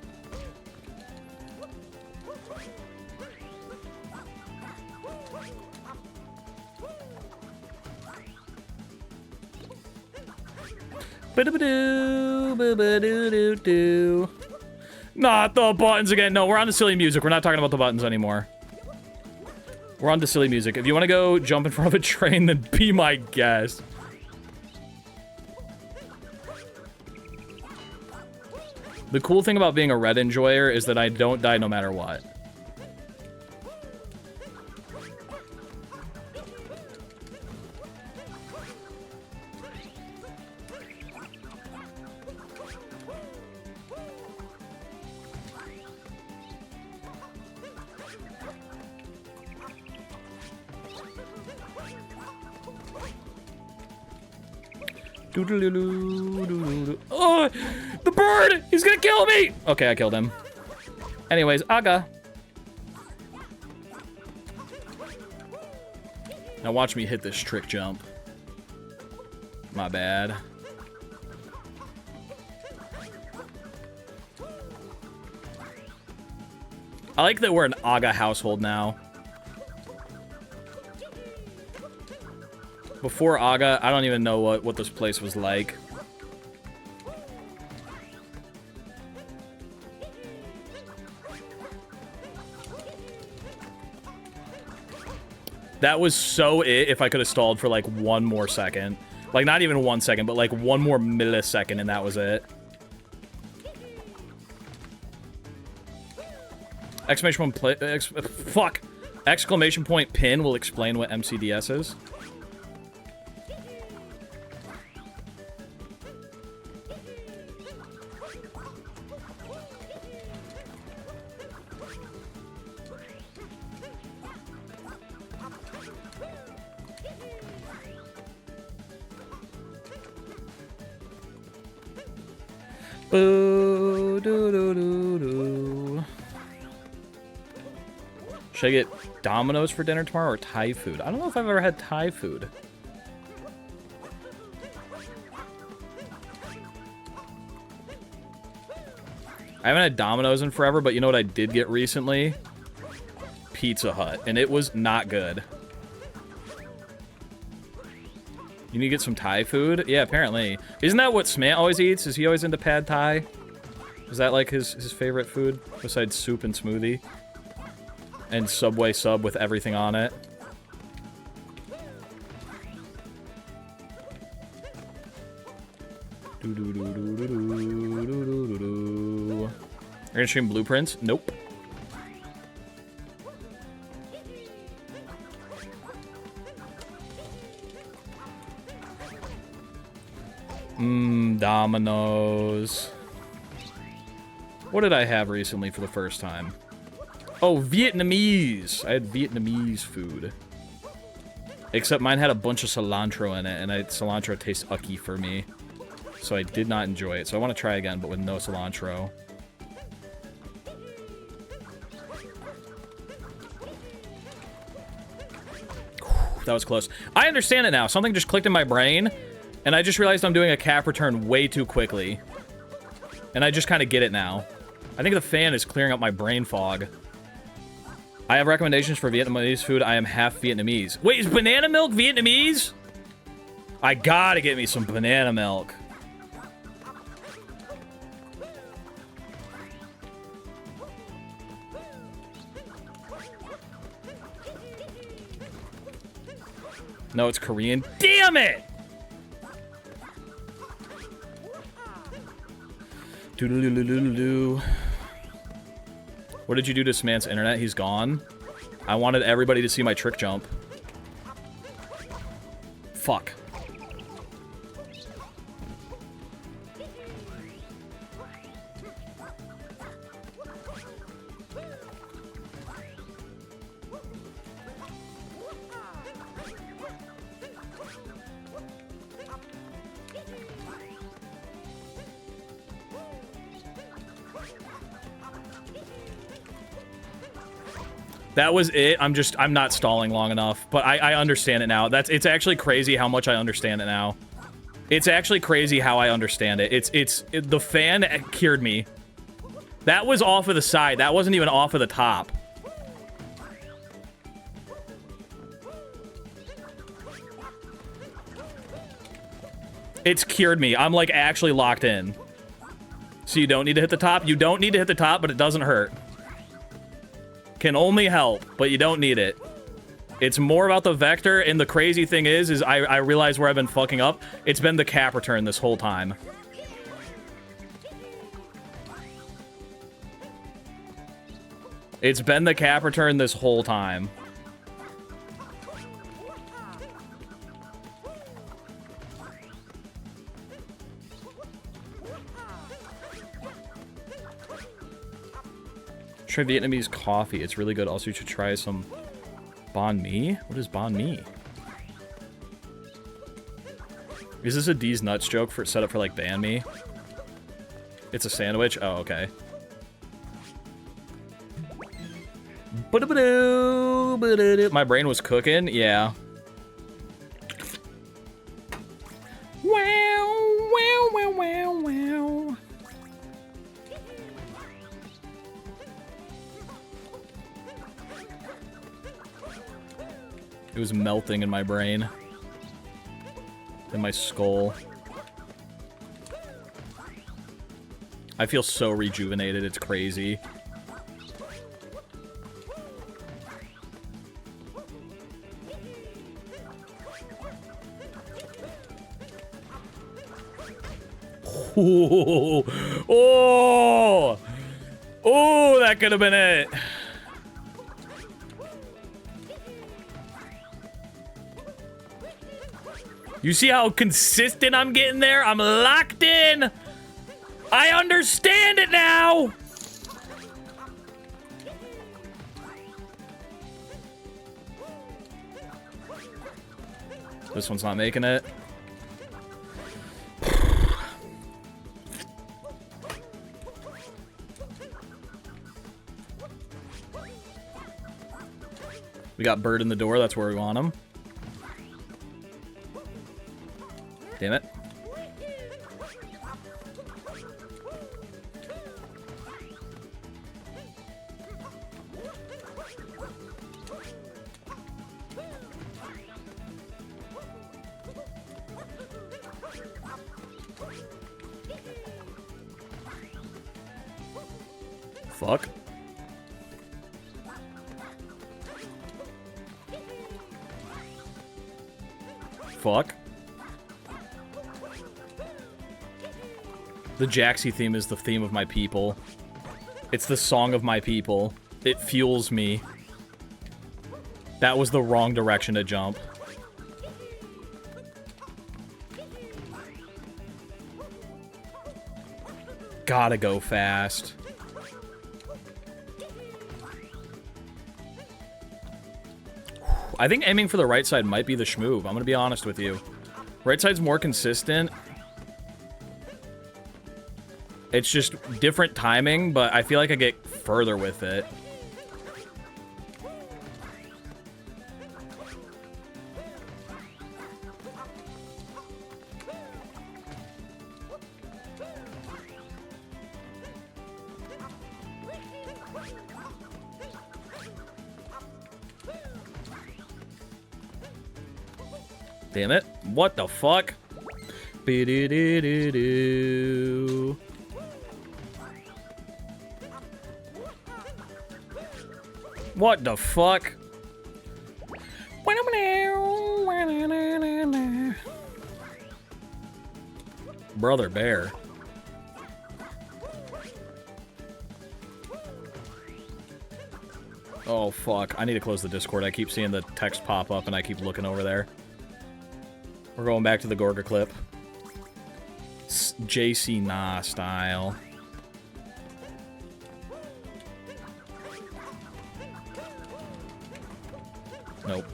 Ba-da-ba-doo, ba-ba-doo-doo-doo. Not the buttons again. No, we're on to silly music. We're not talking about the buttons anymore. We're on to silly music. If you want to go jump in front of a train, then be my guest. The cool thing about being a red enjoyer is that I don't die no matter what. Oh, the bird! He's gonna kill me! Okay, I killed him. Anyways, Aga. Now watch me hit this trick jump. My bad. I like that we're an Aga household now. Before Aga, I don't even know what this place was like. That was so it if I could have stalled for like one more second. Like not even 1 second, but like one more millisecond and that was it. Exclamation point pin will explain what MCDS is. Boo, doo, doo, doo, doo. Should I get Domino's for dinner tomorrow or Thai food? I don't know if I've ever had Thai food. I haven't had Domino's in forever, but you know what I did get recently? Pizza Hut, and it was not good. You need to get some Thai food? Yeah, apparently. Isn't that what Smant always eats? Is he always into pad Thai? Is that like his favorite food? Besides soup and smoothie? And Subway sub with everything on it? You're gonna stream Blueprints? Nope. Domino's. What did I have recently for the first time? Oh, Vietnamese. I had Vietnamese food. Except mine had a bunch of cilantro in it, and cilantro tastes ucky for me. So I did not enjoy it. So I want to try again, but with no cilantro. That was close. I understand it now. Something just clicked in my brain, and I just realized I'm doing a cap return way too quickly. And I just kind of get it now. I think the fan is clearing up my brain fog. I have recommendations for Vietnamese food. I am half Vietnamese. Wait, is banana milk Vietnamese? I gotta get me some banana milk. No, it's Korean. Damn it! Doo-doo-doo-doo-doo-doo. What did you do to Smant's internet? He's gone. I wanted everybody to see my trick jump. Fuck. That was it. I'm not stalling long enough, but I understand it now. It's actually crazy how much I understand it now. It's actually crazy how I understand it. The fan cured me. That was off of the side. That wasn't even off of the top. It's cured me. I'm like actually locked in. So you don't need to hit the top? You don't need to hit the top, but it doesn't hurt. Can only help, but you don't need it. It's more about the vector, and the crazy thing is I realize where I've been fucking up. It's been the cap return this whole time. It's been the cap return this whole time. Try Vietnamese coffee. It's really good. Also, you should try some banh mi. What is banh mi? Is this a D's nuts joke for set up for like banh mi? It's a sandwich. Oh, okay. My brain was cooking. Yeah. Wow, wow, wow, wow, wow. It was melting in my brain. In my skull. I feel so rejuvenated, it's crazy. Oh, oh, oh, that could have been it. You see how consistent I'm getting there? I'm locked in. I understand it now. This one's not making it. We got bird in the door. That's where we want him. Damn it. Fuck. Fuck. The Jaxie theme is the theme of my people. It's the song of my people. It fuels me. That was the wrong direction to jump. Gotta go fast. I think aiming for the right side might be the schmoove. I'm gonna be honest with you. Right side's more consistent. It's just different timing, but I feel like I get further with it. Damn it. What the fuck? Be-do-do-do-do. What the fuck? Brother Bear. Oh fuck. I need to close the Discord. I keep seeing the text pop up and I keep looking over there. We're going back to the Gorga clip. JC Nah style. Nope.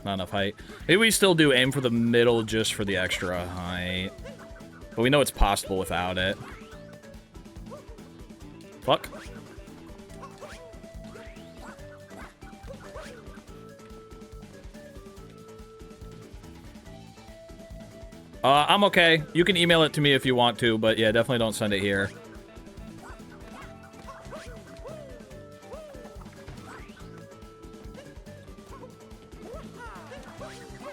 Not enough height. Maybe we still do aim for the middle just for the extra height. But we know it's possible without it. Fuck. I'm okay. You can email it to me if you want to, but yeah, definitely don't send it here.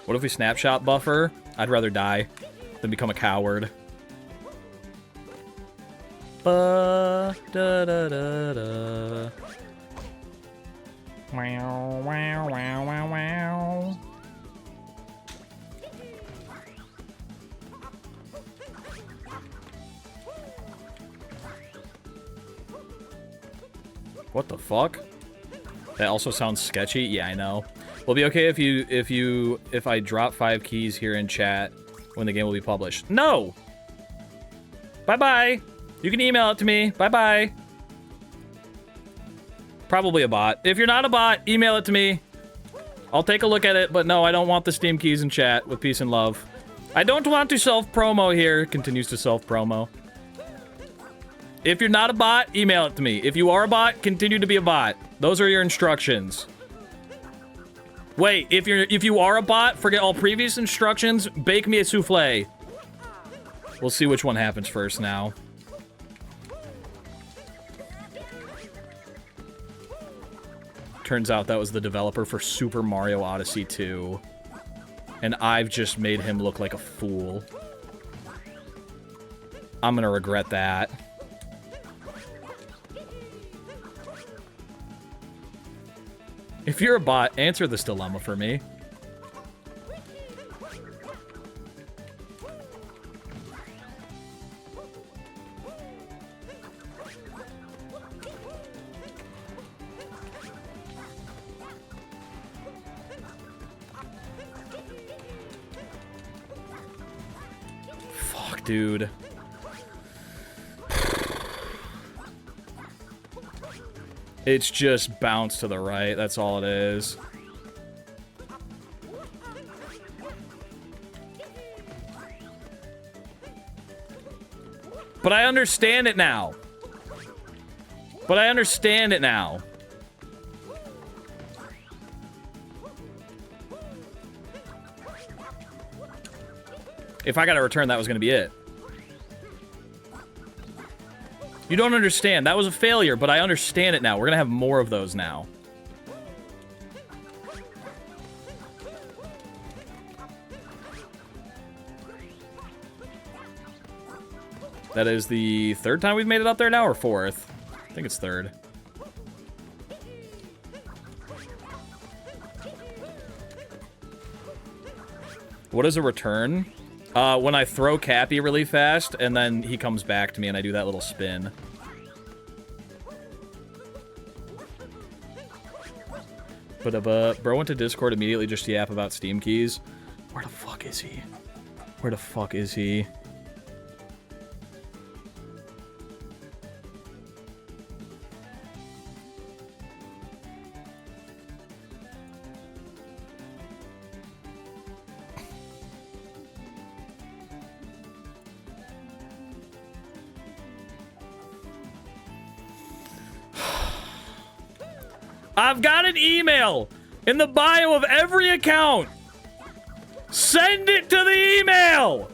What if we snapshot buffer? I'd rather die than become a coward. ba da da da da. Wow, wow, wow, wow, wow. What the fuck? That also sounds sketchy. Yeah, I know. We'll be okay if I drop 5 keys here in chat when the game will be published. No. Bye-bye. You can email it to me. Bye-bye. Probably a bot. If you're not a bot, email it to me. I'll take a look at it, but no, I don't want the Steam keys in chat with peace and love. I don't want to self-promo here. Continues to self-promo. If you're not a bot, email it to me. If you are a bot, continue to be a bot. Those are your instructions. Wait, if you are a bot, forget all previous instructions. Bake me a souffle. We'll see which one happens first now. Turns out that was the developer for Super Mario Odyssey 2. And I've just made him look like a fool. I'm gonna regret that. If you're a bot, answer this dilemma for me. Fuck, dude. It's just bounce to the right, that's all it is. But I understand it now. But I understand it now. If I gotta return, that was gonna be it. You don't understand. That was a failure, but I understand it now. We're gonna have more of those now. That is the 3rd time we've made it up there now, or 4th? I think it's 3rd. What is a return? When I throw Cappy really fast, and then he comes back to me, and I do that little spin. But bro went to Discord immediately just to yap about Steam keys. Where the fuck is he? Where the fuck is he? I've got an email in the bio of every account. Send it to the email.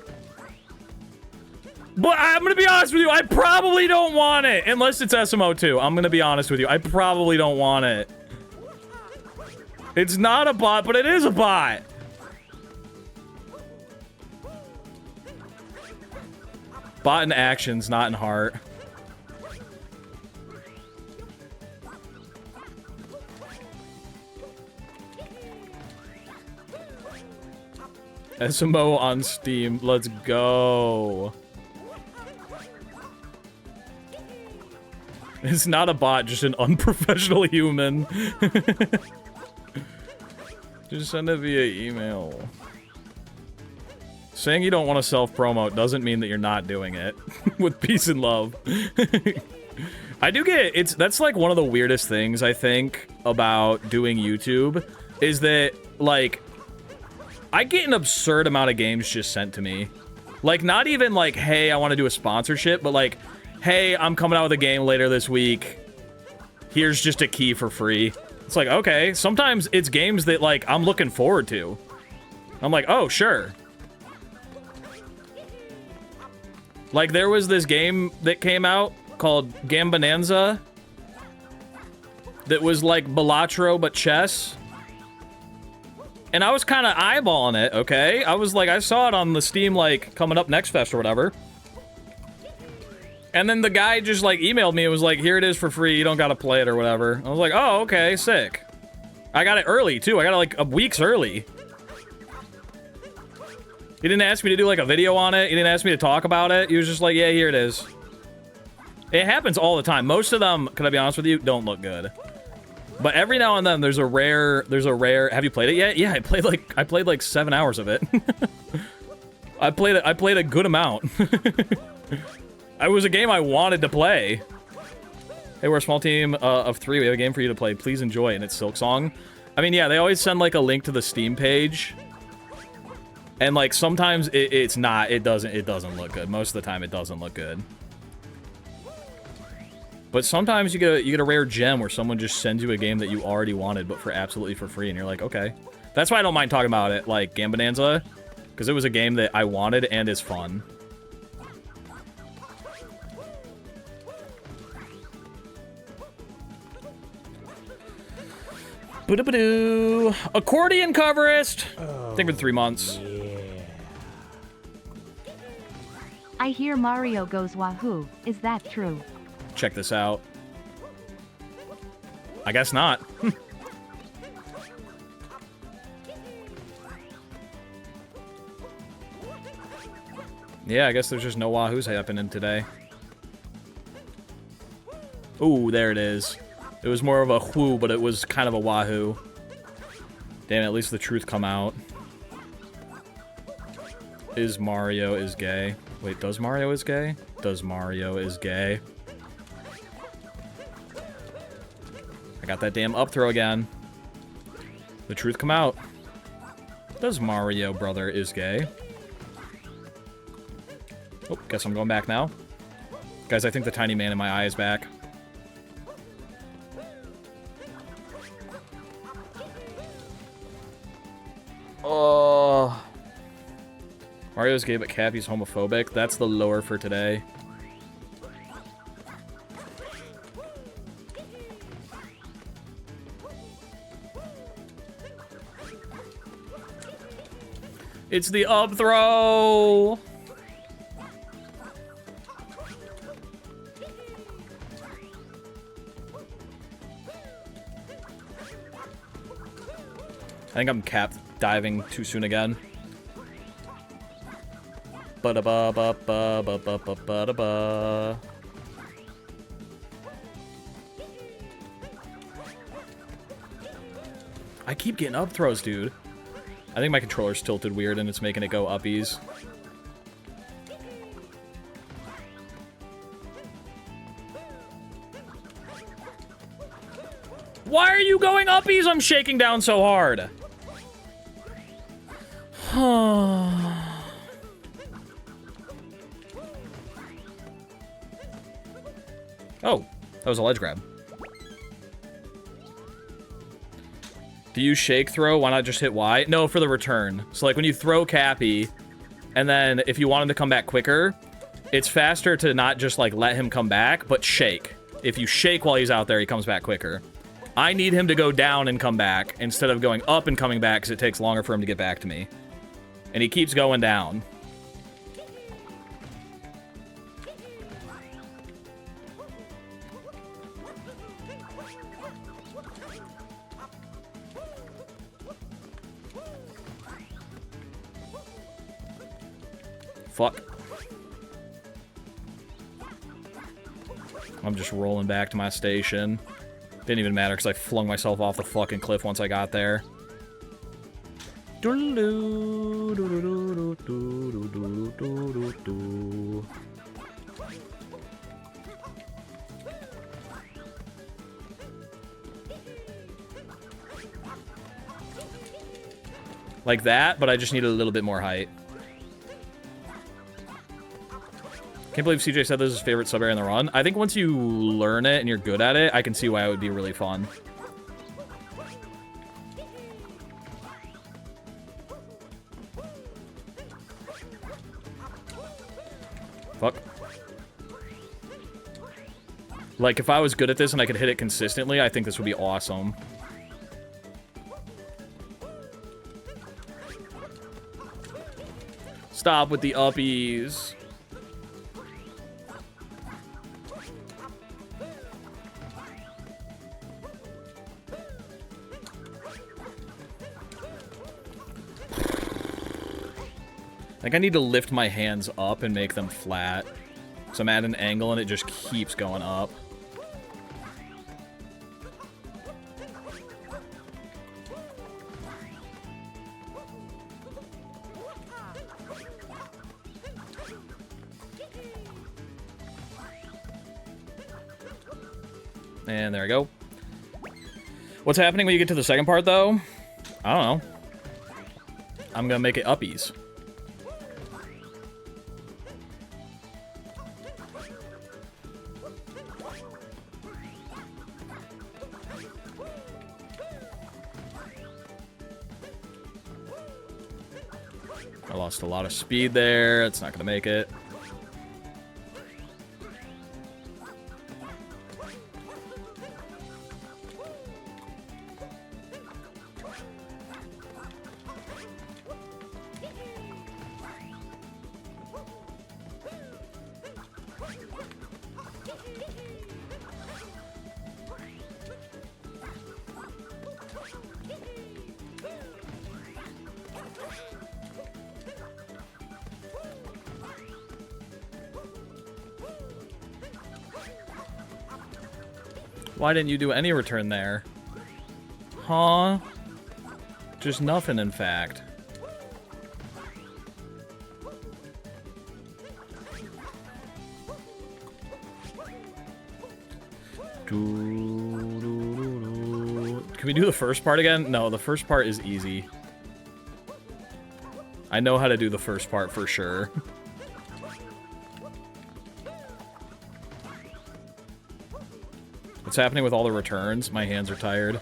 But I'm going to be honest with you. I probably don't want it. Unless it's SMO2. I'm going to be honest with you. I probably don't want it. It's not a bot, but it is a bot. Bot in actions, not in heart. SMO on Steam. Let's go. It's not a bot, just an unprofessional human. Just send it via email. Saying you don't want to self-promote doesn't mean that you're not doing it. With peace and love. I do get it. That's like one of the weirdest things, I think, about doing YouTube. Is that, like, I get an absurd amount of games just sent to me. Like, not even like, hey, I want to do a sponsorship, but like, hey, I'm coming out with a game later this week. Here's just a key for free. It's like, okay. Sometimes it's games that, like, I'm looking forward to. I'm like, oh, sure. Like, there was this game that came out called Gambonanza that was like Balatro but chess. And I was kind of eyeballing it, okay? I was like, I saw it on the Steam, like, coming up next fest or whatever. And then the guy just, like, emailed me and was like, here it is for free, you don't gotta play it or whatever. I was like, oh, okay, sick. I got it early, too. I got it, like, weeks early. He didn't ask me to do, like, a video on it. He didn't ask me to talk about it. He was just like, yeah, here it is. It happens all the time. Most of them, can I be honest with you, don't look good. But every now and then, there's a rare, have you played it yet? Yeah, I played like 7 hours of it. I played a good amount. It was a game I wanted to play. Hey, we're a small team of 3. We have a game for you to play. Please enjoy. And it's Silksong. I mean, yeah, they always send, like, a link to the Steam page. And, like, sometimes it doesn't look good. Most of the time, it doesn't look good. But sometimes you get a rare gem where someone just sends you a game that you already wanted, but absolutely for free. And you're like, okay. That's why I don't mind talking about it, like, Gambonanza. Because it was a game that I wanted and is fun. Boo-doo-boo-doo. Accordion coverist. I think for 3 months. I hear Mario goes wahoo. Is that true? Check this out. I guess not. Yeah, I guess there's just no wahoos happening today. Ooh, there it is. It was more of a whoo, but it was kind of a wahoo. Damn, at least the truth come out. Is Mario is gay. Wait, does Mario is gay? Does Mario is gay? I got that damn up throw again. The truth come out. Does Mario brother is gay? Oh, guess I'm going back now. Guys, I think the tiny man in my eye is back. Oh. Mario's gay, but Cappy's homophobic. That's the lore for today. It's the up throw. I think I'm cap diving too soon again. Ba-da-ba-ba-ba-ba-ba-ba-ba-ba. I keep getting up throws, dude. I think my controller's tilted weird and it's making it go uppies. Why are you going uppies? I'm shaking down so hard. Oh, that was a ledge grab. Do you shake throw? Why not just hit Y? No, for the return. So, like, when you throw Cappy, and then if you want him to come back quicker, it's faster to not just, like, let him come back, but shake. If you shake while he's out there, he comes back quicker. I need him to go down and come back instead of going up and coming back because it takes longer for him to get back to me. And he keeps going down. Fuck. I'm just rolling back to my station. Didn't even matter because I flung myself off the fucking cliff once I got there. Like that, but I just needed a little bit more height. Can't believe CJ said this is his favorite sub area in the run. I think once you learn it and you're good at it, I can see why it would be really fun. Fuck. Like, if I was good at this and I could hit it consistently, I think this would be awesome. Stop with the uppies. think I need to lift my hands up and make them flat. So I'm at an angle and it just keeps going up. And there we go. What's happening when you get to the second part, though? I don't know. I'm gonna make it uppies. I lost a lot of speed there. It's not gonna make it. Why didn't you do any return there? Huh? Just nothing, in fact. Can we do the first part again? No, the first part is easy. I know how to do the first part for sure. What's happening with all the returns? My hands are tired.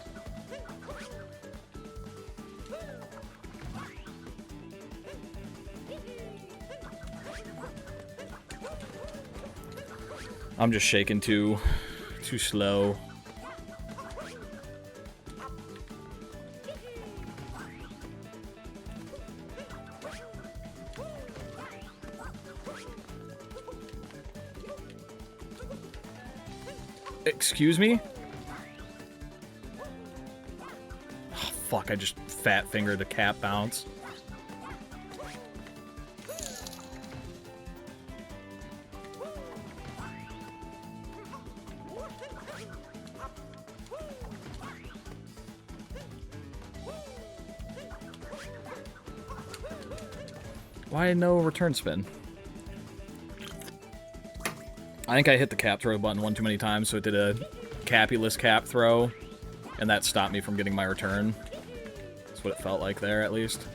I'm just shaking too slow. Excuse me? Oh, fuck, I just fat fingered a cat bounce. Why no return spin? I think I hit the cap throw button one too many times, so it did a capulous cap throw, and that stopped me from getting my return. That's what it felt like there, at least.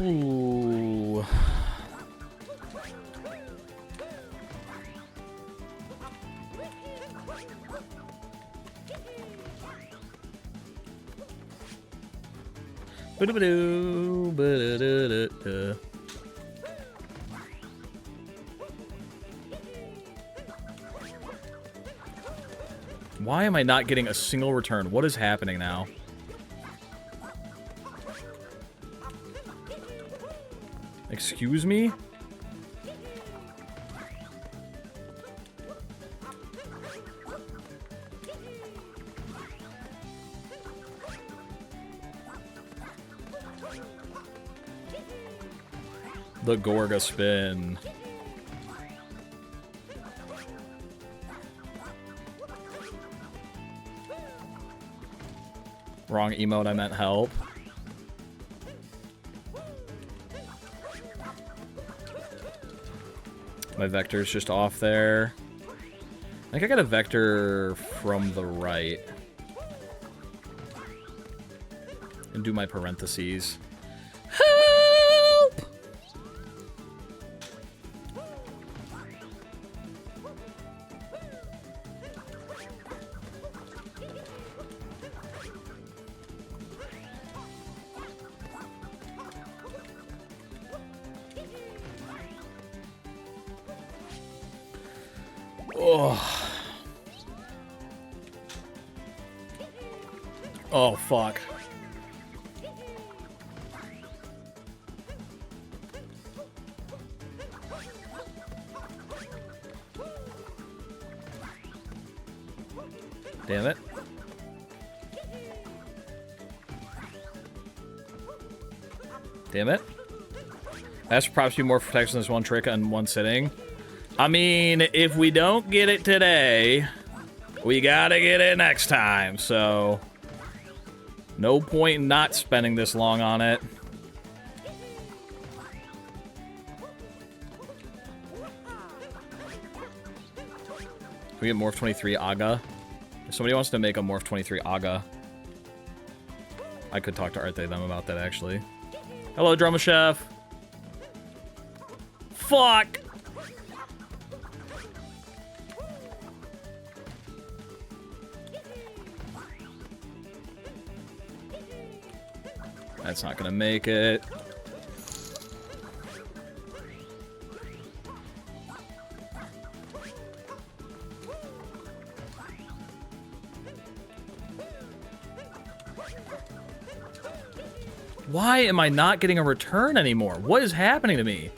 Ooh. Ba-da-ba-doo, ba-da-da-da-da. Why am I not getting a single return? What is happening now? Excuse me? The Gorga spin. Wrong emote, I meant help. My vector's just off there. I think I got a vector from the right. And do my parentheses. Help! Oh. Oh, fuck. Damn it. Damn it. That's probably more protection than this one trick and one sitting. I mean, if we don't get it today, we gotta get it next time, so... No point in not spending this long on it. Can we get Morph 23 Aga? If somebody wants to make a Morph 23 Aga, I could talk to Arte them about that, actually. Hello, Drama Chef. Fuck! That's not gonna make it. Why am I not getting a return anymore? What is happening to me?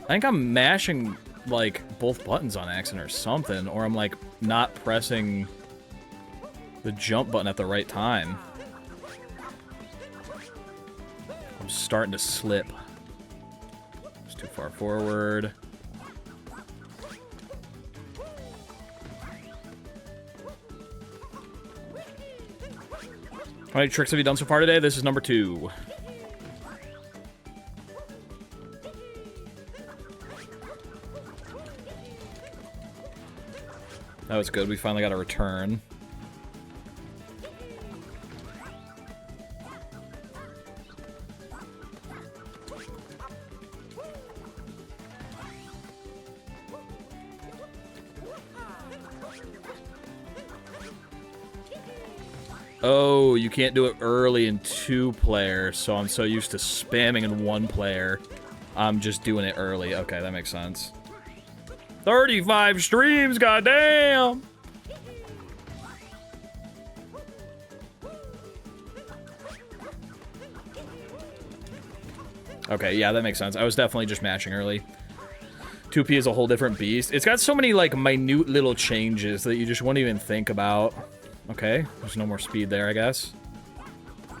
I think I'm mashing, like, both buttons on accident or something, or I'm, like, not pressing the jump button at the right time. I'm starting to slip. It's too far forward. How many tricks have you done so far today? This is number 2. That was good. We finally got a return. Oh, you can't do it early in 2-player, so I'm so used to spamming in 1-player. I'm just doing it early. Okay, that makes sense. 35 streams, goddamn! Okay, yeah, that makes sense. I was definitely just mashing early. 2P is a whole different beast. It's got so many, like, minute little changes that you just won't even think about. Okay, there's no more speed there, I guess.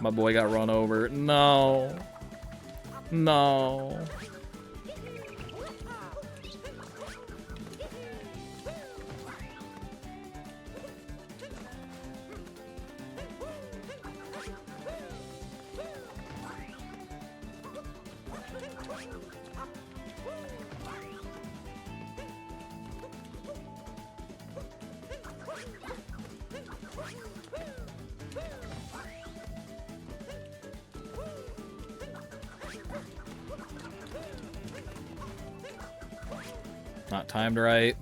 My boy got run over. No. No. Not timed right.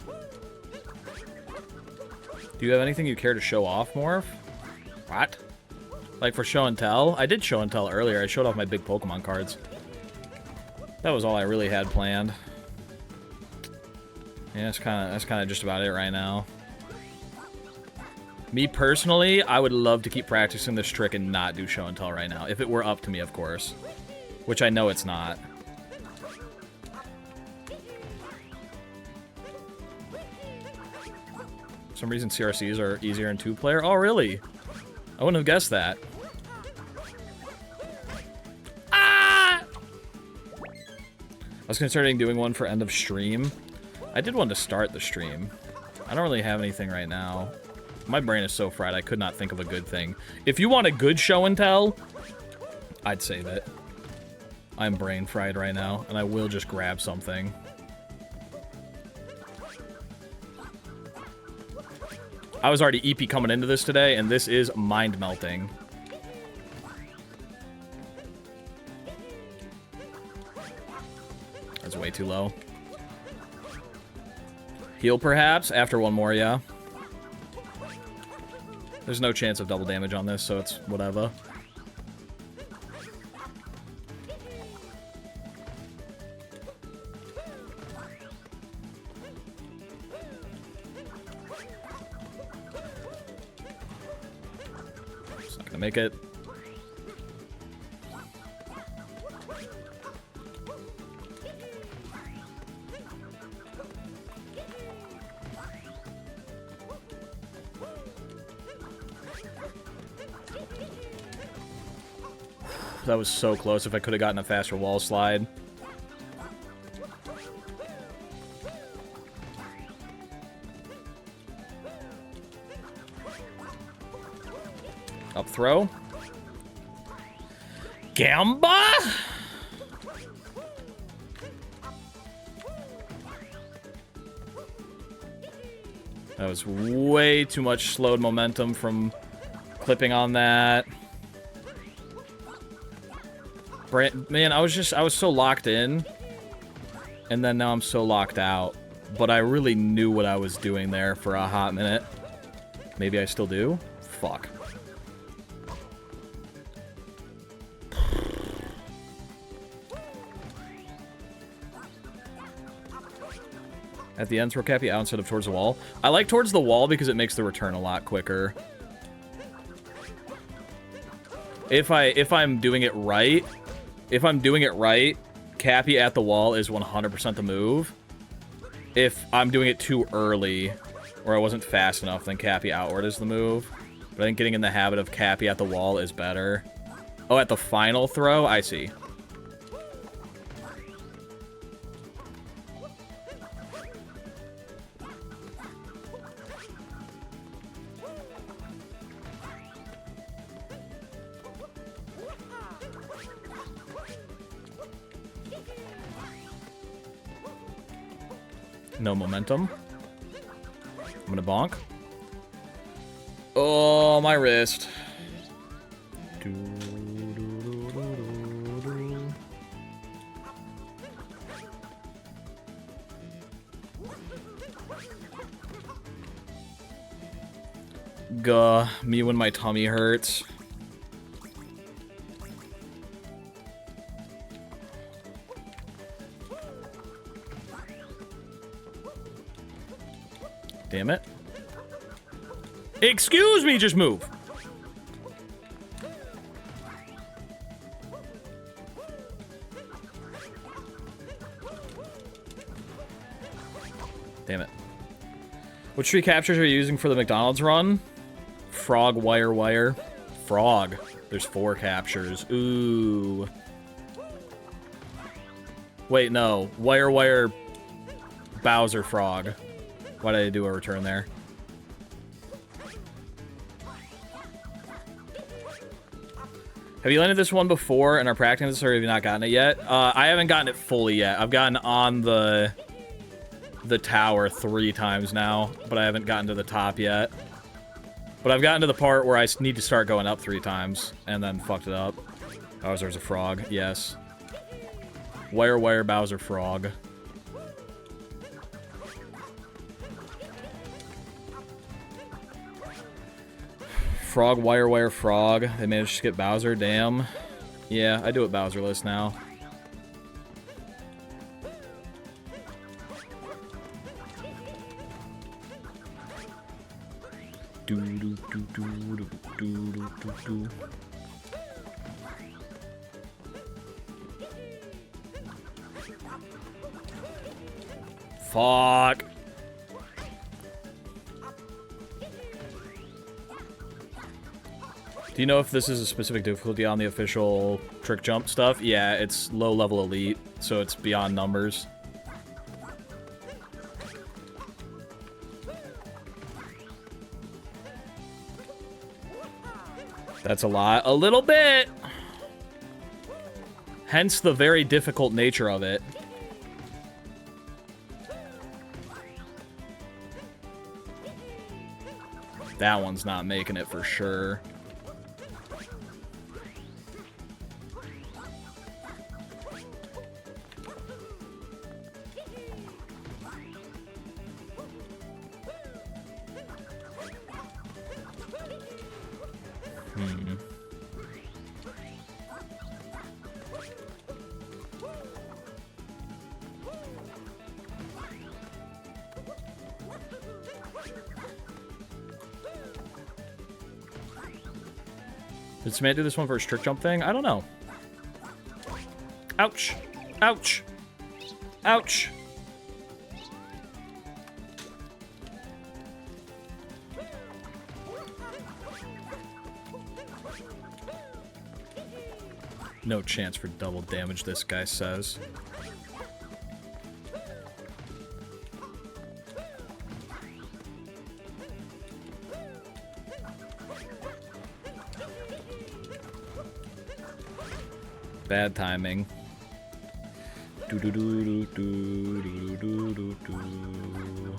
Do you have anything you care to show off, Morph? What? Like for show and tell? I did show and tell earlier. I showed off my big Pokemon cards. That was all I really had planned. Yeah, that's kind of just about it right now. Me personally, I would love to keep practicing this trick and not do show and tell right now. If it were up to me, of course. Which I know it's not. For some reason CRCs are easier in 2-player. Oh, really? I wouldn't have guessed that. Ah! I was considering doing one for end of stream. I did one to start the stream. I don't really have anything right now. My brain is so fried, I could not think of a good thing. If you want a good show and tell, I'd save it. I'm brain fried right now, and I will just grab something. I was already EP coming into this today, and this is mind-melting. That's way too low. Heal, perhaps? After one more, yeah. There's no chance of double damage on this, so it's whatever. Make it. that was so close if I could have gotten a faster wall slide. Up throw. Gamba? That was way too much slowed momentum from clipping on that. Man, I was so locked in. And then now I'm so locked out. But I really knew what I was doing there for a hot minute. Maybe I still do? Fuck. At the end, throw Cappy out instead of towards the wall. I like towards the wall because it makes the return a lot quicker. If I'm doing it right, Cappy at the wall is 100% the move. If I'm doing it too early, or I wasn't fast enough, then Cappy outward is the move. But I think getting in the habit of Cappy at the wall is better. Oh, at the final throw? I see. No momentum. I'm gonna bonk. Oh, my wrist. Gah, me when my tummy hurts. Damn it. Excuse me, just move. Damn it. Which tree captures are you using for the McDonald's run? Frog, wire, wire. Frog. There's 4 captures. Ooh. Wait, no. Wire, wire, Bowser, frog. Why did I do a return there? Have you landed this one before and are practicing this, or have you not gotten it yet? I haven't gotten it fully yet. I've gotten on the tower 3 times now, but I haven't gotten to the top yet. But I've gotten to the part where I need to start going up 3 times, and then fucked it up. Bowser's a frog, yes. Wire, wire, Bowser, frog. Frog, wire, wire, frog. They managed to skip Bowser, damn. Yeah, I do it Bowserless now. Fuck. Do you know if this is a specific difficulty on the official trick jump stuff? Yeah, it's low level elite, so it's beyond numbers. That's a lot. A little bit! Hence the very difficult nature of it. That one's not making it for sure. Did Samantha do this one for a trick jump thing? I don't know. Ouch. Ouch. Ouch. No chance for double damage, this guy says. Bad timing. Do do do do do do do do do.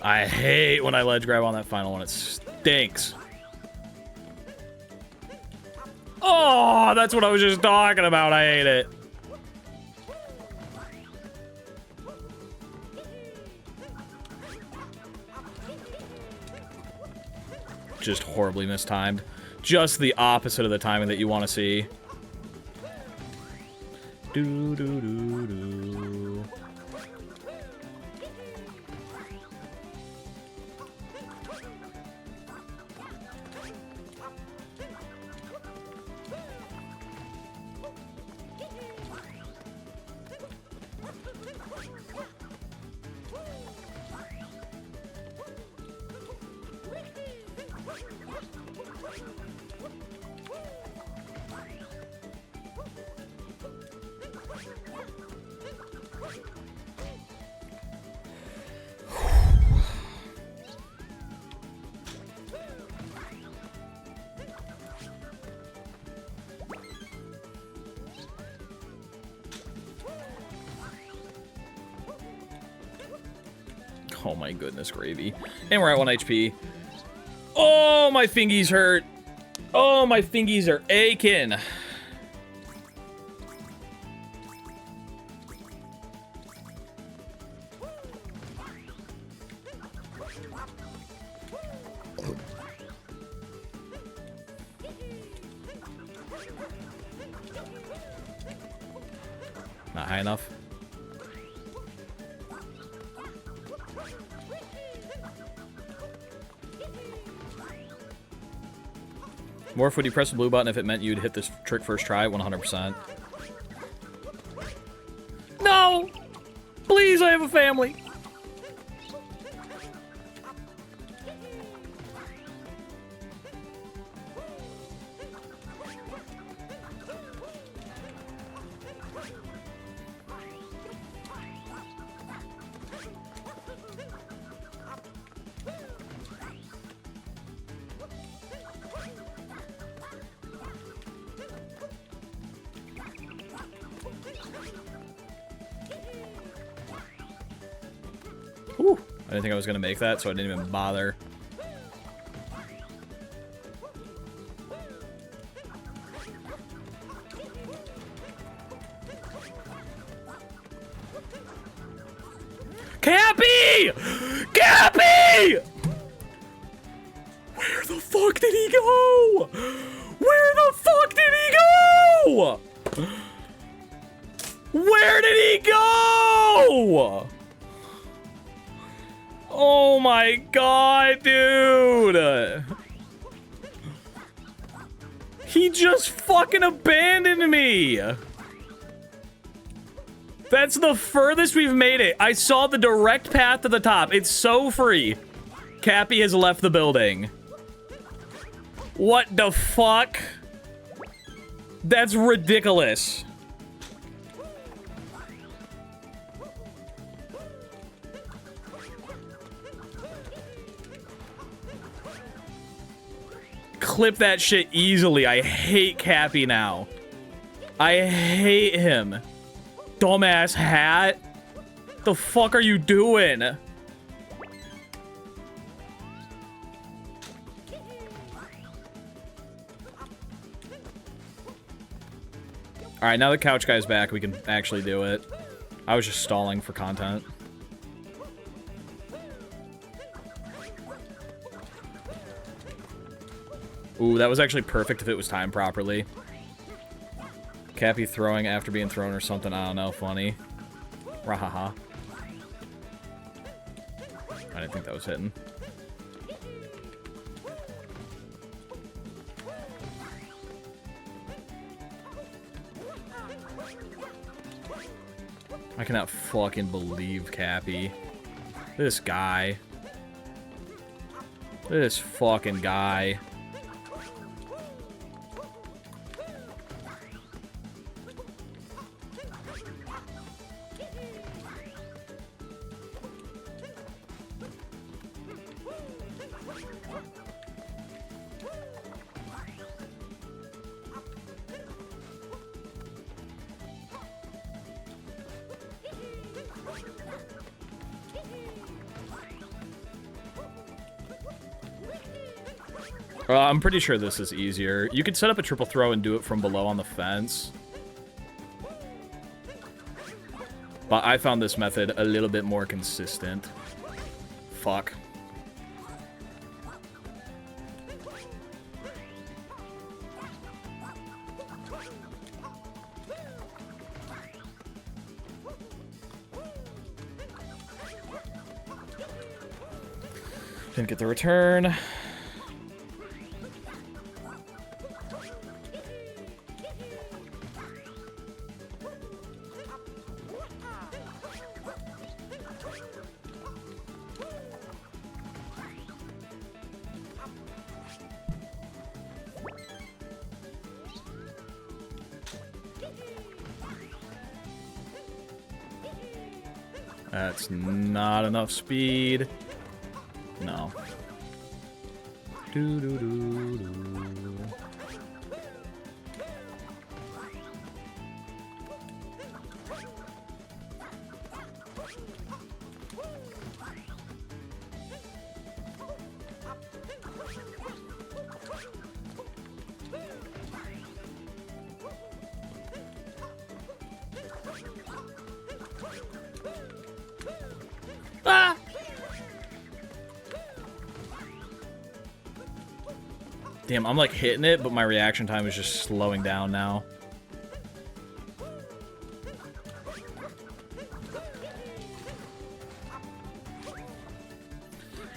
I hate when I ledge grab on that final one. It stinks. Oh, that's what I was just talking about. I hate it. Just horribly mistimed. Just the opposite of the timing that you want to see. Do do do do. Oh my goodness, gravy. And we're at 1 HP. Oh, my fingies hurt. Oh, my fingies are aching. Not high enough. Morph, would you press the blue button if it meant you'd hit this trick first try? 100%. No! Please, I have a family. Whew. I didn't think I was going to make that, so I didn't even bother. Cappy! Cappy! Where the fuck did he go? Where the fuck did he go? Where did he go? Oh my god, dude! He just fucking abandoned me! That's the furthest we've made it. I saw the direct path to the top. It's so free. Cappy has left the building. What the fuck? That's ridiculous. Clip that shit easily. I hate Cappy now. I hate him. Dumbass hat. The fuck are you doing? Alright, now the couch guy's back, we can actually do it. I was just stalling for content. Ooh, that was actually perfect if it was timed properly. Cappy throwing after being thrown or something. I don't know. Funny. Rahaha. I didn't think that was hitting. I cannot fucking believe Cappy. This guy. This fucking guy. I'm pretty sure this is easier. You could set up a triple throw and do it from below on the fence. But I found this method a little bit more consistent. Fuck. Didn't get the return. That's not enough speed. No. Do-do-do-do. Ah! Damn, I'm like hitting it, but my reaction time is just slowing down now.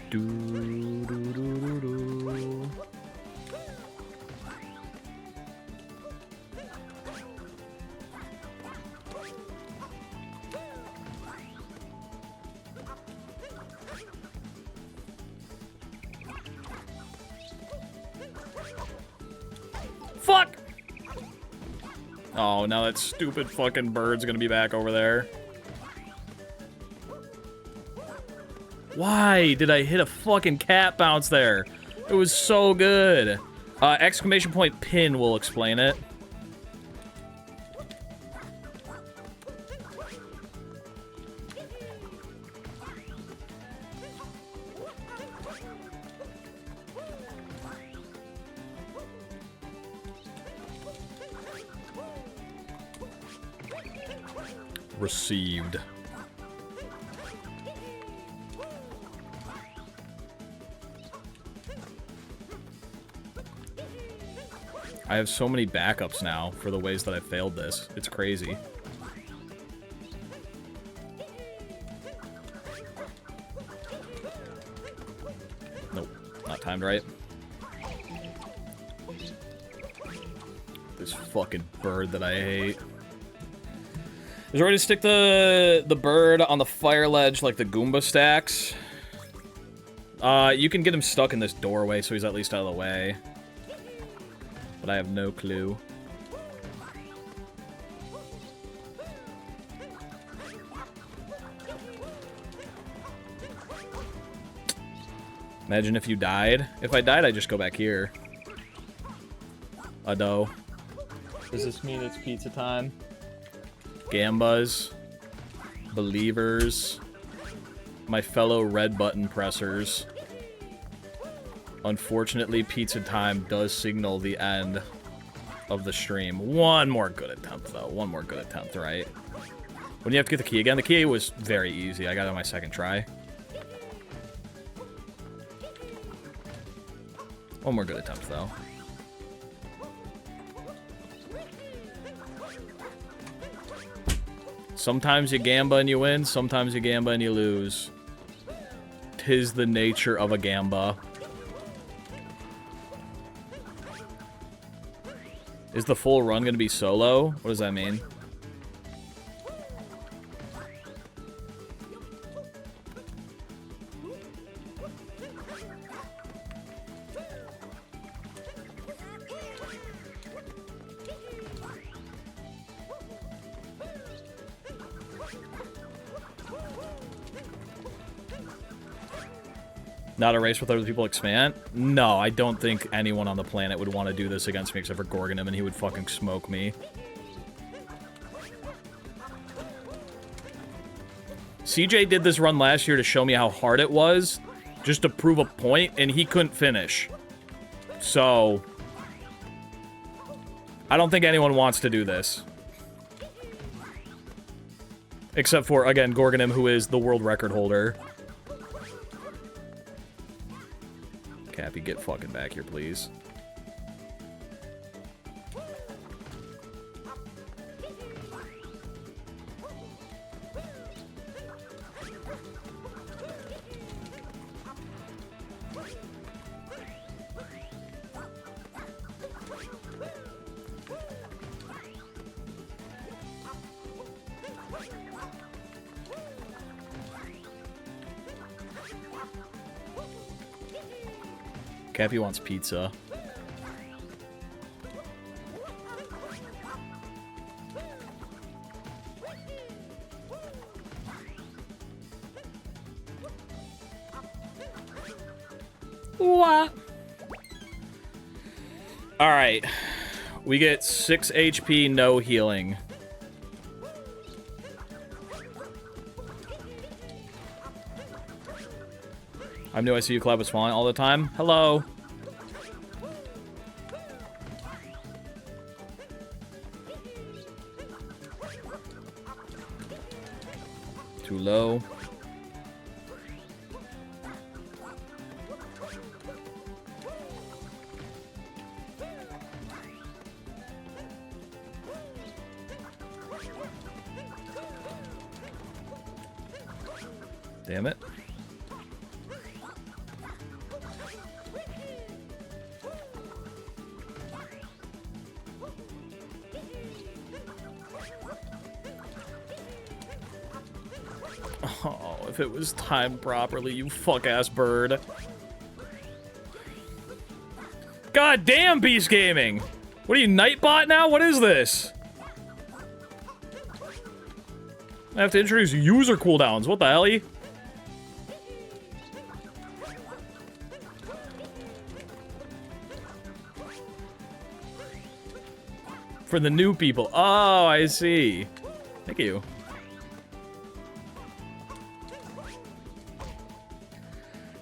Do-do-do-do-do. Fuck! Oh, now that stupid fucking bird's gonna be back over there. Why did I hit a fucking cat bounce there? It was so good. Exclamation point pin will explain it. Received. I have so many backups now for the ways that I failed this. It's crazy. Nope, not timed right. This fucking bird that I hate. Is there a way to stick the bird on the fire ledge like the Goomba stacks? You can get him stuck in this doorway so he's at least out of the way. But I have no clue. Imagine if you died. If I died, I'd just go back here. Ado. Does this mean it's pizza time? Gambas. Believers. My fellow red button pressers. Unfortunately, pizza time does signal the end of the stream. One more good attempt, though. One more good attempt, right? When you have to get the key again, the key was very easy. I got it on my second try. One more good attempt, though. Sometimes you gamba and you win, sometimes you gamba and you lose. 'Tis the nature of a gamba. Is the full run gonna be solo? What does that mean? Not a race with other people expand? No, I don't think anyone on the planet would want to do this against me except for Gorgonim, and he would fucking smoke me. CJ did this run last year to show me how hard it was, just to prove a point, and he couldn't finish. So, I don't think anyone wants to do this. Except for, again, Gorgonim, who is the world record holder. Cappy, get fucking back here, please. Cappy wants pizza. What? Alright. We get 6 HP, no healing. I'm new, I see you collab with Swan all the time. Hello. Too low. Damn it. Oh, if it was timed properly, you fuck-ass bird. God damn, Beast Gaming! What are you, Nightbot now? What is this? I have to introduce user cooldowns. What the hell? For the new people. Oh, I see. Thank you.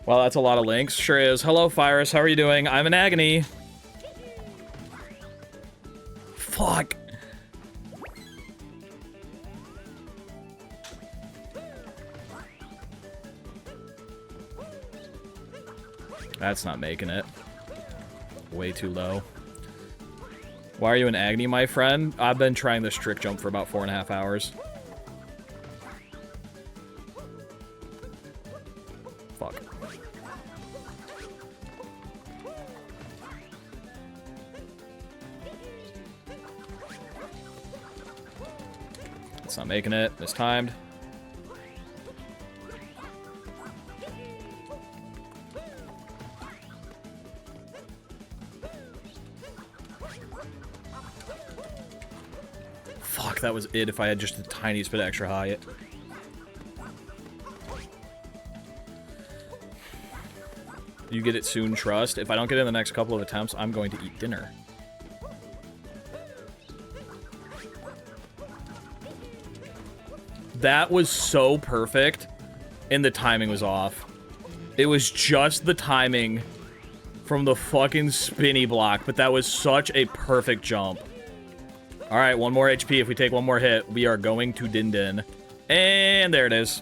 Well, that's a lot of links. Sure is. Hello, Fyrus. How are you doing? I'm in agony. Fuck. That's not making it. Way too low. Why are you in agony, my friend? I've been trying this trick jump for about 4.5 hours. Fuck. It's not making it. Mistimed. Fuck, that was it if I had just the tiniest bit extra high. You get it soon, trust. If I don't get it in the next couple of attempts, I'm going to eat dinner. That was so perfect, and the timing was off. It was just the timing from the fucking spinny block, but that was such a perfect jump. Alright, 1 more HP. If we take 1 more hit, we are going to Din Din. And there it is.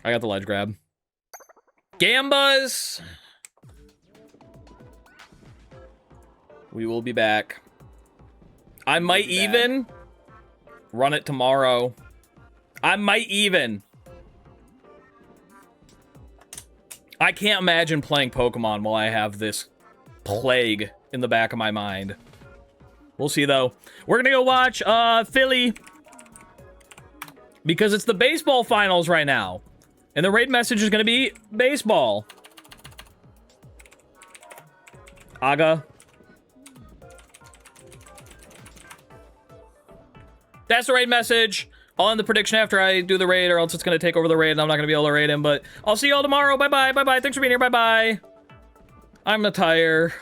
I got the ledge grab. Gambas! We will be back. I might be back. even run it tomorrow. I might even. I can't imagine playing Pokemon while I have this plague in the back of my mind. We'll see, though. We're gonna go watch Philly because it's the baseball finals right now. And the raid message is gonna be baseball. Aga. That's the raid message. I'll end the prediction after I do the raid, or else it's going to take over the raid, and I'm not going to be able to raid him. But I'll see you all tomorrow. Bye-bye. Bye-bye. Thanks for being here. Bye-bye. I'm a tire.